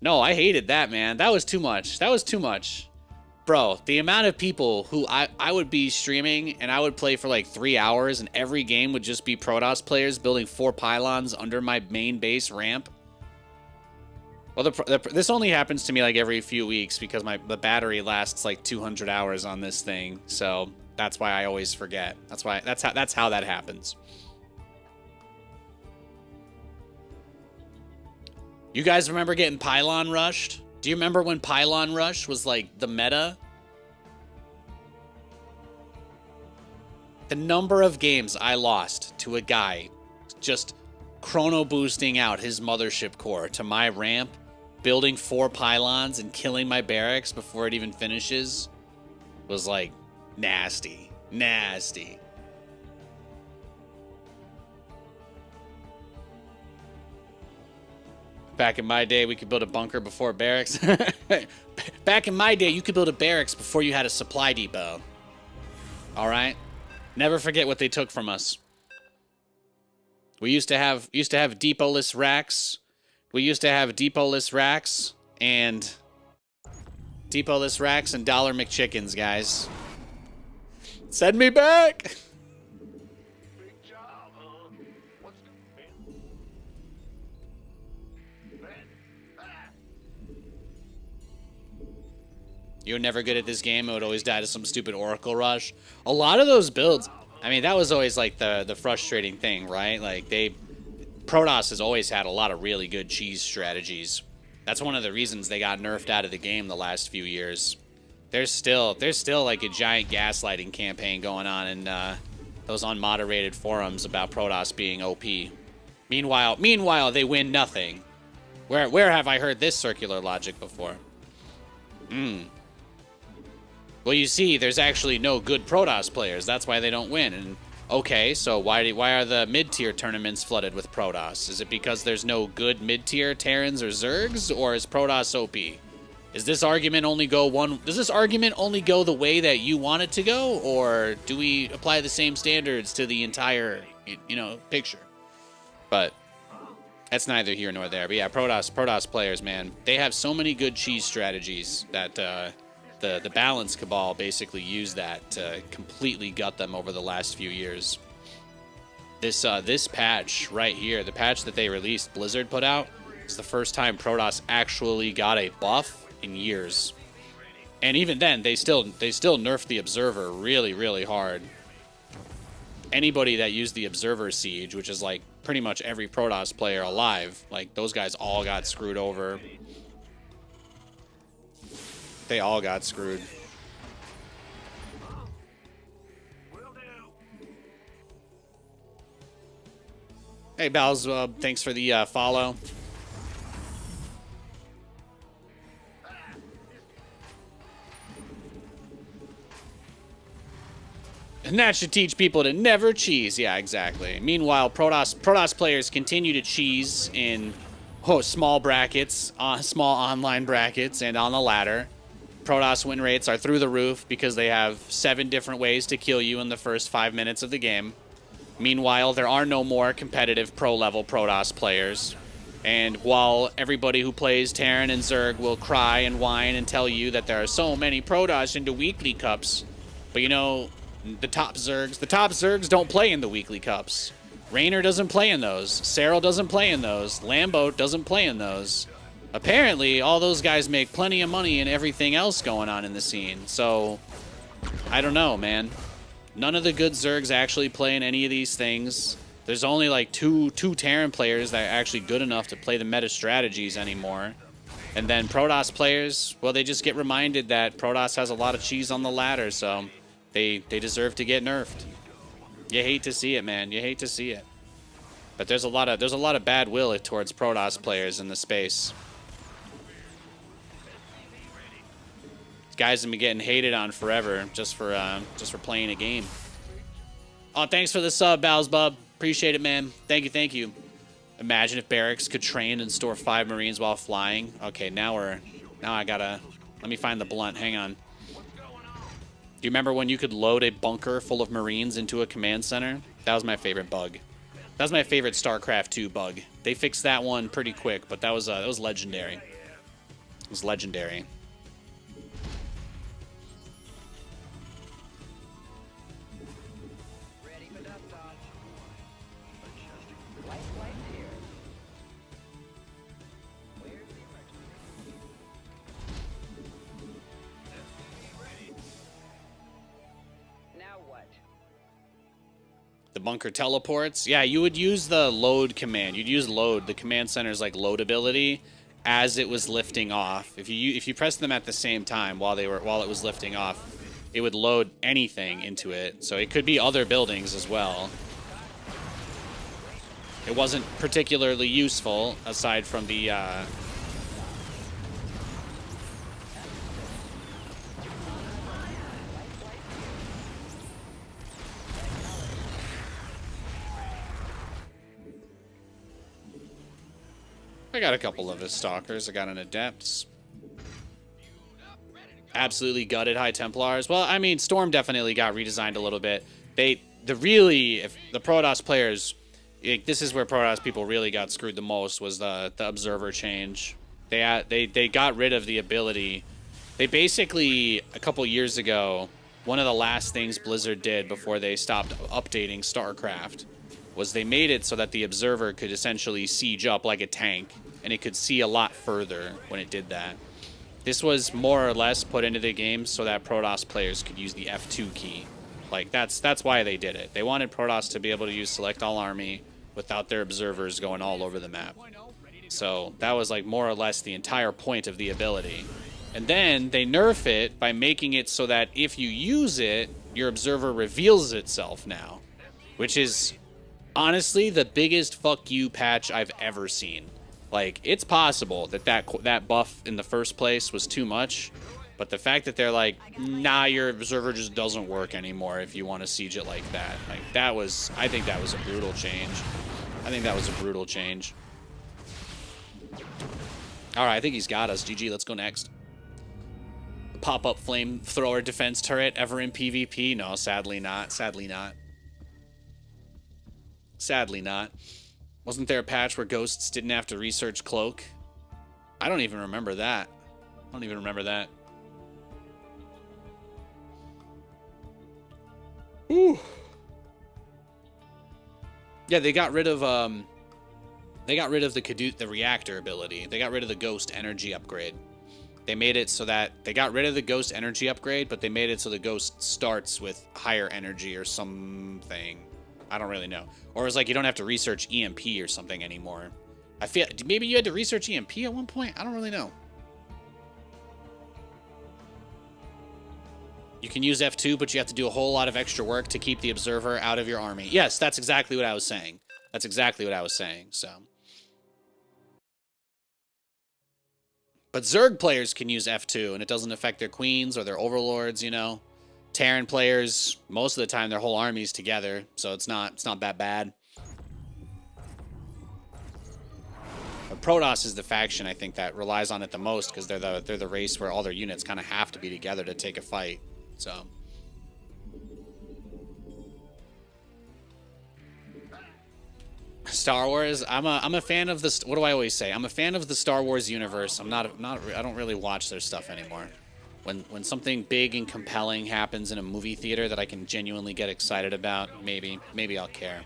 [SPEAKER 1] No, I hated that, man. That was too much. That was too much. Bro, the amount of people who I would be streaming and I would play for like 3 hours and every game would just be Protoss players building 4 pylons under my main base ramp. Well, this only happens to me like every few weeks because the battery lasts like 200 hours on this thing. So that's why I always forget. That's how that happens. You guys remember getting pylon rushed? Do you remember when pylon rush was like the meta? The number of games I lost to a guy just chrono boosting out his mothership core to my ramp, building 4 pylons and killing my barracks before it even finishes was like nasty. Nasty. Back in my day, we could build a bunker before barracks. Back in my day, you could build a barracks before you had a supply depot. All right? Never forget what they took from us. We used to have depotless racks. We used to have depotless racks and dollar McChickens, guys. Send me back. You were never good at this game. It would always die to some stupid Oracle rush. A lot of those builds, I mean, that was always like the frustrating thing, right? Like Protoss has always had a lot of really good cheese strategies. That's one of the reasons they got nerfed out of the game the last few years. There's still like a giant gaslighting campaign going on in those unmoderated forums about Protoss being OP. Meanwhile, they win nothing. Where have I heard this circular logic before? Well, you see, there's actually no good Protoss players. That's why they don't win. And okay, so why are the mid-tier tournaments flooded with Protoss? Is it because there's no good mid-tier Terrans or Zergs, or is Protoss OP? Does this argument only go the way that you want it to go, or do we apply the same standards to the entire, picture? But that's neither here nor there. But yeah, Protoss players, man, they have so many good cheese strategies that the balance cabal basically used that to completely gut them over the last few years. This patch right here, the patch that they released, Blizzard put out, is the first time Protoss actually got a buff in years. And even then, they still nerfed the Observer really, really hard. Anybody that used the Observer Siege, which is like pretty much every Protoss player alive, like those guys all got screwed over. They all got screwed. Hey, Bals, thanks for the follow. And that should teach people to never cheese. Yeah, exactly. Meanwhile, Protoss players continue to cheese in small brackets, small online brackets, and on the ladder. Protoss win rates are through the roof because they have 7 different ways to kill you in the first 5 minutes of the game. Meanwhile, there are no more competitive pro-level Protoss players. And while everybody who plays Terran and Zerg will cry and whine and tell you that there are so many Protoss into weekly cups, but the top Zergs don't play in the weekly cups. Raynor doesn't play in those. Serral doesn't play in those. Lambo doesn't play in those. Apparently, all those guys make plenty of money in everything else going on in the scene. So, I don't know, man. None of the good Zergs actually play in any of these things. There's only like two Terran players that are actually good enough to play the meta strategies anymore. And then Protoss players, well, they just get reminded that Protoss has a lot of cheese on the ladder, so they deserve to get nerfed. You hate to see it, man. You hate to see it. But there's a lot of bad will towards Protoss players in the space. Guys have been getting hated on forever just for playing a game. Oh, thanks for the sub, Balsbub. Appreciate it, man. Thank you. Imagine if barracks could train and store 5 Marines while flying. Okay, now I gotta, let me find the blunt. Hang on. Do you remember when you could load a bunker full of Marines into a command center? That was my favorite bug. That was my favorite StarCraft 2 bug. They fixed that one pretty quick, but that was legendary. It was legendary. The bunker teleports. Yeah, you would use the load command. You'd use load, the command center's like load ability, as it was lifting off. If you press them at the same time while it was lifting off, it would load anything into it. So it could be other buildings as well. It wasn't particularly useful aside from the I got a couple of his stalkers. I got an Adepts. Absolutely gutted High Templars. Well, I mean, Storm definitely got redesigned a little bit. If the Protoss players, this is where Protoss people really got screwed the most, was the Observer change. They got rid of the ability. They basically, a couple years ago, one of the last things Blizzard did before they stopped updating StarCraft was they made it so that the Observer could essentially siege up like a tank, and it could see a lot further when it did that. This was more or less put into the game so that Protoss players could use the F2 key. Like, that's why they did it. They wanted Protoss to be able to use Select All Army without their Observers going all over the map. So that was like more or less the entire point of the ability. And then they nerf it by making it so that if you use it, your Observer reveals itself now, which is honestly the biggest fuck you patch I've ever seen. Like, it's possible that buff in the first place was too much, But the fact that they're like, nah, your observer just doesn't work anymore if you want to siege it like that. Like, that was, I think that was a brutal change. I think that was a brutal change. All right, I think he's got us. GG, let's go next. Pop-up flamethrower defense turret ever in PvP? No, sadly not. Sadly not. Sadly not. Wasn't there a patch where ghosts didn't have to research cloak? I don't even remember that. I don't even remember that. Ooh. Yeah, they got rid of the reactor ability. They got rid of the ghost energy upgrade. They made it so that they got rid of the ghost energy upgrade, but they made it so the ghost starts with higher energy or something. I don't really know. Or it's like you don't have to research EMP or something anymore. I feel maybe you had to research EMP at one point. I don't really know. You can use F2, but you have to do a whole lot of extra work to keep the observer out of your army. Yes, that's exactly what I was saying. That's exactly what I was saying, so. But Zerg players can use F2, and it doesn't affect their queens or their overlords, you know. Terran players, most of the time, their whole army's together, so it's not that bad. But Protoss is the faction, I think, that relies on it the most, because they're the race where all their units kind of have to be together to take a fight. So, Star Wars. I'm a fan of the. What do I always say? I'm a fan of the Star Wars universe. I don't really watch their stuff anymore. When something big and compelling happens in a movie theater that I can genuinely get excited about, maybe I'll care.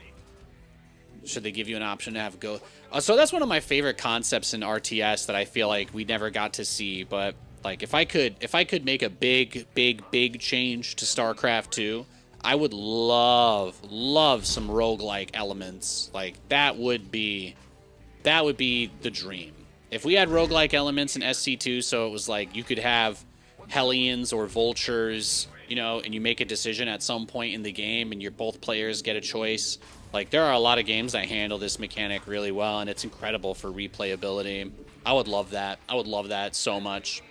[SPEAKER 1] Should they give you an option to have go? So that's one of my favorite concepts in RTS that I feel like we never got to see, but. Like, if I could make a big change to StarCraft 2, I would love some roguelike elements. Like, that would be the dream. If we had roguelike elements in SC2, so it was like you could have Hellions or Vultures, you know, and you make a decision at some point in the game and both players get a choice. Like, there are a lot of games that handle this mechanic really well, and it's incredible for replayability. I would love that. I would love that so much.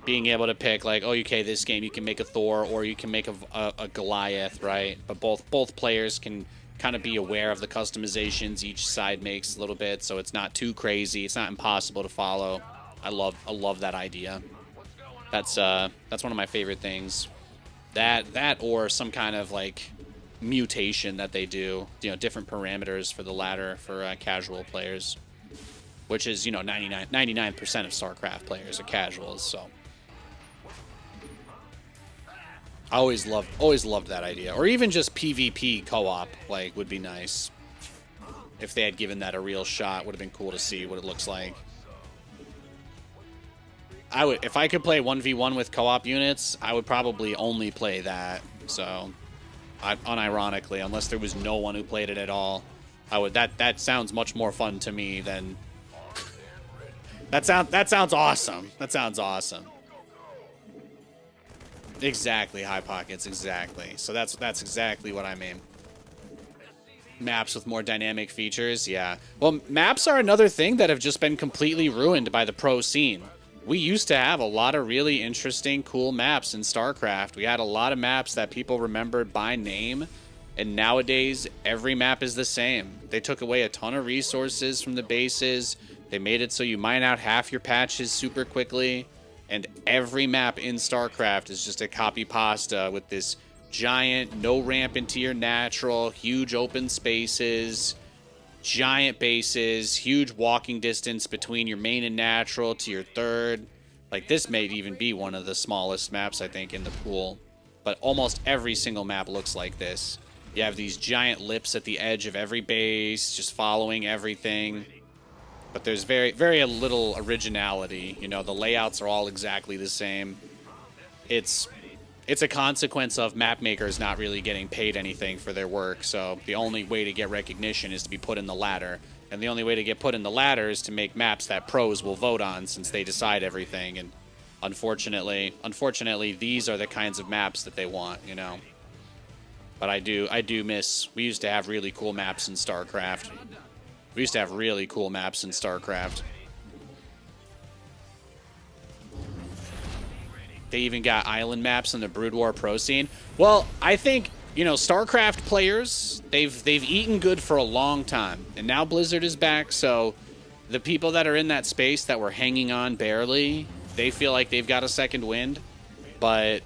[SPEAKER 1] Being able to pick, like, oh, okay, this game you can make a Thor or you can make a Goliath, right? But both players can kind of be aware of the customizations each side makes a little bit, so it's not too crazy. It's not impossible to follow. I love that idea. That's one of my favorite things. That or some kind of like mutation that they do, you know, different parameters for the ladder for casual players, which is, you know, 99% of StarCraft players are casuals, so. I always loved that idea. Or even just PvP co-op, like, would be nice. If they had given that a real shot, would have been cool to see what it looks like. If I could play 1v1 with co-op units, I would probably only play that. So, unironically, unless there was no one who played it at all, I would. That sounds much more fun to me than. That sounds awesome. That sounds awesome. Exactly, High Pockets, exactly. So that's exactly what I mean. Maps with more dynamic features, yeah. Well, maps are another thing that have just been completely ruined by the pro scene. We used to have a lot of really interesting, cool maps in StarCraft. We had a lot of maps that people remembered by name, and nowadays, every map is the same. They took away a ton of resources from the bases. They made it so you mine out half your patches super quickly. And every map in StarCraft is just a copy pasta with this giant no ramp into your natural, huge open spaces, giant bases, huge walking distance between your main and natural to your third. Like, this may even be one of the smallest maps, I think, in the pool. But almost every single map looks like this. You have these giant lips at the edge of every base, just following everything. But there's very little originality. You know, the layouts are all exactly the same. It's a consequence of map makers not really getting paid anything for their work. So the only way to get recognition is to be put in the ladder. And the only way to get put in the ladder is to make maps that pros will vote on, since they decide everything. And unfortunately, these are the kinds of maps that they want, you know. But I do miss, we used to have really cool maps in StarCraft. We used to have really cool maps in StarCraft. They even got island maps in the Brood War Pro scene. Well, I think, you know, StarCraft players, they've eaten good for a long time. And now Blizzard is back, so the people that are in that space that were hanging on barely, they feel like they've got a second wind. But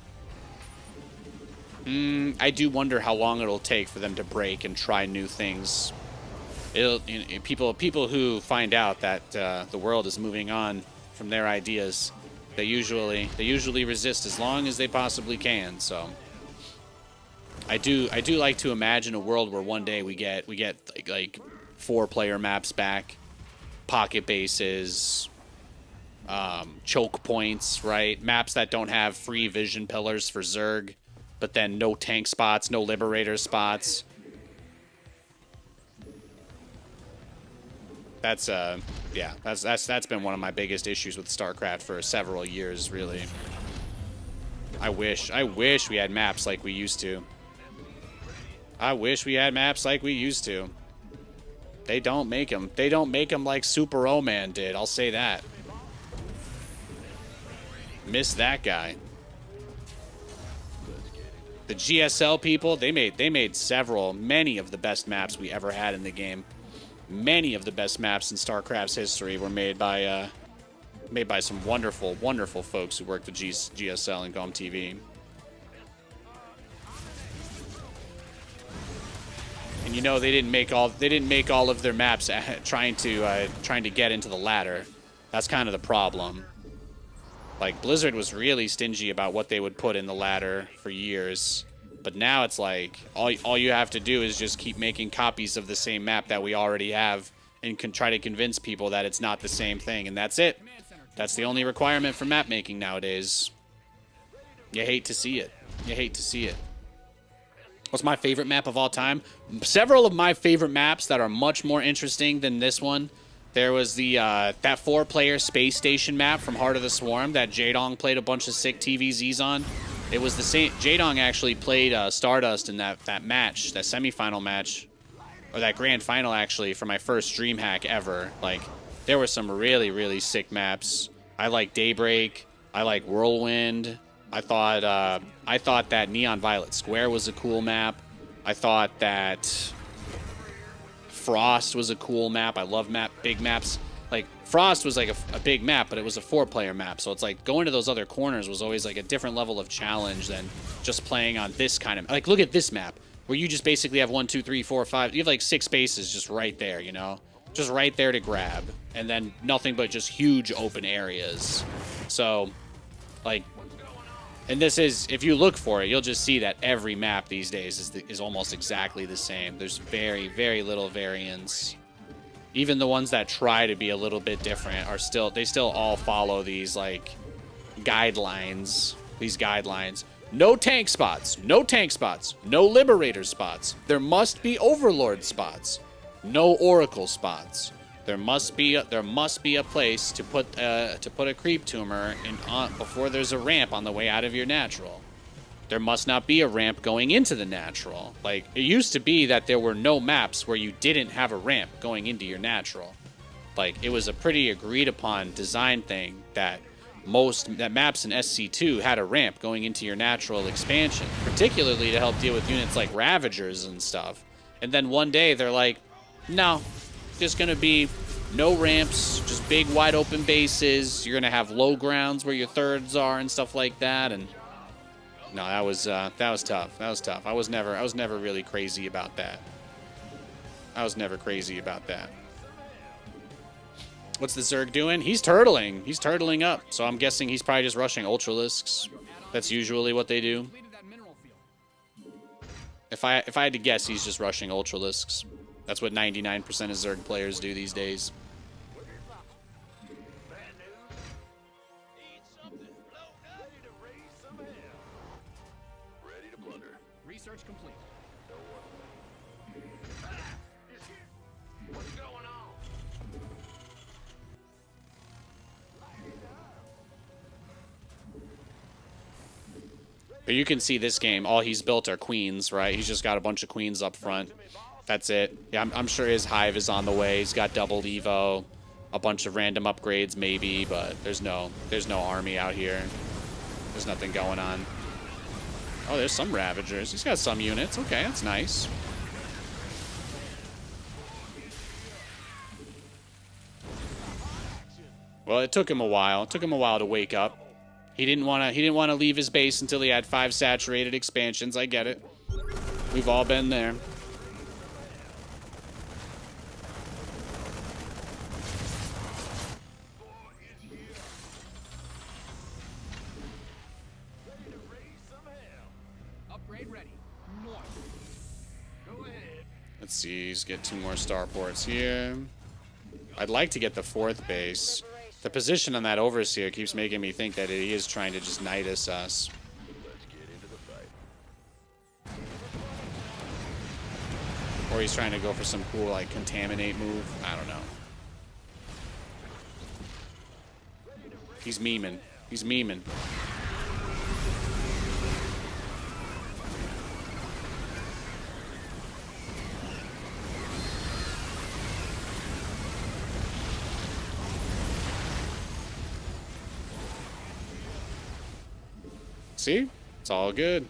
[SPEAKER 1] I do wonder how long it'll take for them to break and try new things. People who find out that the world is moving on from their ideas, they usually resist as long as they possibly can. So I do like to imagine a world where one day we get like 4-player maps back, pocket bases, choke points, right? Maps that don't have free vision pillars for Zerg, but then no tank spots, no liberator spots. That's yeah, that's been one of my biggest issues with StarCraft for several years, really. I wish we had maps like we used to. I wish we had maps like we used to. They don't make them. They don't make them like Super O-Man did. I'll say that. Miss that guy. The GSL people, they made many of the best maps we ever had in the game. Many of the best maps in StarCraft's history were made by some wonderful, wonderful folks who worked at GSL and GOM TV. And you know, they didn't make all of their maps trying to get into the ladder. That's kind of the problem. Like, Blizzard was really stingy about what they would put in the ladder for years. But now it's like, all you have to do is just keep making copies of the same map that we already have and can try to convince people that it's not the same thing, and that's it. That's the only requirement for map making nowadays. You hate to see it. You hate to see it. What's my favorite map of all time? Several of my favorite maps that are much more interesting than this one. There was the that 4-player space station map from Heart of the Swarm that Jaedong played a bunch of sick TVZs on. It was the same. Jaedong actually played Stardust in that match, that semifinal match, or that grand final actually, for my first DreamHack ever. Like, there were some really, really sick maps. I like Daybreak. I like Whirlwind. I thought that Neon Violet Square was a cool map. I thought that Frost was a cool map. I love big maps. Like, Frost was like a big map, but it was a 4-player map. So it's like going to those other corners was always like a different level of challenge than just playing on this kind of... Like, look at this map, where you just basically have 1, 2, 3, 4, 5... You have like 6 spaces just right there, you know? Just right there to grab. And then nothing but just huge open areas. So, like... And this is, if you look for it, you'll just see that every map these days is almost exactly the same. There's very, very little variance. Even the ones that try to be a little bit different they still all follow these, like, guidelines. These guidelines. No tank spots. No tank spots. No liberator spots. There must be overlord spots. No oracle spots. There must be a place to put a creep tumor before there's a ramp on the way out of your natural. There must not be a ramp going into the natural. Like, it used to be that there were no maps where you didn't have a ramp going into your natural. Like, it was a pretty agreed upon design thing that maps in SC2 had a ramp going into your natural expansion, particularly to help deal with units like Ravagers and stuff. And then one day they're like, no. Just gonna be no ramps, just big wide open bases. You're gonna have low grounds where your thirds are and stuff like that. And no, that was tough. That was tough. I was never really crazy about that. I was never crazy about that. What's the Zerg doing? He's turtling. He's turtling up. So I'm guessing he's probably just rushing Ultralisks. That's usually what they do. If I had to guess, he's just rushing Ultralisks. That's what 99% of Zerg players do these days.
[SPEAKER 2] Ready to plunder.
[SPEAKER 3] Research complete.
[SPEAKER 2] What's going on?
[SPEAKER 1] But you can see this game, all he's built are queens, right? He's just got a bunch of queens up front. That's it. Yeah, I'm sure his hive is on the way. He's got double Evo, a bunch of random upgrades maybe, but there's no army out here. There's nothing going on. Oh, there's some Ravagers. He's got some units. Okay, that's nice. Well, it took him a while. It took him a while to wake up. He didn't want to leave his base until he had 5 saturated expansions. I get it. We've all been there.
[SPEAKER 3] Upgrade ready. North. Go ahead.
[SPEAKER 1] Let's see. Let's get 2 more starports here. I'd like to get the 4th base. The position on that Overseer keeps making me think that he is trying to just Nidus us.
[SPEAKER 2] Let's get into the fight.
[SPEAKER 1] Or he's trying to go for some cool, like, Contaminate move. I don't know. He's memeing. He's memeing. See? It's all good.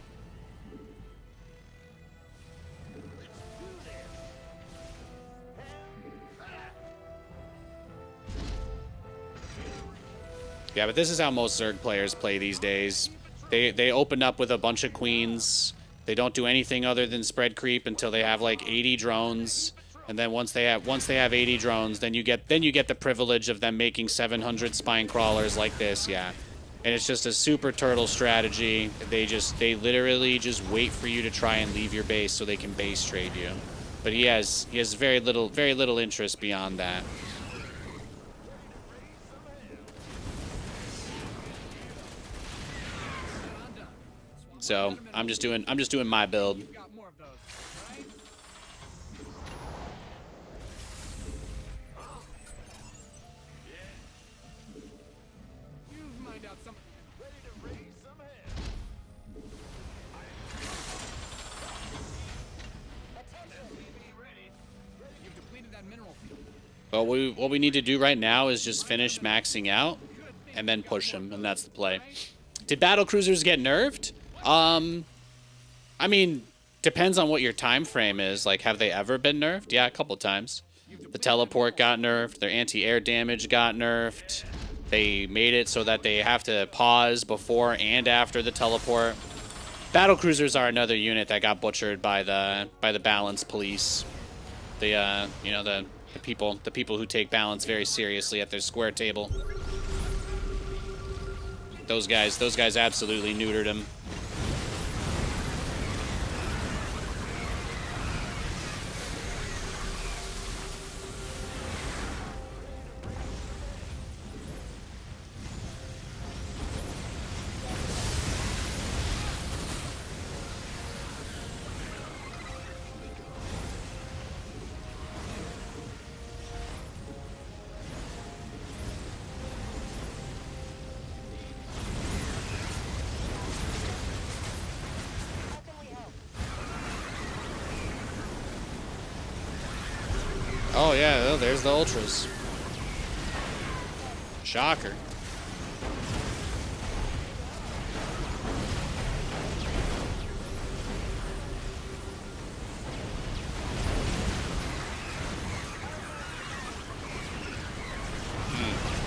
[SPEAKER 1] Yeah, but this is how most Zerg players play these days. They open up with a bunch of queens. They don't do anything other than spread creep until they have like 80 drones. And then once they have 80 drones, then you get the privilege of them making 700 spine crawlers like this, yeah. And it's just a super turtle strategy. They literally just wait for you to try and leave your base so they can base trade you. But he has very little interest beyond that. So I'm just doing my build.
[SPEAKER 3] Got more of those, right? You mind out some.
[SPEAKER 2] Ready to raise some hell.
[SPEAKER 3] You've depleted that mineral field.
[SPEAKER 1] But what we need to do right now is just finish maxing out and then push him, and that's the play. Did battle cruisers get nerfed? I mean, depends on what your time frame is. Like, have they ever been nerfed? Yeah, a couple times. The teleport got nerfed. Their anti-air damage got nerfed. They made it so that they have to pause before and after the teleport. Battle cruisers are another unit that got butchered by the balance police. The you know, the people who take balance very seriously at their square table. Those guys absolutely neutered him.
[SPEAKER 4] How can we help?
[SPEAKER 1] Oh yeah, there's the ultras. Shocker.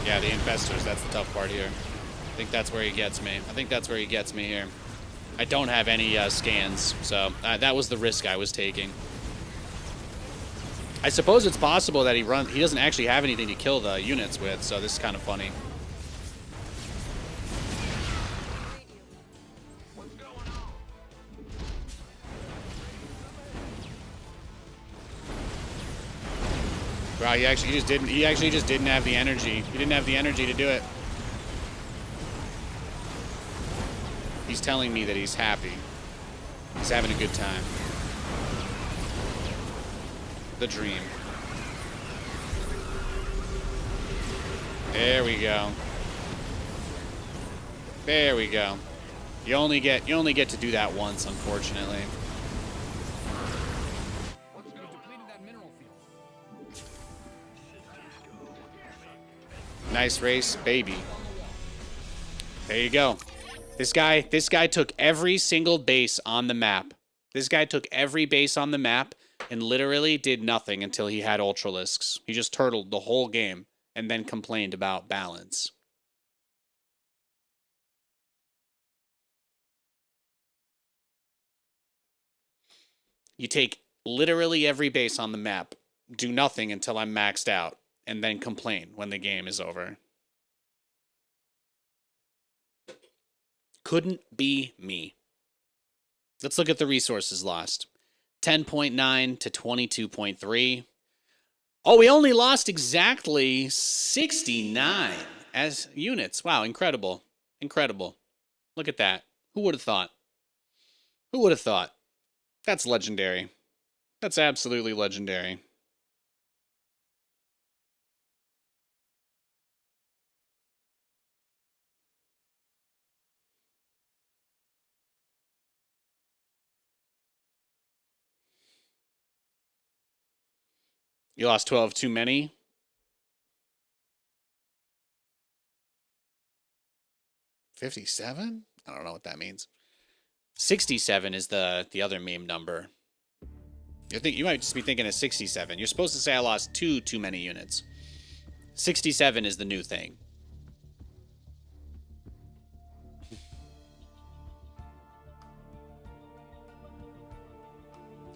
[SPEAKER 1] Yeah, the infestors, that's the tough part here. I think that's where he gets me. Here. I don't have any scans, so that was the risk I was taking. I suppose it's possible that he doesn't actually have anything to kill the units with, so this is kind of funny.
[SPEAKER 2] What's going on?
[SPEAKER 1] Wow, he actually just didn't have the energy. He didn't have the energy to do it. He's telling me that he's happy. He's having a good time. The dream. There we go. There we go. You only get to do that once, unfortunately.
[SPEAKER 3] You've depleted that mineral field.
[SPEAKER 1] Nice race, baby. There you go. This guy took every single base on the map. This guy took every base on the map and literally did nothing until he had Ultralisks. He just turtled the whole game and then complained about balance. You take literally every base on the map, do nothing until I'm maxed out, and then complain when the game is over. Couldn't be me. Let's look at the resources lost. 10.9 to 22.3. Oh, we only lost exactly 69 as units. Wow, incredible. Incredible. Look at that. Who would have thought? Who would have thought? That's legendary. That's absolutely legendary. You lost 12 too many. 57? I don't know what that means. 67 is the other meme number. You might just be thinking of 67. You're supposed to say I lost too many units. 67 is the new thing.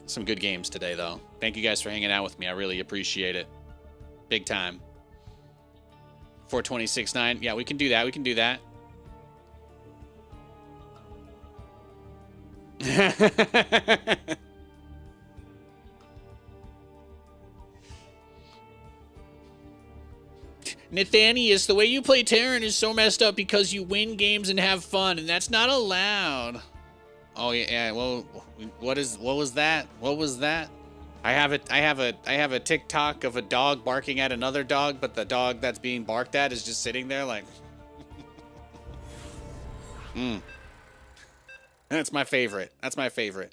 [SPEAKER 1] Some good games today, though. Thank you guys for hanging out with me. I really appreciate it. Big time. 426.9. Yeah, we can do that. We can do that. Nathanias, the way you play Terran is so messed up because you win games and have fun, and that's not allowed. Oh yeah, well, what was that? What was that? I have a TikTok of a dog barking at another dog, but the dog that's being barked at is just sitting there like That's my favorite. That's my favorite.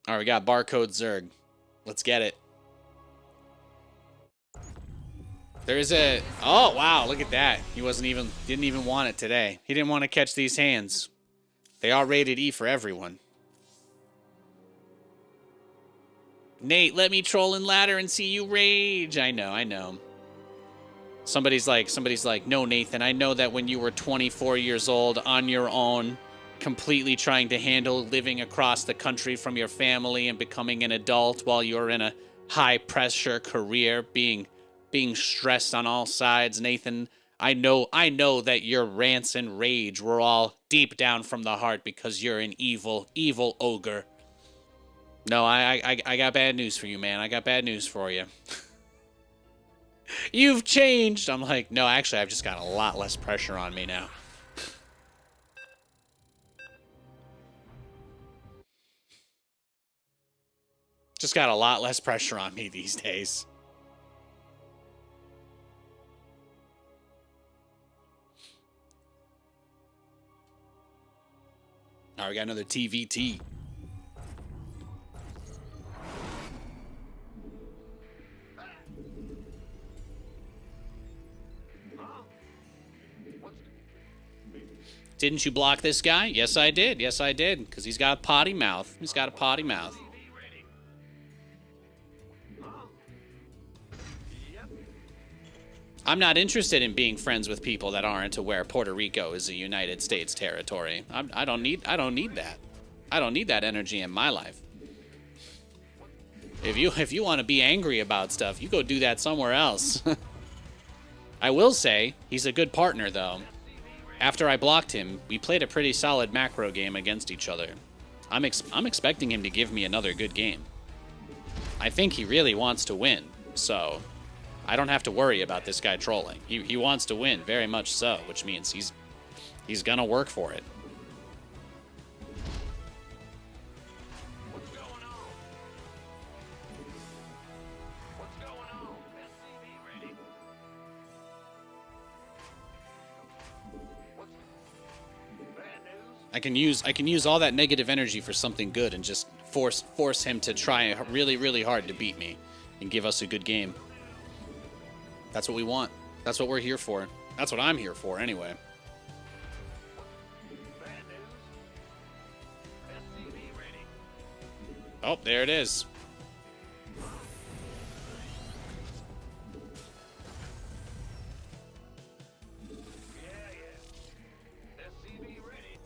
[SPEAKER 1] All right, we got barcode Zerg. Let's get it. There is a... Oh, wow, look at that. He didn't even want it today. He didn't want to catch these hands. They are rated E for everyone. Nate, let me troll in ladder and see you rage. I know. Somebody's like, no, Nathan, I know that when you were 24 years old on your own, completely trying to handle living across the country from your family and becoming an adult while you're in a high-pressure career, being stressed on all sides, Nathan. I know that your rants and rage were all deep down from the heart because you're an evil ogre. No, I got bad news for you, man. I got bad news for you. You've changed. I'm like, no, actually, I've just got a lot less pressure on me now. Just got a lot less pressure on me these days. All right, we got another TVT. Didn't you block this guy? Yes, I did. Yes, I did. Because he's got a potty mouth. He's got a potty mouth. I'm not interested in being friends with people that aren't aware Puerto Rico is a United States territory. I don't need that. I don't need that energy in my life. If you want to be angry about stuff, you go do that somewhere else. I will say he's a good partner though. After I blocked him, we played a pretty solid macro game against each other. I'm expecting him to give me another good game. I think he really wants to win, so I don't have to worry about this guy trolling. He wants to win, very much so, which means he's gonna work for it.
[SPEAKER 2] What's going on? What's going on? SCV ready. What's bad news?
[SPEAKER 1] I can use all that negative energy for something good and just force him to try really hard to beat me and give us a good game. That's what we want. That's what we're here for. That's what I'm here for anyway. Oh, there it is.
[SPEAKER 2] SCV ready.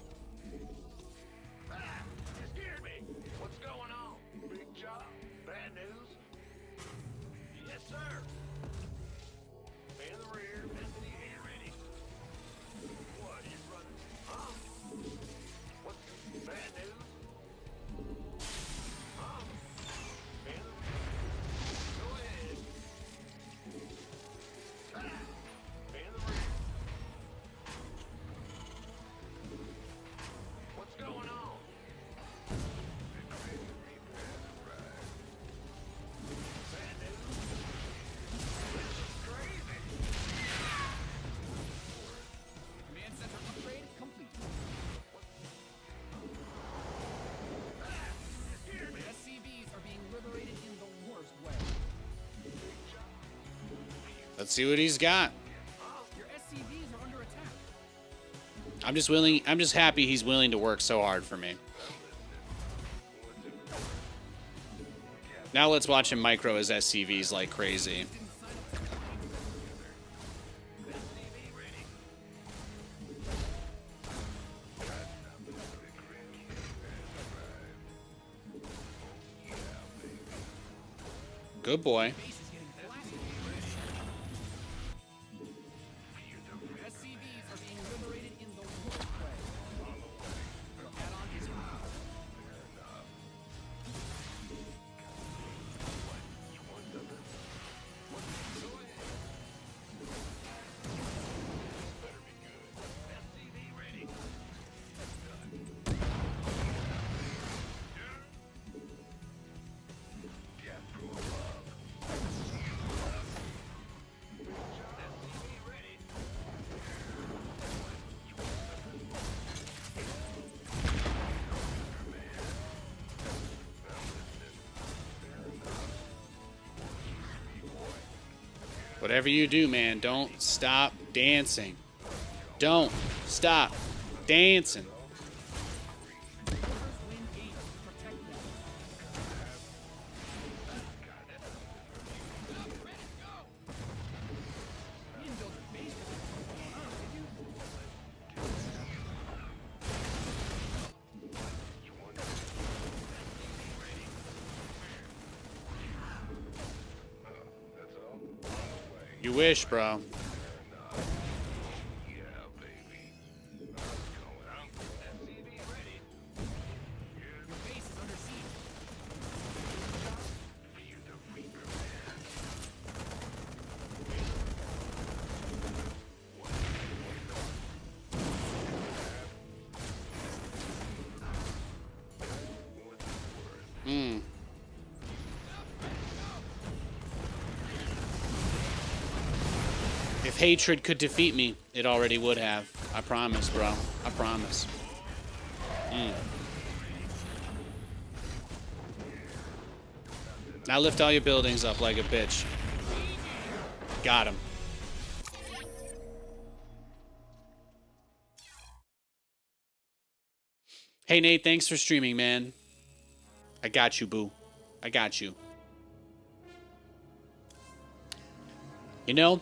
[SPEAKER 2] Ah, you scared me. What's going on? Big job? Bad news? Yes, sir. In the rear, SCV ready. What, he's running? Huh? What's bad news? Huh? In the rear. Go ahead. Ah, in the rear. What's going on? Bad news? This is crazy.
[SPEAKER 3] Command center upgrade complete. The SCVs are being liberated in the worst way.
[SPEAKER 1] Let's see what he's got.
[SPEAKER 3] Your SCVs are under attack.
[SPEAKER 1] I'm just happy he's willing to work so hard for me. Now let's watch him micro his SCVs like crazy. Good boy.
[SPEAKER 3] Base is getting blasted. Your SCVs are being liberated in the worst way. Add-on is complete.
[SPEAKER 2] SCV ready. SCV ready.
[SPEAKER 1] Whatever you do, man, don't stop dancing. Don't stop dancing.
[SPEAKER 3] Win game. Protect them. Ready to go. You didn't build your base with what's going on, did you?
[SPEAKER 1] You wish, bro.
[SPEAKER 2] SCV ready.
[SPEAKER 3] Your base is under siege.
[SPEAKER 1] Hmm. If hatred could defeat me, it already would have. I promise, bro. I promise. Now lift all your buildings up like a bitch. Got him. Hey, Nate, thanks for streaming, man. I got you, boo. I got you. You know,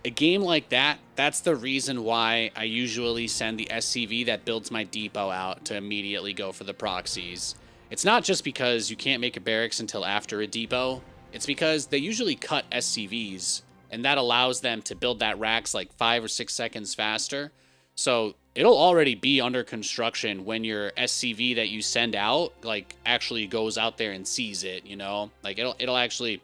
[SPEAKER 1] a game like that, that's the reason why I usually send the SCV that builds my depot out to immediately go for the proxies. It's not just because you can't make a barracks until after a depot. It's because they usually cut SCVs, and that allows them to build that racks like 5 or 6 seconds faster. So it'll already be under construction when your SCV that you send out, like, actually goes out there and sees it, you know? Like, it'll actually...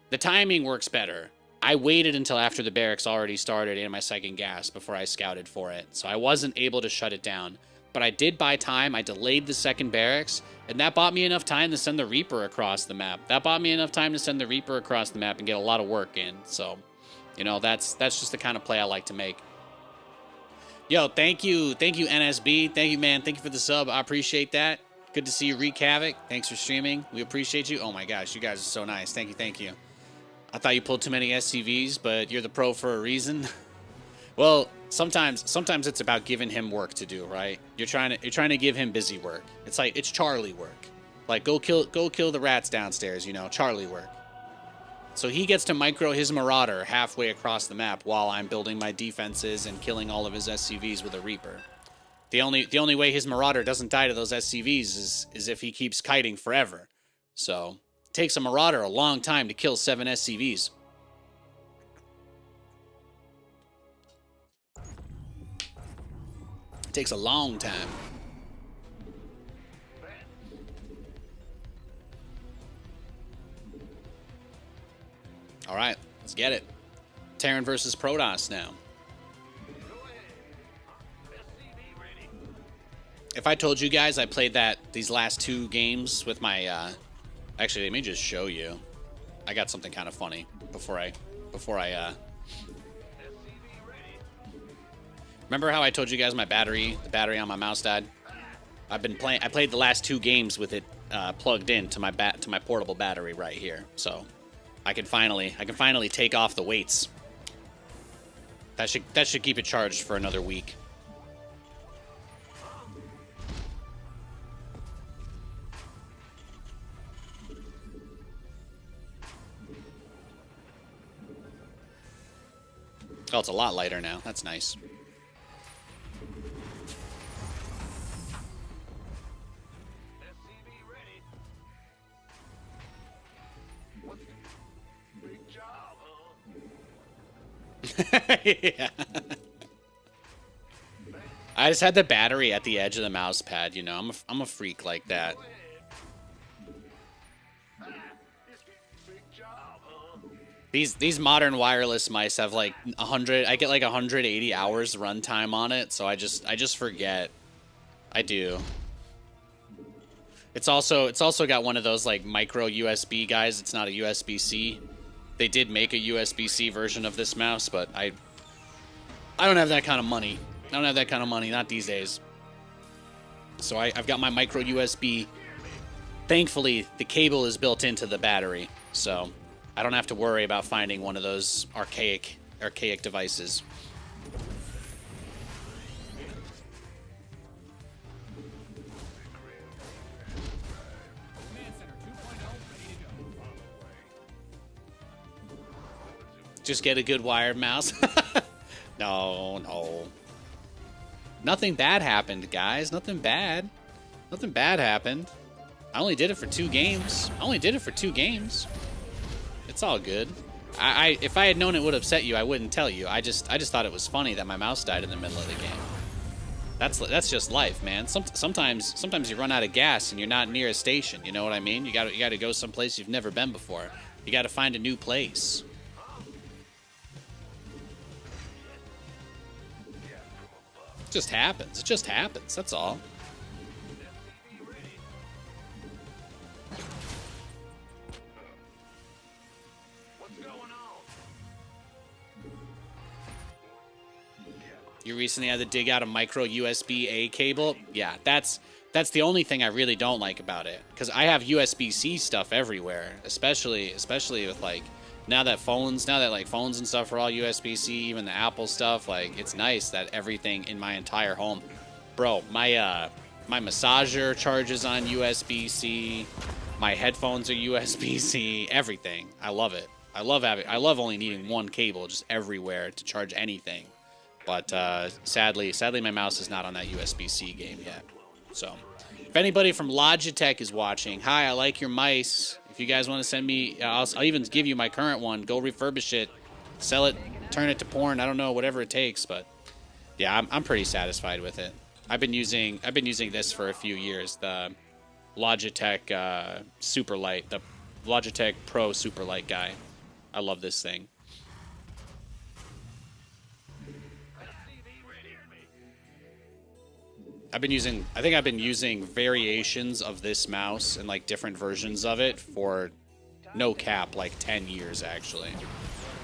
[SPEAKER 1] The timing works better. I waited until after the barracks already started in my second gas before I scouted for it, so I wasn't able to shut it down. But I did buy time. I delayed the second barracks, and that bought me enough time to send the Reaper across the map. That bought me enough time to send the Reaper across the map and get a lot of work in. So, you know, that's just the kind of play I like to make. Yo, thank you, NSB. Thank you, man. Thank you for the sub. I appreciate that. Good to see you, Wreak Havoc. Thanks for streaming. We appreciate you. Oh my gosh, you guys are so nice. Thank you, thank you. I thought you pulled too many SCVs, but you're the pro for a reason. Well, sometimes it's about giving him work to do, right? You're trying to give him busy work. It's like it's Charlie work. Like, go kill the rats downstairs, you know, Charlie work. So he gets to micro his Marauder halfway across the map while I'm building my defenses and killing all of his SCVs with a Reaper. The only way his Marauder doesn't die to those SCVs is if he keeps kiting forever. So, it takes a Marauder a long time to kill 7 SCVs. It takes a long time. All right, let's get it. Terran versus Protoss now. If I told you guys I played these last 2 games with my actually, let me just show you. I got something kind of funny before I remember how I told you guys the battery on my mouse died? I played the last 2 games with it plugged in to my portable battery right here. So I can finally take off the weights. That should keep it charged for another week. Oh, it's a lot lighter now. That's nice. Yeah. I just had the battery at the edge of the mouse pad, you know. I'm a freak like that. These modern wireless mice have like 100. I get like 180 hours runtime on it, so I just forget. I do. It's also got one of those like micro USB guys. It's not a USB-C. They did make a USB-C version of this mouse, but I don't have that kind of money. I don't have that kind of money, not these days. So I've got my micro USB. Thankfully, the cable is built into the battery, so I don't have to worry about finding one of those archaic devices.
[SPEAKER 3] Command Center 2.0 ready to go.
[SPEAKER 1] Just get a good wired mouse. No. Nothing bad happened, guys. Nothing bad. Nothing bad happened. I only did it for 2 games. It's all good. If I had known it would upset you, I wouldn't tell you. I just thought it was funny that my mouse died in the middle of the game. That's just life, man. Sometimes you run out of gas and you're not near a station. You know what I mean? You got to go someplace you've never been before. You got to find a new place. It just happens. It just happens. That's all. You recently had to dig out a micro USB-A cable? Yeah, that's the only thing I really don't like about it. Because I have USB-C stuff everywhere, especially with like now that phones and stuff are all USB-C, even the Apple stuff. Like, it's nice that everything in my entire home, bro. My massager charges on USB-C. My headphones are USB-C. Everything. I love it. I love only needing one cable just everywhere to charge anything. But sadly, my mouse is not on that USB-C game yet. So, if anybody from Logitech is watching, hi, I like your mice. If you guys want to send me, I'll even give you my current one. Go refurbish it, sell it, turn it to porn. I don't know, whatever it takes. But yeah, I'm pretty satisfied with it. I've been using this for a few years. The Logitech Superlight, the Logitech Pro Superlight guy. I love this thing. I think I've been using variations of this mouse and like different versions of it for no cap, like 10 years actually.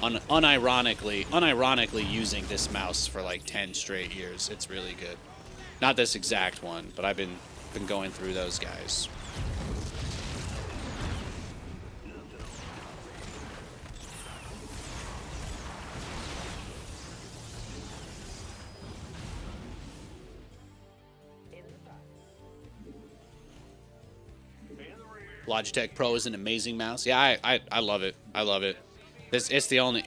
[SPEAKER 1] Unironically using this mouse for like 10 straight years. It's really good. Not this exact one, but I've been going through those guys.
[SPEAKER 2] In the
[SPEAKER 1] Logitech Pro is an amazing mouse. Yeah, I love it. I love it. It's the only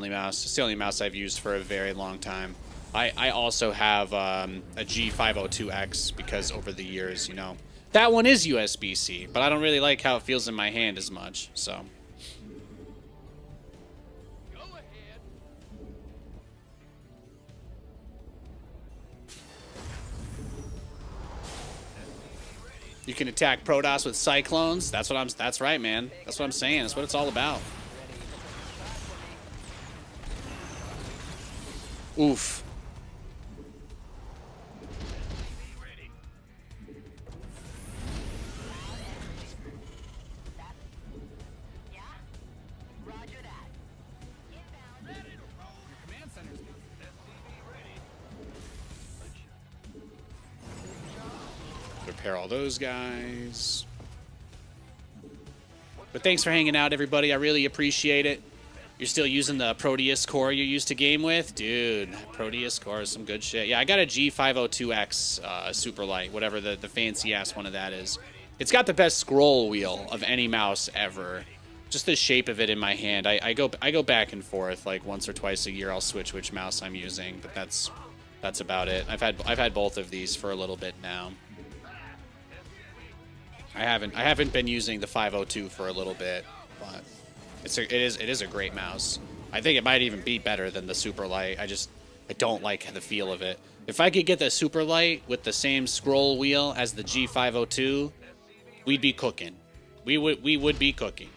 [SPEAKER 1] mouse. It's the only mouse I've used for a very long time. I also have a G502X because over the years, you know, that one is USB-C, but I don't really like how it feels in my hand as much. So.
[SPEAKER 3] Go ahead.
[SPEAKER 1] You can attack Protoss with Cyclones. That's right, man. That's what I'm saying. That's what it's all about. Oof.
[SPEAKER 4] Yeah? Roger that. Inbound.
[SPEAKER 3] Ready to roll. Your command center's good.
[SPEAKER 1] Repair all those guys. But thanks for hanging out, everybody. I really appreciate it. You're still using the Proteus core you used to game with? Dude, Proteus core is some good shit. Yeah, I got a G502X super light, whatever the fancy-ass one of that is. It's got the best scroll wheel of any mouse ever. Just the shape of it in my hand. I go back and forth like once or twice a year. I'll switch which mouse I'm using, but that's about it. I've had both of these for a little bit now. I haven't been using the 502 for a little bit, but it is a great mouse. I think it might even be better than the super light. I don't like the feel of it. If I could get the super light with the same scroll wheel as the G502, we'd be cooking. We would be cooking.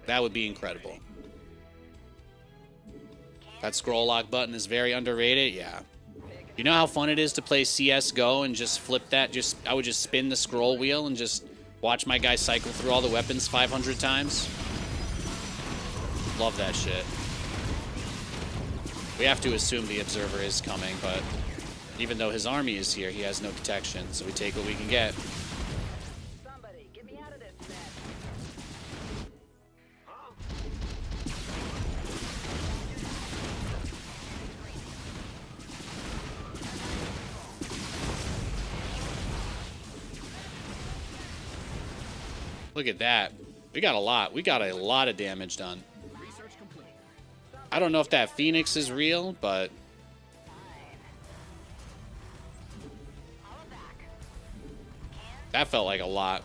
[SPEAKER 1] That would be incredible. That scroll lock button is very underrated. Yeah. You know how fun it is to play CS:GO and just flip that? I would just spin the scroll wheel and just watch my guy cycle through all the weapons 500 times. Love that shit. We have to assume the observer is coming, but even though his army is here, he has no detection, so we take what we can get.
[SPEAKER 4] Somebody, get me out of this mess.
[SPEAKER 1] Look at that. We got a lot. We got a lot of damage done.
[SPEAKER 3] Research complete.
[SPEAKER 1] I don't know if that Phoenix is real, but that felt like a lot.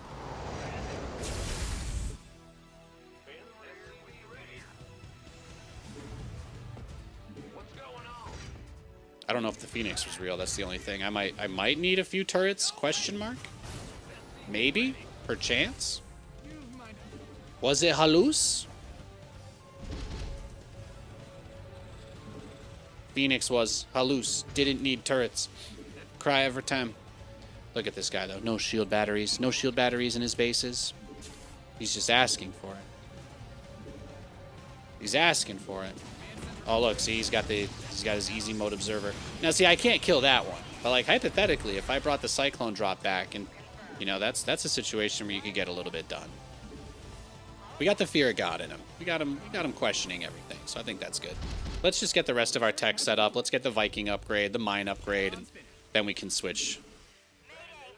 [SPEAKER 1] I don't know if the Phoenix was real. That's the only thing. I might need a few turrets? Question mark? Maybe? Perchance? Was it halluc? Phoenix was halluc. Didn't need turrets. Cry every time. Look at this guy, though. No shield batteries. No shield batteries in his bases. He's just asking for it. He's asking for it. Oh, look. See, he's got his easy mode observer. Now, see, I can't kill that one. But, like, hypothetically, if I brought the Cyclone drop back, and, you know, that's a situation where you could get a little bit done. We got the fear of God in him. We got him questioning everything, so I think that's good. Let's just get the rest of our tech set up. Let's get the Viking upgrade, the mine upgrade, and then we can switch.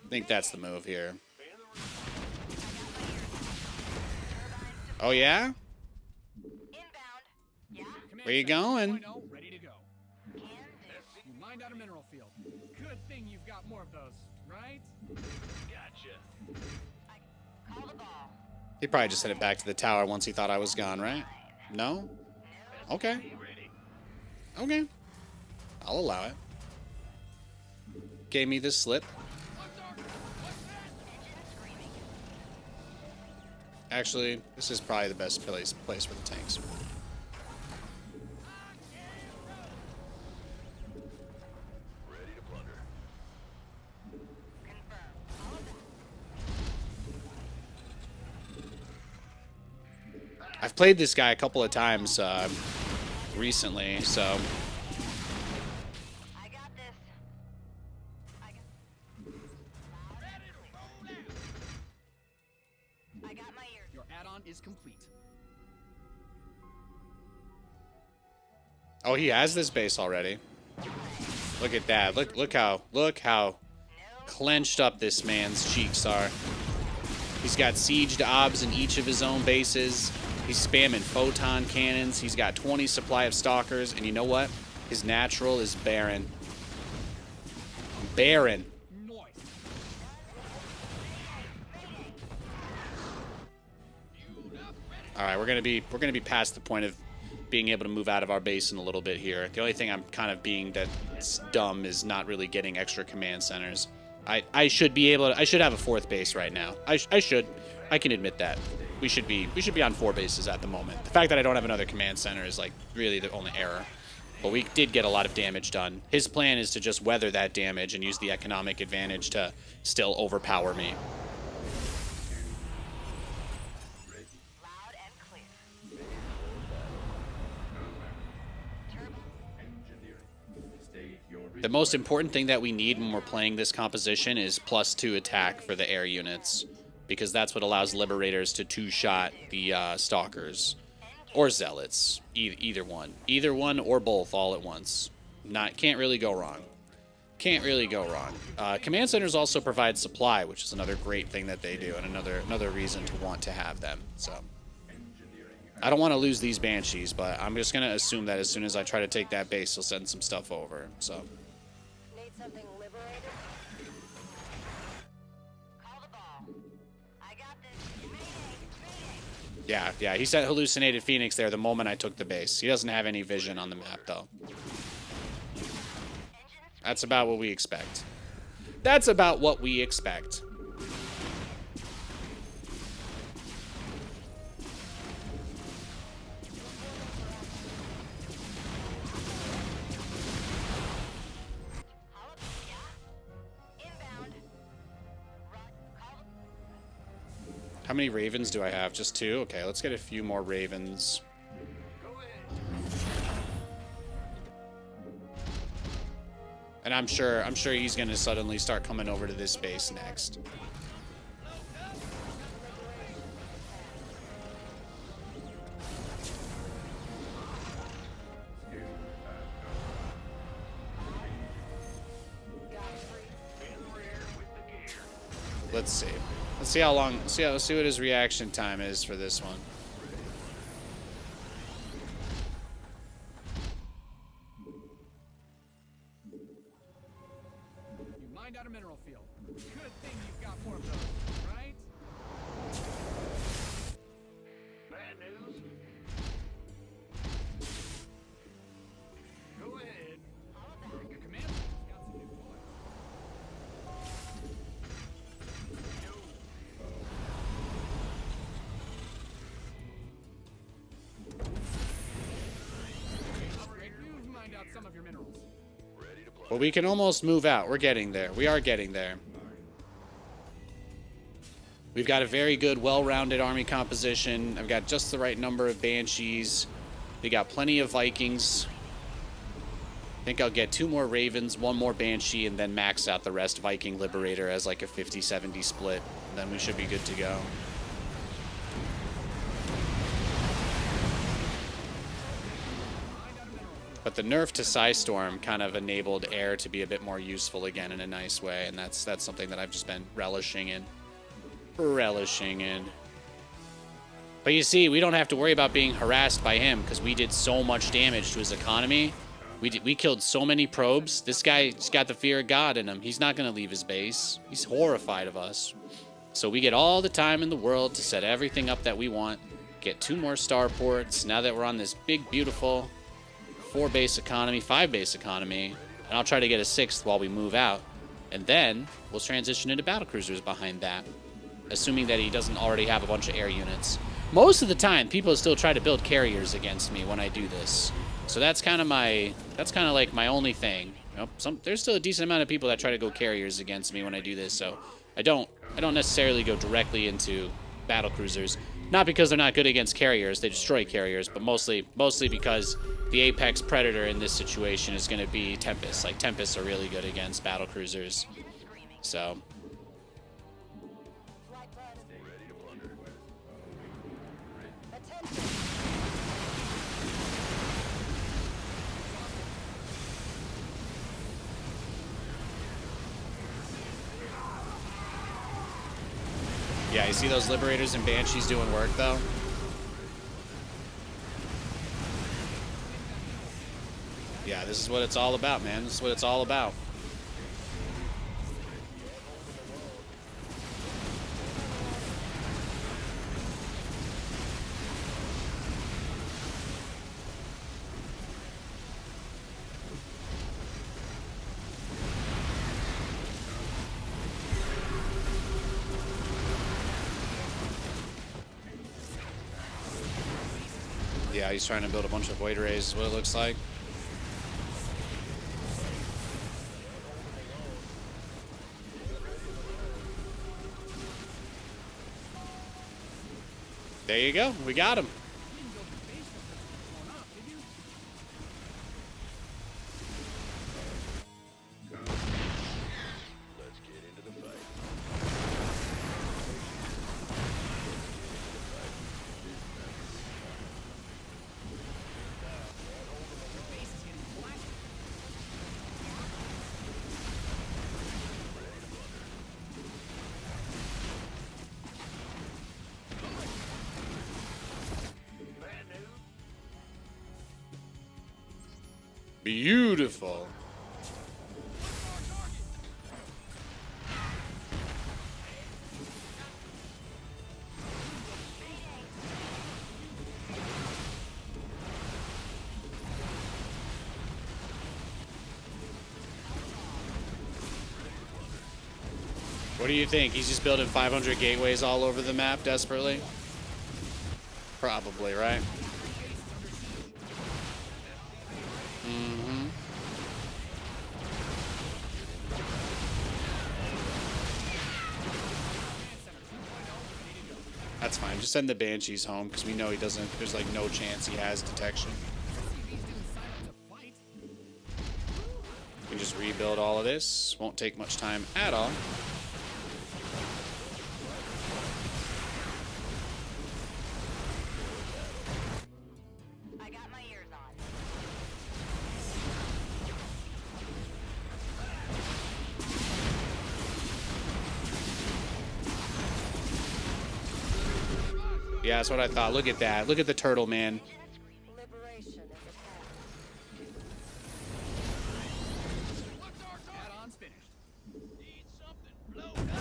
[SPEAKER 1] I think that's the move here. Oh, yeah?
[SPEAKER 4] Inbound. Yeah?
[SPEAKER 1] Where you going?
[SPEAKER 3] 2.0 ready to go. You mined out a mineral field. Good thing you've got more of those, right?
[SPEAKER 2] Gotcha.
[SPEAKER 4] Call the ball.
[SPEAKER 1] He probably just headed back to the tower once he thought I was gone, right? No? Okay. Okay. I'll allow it. Gave me this slip. Actually, this is probably the best place for the tanks.
[SPEAKER 2] Ready to plunder.
[SPEAKER 1] I've played this guy a couple of times recently, so
[SPEAKER 4] I got this. I got my ear.
[SPEAKER 3] Your add-on is complete.
[SPEAKER 1] oh, he has this base already. Look at that. Look how clenched up this man's cheeks are. He's got sieged obs in each of his own bases. He's spamming photon cannons. He's got 20 supply of stalkers. And you know what? His natural is barren. Barren. All right, we're gonna be past the point of being able to move out of our base in a little bit here. The only thing I'm kind of being that's dumb is not really getting extra command centers. I should be able to, I should have a 4th base right now. I can admit that. We should be on 4 bases at the moment. The fact that I don't have another command center is like really the only error. But we did get a lot of damage done. His plan is to just weather that damage and use the economic advantage to still overpower me.
[SPEAKER 4] Loud and clear.
[SPEAKER 1] The most important thing that we need when we're playing this composition is +2 attack for the air units, because that's what allows liberators to 2-shot the stalkers or zealots, either one or both all at once. Can't really go wrong. Can't really go wrong. Command centers also provide supply, which is another great thing that they do, and another reason to want to have them. So I don't want to lose these banshees, but I'm just gonna assume that as soon as I try to take that base, he'll send some stuff over. So.
[SPEAKER 4] Need something liberated? Call the ball. I got this. Mayday.
[SPEAKER 1] Yeah, he sent Hallucinated Phoenix there the moment I took the base. He doesn't have any vision on the map, though. That's about what we expect. That's about what we expect. How many ravens do I have? Just 2? Okay, let's get a few more ravens. And I'm sure he's gonna suddenly start coming over to this base next. Let's see. Let's see how long. Let's see what his reaction time is for this one.
[SPEAKER 3] You mined out a mineral field. Good thing you've got more of those, right?
[SPEAKER 2] Bad news? Go ahead.
[SPEAKER 3] Your command center's got some new toys. Great, you've mined out some of your minerals.
[SPEAKER 1] But we can almost move out. We're getting there. We are getting there. We've got a very good, well-rounded army composition. I've got just the right number of banshees. We got plenty of Vikings. I think I'll get 2 more ravens, 1 more banshee, and then max out the rest Viking Liberator as like a 50-70 split. Then we should be good to go. But the nerf to Psystorm kind of enabled air to be a bit more useful again in a nice way, and that's something that I've just been relishing in. But you see, we don't have to worry about being harassed by him because we did so much damage to his economy. We killed so many probes. This guy's got the fear of God in him. He's not going to leave his base. He's horrified of us. So we get all the time in the world to set everything up that we want. Get 2 more starports. Now that we're on this big, beautiful 4-base economy, 5-base economy, and I'll try to get a 6th while we move out. And then we'll transition into battlecruisers behind that, assuming that he doesn't already have a bunch of air units. Most of the time, people still try to build carriers against me when I do this. So that's kind of like my only thing. You know, there's still a decent amount of people that try to go carriers against me when I do this. So I don't necessarily go directly into battlecruisers. Not because they're not good against carriers, they destroy carriers, but mostly because the apex predator in this situation is going to be Tempests. Like Tempests are really good against battlecruisers. So Yeah, you see those Liberators and Banshees doing work, though? Yeah, this is what it's all about, man. This is what it's all about. Yeah, he's trying to build a bunch of void rays, is what it looks like. There you go. We got him.
[SPEAKER 2] Let's get into the fight. Bad news.
[SPEAKER 1] Beautiful. What do you think? He's just building 500 gateways all over the map desperately? Probably, right? Mm-hmm. That's fine. Just send the Banshees home because we know he doesn't. There's like no chance he has detection. We can just rebuild all of this. Won't take much time at all.
[SPEAKER 4] I got my ears on.
[SPEAKER 1] Yeah, that's what I thought. Look at that. Look at the turtle, man.
[SPEAKER 4] Liberation is a path.
[SPEAKER 3] Add-on's finished.
[SPEAKER 2] Need something blown up.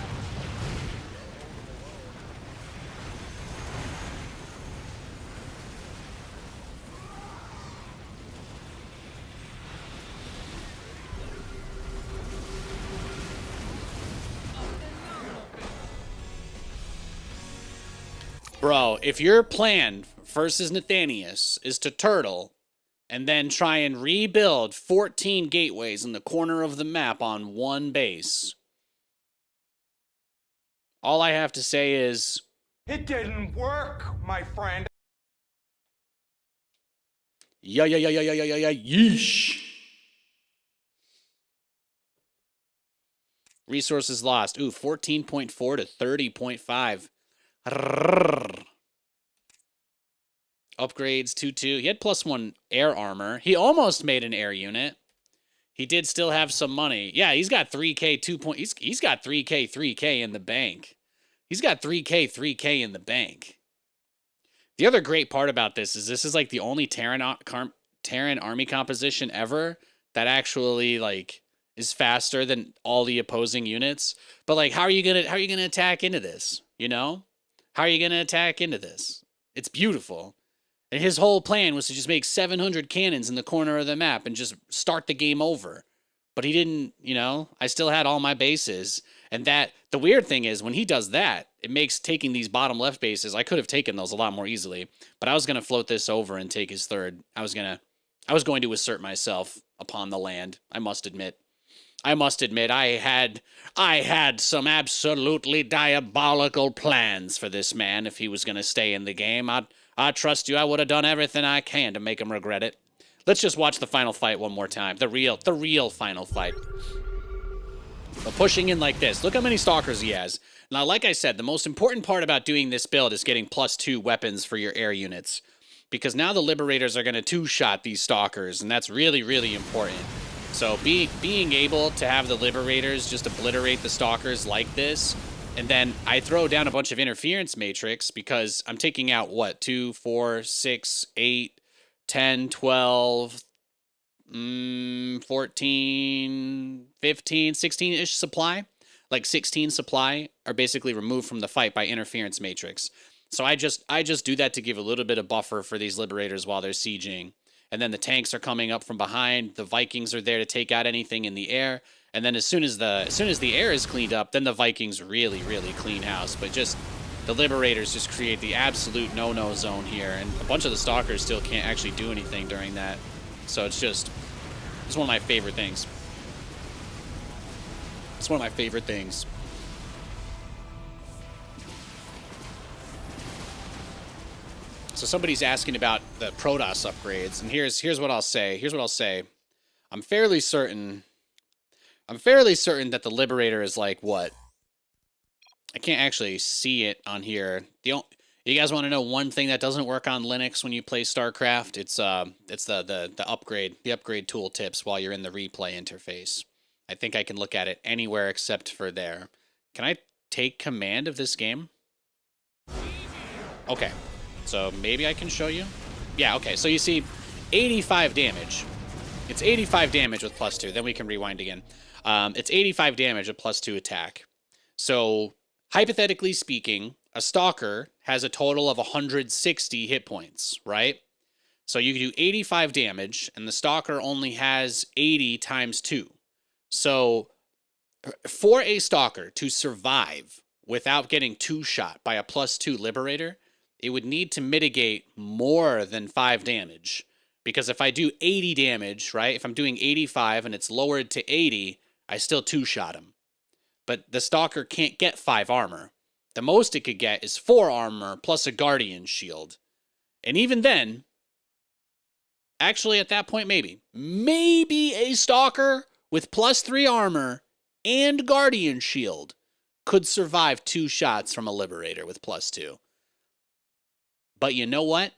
[SPEAKER 1] Bro, if your plan versus Nathanias is to turtle and then try and rebuild 14 gateways in the corner of the map on one base, all I have to say is...
[SPEAKER 5] It didn't work, my friend.
[SPEAKER 1] Yeah, yeesh. Resources lost. Ooh, 14.4 to 30.5. Upgrades 2-2. He had +1 air armor. He almost made an air unit. He did still have some money. Yeah, he's got 3K 2 point. He's got 3K 3K in the bank. He's got 3K 3K in the bank. The other great part about this is like the only Terran army composition ever that actually like is faster than all the opposing units. But like, how are you gonna attack into this? You know? How are you going to attack into this? It's beautiful. And his whole plan was to just make 700 cannons in the corner of the map and just start the game over. But he didn't, you know, I still had all my bases. And the weird thing is when he does that, it makes taking these bottom left bases, I could have taken those a lot more easily. But I was going to float this over and take his third. I was going to assert myself upon the land, I must admit. I had some absolutely diabolical plans for this man if he was going to stay in the game. I trust you. I would have done everything I can to make him regret it. Let's just watch the final fight one more time. The real final fight. But pushing in like this. Look how many stalkers he has. Now, like I said, the most important part about doing this build is getting +2 weapons for your air units. Because now the Liberators are going to two-shot these stalkers, and that's really, really important. So being able to have the Liberators just obliterate the stalkers like this And then I throw down a bunch of interference matrix because I'm taking out what? 2, 4, 6, 8, 10, 12, 14, 15, 16-ish supply. Like 16 supply are basically removed from the fight by interference matrix. So I just do that to give a little bit of buffer for these liberators while they're sieging. And then the tanks are coming up from behind. The Vikings are there to take out anything in the air. And then as soon as the air is cleaned up, then the Vikings really clean house. But just the liberators just create the absolute no-no zone here, and a bunch of the stalkers still can't actually do anything during that. So it's one of my favorite things. It's one of my favorite things. So somebody's asking about the Protoss upgrades, and here's what I'll say. I'm fairly certain that the Liberator is like what? I can't actually see it on here. You guys want to know one thing that doesn't work on Linux when you play StarCraft? It's the upgrade tooltips while you're in the replay interface. I think I can look at it anywhere except for there. Can I take command of this game? Okay. So maybe I can show you. Yeah, okay. So you see 85 damage. It's 85 damage with +2. Then we can rewind again. It's 85 damage with +2 attack. So hypothetically speaking, a Stalker has a total of 160 hit points, right? So you can do 85 damage, and the Stalker only has 80 times 2. So for a Stalker to survive without getting 2-shot by a +2 Liberator, it would need to mitigate more than 5 damage. Because if I do 80 damage, right, if I'm doing 85 and it's lowered to 80, I still 2-shot him. But the Stalker can't get 5 armor. The most it could get is 4 armor plus a Guardian shield. And even then, actually at that point, maybe a Stalker with +3 armor and Guardian shield could survive 2 shots from a Liberator with +2. But you know what?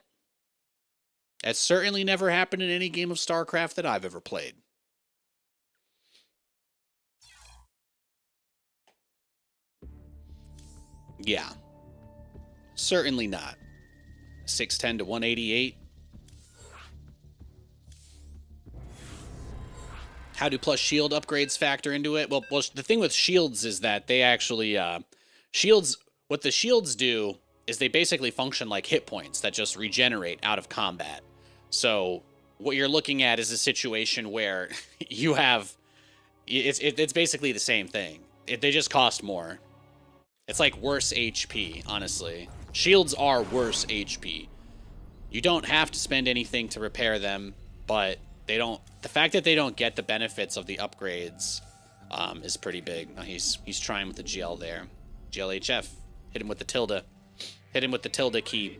[SPEAKER 1] That certainly never happened in any game of StarCraft that I've ever played. Yeah. Certainly not. 610 to 188. How do plus shield upgrades factor into it? Well, the thing with shields is that they actually... what the shields do is they basically function like hit points that just regenerate out of combat. So what you're looking at is a situation where you have... It's basically the same thing. They just cost more. It's like worse HP, honestly. Shields are worse HP. You don't have to spend anything to repair them, but they don't... The fact that they don't get the benefits of the upgrades is pretty big. Oh, he's trying with the GL there. GLHF. Hit him with the tilde. Hit him with the tilde key.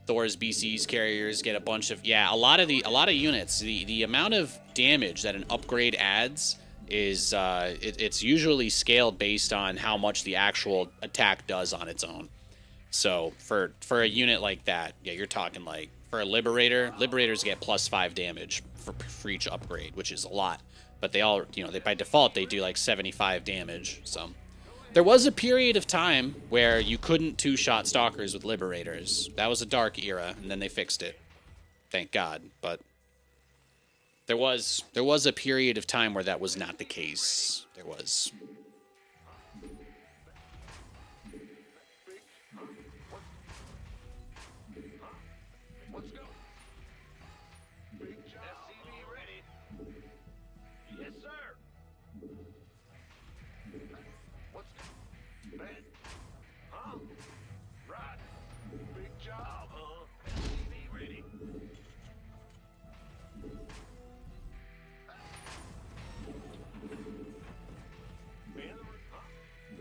[SPEAKER 1] Thor's BC's carriers get a bunch of... Yeah, a lot of units. The amount of damage that an upgrade adds is... it's usually scaled based on how much the actual attack does on its own. So for a unit like that, yeah, you're talking like... For a Liberator, Liberators get +5 damage for each upgrade, which is a lot. But they all, by default, they do like 75 damage. So there was a period of time where you couldn't 2-shot Stalkers with Liberators. That was a dark era, and then they fixed it. Thank God. But there was a period of time where that was not the case. There was.
[SPEAKER 2] Let's go. Big job. SCV ready. Yes, sir. What's Ben? Huh? Right. Big job, huh? SCV ready.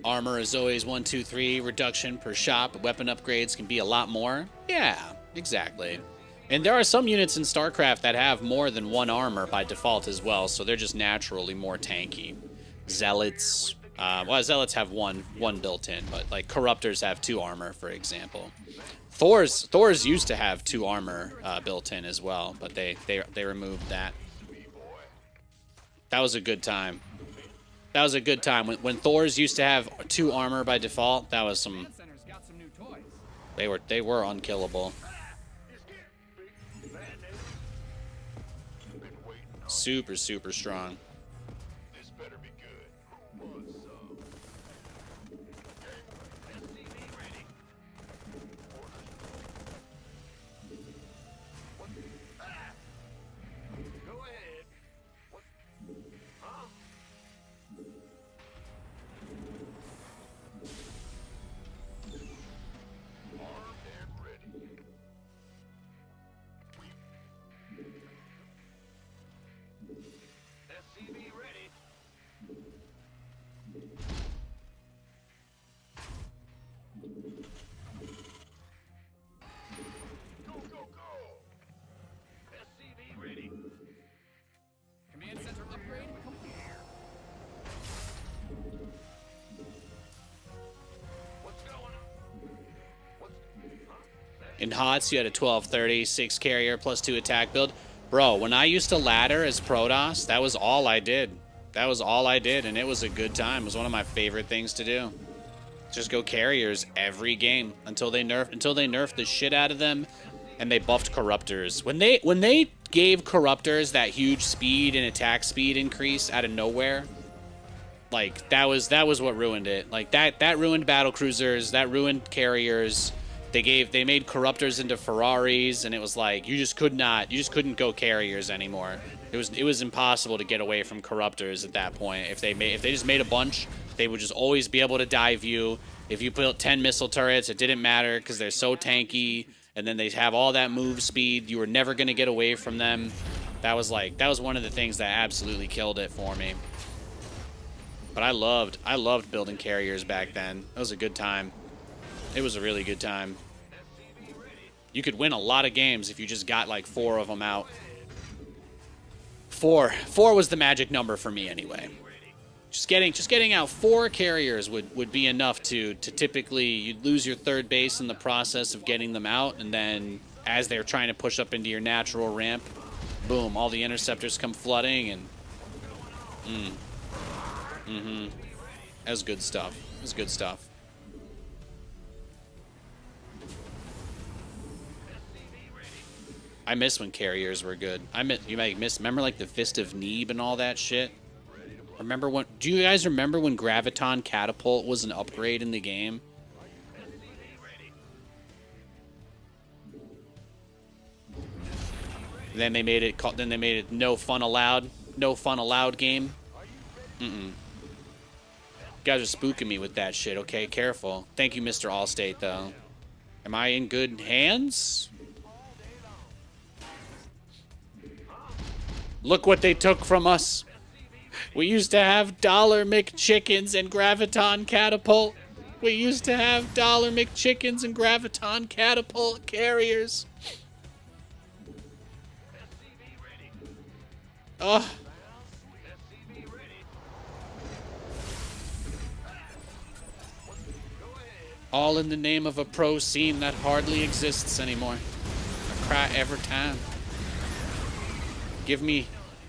[SPEAKER 1] Armor is always 1, 2, 3 reduction per shot, but weapon upgrades can be a lot more. Yeah, exactly. And there are some units in StarCraft that have more than 1 armor by default as well, so they're just naturally more tanky. Zealots, Zealots have one built in, but like Corruptors have 2 armor, for example. Thor's used to have 2 armor built in as well, but they removed that. That was a good time. That was a good time. When Thor's used to have 2 armor by default, that was some.
[SPEAKER 3] Command center's got some new toys.
[SPEAKER 1] They were unkillable.
[SPEAKER 2] Bad news. Been waiting on
[SPEAKER 1] Super strong.
[SPEAKER 2] this. Better be good. Who wants some? SCV ready. Orders. What? Ah! Go ahead. What? Huh? Armed and ready. SCV ready. Go, go, go! SCV ready.
[SPEAKER 3] Command center upgrade complete.
[SPEAKER 2] What's going on? What's... Huh?
[SPEAKER 1] In HOTS, you had a 1230, 6 carrier, plus 2 attack build. Bro, when I used to ladder as Protoss, that was all I did. That was all I did, and it was a good time. It was one of my favorite things to do. Just go carriers every game until they nerfed the shit out of them, and they buffed corruptors. When they gave corruptors that huge speed and attack speed increase out of nowhere, like that was what ruined it. Like that ruined battle cruisers, that ruined carriers. They made corruptors into Ferraris, and it was like you just couldn't go carriers anymore. It was impossible to get away from corruptors at that point. If they just made a bunch, they would just always be able to dive you. If you built 10 missile turrets, it didn't matter because they're so tanky, and then they have all that move speed. You were never gonna get away from them. That was one of the things that absolutely killed it for me. But I loved building carriers back then. That was a good time. It was a really good time. You could win a lot of games if you just got like 4 of them out. 4 was the magic number for me anyway. Just getting out 4 carriers would be enough to typically you'd lose your third base in the process of getting them out, and then as they're trying to push up into your natural ramp, boom, all the interceptors come flooding, and that was good stuff. It was good stuff. I miss when carriers were good. You might miss. Remember like the Fist of Neeb and all that shit. Remember when? Do you guys remember when Graviton Catapult was an upgrade in the game? Then they made it no fun allowed. No fun allowed game. You guys are spooking me with that shit. Okay, careful. Thank you, Mr. Allstate, though. Am I in good hands? Look what they took from us. We used to have Dollar McChickens and Graviton Catapult. We used to have Dollar McChickens and Graviton Catapult carriers. Oh. All in the name of a pro scene that hardly exists anymore. I cry every time. Give me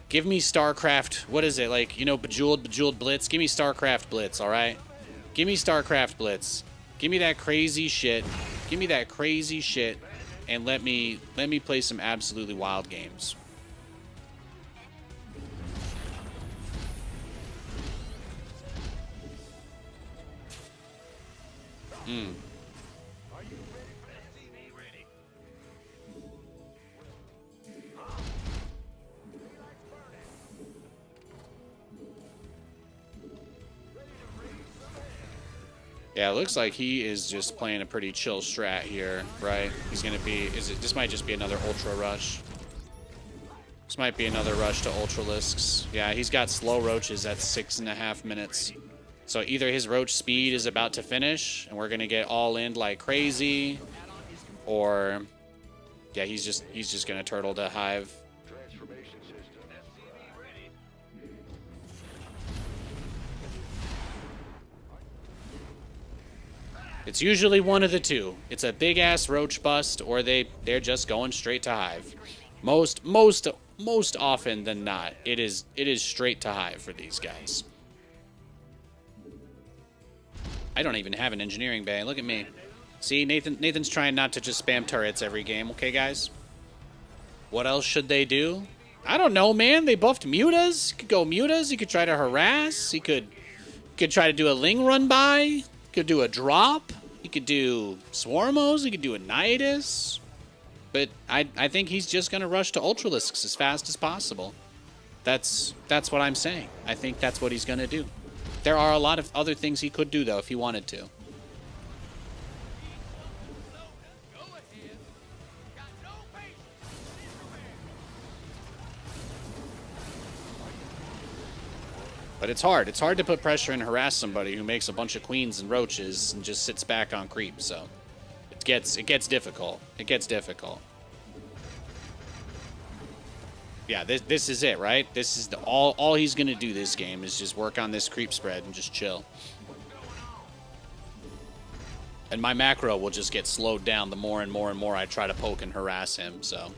[SPEAKER 1] StarCraft. What is it? Like, you know, Bejeweled Blitz? Give me StarCraft Blitz, all right? Give me StarCraft Blitz. Give me that crazy shit. Give me that crazy shit, and let me play some absolutely wild games. Yeah, it looks like he is just playing a pretty chill strat here, right? He's gonna be. This might just be another Ultra Rush. This might be another rush to Ultralisks. Yeah, he's got slow roaches at 6.5 minutes. So either his roach speed is about to finish, and we're gonna get all in like crazy, or yeah, he's just gonna turtle to Hive.
[SPEAKER 2] Transformation system. SCV ready.
[SPEAKER 1] It's usually one of the two. It's a big ass roach bust, or they're just going straight to Hive. Most often than not, it is straight to Hive for these guys. I don't even have an engineering bay. Look at me. See, Nathan's trying not to just spam turrets every game, okay, guys? What else should they do? I don't know, man. They buffed mutas. You could go mutas. You could try to harass. You could try to do a ling run by. You could do a drop. You could do swarmos. You could do a nidus. But I think he's just going to rush to Ultralisks as fast as possible. That's what I'm saying. I think that's what he's going to do. There are a lot of other things he could do, though, if he wanted to. But it's hard. It's hard to put pressure and harass somebody who makes a bunch of queens and roaches and just sits back on creep. So it gets difficult. It gets difficult. Yeah, this is it, right? This is all he's gonna do this game is just work on this creep spread and just chill. And my macro will just get slowed down the more and more I try to poke and harass him. So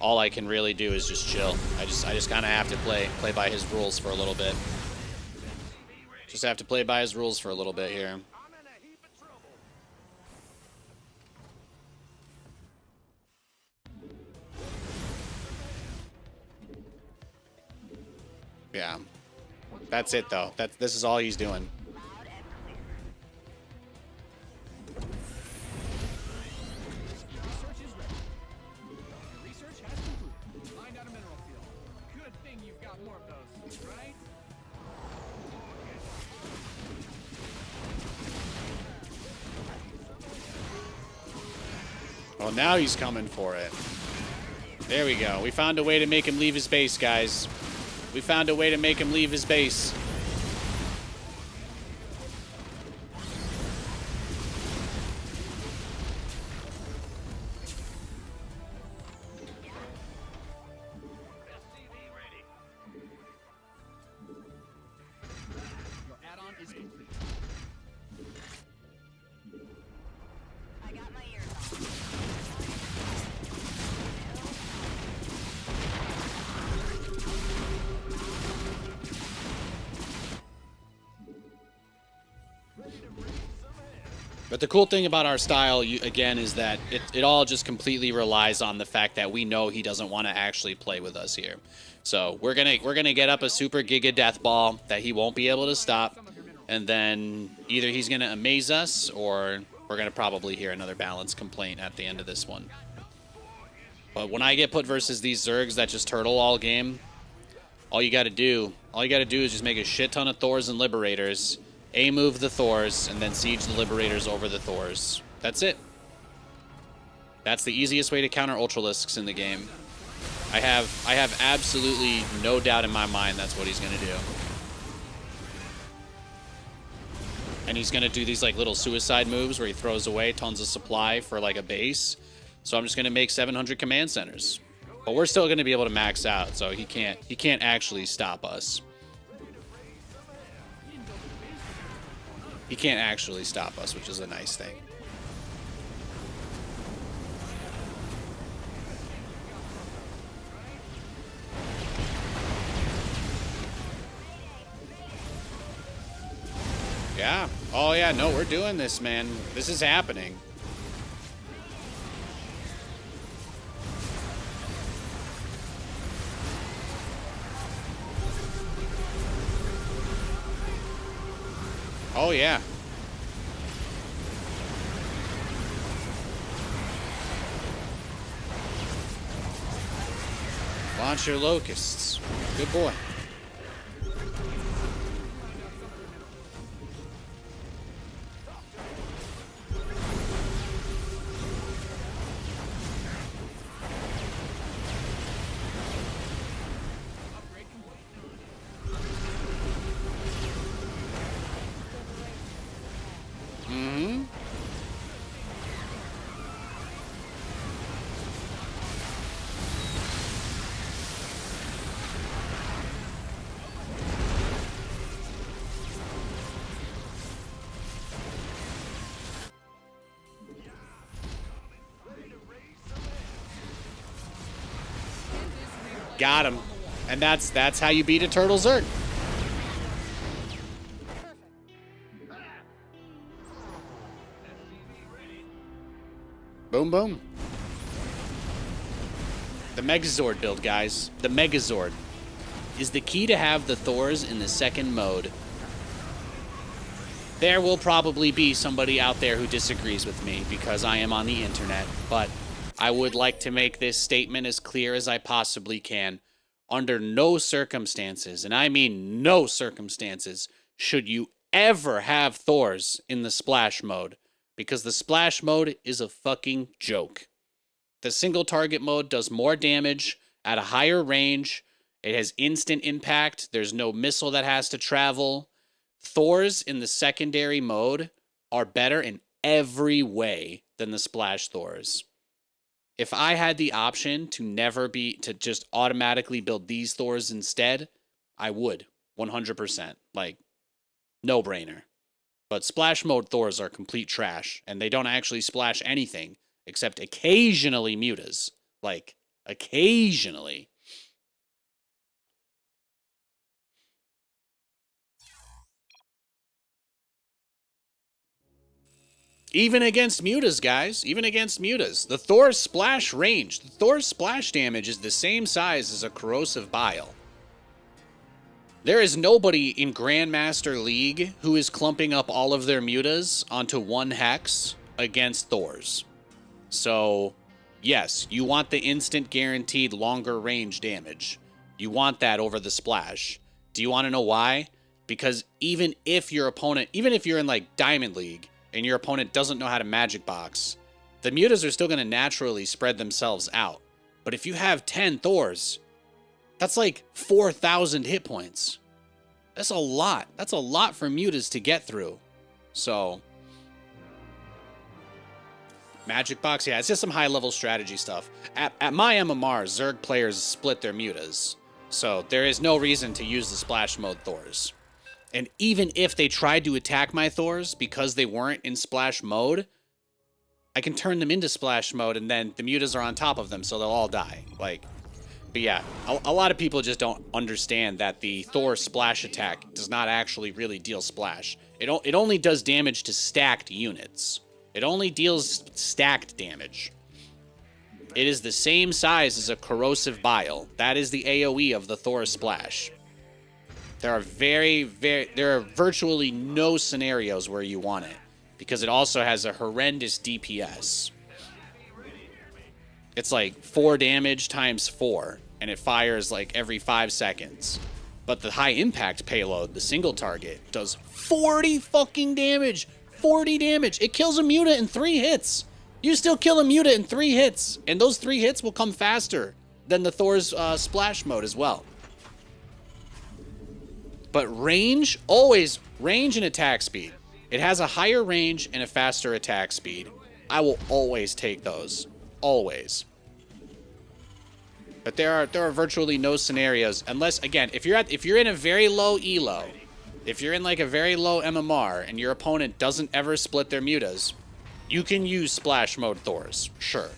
[SPEAKER 1] all I can really do is just chill. I just kind of have to play by his rules for a little bit. Just have to play by his rules for a little bit here. Yeah. That's it, though. This is all he's doing.
[SPEAKER 3] Research is ready. Your research has concluded. Find out a mineral field. Good thing you've got more of those, right?
[SPEAKER 1] Well, now he's coming for it. There we go. We found a way to make him leave his base, guys. We found a way to make him leave his base.
[SPEAKER 3] Your add-on is complete.
[SPEAKER 4] I got my ears on.
[SPEAKER 1] But the cool thing about our style, again, is that it all just completely relies on the fact that we know he doesn't want to actually play with us here. So we're gonna get up a super giga death ball that he won't be able to stop, and then either he's gonna amaze us or we're gonna probably hear another balance complaint at the end of this one. But when I get put versus these Zergs that just turtle all game, all you gotta do is just make a shit ton of Thors and Liberators. A-move the Thors, and then siege the Liberators over the Thors. That's it. That's the easiest way to counter Ultralisks in the game. I have absolutely no doubt in my mind that's what he's going to do. And he's going to do these like little suicide moves where he throws away tons of supply for like a base. So I'm just going to make 700 command centers. But we're still going to be able to max out, so he can't actually stop us. He can't actually stop us, which is a nice thing. Yeah. Oh, yeah. No, we're doing this, man. This is happening. Oh, yeah. Launch your locusts. Good boy. Got him. And that's how you beat a turtle Zerg. Boom, boom. The Megazord build, guys. The Megazord is the key to have the Thors in the second mode. There will probably be somebody out there who disagrees with me because I am on the internet, but I would like to make this statement as clear as I possibly can. Under no circumstances, and I mean no circumstances, should you ever have Thors in the splash mode, because the splash mode is a fucking joke. The single target mode does more damage at a higher range. It has instant impact. There's no missile that has to travel. Thors in the secondary mode are better in every way than the splash Thors. If I had the option to just automatically build these Thors instead, I would 100%. Like, no brainer. But splash mode Thors are complete trash, and they don't actually splash anything except occasionally mutas. Like, occasionally. Even against mutas, guys. Even against mutas. The Thor's splash range. The Thor's splash damage is the same size as a corrosive bile. There is nobody in Grandmaster League who is clumping up all of their mutas onto one hex against Thors. So, yes, you want the instant guaranteed longer range damage. You want that over the splash. Do you want to know why? Because even if your opponent, even if you're in like Diamond League, and your opponent doesn't know how to magic box, the mutas are still going to naturally spread themselves out. But if you have 10 Thors, that's like 4,000 hit points. That's a lot. That's a lot for mutas to get through. So, magic box, yeah, it's just some high-level strategy stuff. At my MMR, Zerg players split their mutas. So there is no reason to use the splash mode Thors. And even if they tried to attack my Thors because they weren't in splash mode, I can turn them into splash mode and then the mutas are on top of them, so they'll all die. Like, but yeah, a lot of people just don't understand that the Thor splash attack does not actually really deal splash. It only does damage to stacked units. It only deals stacked damage. It is the same size as a corrosive bile. That is the AoE of the Thor splash. There are virtually no scenarios where you want it, because it also has a horrendous DPS. It's like 4 damage times 4, and it fires like every 5 seconds. But the high impact payload, the single target, does 40 fucking damage. 40 damage. It kills a muta in 3 hits. You still kill a muta in 3 hits, and those 3 hits will come faster than the Thor's splash mode as well. But range, always range and attack speed. It has a higher range and a faster attack speed. I will always take those. Always. But there are virtually no scenarios unless, again, if you're in a very low elo, if you're in like a very low MMR and your opponent doesn't ever split their mutas, you can use splash mode Thors, sure.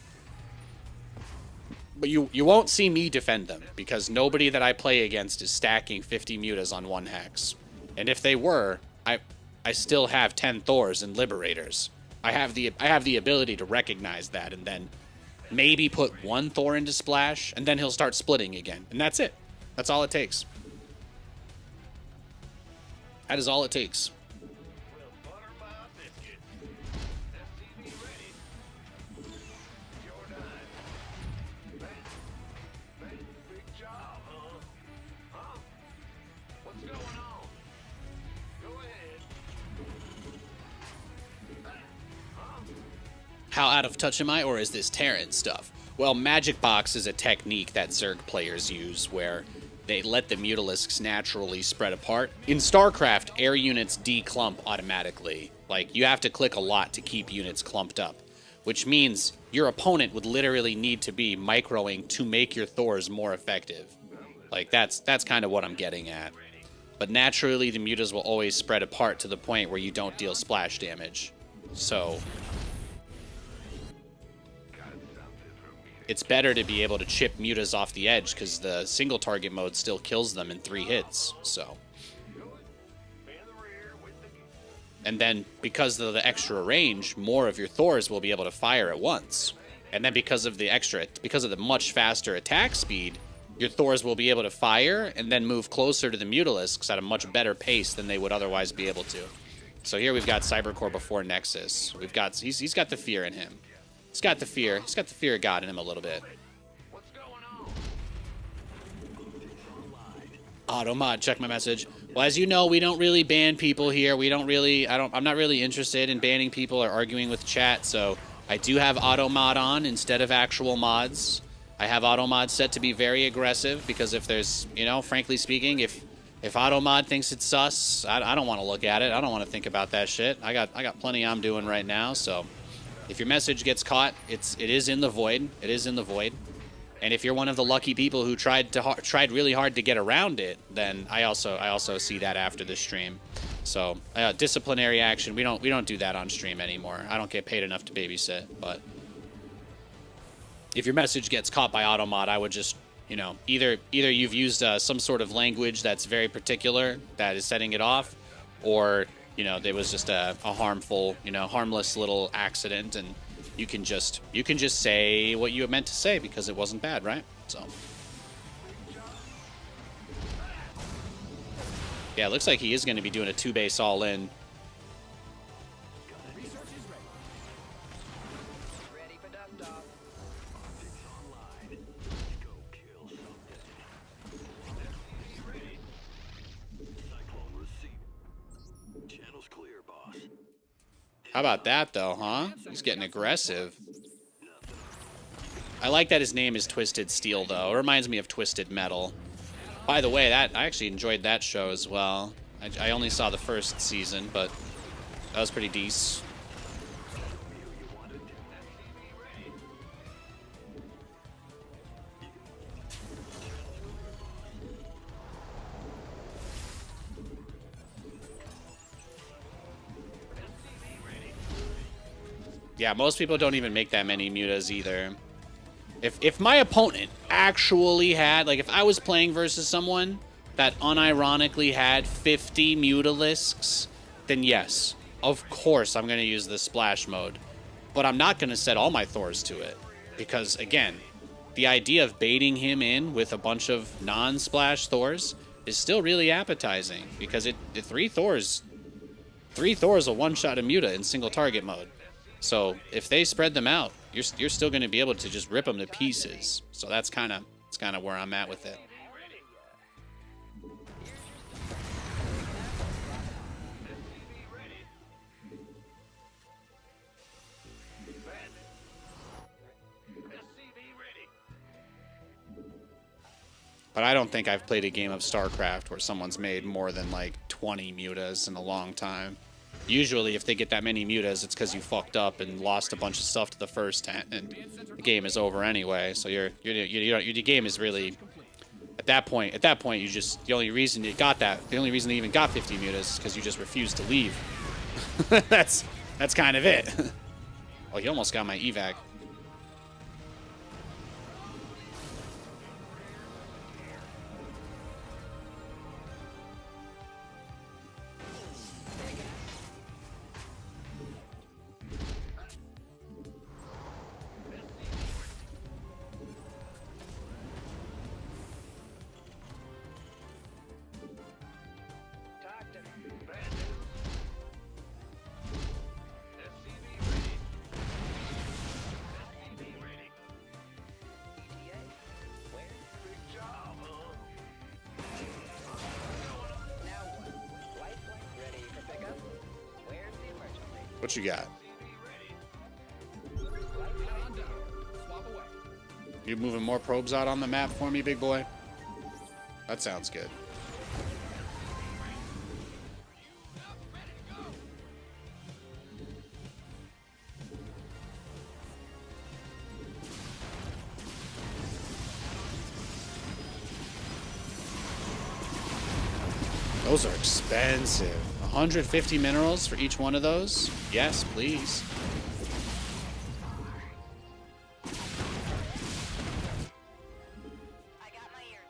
[SPEAKER 1] But you won't see me defend them, because nobody that I play against is stacking 50 mutas on one hex. And if they were, I still have 10 Thors and Liberators. I have the ability to recognize that and then maybe put 1 Thor into splash, and then he'll start splitting again. And that's it. That's all it takes. That is all it takes. How out of touch am I, or is this Terran stuff? Well, Magic Box is a technique that Zerg players use where they let the Mutalisks naturally spread apart. In StarCraft, air units declump automatically. Like, you have to click a lot to keep units clumped up, which means your opponent would literally need to be microing to make your Thors more effective. Like, that's kind of what I'm getting at. But naturally, the mutas will always spread apart to the point where you don't deal splash damage. So it's better to be able to chip mutas off the edge, because the single target mode still kills them in 3 hits. So And then because of the extra range, more of your Thors will be able to fire at once. And then because of the much faster attack speed, your Thors will be able to fire and then move closer to the Mutalisks at a much better pace than they would otherwise be able to. So here we've got Cybercore before Nexus. He's got the fear in him. He's got the fear of God in him a little bit.
[SPEAKER 2] What's going on?
[SPEAKER 1] Automod, check my message. Well, as you know, we don't really ban people here. I'm not really interested in banning people or arguing with chat, so I do have Automod on instead of actual mods. I have Automod set to be very aggressive because if there's, frankly speaking, if Automod thinks it's sus, I don't want to look at it. I don't want to think about that shit. I got plenty I'm doing right now, so if your message gets caught, it is in the void. It is in the void. And if you're one of the lucky people who tried really hard to get around it, then I also see that after the stream. So disciplinary action, we don't do that on stream anymore. I don't get paid enough to babysit. But if your message gets caught by Automod, I would just either you've used some sort of language that's very particular that is setting it off, or there was just a harmful harmless little accident and. You can just say what you meant to say because it wasn't bad, right? So, yeah, it looks like he is going to be doing a 2-base all-in.
[SPEAKER 2] Ready for dust off. Ready. Cyclone received. Channel's clear, boss.
[SPEAKER 1] How about that, though, huh? He's getting aggressive. I like that his name is Twisted Steel, though. It reminds me of Twisted Metal. By the way, I actually enjoyed that show as well. I only saw the first season, but that was pretty decent. Yeah, most people don't even make that many mutas either. If my opponent actually had, like if I was playing versus someone that unironically had 50 Mutalisks, then yes, of course I'm going to use the splash mode. But I'm not going to set all my Thors to it. Because, again, the idea of baiting him in with a bunch of non-splash Thors is still really appetizing. Because the 3 Thors will one-shot a muta in single target mode. So if they spread them out, you're still going to be able to just rip them to pieces. So that's kind of where I'm at with it. But I don't think I've played a game of StarCraft where someone's made more than like 20 mutas in a long time. Usually, if they get that many mutas, it's because you fucked up and lost a bunch of stuff to the first 10, and the game is over anyway. So your game is really at that point. At that point, you just the only reason they even got 50 mutas is because you just refused to leave. that's kind of it. Oh, he almost got my evac. What you got? You moving more probes out on the map for me, big boy? That sounds good. Those are expensive. 150 minerals for each one of those? Yes, please.
[SPEAKER 4] I got my ear.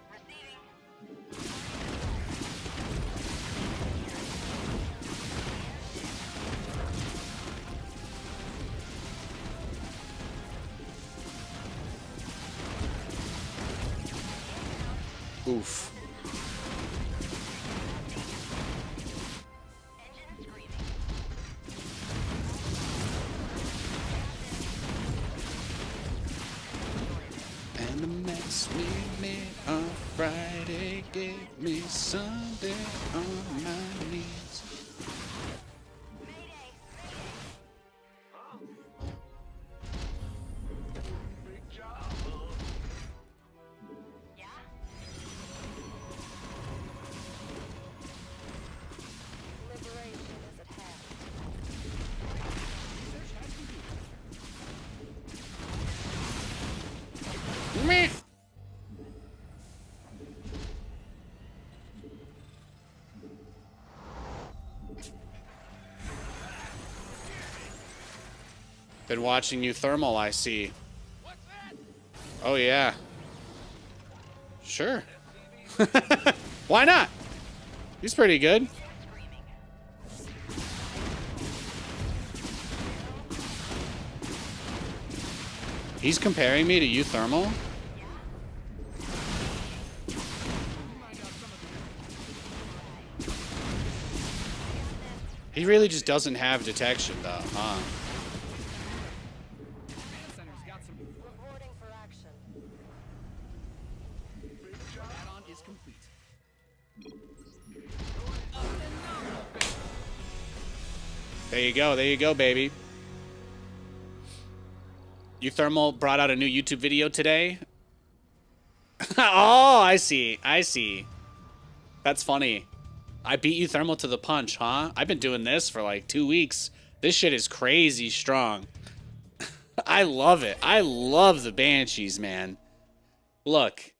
[SPEAKER 4] Receiving.
[SPEAKER 1] Oof. And the mess we made on Friday gave me Sunday on my knees.
[SPEAKER 2] Big job, huh?
[SPEAKER 4] Yeah? Liberation is at hand.
[SPEAKER 3] Research has completed.
[SPEAKER 1] Meh. Been watching you thermal, I see.
[SPEAKER 3] What's that?
[SPEAKER 1] Oh yeah. Sure. Why not? He's pretty good. He's comparing me to you thermal?
[SPEAKER 3] Mind out some of the
[SPEAKER 1] He really just doesn't have detection though, huh?
[SPEAKER 3] command center's got some.
[SPEAKER 4] Reporting for action.
[SPEAKER 3] Add-on is complete.
[SPEAKER 1] There you go, baby. Thermal brought out a new YouTube video today. Oh, I see. That's funny. I beat Thermal to the punch, huh? I've been doing this for like 2 weeks. This shit is crazy strong. I love it. I love the Banshees, man. Look,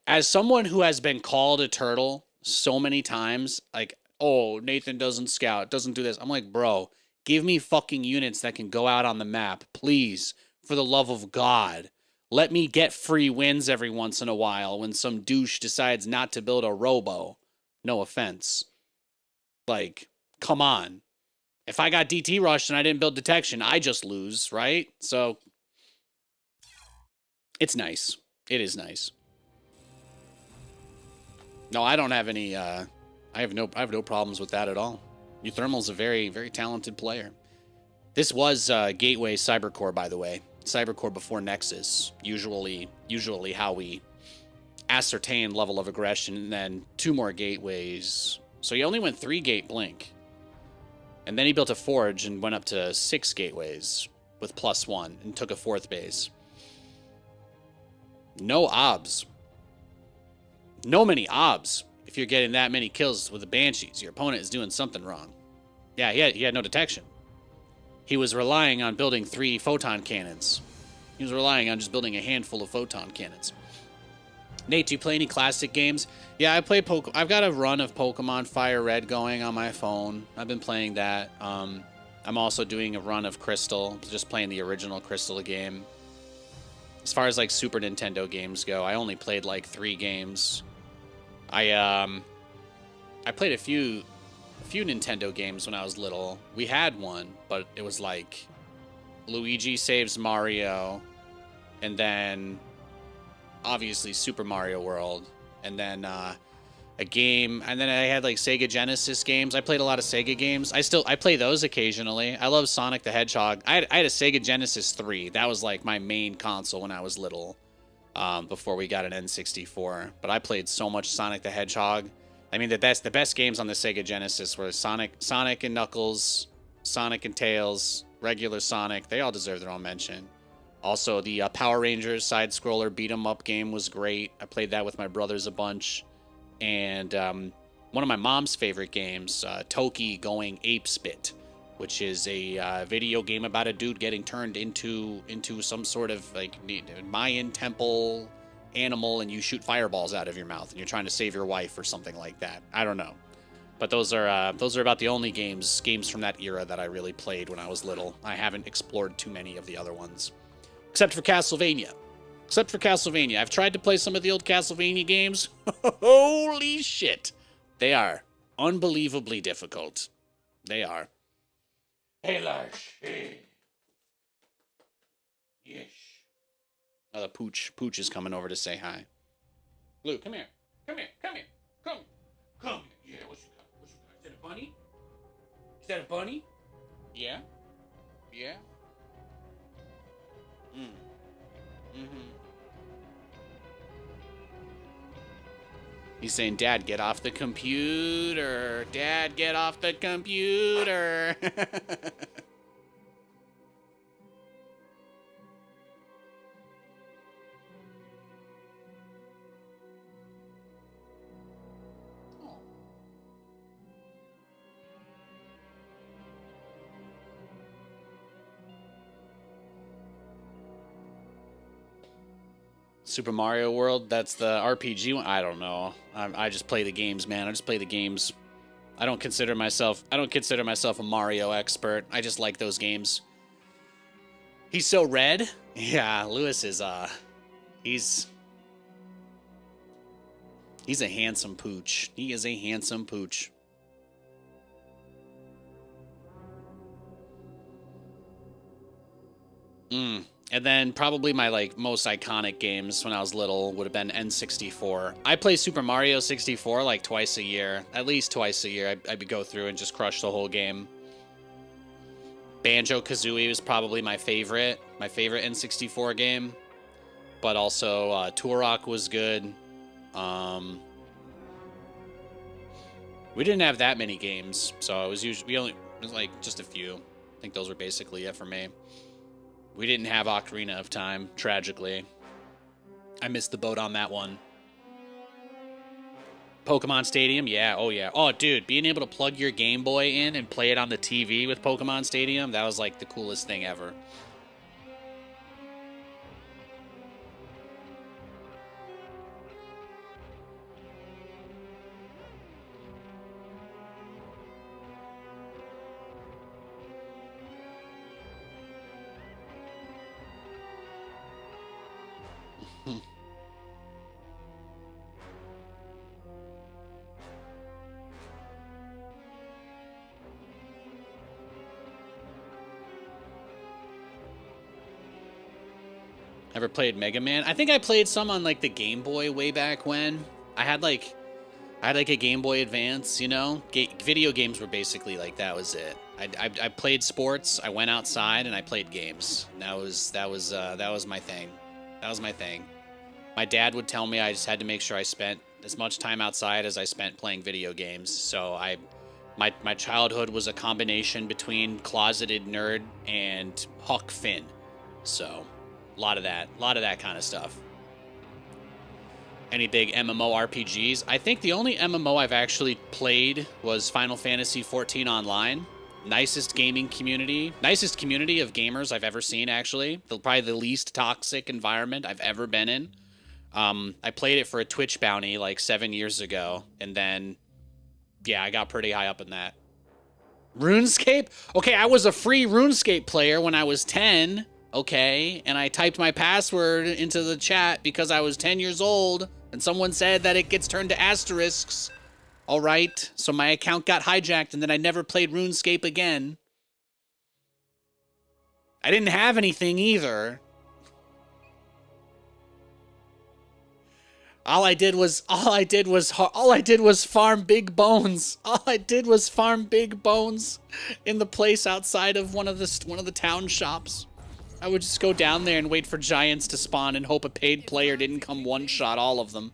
[SPEAKER 1] as someone who has been called a turtle so many times, like, oh, Nathan doesn't scout, doesn't do this. I'm like, bro, give me fucking units that can go out on the map, please. For the love of God. Let me get free wins every once in a while when some douche decides not to build a robo. No offense. Like, come on. If I got DT rushed and I didn't build detection, I just lose, right? So, it's nice. It is nice. No, I don't have any, I have no problems with that at all. Thermal's a very, very talented player. This was Gateway Cybercore, by the way. Cybercore before Nexus. Usually how we ascertain level of aggression, and then 2 more gateways. So he only went 3 gate blink. And then he built a forge and went up to 6 gateways with +1 and took a 4th base. No obs. No many obs. If you're getting that many kills with the Banshees, your opponent is doing something wrong. Yeah, he had no detection. He was relying on building 3 photon cannons. He was relying on just building a handful of photon cannons. Nate, do you play any classic games? Yeah, I play I've got a run of Pokemon Fire Red going on my phone. I've been playing that. I'm also doing a run of Crystal, just playing the original Crystal game. As far as like Super Nintendo games go, I only played like 3 games. I played a few Nintendo games when I was little. We had one, but it was like Luigi Saves Mario, and then obviously Super Mario World, and then a game, and then I had like Sega Genesis games. I played a lot of Sega games. I play those occasionally. I love Sonic the Hedgehog. I had a Sega Genesis 3. That was like my main console when I was little, before we got an N64. But I played so much Sonic the Hedgehog. I mean, the best games on the Sega Genesis were Sonic and Knuckles, Sonic and Tails, regular Sonic. They all deserve their own mention. Also, the Power Rangers side-scroller beat-em-up game was great. I played that with my brothers a bunch. And one of my mom's favorite games, Toki Going Ape Spit, which is a video game about a dude getting turned into some sort of like Mayan temple animal, and you shoot fireballs out of your mouth, and you're trying to save your wife or something like that. I don't know, but those are about the only games from that era that I really played when I was little. I haven't explored too many of the other ones, except for Castlevania. I've tried to play some of the old Castlevania games. Holy shit, they are unbelievably difficult. They are. Hey, Larsh. Hey. Yes. Oh, the Pooch is coming over to say hi. Blue, come here. Come here. Come here. Come. Come. Yeah, what you got? What you got? Is that a bunny? Is that a bunny? Yeah. Yeah. Mm-hmm. He's saying, Dad, get off the computer. Dad, get off the computer. Super Mario World, that's the RPG one. I don't know. I just play the games, man. I just play the games. I don't consider myself a Mario expert. I just like those games. He's so red. Yeah, Lewis is he's a handsome pooch. He is a handsome pooch. And then probably my most iconic games when I was little would have been N64. I play Super Mario 64 like twice a year. At least twice a year. I would go through and just crush the whole game. Banjo-Kazooie was probably my favorite N64 game. But also Turok was good. We didn't have that many games, so it was like just a few. I think those were basically it for me. We didn't have Ocarina of Time, tragically. I missed the boat on that one. Pokemon Stadium, yeah, oh yeah. Oh, dude, being able to plug your Game Boy in and play it on the TV with Pokemon Stadium, that was like the coolest thing ever. Ever played Mega Man? I think I played some on like the Game Boy way back when. I had like a Game Boy Advance, you know? Video games were basically like that was it. I played sports, I went outside and I played games. And that was my thing. That was my thing. My dad would tell me I just had to make sure I spent as much time outside as I spent playing video games. So my childhood was a combination between closeted nerd and Huck Finn. So a lot of that kind of stuff. Any big MMORPGs? I think the only MMO I've actually played was Final Fantasy XIV Online. Nicest community of gamers I've ever seen, actually. Probably the least toxic environment I've ever been in. I played it for a Twitch bounty like 7 years ago, and then, yeah, I got pretty high up in that. RuneScape? Okay, I was a free RuneScape player when I was 10. Okay, and I typed my password into the chat because I was 10 years old, and someone said that it gets turned to asterisks. All right, so my account got hijacked, and then I never played RuneScape again. I didn't have anything either. All I did was farm big bones. All I did was farm big bones in the place outside of one of the town shops. I would just go down there and wait for giants to spawn and hope a paid player didn't come one-shot all of them.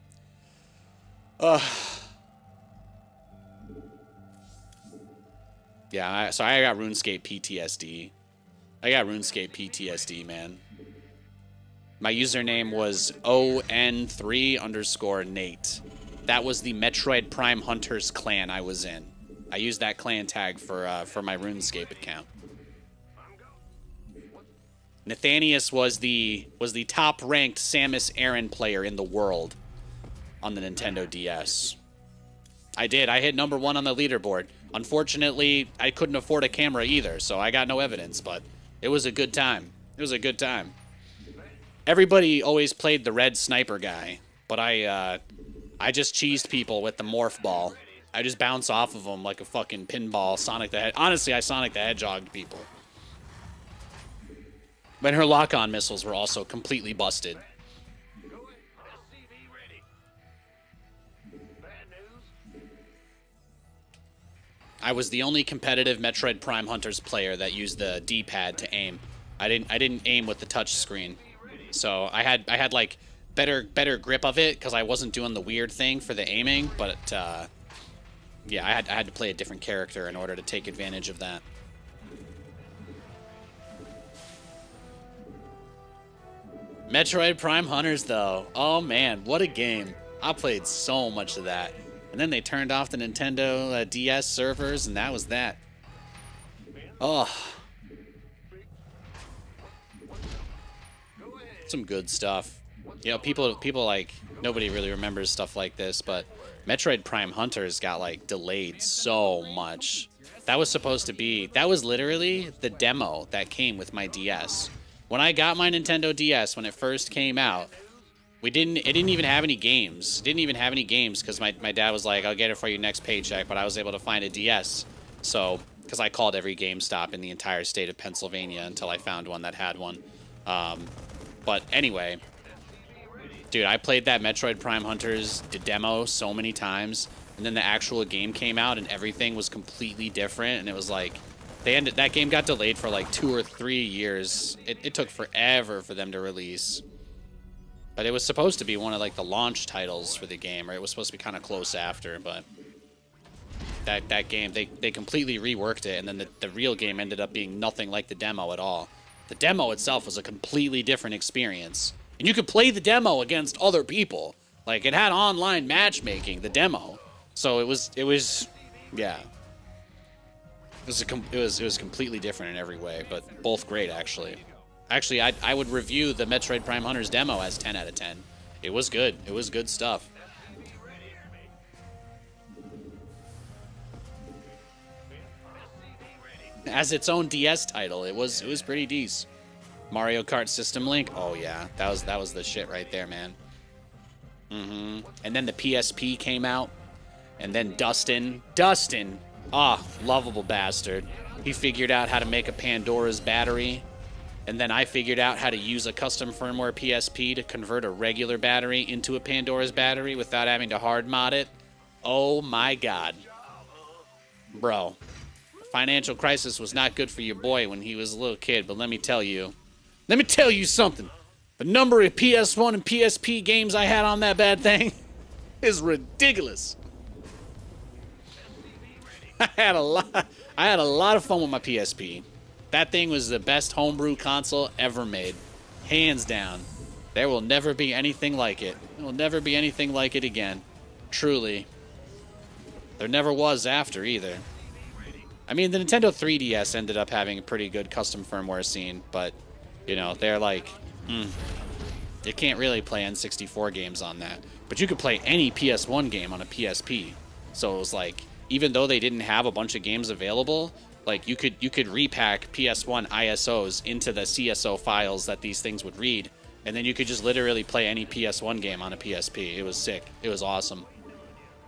[SPEAKER 1] Yeah, so I got RuneScape PTSD. Man. My username was ON3_Nate. That was the Metroid Prime Hunters clan I was in. I used that clan tag for my RuneScape account. Nathanias was the top-ranked Samus Aran player in the world on the Nintendo DS. I hit number 1 on the leaderboard. Unfortunately, I couldn't afford a camera either, so I got no evidence, but it was a good time. Everybody always played the red sniper guy, but I just cheesed people with the morph ball. I just bounce off of them like a fucking pinball. Honestly, I Sonic the Hedgehogged people. But her lock-on missiles were also completely busted. I was the only competitive Metroid Prime Hunters player that used the D-pad to aim. I didn't aim with the touch screen. So I had like better grip of it because I wasn't doing the weird thing for the aiming, but yeah, I had to play a different character in order to take advantage of that. Metroid Prime Hunters, though. Oh, man, what a game. I played so much of that. And then they turned off the Nintendo DS servers, and that was that. Oh. Some good stuff. You know, people like, nobody really remembers stuff like this, but Metroid Prime Hunters got, like, delayed so much. That was supposed to be, that was literally the demo that came with my DS. When I got my Nintendo DS, when it first came out, it didn't even have any games. It didn't even have any games because my dad was like, I'll get it for you next paycheck, but I was able to find a DS. So, because I called every GameStop in the entire state of Pennsylvania until I found one that had one. But anyway, dude, I played that Metroid Prime Hunters demo so many times, and then the actual game came out and everything was completely different, and it was like, that game got delayed for like 2 or 3 years. It took forever for them to release. But it was supposed to be one of like the launch titles for the game, or it was supposed to be kind of close after, but that game, they completely reworked it, and then the real game ended up being nothing like the demo at all. The demo itself was a completely different experience. And you could play the demo against other people. Like, it had online matchmaking, the demo. So it was yeah. It was completely different in every way, but both great, actually. Actually, I would review the Metroid Prime Hunters demo as 10 out of 10. It was good. It was good stuff. As its own DS title, it was pretty decent. Mario Kart System Link. Oh yeah, that was the shit right there, man. And then the PSP came out, and then Dustin, lovable bastard. He figured out how to make a Pandora's battery, and then I figured out how to use a custom firmware PSP to convert a regular battery into a Pandora's battery without having to hard mod it. Oh my god. Bro, financial crisis was not good for your boy when he was a little kid, but let me tell you something. The number of PS1 and PSP games I had on that bad thing is ridiculous. I had a lot of fun with my PSP. That thing was the best homebrew console ever made. Hands down. There will never be anything like it. There will never be anything like it again. Truly. There never was after either. I mean, the Nintendo 3DS ended up having a pretty good custom firmware scene, but, you know, they're like, you can't really play N64 games on that. But you could play any PS1 game on a PSP. So it was like, even though they didn't have a bunch of games available, like you could repack PS1 ISOs into the CSO files that these things would read, and then you could just literally play any PS1 game on a PSP. It was sick. It was awesome.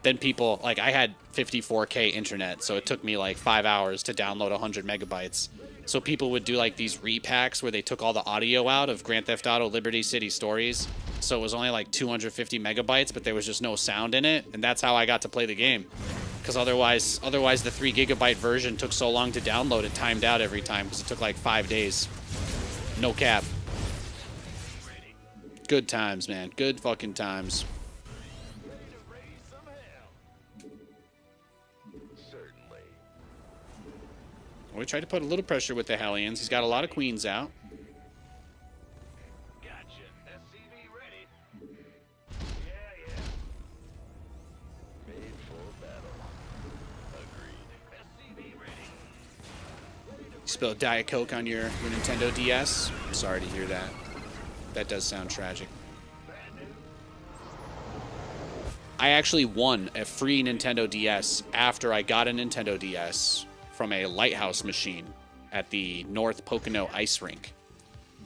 [SPEAKER 1] Then people, like, I had 54K internet, so it took me like 5 hours to download 100 megabytes. So people would do like these repacks where they took all the audio out of Grand Theft Auto Liberty City Stories. So it was only like 250 megabytes, but there was just no sound in it, and that's how I got to play the game. Because otherwise the 3 gigabyte version took so long to download, it timed out every time because it took like 5 days. No cap. Good times, man. Good fucking times. We tried to put a little pressure with the Hellions. He's got a lot of queens out.
[SPEAKER 2] Gotcha. SCV ready. Yeah. Made for battle. Agreed. SCV ready.
[SPEAKER 1] You spilled Diet Coke on your Nintendo DS? I'm sorry to hear that. That does sound tragic. I actually won a free Nintendo DS after I got a Nintendo DS from a lighthouse machine at the North Pocono ice rink.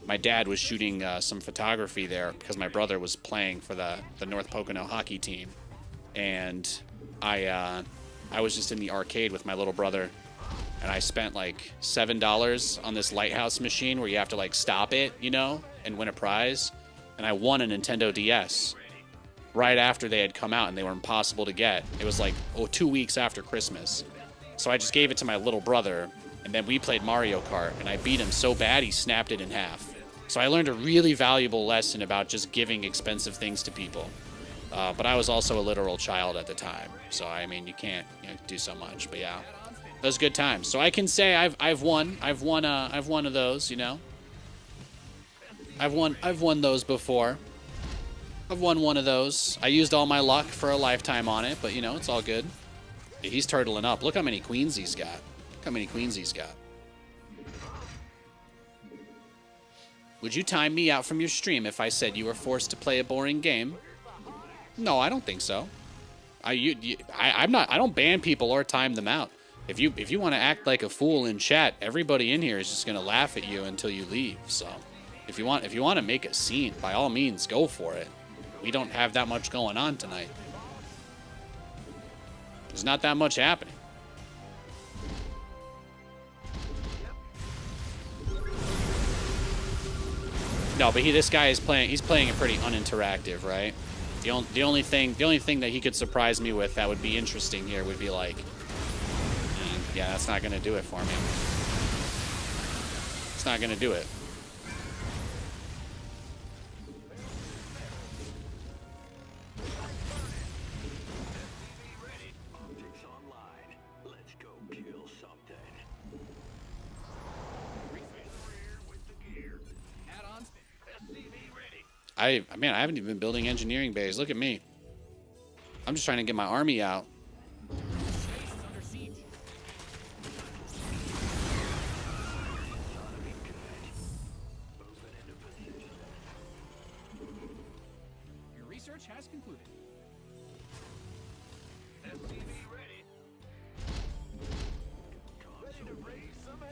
[SPEAKER 1] My dad was shooting some photography there because my brother was playing for the North Pocono hockey team. And I was just in the arcade with my little brother, and I spent like $7 on this lighthouse machine where you have to like stop it, you know, and win a prize. And I won a Nintendo DS right after they had come out, and they were impossible to get. It was like 2 weeks after Christmas. So I just gave it to my little brother, and then we played Mario Kart, and I beat him so bad he snapped it in half. So I learned a really valuable lesson about just giving expensive things to people. But I was also a literal child at the time, so I mean, you can't do so much. But yeah, those good times. So I can say I've won one of those. You know, I've won those before. I've won one of those. I used all my luck for a lifetime on it, but you know, it's all good. Yeah, he's turtling up. Look how many queens he's got. Look how many queens he's got. Would you time me out from your stream if I said you were forced to play a boring game? No, I don't think so. I'm not. I don't ban people or time them out. If you want to act like a fool in chat, everybody in here is just gonna laugh at you until you leave. So, if you want to make a scene, by all means, go for it. We don't have that much going on tonight. There's not that much happening. No, but this guy is playing. He's playing it pretty uninteractive, right? The only thing that he could surprise me with that would be interesting here would be like, yeah, that's not gonna do it for me. It's not gonna do it. I haven't even been building engineering bays. Look at me. I'm just trying to get my army out.
[SPEAKER 3] Your research has concluded.
[SPEAKER 2] Ready to raise some hell.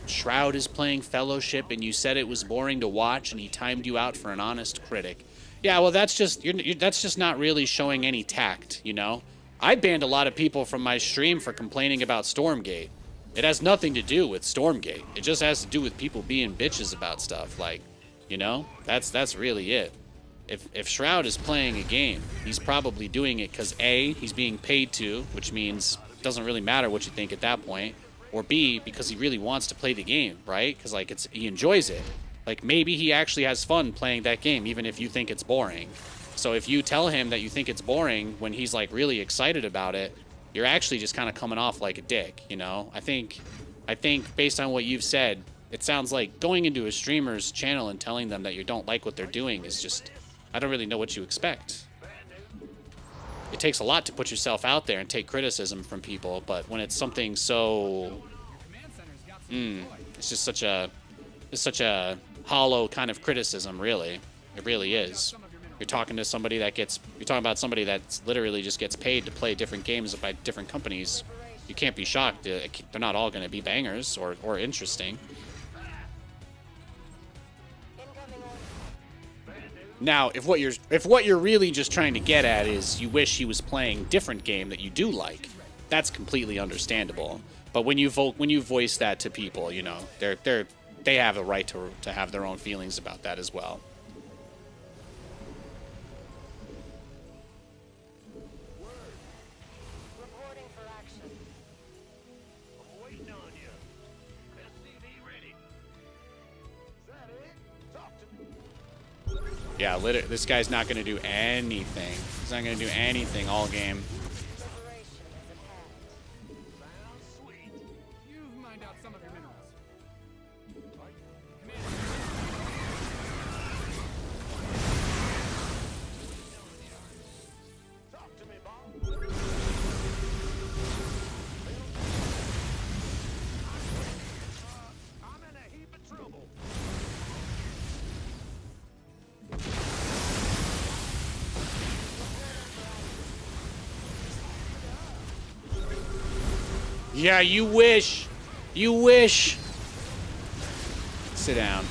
[SPEAKER 1] Shroud is playing Fellowship, and you said it was boring to watch, and he timed you out for an honest critic. Yeah, well, that's just that's just not really showing any tact, you know. I banned a lot of people from my stream for complaining about Stormgate. It has nothing to do with Stormgate. It just has to do with people being bitches about stuff. Like, you know, that's really it. If Shroud is playing a game, he's probably doing it because A, he's being paid to, which means it doesn't really matter what you think at that point. Or B, because he really wants to play the game, right? Because like he enjoys it. Like maybe he actually has fun playing that game, even if you think it's boring. So if you tell him that you think it's boring when he's like really excited about it, you're actually just kind of coming off like a dick, you know? I think based on what you've said, it sounds like going into a streamer's channel and telling them that you don't like what they're doing is just, I don't really know what you expect. It takes a lot to put yourself out there and take criticism from people, but when it's something so, it's just such a hollow kind of criticism, really. It really is. You're talking about somebody that literally just gets paid to play different games by different companies. You can't be shocked. They're not all going to be bangers or interesting. Now, if what you're really just trying to get at is you wish he was playing different game that you do like, that's completely understandable. But when you voice that to people, you know, they have a right to have their own feelings about that as well.
[SPEAKER 4] Reporting for action.
[SPEAKER 2] I'm waiting on you. SCV ready. Is that it? Talk to me.
[SPEAKER 1] Yeah, this guy's not going to do anything. He's not going to do anything all game.
[SPEAKER 4] Liberation is at hand.
[SPEAKER 2] Sounds sweet.
[SPEAKER 3] You've mined out some of your minerals.
[SPEAKER 2] Talk to me, Bob. I'm in a heap of trouble.
[SPEAKER 1] Yeah, you wish. You wish. Sit down.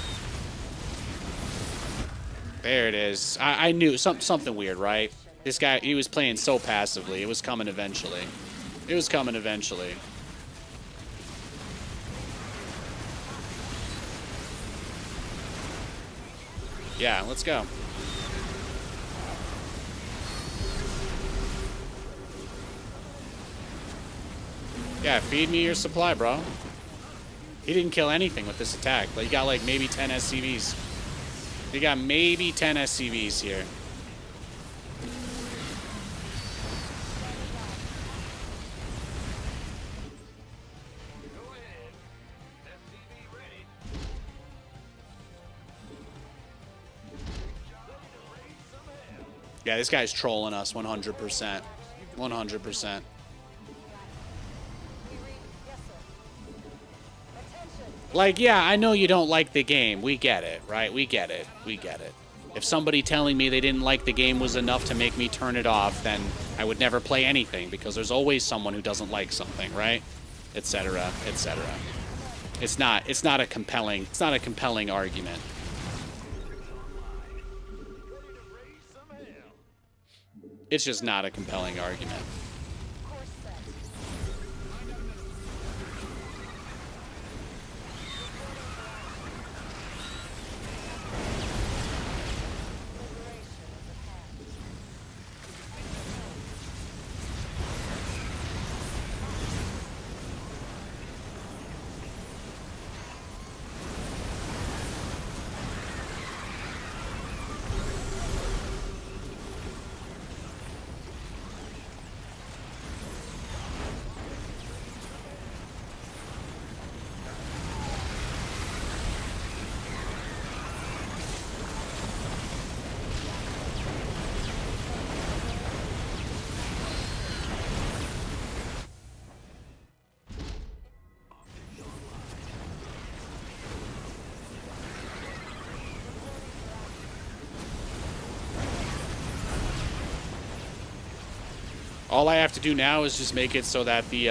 [SPEAKER 1] There it is. I knew something weird, right? This guy, he was playing so passively. It was coming eventually. It was coming eventually. Yeah, let's go. Yeah, feed me your supply, bro. He didn't kill anything with this attack. But he got like maybe 10 SCVs. He got maybe 10 SCVs here.
[SPEAKER 2] Go ahead. SCV ready. Ready to raise some hell.
[SPEAKER 1] Yeah, this guy's trolling us 100%. 100%.
[SPEAKER 4] We read. Yes, sir. Attention.
[SPEAKER 1] Like, yeah, I know you don't like the game. We get it, right? We get it. We get it. If somebody telling me they didn't like the game was enough to make me turn it off, then I would never play anything, because there's always someone who doesn't like something, right? Etc. Etc. It's not a compelling argument.
[SPEAKER 2] Ready to raise some hell.
[SPEAKER 1] It's just not a compelling argument.
[SPEAKER 4] Course set. Liberation is at hand.
[SPEAKER 1] All I have to do now is just make it so that the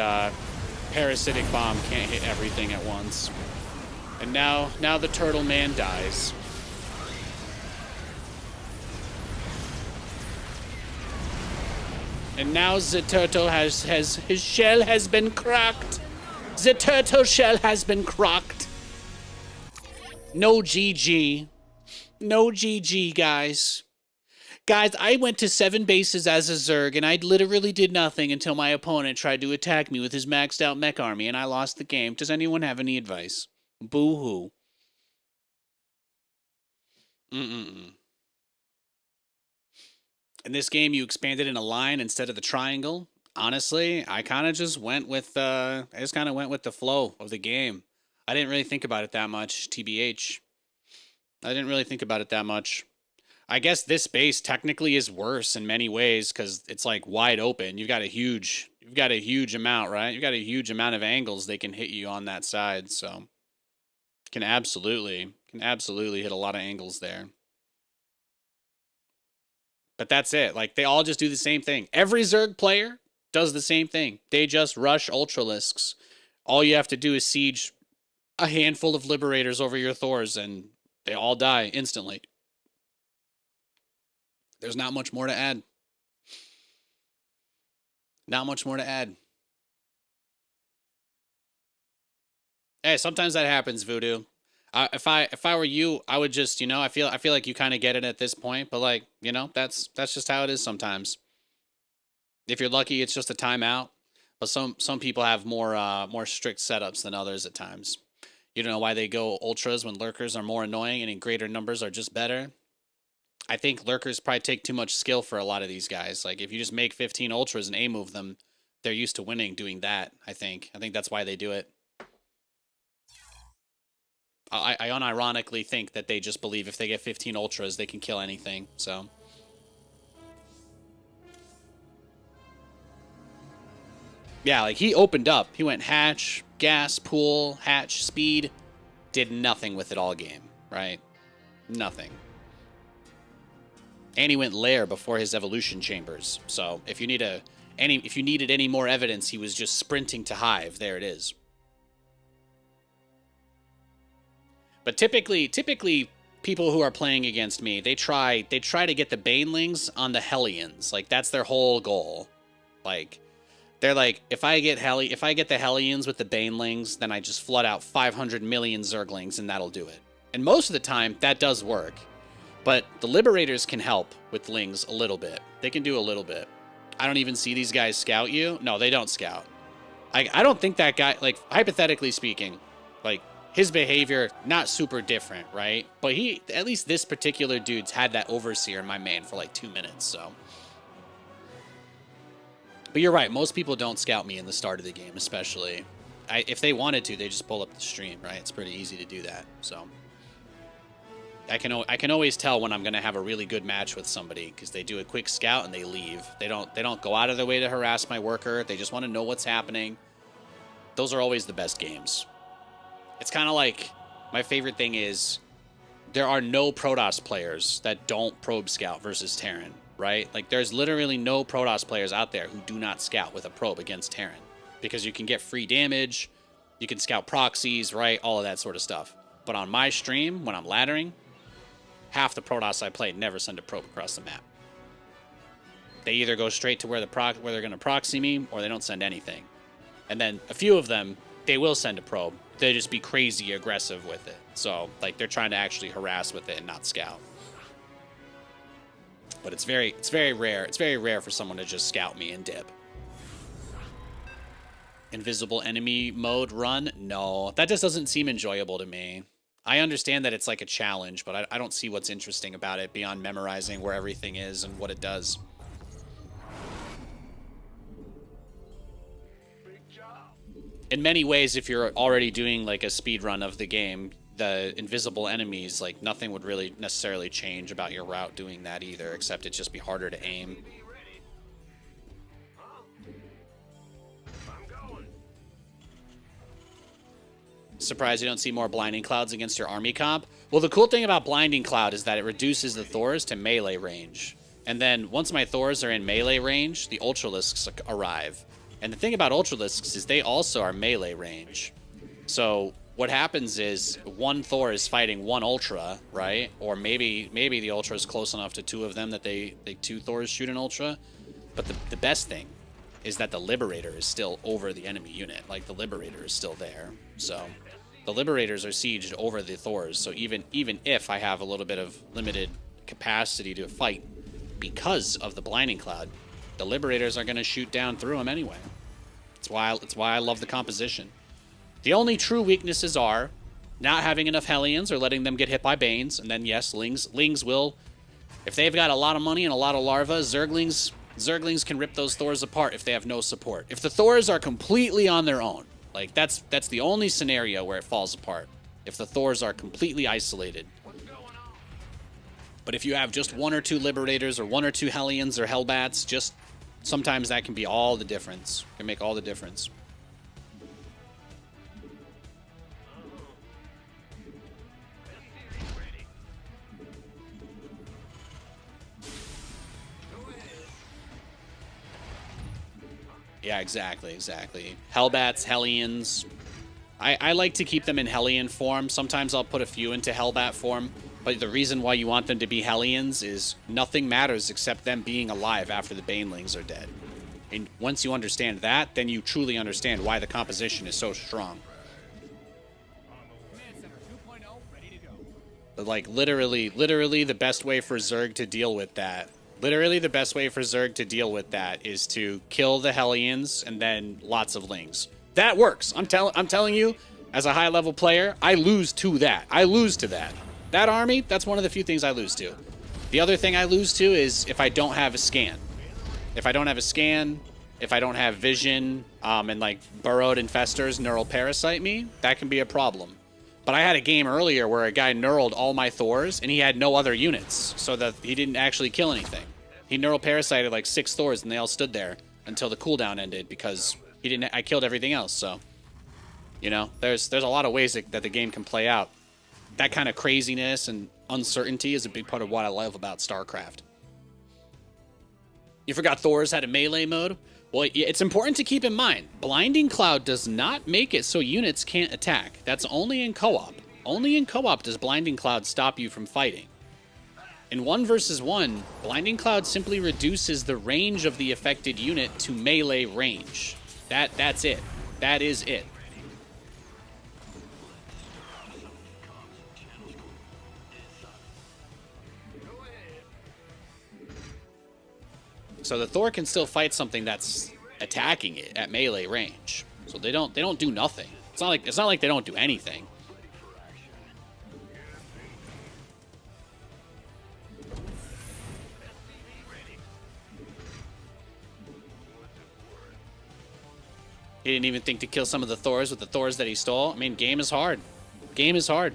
[SPEAKER 1] parasitic bomb can't hit everything at once. And now the turtle man dies. And now the turtle has his shell has been cracked. The turtle shell has been cracked. No GG. No GG, guys. Guys, I went to 7 bases as a Zerg, and I literally did nothing until my opponent tried to attack me with his maxed out mech army, and I lost the game. Does anyone have any advice? Boo-hoo. In this game, you expanded in a line instead of the triangle. Honestly, I kind of just went with the flow of the game. I didn't really think about it that much, TBH. I didn't really think about it that much. I guess this base technically is worse in many ways because it's like wide open. You've got a huge amount, right? You've got a huge amount of angles they can hit you on that side, so can absolutely hit a lot of angles there. But that's it. Like, they all just do the same thing. Every Zerg player does the same thing. They just rush Ultralisks. All you have to do is siege a handful of Liberators over your Thors, and they all die instantly. There's not much more to add. Not much more to add. Hey, sometimes that happens, Voodoo. If I were you, I would just, I feel like you kind of get it at this point, but like, that's just how it is sometimes. If you're lucky, it's just a timeout. But some people have more strict setups than others at times. You don't know why they go ultras when lurkers are more annoying and in greater numbers are just better. I think lurkers probably take too much skill for a lot of these guys. Like, if you just make 15 ultras and A-move them, they're used to winning doing that, I think. I think that's why they do it. I unironically think that they just believe if they get 15 ultras, they can kill anything, so. Yeah, like, he opened up. He went hatch, gas, pool, hatch, speed. Did nothing with it all game, right? Nothing. And he went lair before his evolution chambers. So if you needed any more evidence, he was just sprinting to hive. There it is. But typically people who are playing against me, they try to get the banelings on the Hellions. Like, that's their whole goal. Like, they're like, if I get the Hellions with the banelings, then I just flood out 500 million Zerglings and that'll do it. And most of the time that does work. But the Liberators can help with Lings a little bit. They can do a little bit. I don't even see these guys scout you. No, they don't scout. I don't think that guy, like, hypothetically speaking, like, his behavior, not super different, right? But he, at least this particular dude's had that Overseer in my main for like 2 minutes, so. But you're right, most people don't scout me in the start of the game, especially. If they wanted to, they just pull up the stream, right? It's pretty easy to do that, so. I can always tell when I'm gonna have a really good match with somebody because they do a quick scout and they leave. They don't go out of their way to harass my worker. They just want to know what's happening. Those are always the best games. It's kind of like my favorite thing is there are no Protoss players that don't probe scout versus Terran, right? Like there's literally no Protoss players out there who do not scout with a probe against Terran because you can get free damage, you can scout proxies, right? All of that sort of stuff. But on my stream, when I'm laddering, half the Protoss I play never send a probe across the map. They either go straight to where they're going to proxy me, or they don't send anything. And then a few of them, they will send a probe. They just be crazy aggressive with it. So, like, they're trying to actually harass with it and not scout. But it's very rare. It's very rare for someone to just scout me and dip. Invisible enemy mode run? No, that just doesn't seem enjoyable to me. I understand that it's like a challenge, but I don't see what's interesting about it beyond memorizing where everything is and what it does. In many ways, if you're already doing like a speed run of the game, the invisible enemies, like nothing would really necessarily change about your route doing that either, except it'd just be harder to aim. Surprised you don't see more Blinding Clouds against your army comp? Well, the cool thing about Blinding Cloud is that it reduces the Thors to melee range. And then once my Thors are in melee range, the Ultralisks arrive. And the thing about Ultralisks is they also are melee range. So what happens is one Thor is fighting one Ultra, right? Or maybe the Ultra is close enough to two of them that they two Thors shoot an Ultra. But the best thing is that the Liberator is still over the enemy unit. Like, the Liberator is still there. So the Liberators are sieged over the Thors. So even if I have a little bit of limited capacity to fight because of the Blinding Cloud, the Liberators are going to shoot down through them anyway. It's why I love the composition. The only true weaknesses are not having enough Hellions or letting them get hit by Banes. And then, yes, Lings will, if they've got a lot of money and a lot of larvae, Zerglings can rip those Thors apart if they have no support. If the Thors are completely on their own, like that's the only scenario where it falls apart. If the Thors are completely isolated. But if you have just one or two Liberators or one or two Hellions or Hellbats, just sometimes that can be all the difference. Can make all the difference. Yeah, exactly. Hellbats, Hellions. I like to keep them in Hellion form. Sometimes I'll put a few into Hellbat form. But the reason why you want them to be Hellions is nothing matters except them being alive after the Banelings are dead. And once you understand that, then you truly understand why the composition is so strong.
[SPEAKER 3] Command Center 2.0, ready to go.
[SPEAKER 1] But like, literally the best way for Zerg to deal with that. Literally the best way for Zerg to deal with that is to kill the Hellions and then lots of Lings. That works. I'm telling you, as a high-level player, I lose to that. I lose to that. That army, that's one of the few things I lose to. The other thing I lose to is if I don't have a scan. If I don't have a scan, if I don't have vision, and like burrowed infestors neural parasite me, that can be a problem. But I had a game earlier where a guy neuraled all my Thors and he had no other units, so that he didn't actually kill anything. He neural parasited like 6 Thors and they all stood there until the cooldown ended because I killed everything else. So, you know, there's a lot of ways that the game can play out. That kind of craziness and uncertainty is a big part of what I love about StarCraft. You forgot Thors had a melee mode? Well, it's important to keep in mind, Blinding Cloud does not make it so units can't attack. That's only in co-op. Only in co-op does Blinding Cloud stop you from fighting. In 1 versus 1, Blinding Cloud simply reduces the range of the affected unit to melee range. That's it. That is it. So the Thor can still fight something that's attacking it at melee range. So they don't do nothing. It's not like they don't do anything. He didn't even think to kill some of the Thors with the Thors that he stole. I mean, game is hard. Game is hard.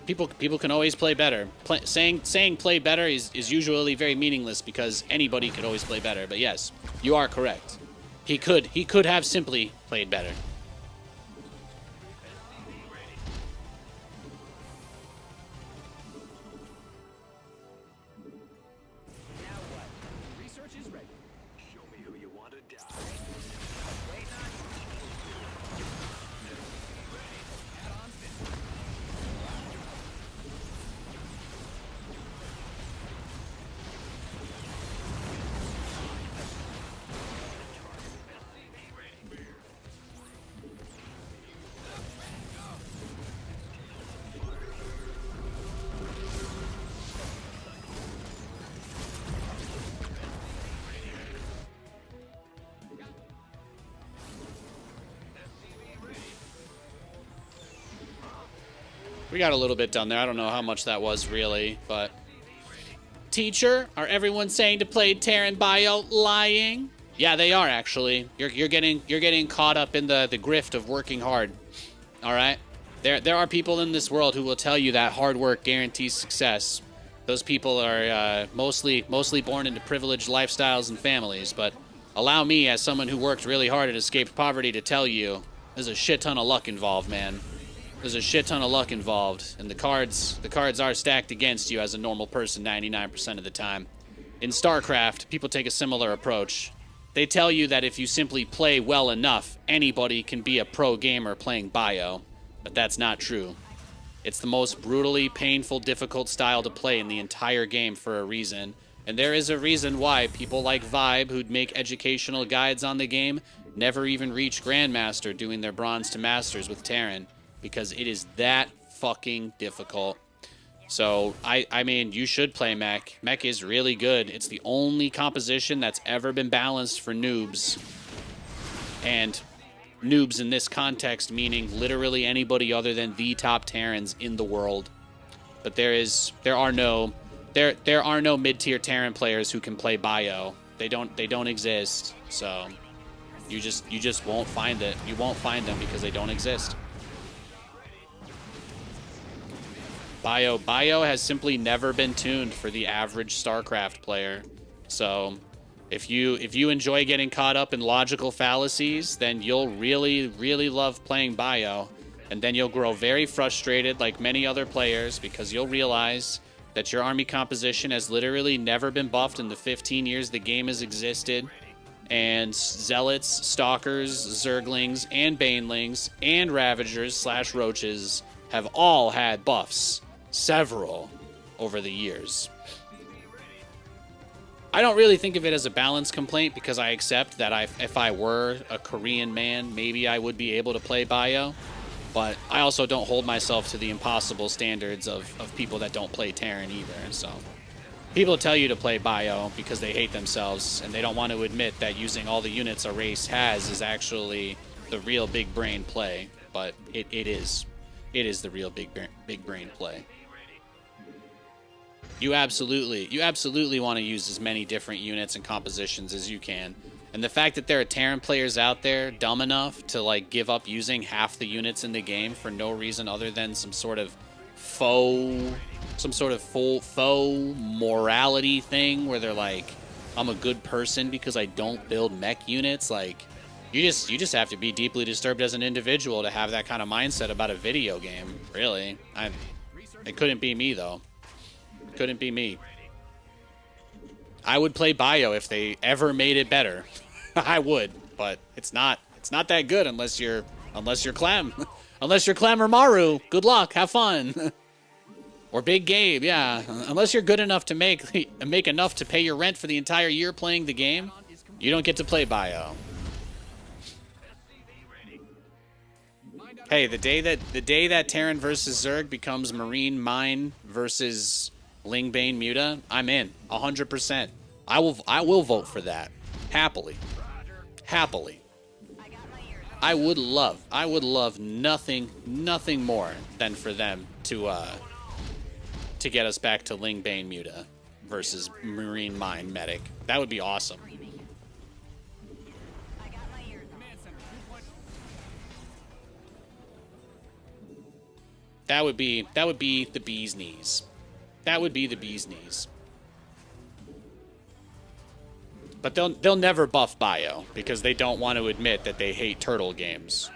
[SPEAKER 1] People can always play better. Saying play better is usually very meaningless because anybody could always play better. But yes, you are correct. He could have simply played better.
[SPEAKER 3] Now what? Research is ready.
[SPEAKER 2] Show me who you want to die.
[SPEAKER 3] Waiting on add-on finish.
[SPEAKER 1] We got a little bit done there. I don't know how much that was really, but... Teacher, are everyone saying to play Terran Bio lying? Yeah, they are actually. You're getting caught up in the grift of working hard. All right? There are people in this world who will tell you that hard work guarantees success. Those people are mostly born into privileged lifestyles and families, but allow me, as someone who worked really hard and escaped poverty, to tell you there's a shit ton of luck involved, man. There's a shit ton of luck involved, and the cards are stacked against you as a normal person 99% of the time. In StarCraft, people take a similar approach. They tell you that if you simply play well enough, anybody can be a pro gamer playing Bio, but that's not true. It's the most brutally painful, difficult style to play in the entire game for a reason, and there is a reason why people like Vibe, who'd make educational guides on the game, never even reach Grandmaster doing their Bronze to Masters with Terran. Because it is that fucking difficult. So, I mean, you should play Mech. Mech is really good. It's the only composition that's ever been balanced for noobs. And noobs in this context meaning literally anybody other than the top Terrans in the world. But there are no mid-tier Terran players who can play Bio. They don't exist. So, you just won't find it. You won't find them because they don't exist. Bio has simply never been tuned for the average StarCraft player. So if you enjoy getting caught up in logical fallacies, then you'll really, really love playing Bio. And then you'll grow very frustrated like many other players because you'll realize that your army composition has literally never been buffed in the 15 years the game has existed. And Zealots, Stalkers, Zerglings, and Banelings, and Ravagers / Roaches have all had buffs. Several over the years. I don't really think of it as a balance complaint because I accept that if I were a Korean man, maybe I would be able to play Bio. But I also don't hold myself to the impossible standards of people that don't play Terran either. So people tell you to play Bio because they hate themselves and they don't want to admit that using all the units a race has is actually the real big brain play. But it is. It is the real big brain play. You absolutely want to use as many different units and compositions as you can. And the fact that there are Terran players out there dumb enough to like give up using half the units in the game for no reason other than some sort of faux morality thing where they're like, I'm a good person because I don't build mech units. Like, you just have to be deeply disturbed as an individual to have that kind of mindset about a video game. Really, it couldn't be me though. Couldn't be me. I would play Bio if they ever made it better. I would, but it's not that good unless you're Clem. Unless you're Clem or Maru. Good luck, have fun. Or Big Gabe, yeah. Unless you're good enough to make enough to pay your rent for the entire year playing the game, you don't get to play Bio. Hey, the day that Terran versus Zerg becomes Marine Mine versus Lingbane Muta, I'm in 100%. I will vote for that. Happily. Happily. I would love nothing more than for them to get us back to Ling Bane Muta versus Marine Mine Medic. That would be awesome. That would be the bee's knees. That would be the bee's knees. But they'll never buff Bio because they don't want to admit that they hate turtle games.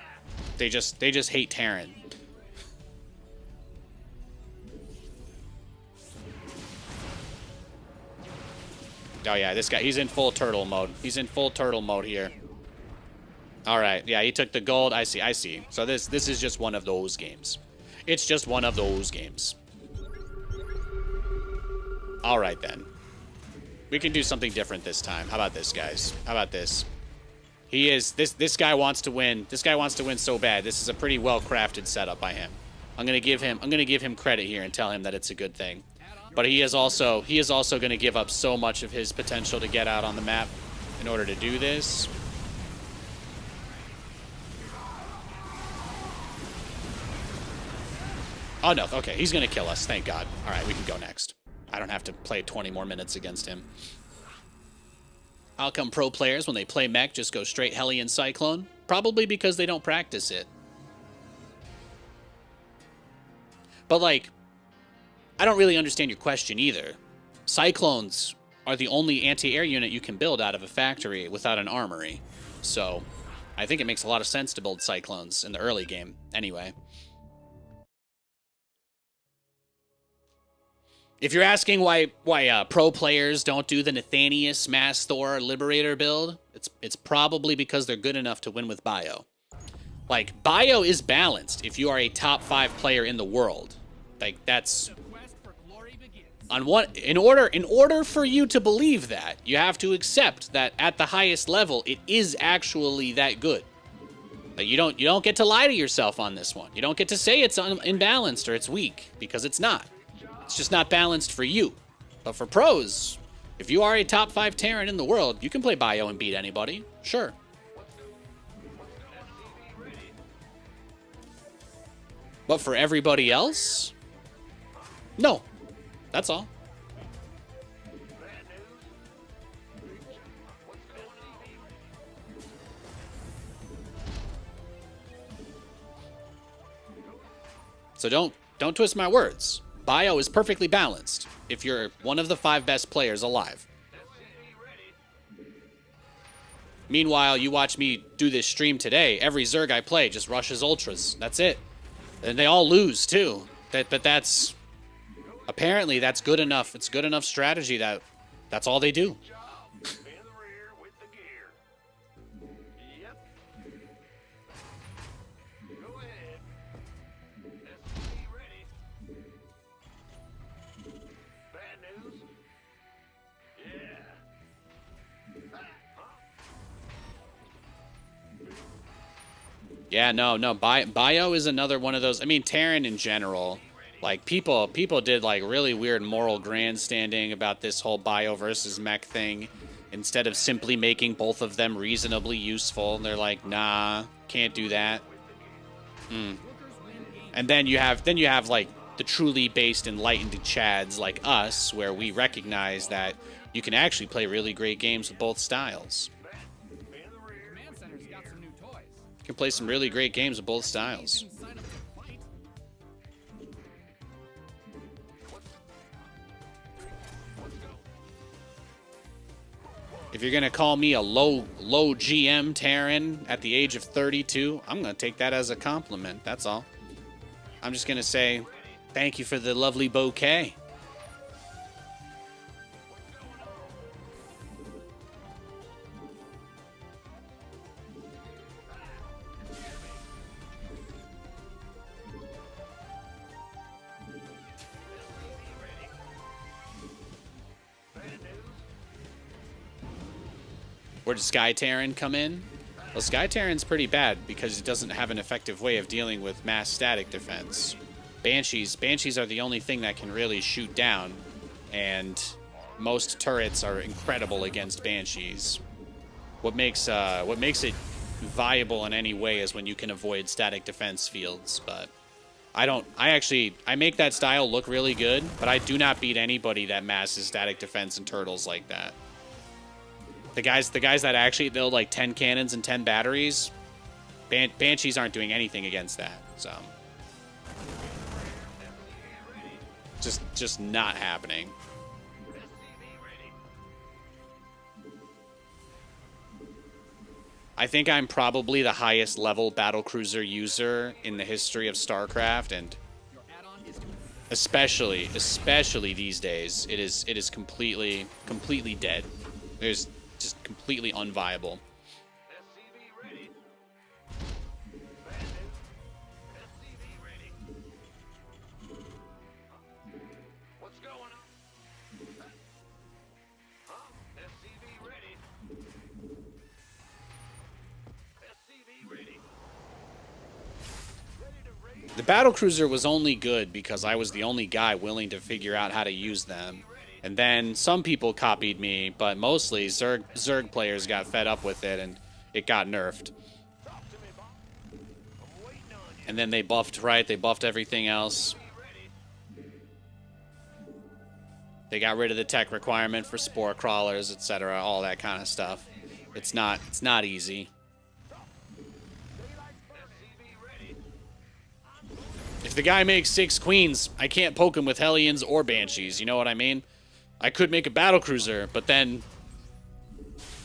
[SPEAKER 1] They just hate Terran. Oh yeah, this guy, he's in full turtle mode. He's in full turtle mode here. All right, yeah, he took the gold. I see. So this is just one of those games. It's just one of those games. All right then. We can do something different this time. How about this, guys? How about this? This guy wants to win. This guy wants to win so bad. This is a pretty well-crafted setup by him. I'm gonna give him credit here and tell him that it's a good thing. But he is also gonna give up so much of his potential to get out on the map in order to do this. Oh no, okay, he's gonna kill us, thank God. All right, we can go next. I don't have to play 20 more minutes against him. How come pro players, when they play mech, just go straight Hellion Cyclone? Probably because they don't practice it. But, like, I don't really understand your question either. Cyclones are the only anti-air unit you can build out of a factory without an armory. So, I think it makes a lot of sense to build Cyclones in the early game, anyway. If you're asking why pro players don't do the Nathanias Mass Thor Liberator build, it's probably because they're good enough to win with Bio. Like, Bio is balanced if you are a top 5 player in the world. Like, that's on what in order for you to believe that, you have to accept that at the highest level it is actually that good. Like, you don't get to lie to yourself on this one. You don't get to say it's imbalanced or it's weak, because it's not. It's just not balanced for you. But for pros, if you are a top 5 Terran in the world, you can play Bio and beat anybody. Sure. But for everybody else, no. That's all. So don't twist my words. Bio is perfectly balanced if you're one of the 5 best players alive. Meanwhile, you watch me do this stream today. Every Zerg I play just rushes ultras. That's it. And they all lose too. But that's apparently that's good enough. It's good enough strategy that that's all they do. Yeah, no. Bio is another one of those. I mean, Terran in general, like people did like really weird moral grandstanding about this whole Bio versus mech thing. Instead of simply making both of them reasonably useful, they're like, nah, can't do that. And then you have like the truly based enlightened chads like us, where we recognize that you can actually play really great games with both styles. You can play some really great games with both styles. If you're gonna call me a low GM Terran at the age of 32, I'm gonna take that as a compliment. That's all. I'm just gonna say thank you for the lovely bouquet. Where does Sky Terran come in? Well, Sky Terran's pretty bad because it doesn't have an effective way of dealing with mass static defense. Banshees are the only thing that can really shoot down, and most turrets are incredible against Banshees. What makes it viable in any way is when you can avoid static defense fields, but I make that style look really good, but I do not beat anybody that masses static defense and turtles like that. The guys that actually build like 10 cannons and 10 batteries, Banshees aren't doing anything against that. So just not happening. I think I'm probably the highest level battlecruiser user in the history of StarCraft, and especially these days, it is completely dead. There's just completely unviable. The battlecruiser was only good because I was the only guy willing to figure out how to use them. And then some people copied me, but mostly Zerg players got fed up with it and it got nerfed. And then they buffed, right? They buffed everything else. They got rid of the tech requirement for spore crawlers, etc., all that kind of stuff. It's not easy. If the guy makes 6 queens, I can't poke him with Hellions or Banshees, you know what I mean? I could make a battlecruiser, but then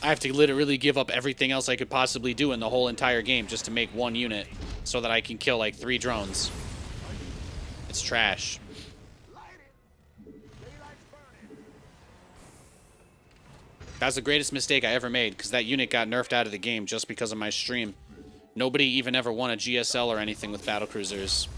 [SPEAKER 1] I have to literally give up everything else I could possibly do in the whole entire game just to make 1 unit so that I can kill like 3 drones. It's trash. That's the greatest mistake I ever made, because that unit got nerfed out of the game just because of my stream. Nobody even ever won a GSL or anything with battlecruisers.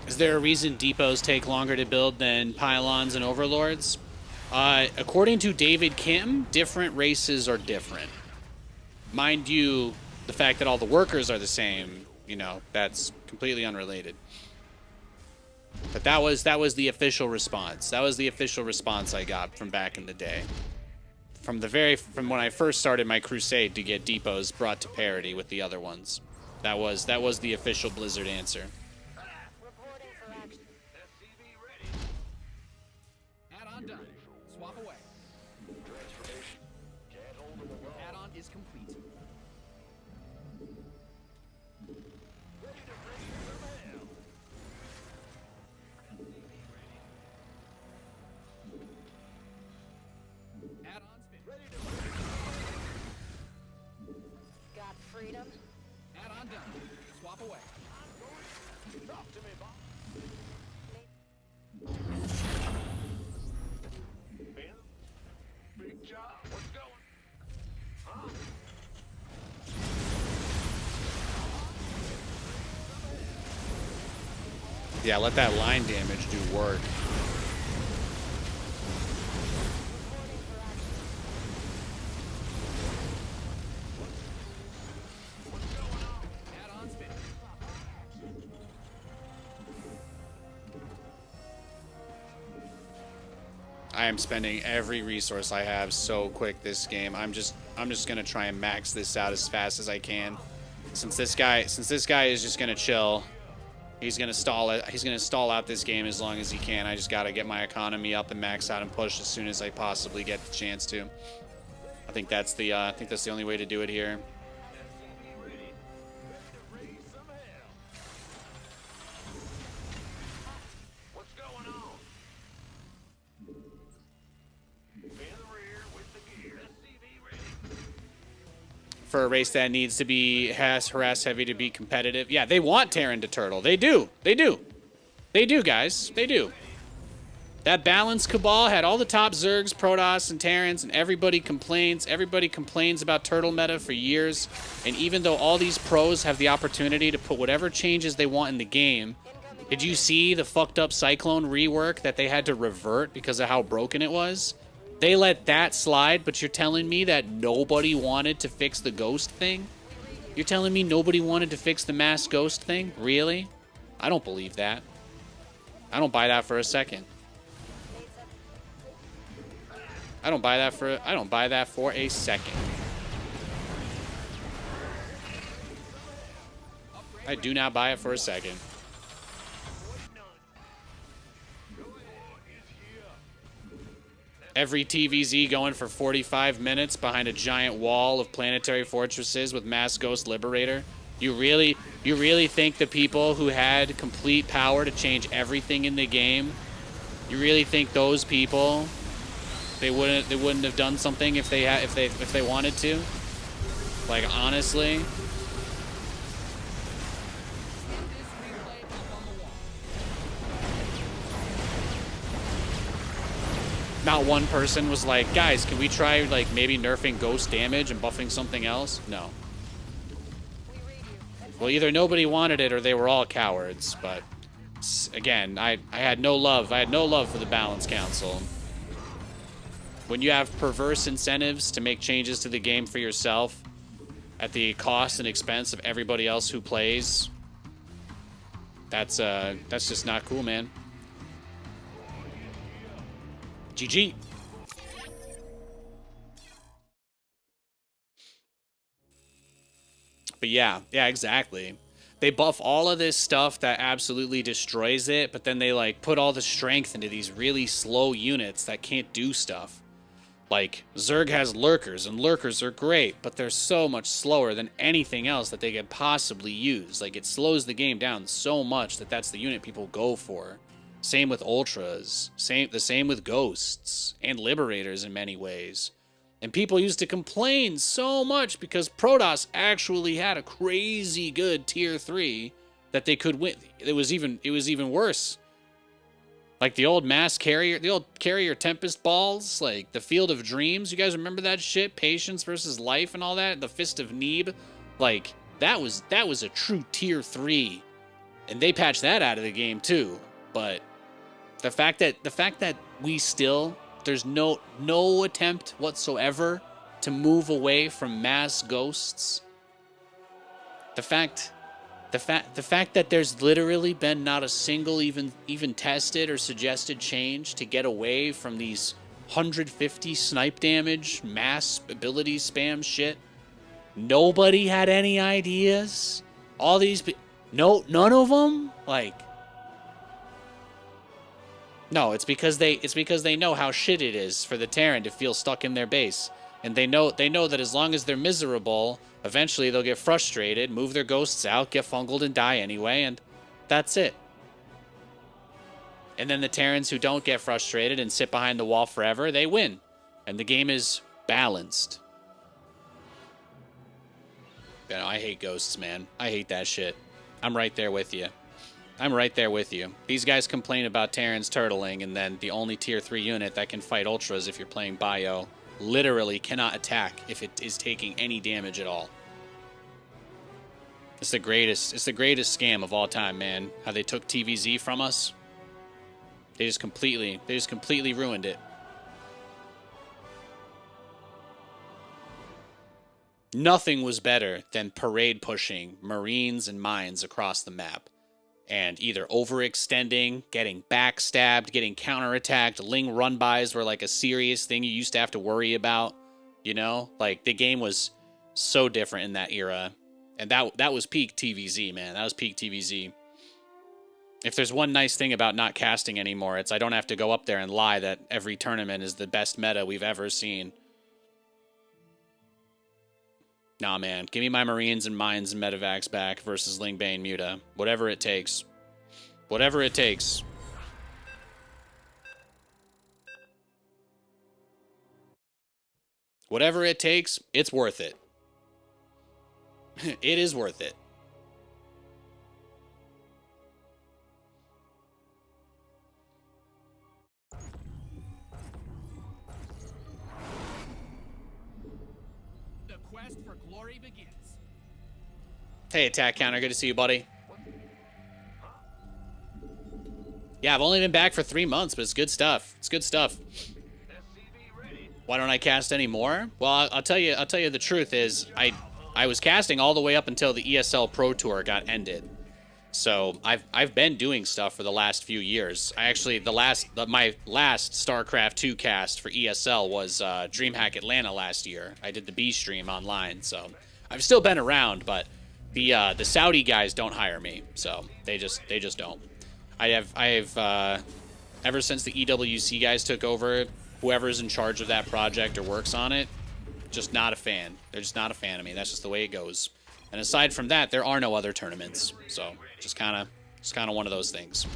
[SPEAKER 1] Is there a reason depots take longer to build than pylons and overlords? According to David Kim, different races are different. Mind you, the fact that all the workers are the same, you know, that's completely unrelated. But that was the official response. That was the official response I got from back in the day. From when I first started my crusade to get depots brought to parity with the other ones. That was the official Blizzard answer.
[SPEAKER 4] Reporting for action.
[SPEAKER 3] Add-on done. Swap away. Add-on is complete. Add-on's finished.
[SPEAKER 4] Got freedom.
[SPEAKER 3] Add-on done. Swap away.
[SPEAKER 2] Big job. What's going? Huh?
[SPEAKER 1] Yeah, let that line damage do work.
[SPEAKER 4] Reporting for action.
[SPEAKER 3] Add-on's finished.
[SPEAKER 1] I am spending every resource I have so quick this game. I'm just gonna try and max this out as fast as I can. Since this guy is just gonna chill, he's gonna stall it. He's gonna stall out this game as long as he can. I just gotta get my economy up and max out and push as soon as I possibly get the chance to. I think that's the only way to do it here.
[SPEAKER 2] What's going on? In the rear with the gear. SCV ready.
[SPEAKER 1] for a race that needs to be harass heavy to be competitive. Yeah, they want Terran to turtle. They do. They do. They do, guys. They do. That balanced cabal had all the top Zergs, Protoss, and Terrans, and everybody complains. Everybody complains about turtle meta for years. And even though all these pros have the opportunity to put whatever changes they want in the game, did you see the fucked up Cyclone rework that they had to revert because of how broken it was? They let that slide, but you're telling me that nobody wanted to fix the ghost thing? You're telling me nobody wanted to fix the mass ghost thing? Really? I don't believe that. I don't buy that for a second. I don't buy that for a second. I do not buy it for a second. Every TVZ going for 45 minutes behind a giant wall of planetary fortresses with mass ghost liberator. You really think the people who had complete power to change everything in the game, you really think those people they wouldn't have done something if they wanted to? Like, honestly? Not one person was like, guys, can we try, like, maybe nerfing ghost damage and buffing something else? No. Well, either nobody wanted it or they were all cowards, but again, I had no love. I had no love for the Balance Council. When you have perverse incentives to make changes to the game for yourself at the cost and expense of everybody else who plays, that's just not cool, man. GG. But yeah, exactly. They buff all of this stuff that absolutely destroys it, but then they like put all the strength into these really slow units that can't do stuff. Like, Zerg has lurkers, and lurkers are great, but they're so much slower than anything else that they could possibly use. Like, it slows the game down so much that that's the unit people go for. Same with ultras, the same with ghosts and liberators in many ways. And people used to complain so much because Protoss actually had a crazy good tier 3 that they could win. It was even worse. Like the old mass carrier, the old carrier Tempest balls, like the Field of Dreams. You guys remember that shit? Patience versus life and all that. The Fist of Neeb, like that was a true tier 3, and they patched that out of the game too. But the fact that we still, there's no attempt whatsoever to move away from mass ghosts. The fact that there's literally been not a single even tested or suggested change to get away from these 150 snipe damage mass ability spam shit. Nobody had any ideas. All these none of them, like, no, it's because they know how shit it is for the Terran to feel stuck in their base. And they know that as long as they're miserable, eventually they'll get frustrated, move their ghosts out, get fungled, and die anyway, and that's it. And then the Terrans who don't get frustrated and sit behind the wall forever, they win. And the game is balanced. You know, I hate ghosts, man. I hate that shit. I'm right there with you. I'm right there with you. These guys complain about Terrans turtling, and then the only tier 3 unit that can fight ultras if you're playing bio literally cannot attack if it is taking any damage at all. It's the greatest scam of all time, man. How they took TVZ from us. They just completely ruined it. Nothing was better than parade pushing Marines and mines across the map. And either overextending, getting backstabbed, getting counterattacked. Ling run-bys were like a serious thing you used to have to worry about. You know? Like, the game was so different in that era. And that was peak TVZ, man. That was peak TVZ. If there's one nice thing about not casting anymore, it's I don't have to go up there and lie that every tournament is the best meta we've ever seen. Nah, man. Give me my Marines and Mines and Medivacs back versus Ling Bane Muta. Whatever it takes. Whatever it takes. Whatever it takes, it's worth it. It is worth it.
[SPEAKER 3] The quest for glory begins.
[SPEAKER 1] Hey, attack counter. Good to see you, buddy. Yeah, I've only been back for 3 months, but it's good stuff. It's good stuff. Why don't I cast any more? Well, I'll tell you the truth is I was casting all the way up until the ESL Pro Tour got ended. So I've been doing stuff for the last few years. I actually my last StarCraft 2 cast for ESL was DreamHack Atlanta last year. I did the B stream online, so I've still been around, but the Saudi guys don't hire me, so they just don't. I have ever since the EWC guys took over, whoever's in charge of that project or works on it, just not a fan. They're just not a fan of me. That's just the way it goes. And aside from that, there are no other tournaments. So just kind of one of those things.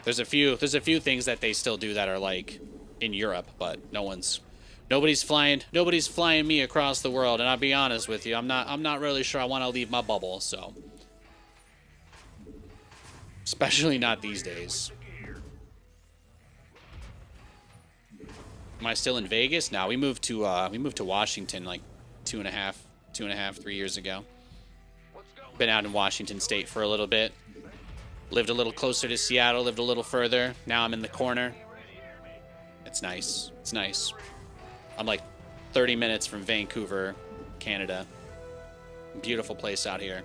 [SPEAKER 1] There's a few things that they still do that are like in Europe, but nobody's flying me across the world. And I'll be honest with you, I'm not really sure I want to leave my bubble. So especially not these days. Am I still in Vegas? No, we moved to Washington like 3 years ago. Been out in Washington State for a little bit. Lived a little closer to Seattle, lived a little further. Now I'm in the corner. It's nice. It's nice. I'm like 30 minutes from Vancouver, Canada. Beautiful place out here.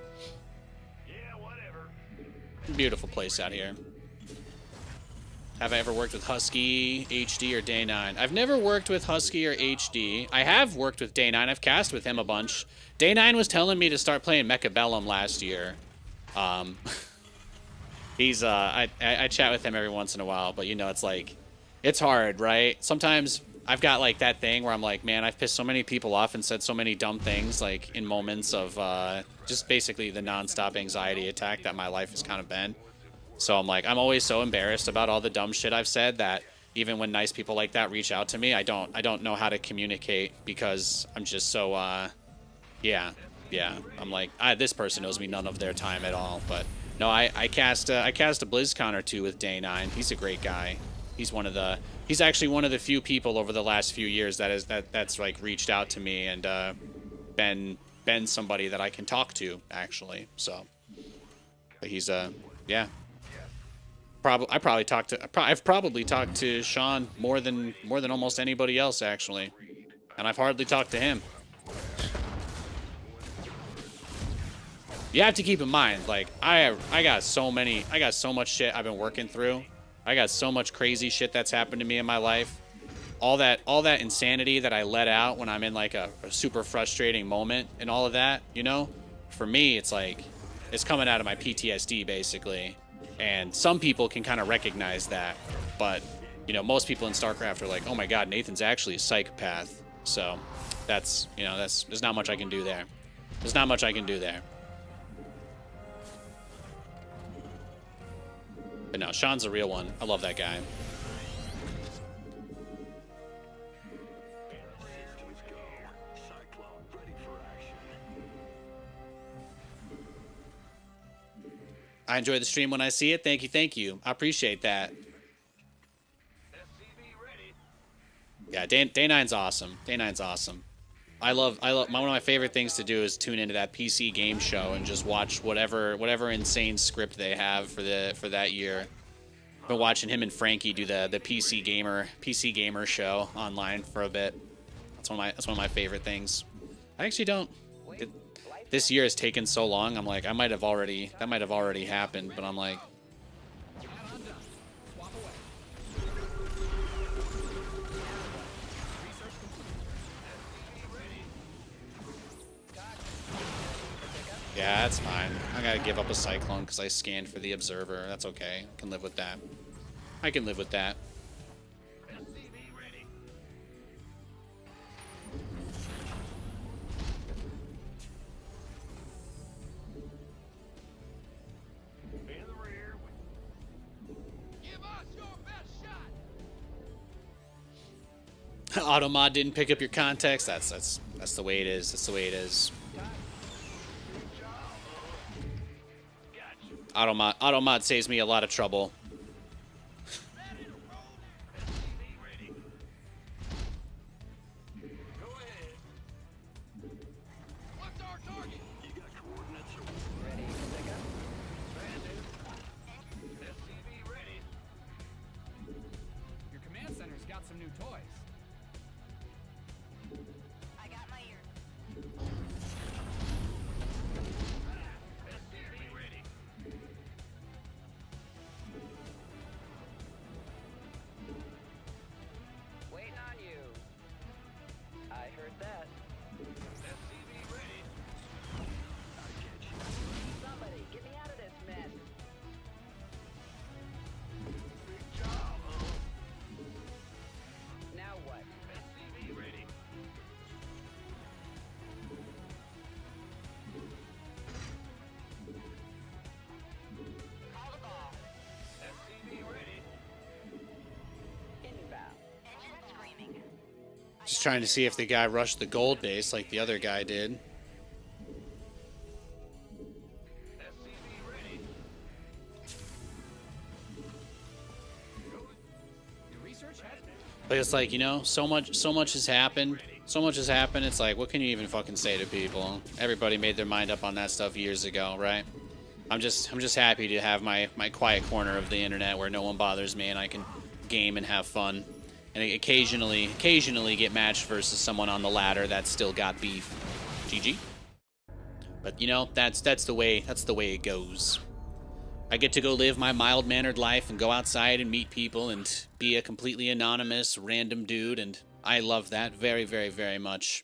[SPEAKER 1] Beautiful place out here. Have I ever worked with Husky, HD, or Day 9? I've never worked with Husky or HD. I have worked with Day 9. I've cast with him a bunch. Day 9 was telling me to start playing Mechabellum last year. He's I chat with him every once in a while, but you know, it's like, it's hard, right? Sometimes I've got like that thing where I'm like, man, I've pissed so many people off and said so many dumb things, like in moments of just basically the nonstop anxiety attack that my life has kind of been. So I'm like, I'm always so embarrassed about all the dumb shit I've said that even when nice people like that reach out to me, I don't know how to communicate because I'm just so yeah. I'm like, this person owes me none of their time at all. But no, I cast a BlizzCon or two with Day 9. He's a great guy. He's actually one of the few people over the last few years that's like reached out to me and been somebody that I can talk to actually. So, but he's yeah. I've probably talked to Sean more than almost anybody else actually, and I've hardly talked to him. You have to keep in mind, like I got so much shit I've been working through. I got so much crazy shit that's happened to me in my life. All that insanity that I let out when I'm in like a super frustrating moment and all of that, you know, for me it's like it's coming out of my PTSD basically. And some people can kind of recognize that, but you know, most people in StarCraft are like, oh my god, Nathan's actually a psychopath. So that's, you know, there's not much I can do there. There's not much I can do there. But no, Sean's a real one. I love that guy. I enjoy the stream when I see it. Thank you. I appreciate that. Yeah, Day 9's awesome. Day 9's awesome. I love one of my favorite things to do is tune into that PC game show and just watch whatever insane script they have for that year. I've been watching him and Frankie do the PC gamer show online for a bit. That's one of my favorite things. I actually don't. This year has taken so long. I'm like, that might have already happened, but I'm like, yeah, that's fine. I gotta give up a Cyclone because I scanned for the Observer. That's okay. I can live with that. I can live with that. Automod didn't pick up your context. That's the way it is. That's the way it is. Automod saves me a lot of trouble.
[SPEAKER 3] What's our target?
[SPEAKER 2] Ready to pick up? Bad news. SCV ready.
[SPEAKER 3] Your command center's got some new toys.
[SPEAKER 4] I got my ear.
[SPEAKER 2] SCV ready. Waiting on you. I heard that. SCV ready.
[SPEAKER 4] Somebody, get me out of this mess.
[SPEAKER 2] Big job, huh?
[SPEAKER 4] Now what?
[SPEAKER 2] SCV ready.
[SPEAKER 4] Call the ball.
[SPEAKER 2] SCV ready.
[SPEAKER 4] Inbound. Engine screaming.
[SPEAKER 1] Just trying to see if the guy rushed the gold base like the other guy did.
[SPEAKER 2] SCV ready.
[SPEAKER 3] Your research has
[SPEAKER 1] But it's like, you know, so much has happened. So much has happened. It's like, what can you even fucking say to people? Everybody made their mind up on that stuff years ago, right? I'm just happy to have my quiet corner of the internet where no one bothers me and I can game and have fun. And occasionally get matched versus someone on the ladder that's still got beef. GG. But you know, that's the way it goes. I get to go live my mild-mannered life and go outside and meet people and be a completely anonymous, random dude, and I love that very, very, very much.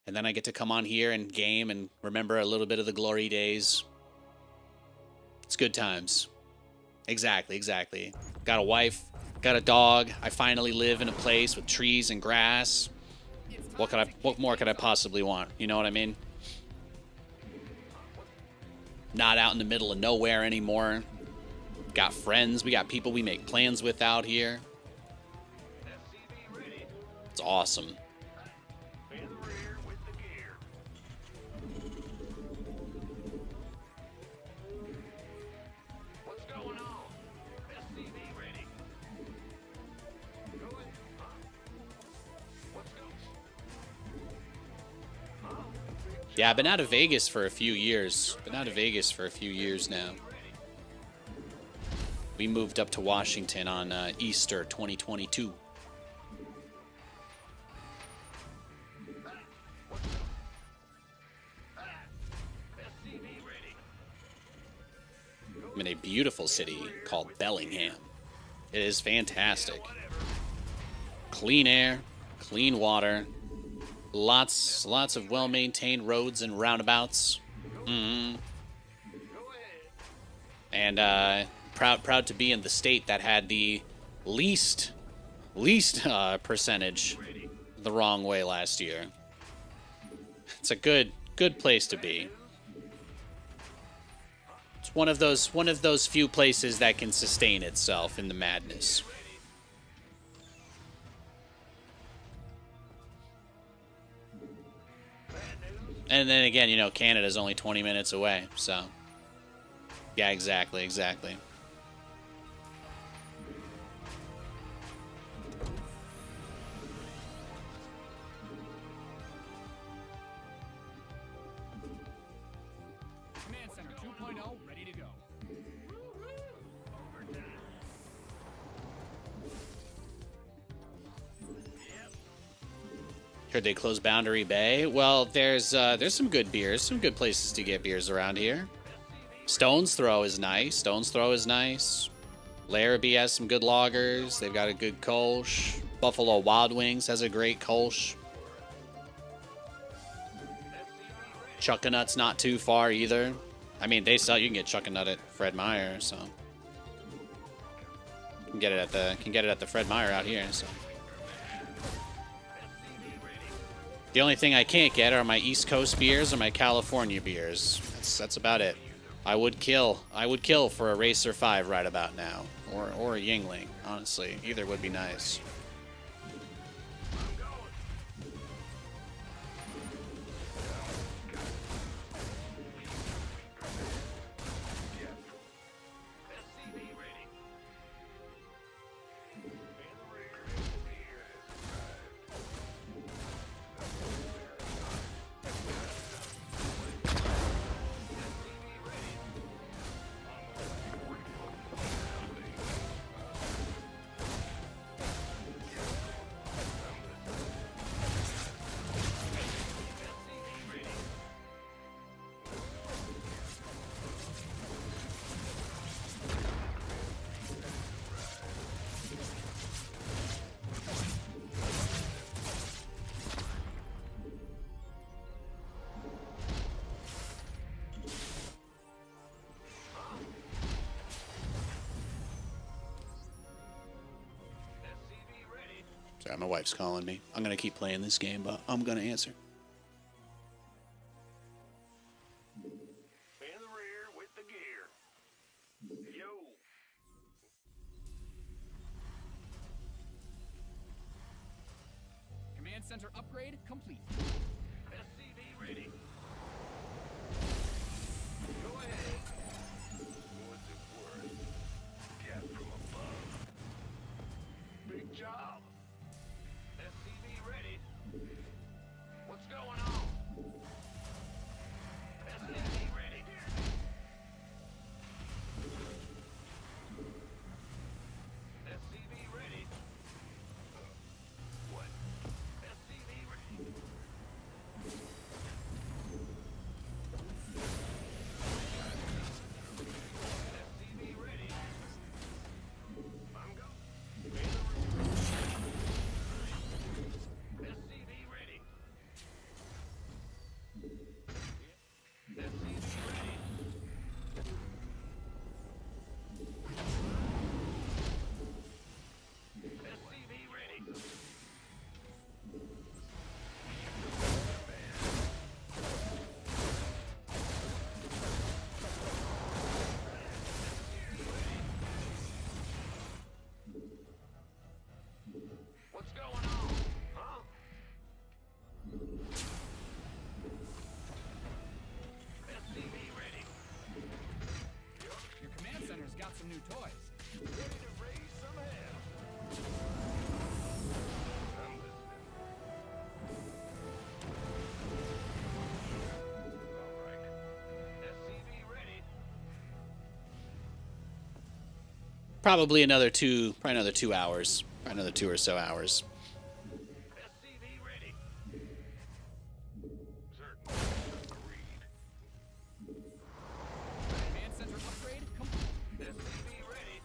[SPEAKER 1] And then I get to come on here and game and remember a little bit of the glory days. It's good times. Exactly. Got a wife, got a dog. I finally live in a place with trees and grass. What more could I possibly want? You know what I mean? Not out in the middle of nowhere anymore. Got friends. We got people we make plans with out here.
[SPEAKER 2] SCV ready.
[SPEAKER 1] It's awesome.
[SPEAKER 2] In the rear with the gear. What's going on? SCV ready. Go ahead. What's going on?
[SPEAKER 1] Yeah, I've been out of Vegas for a few years. Now. We moved up to Washington on Easter 2022.
[SPEAKER 2] SCV ready.
[SPEAKER 1] I'm in a beautiful city called Bellingham. It is fantastic. Clean air, clean water, lots of well-maintained roads and roundabouts. And proud to be in the state that had the least percentage the wrong way last year. It's a good place to be. It's one of those few places that can sustain itself in the madness. And then again, you know, Canada's only 20 minutes away, so yeah, exactly.
[SPEAKER 3] Command Center 2.0 ready to go.
[SPEAKER 1] Heard they closed Boundary Bay. Well, there's some good beers, some good places to get beers around here. Stone's Throw is nice. Larrabee has some good lagers. They've got a good Kolsch. Buffalo Wild Wings has a great Kolsch. Chuckanut's not too far either. I mean, you can get Chuckanut at Fred Meyer, so you can get it at the Fred Meyer out here. So the only thing I can't get are my East Coast beers or my California beers. That's about it. I would kill for a Racer 5 right about now, or a Yingling. Honestly, either would be nice. Sorry, my wife's calling me. I'm gonna keep playing this game, but I'm gonna answer.
[SPEAKER 2] In the rear with the gear. Yo.
[SPEAKER 3] Command center upgrade complete.
[SPEAKER 2] SCV ready. Go ahead. What's it worth? Get from above. Big job. SCV ready. What's going on? SCV ready. SCV ready. What? SCV ready. SCV ready. I'm go. SCV ready. SCV ready. SCV ready. What's going on? Huh? SCV ready.
[SPEAKER 3] Your command center's got some new toys.
[SPEAKER 2] Ready to raise some hell. I'm listening. All right. SCV ready.
[SPEAKER 1] Probably another 2 hours. Probably another 2 or so hours.
[SPEAKER 2] SCV ready. Certain. Agreed.
[SPEAKER 3] Command center upgrade complete.
[SPEAKER 2] SCV ready.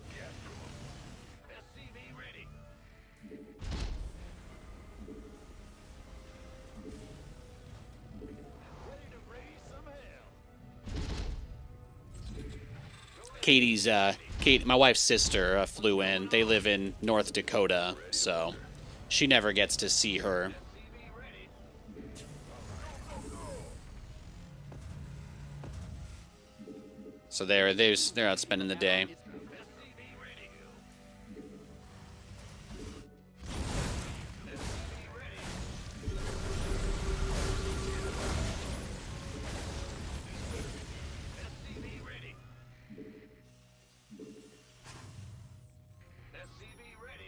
[SPEAKER 2] Get from SCV ready. Ready to raise some hell.
[SPEAKER 1] Kate, my wife's sister flew in. They live in North Dakota, so she never gets to see her.
[SPEAKER 2] SCV ready.
[SPEAKER 1] So they're out spending the day.
[SPEAKER 2] SCV ready. SCV ready. SCV ready. SCV ready.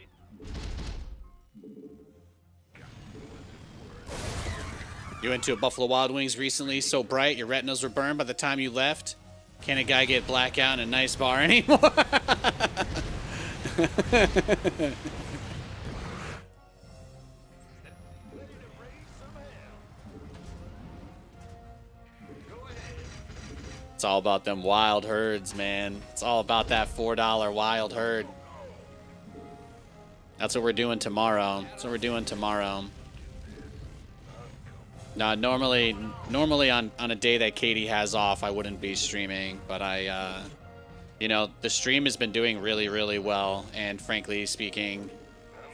[SPEAKER 1] You went to a Buffalo Wild Wings recently, so bright your retinas were burned by the time you left. Can a guy get blackout in a nice bar anymore?
[SPEAKER 2] Ready to raise some hell. Go ahead.
[SPEAKER 1] It's all about them wild herds, man. It's all about that $4 wild herd. That's what we're doing tomorrow. That's what we're doing tomorrow. Now, normally on a day that Katie has off, I wouldn't be streaming, but you know, the stream has been doing really, really well, and frankly speaking,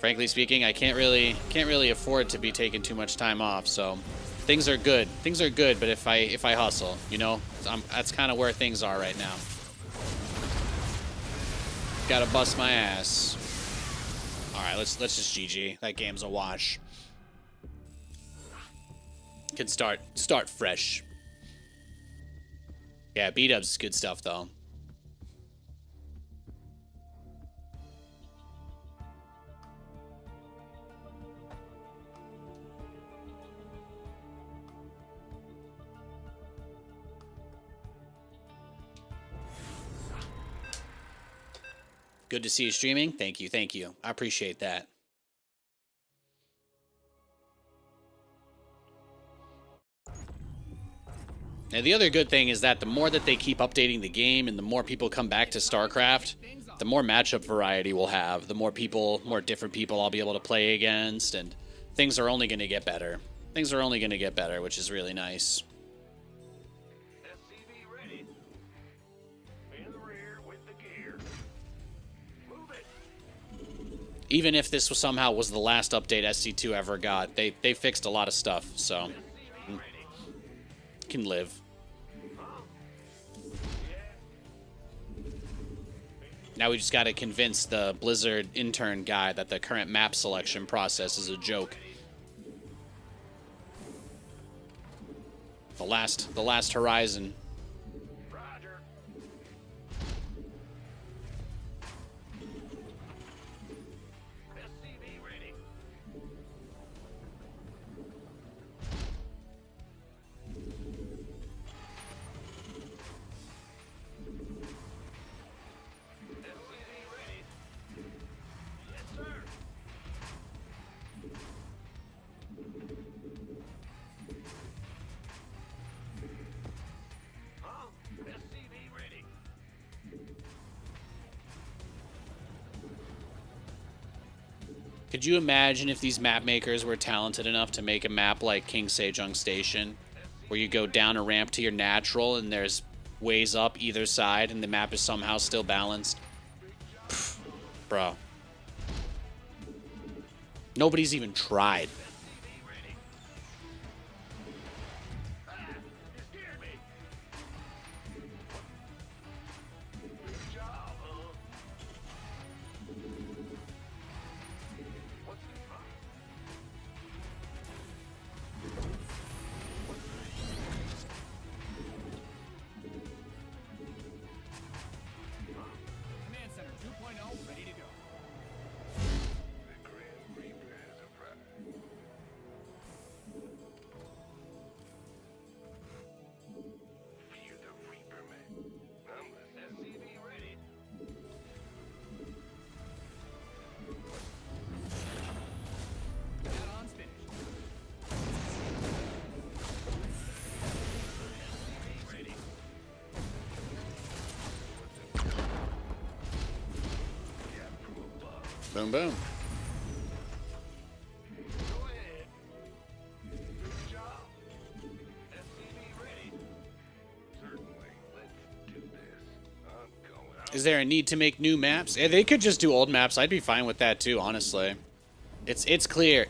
[SPEAKER 1] I can't really afford to be taking too much time off. So, things are good. Things are good, but if I hustle, you know, that's kind of where things are right now. Gotta bust my ass. All right, let's just GG. That game's a wash. Can start fresh. Yeah, B-dubs is good stuff though. Good to see you streaming. Thank you. Thank you. I appreciate that. Now, the other good thing is that the more that they keep updating the game and the more people come back to StarCraft, the more matchup variety we'll have, the more different people I'll be able to play against, and things are only going to get better. Things are only going to get better, which is really nice.
[SPEAKER 2] SCV ready. In the rear with the gear. Move it.
[SPEAKER 1] Even if this was somehow was the last update SC2 ever got, they fixed a lot of stuff, so can live. Now we just got to convince the Blizzard intern guy that the current map selection process is a joke. The last horizon.
[SPEAKER 2] Roger. SCV ready. SCV ready. Yes, sir. Huh? SCV ready.
[SPEAKER 1] Could you imagine if these map makers were talented enough to make a map like King Sejong Station, where you go down a ramp to your natural and there's ways up either side and the map is somehow still balanced? Pfft, bro. Nobody's even tried.
[SPEAKER 2] SCV ready. You scared me. Good job, What's
[SPEAKER 3] Command Center 2.0 ready to go.
[SPEAKER 2] the Grand Reaper has arrived. Fear the Reaper, man. I'm SCV ready.
[SPEAKER 3] Add-ons finished.
[SPEAKER 2] SCV ready. Yeah, from above.
[SPEAKER 1] Boom, boom.
[SPEAKER 2] Go ahead. Good job. SCV ready. Certainly. Let's do this. I'm going out.
[SPEAKER 1] Is there a need to make new maps? Yeah, they could just do old maps. I'd be fine with that too, honestly. It's clear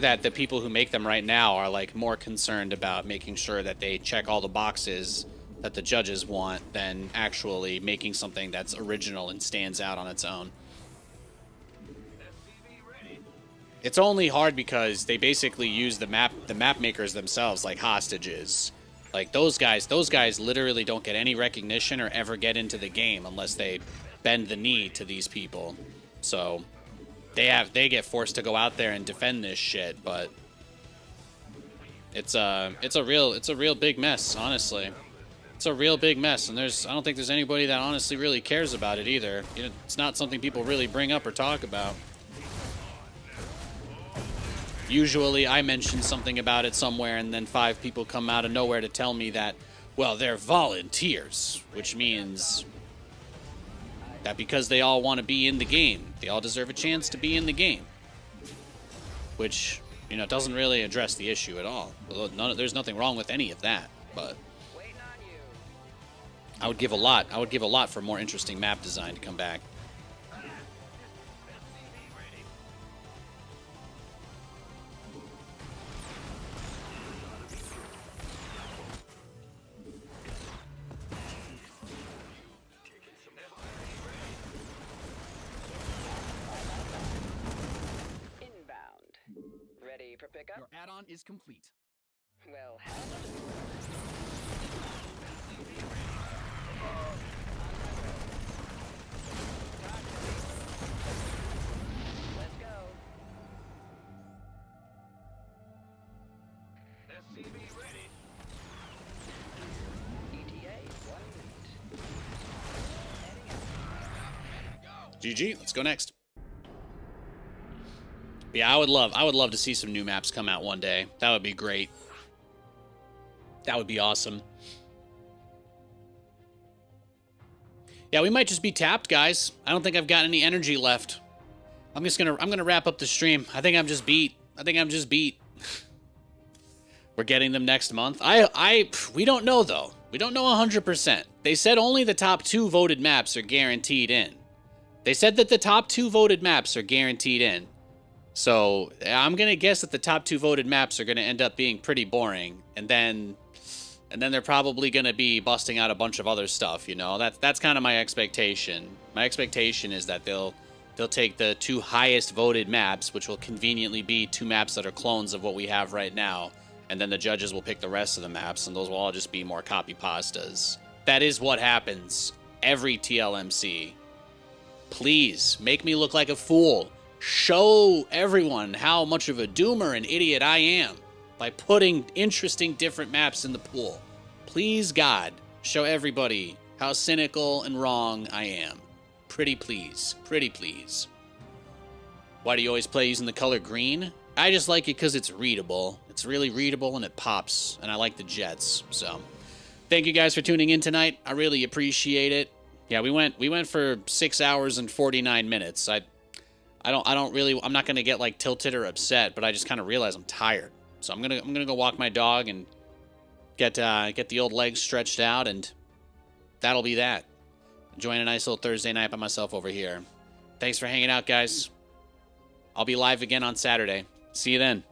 [SPEAKER 1] that the people who make them right now are like more concerned about making sure that they check all the boxes that the judges want than actually making something that's original and stands out on its own.
[SPEAKER 2] SCV ready.
[SPEAKER 1] It's only hard because they basically use the map makers themselves like hostages. Like those guys literally don't get any recognition or ever get into the game unless they bend the knee to these people. So they get forced to go out there and defend this shit, but it's a real big mess, honestly. It's a real big mess, and I don't think there's anybody that honestly really cares about it either. You know, it's not something people really bring up or talk about. Usually I mention something about it somewhere and then 5 people come out of nowhere to tell me that, well, they're volunteers, which means that because they all want to be in the game, they all deserve a chance to be in the game. Which, you know, doesn't really address the issue at all. There's nothing wrong with any of that, but
[SPEAKER 4] Waiting on you.
[SPEAKER 1] I would give a lot for more interesting map design to come back.
[SPEAKER 2] SCV ready.
[SPEAKER 4] Inbound. Ready for pickup?
[SPEAKER 3] Your add-on is complete.
[SPEAKER 4] Well, let's go.
[SPEAKER 2] SCV ready.
[SPEAKER 4] ETA 1 minute.
[SPEAKER 1] GG, let's go next. Yeah, I would love to see some new maps come out one day. That would be great. That would be awesome. Yeah, we might just be tapped, guys. I don't think I've got any energy left. I'm gonna wrap up the stream. I think I'm just beat. We're getting them next month. We don't know though. We don't know 100%. They said only the top 2 voted maps are guaranteed in. They said that the top 2 voted maps are guaranteed in. So I'm going to guess that the top 2 voted maps are going to end up being pretty boring. And then they're probably going to be busting out a bunch of other stuff, you know? That's kind of my expectation. My expectation is that they'll take the 2 highest voted maps, which will conveniently be 2 maps that are clones of what we have right now. And then the judges will pick the rest of the maps, and those will all just be more copy pastas. That is what happens every TLMC. Please, make me look like a fool. Show everyone how much of a doomer and idiot I am by putting interesting different maps in the pool. Please, God, show everybody how cynical and wrong I am. Pretty please. Pretty please. Why do you always play using the color green? I just like it because it's readable. It's really readable and it pops, and I like the jets. So, thank you guys for tuning in tonight. I really appreciate it. Yeah, we went for 6 hours and 49 minutes. I'm not gonna get like tilted or upset, but I just kind of realize I'm tired. So I'm gonna go walk my dog and get the old legs stretched out, and that'll be that. Enjoying a nice little Thursday night by myself over here. Thanks for hanging out, guys. I'll be live again on Saturday. See you then.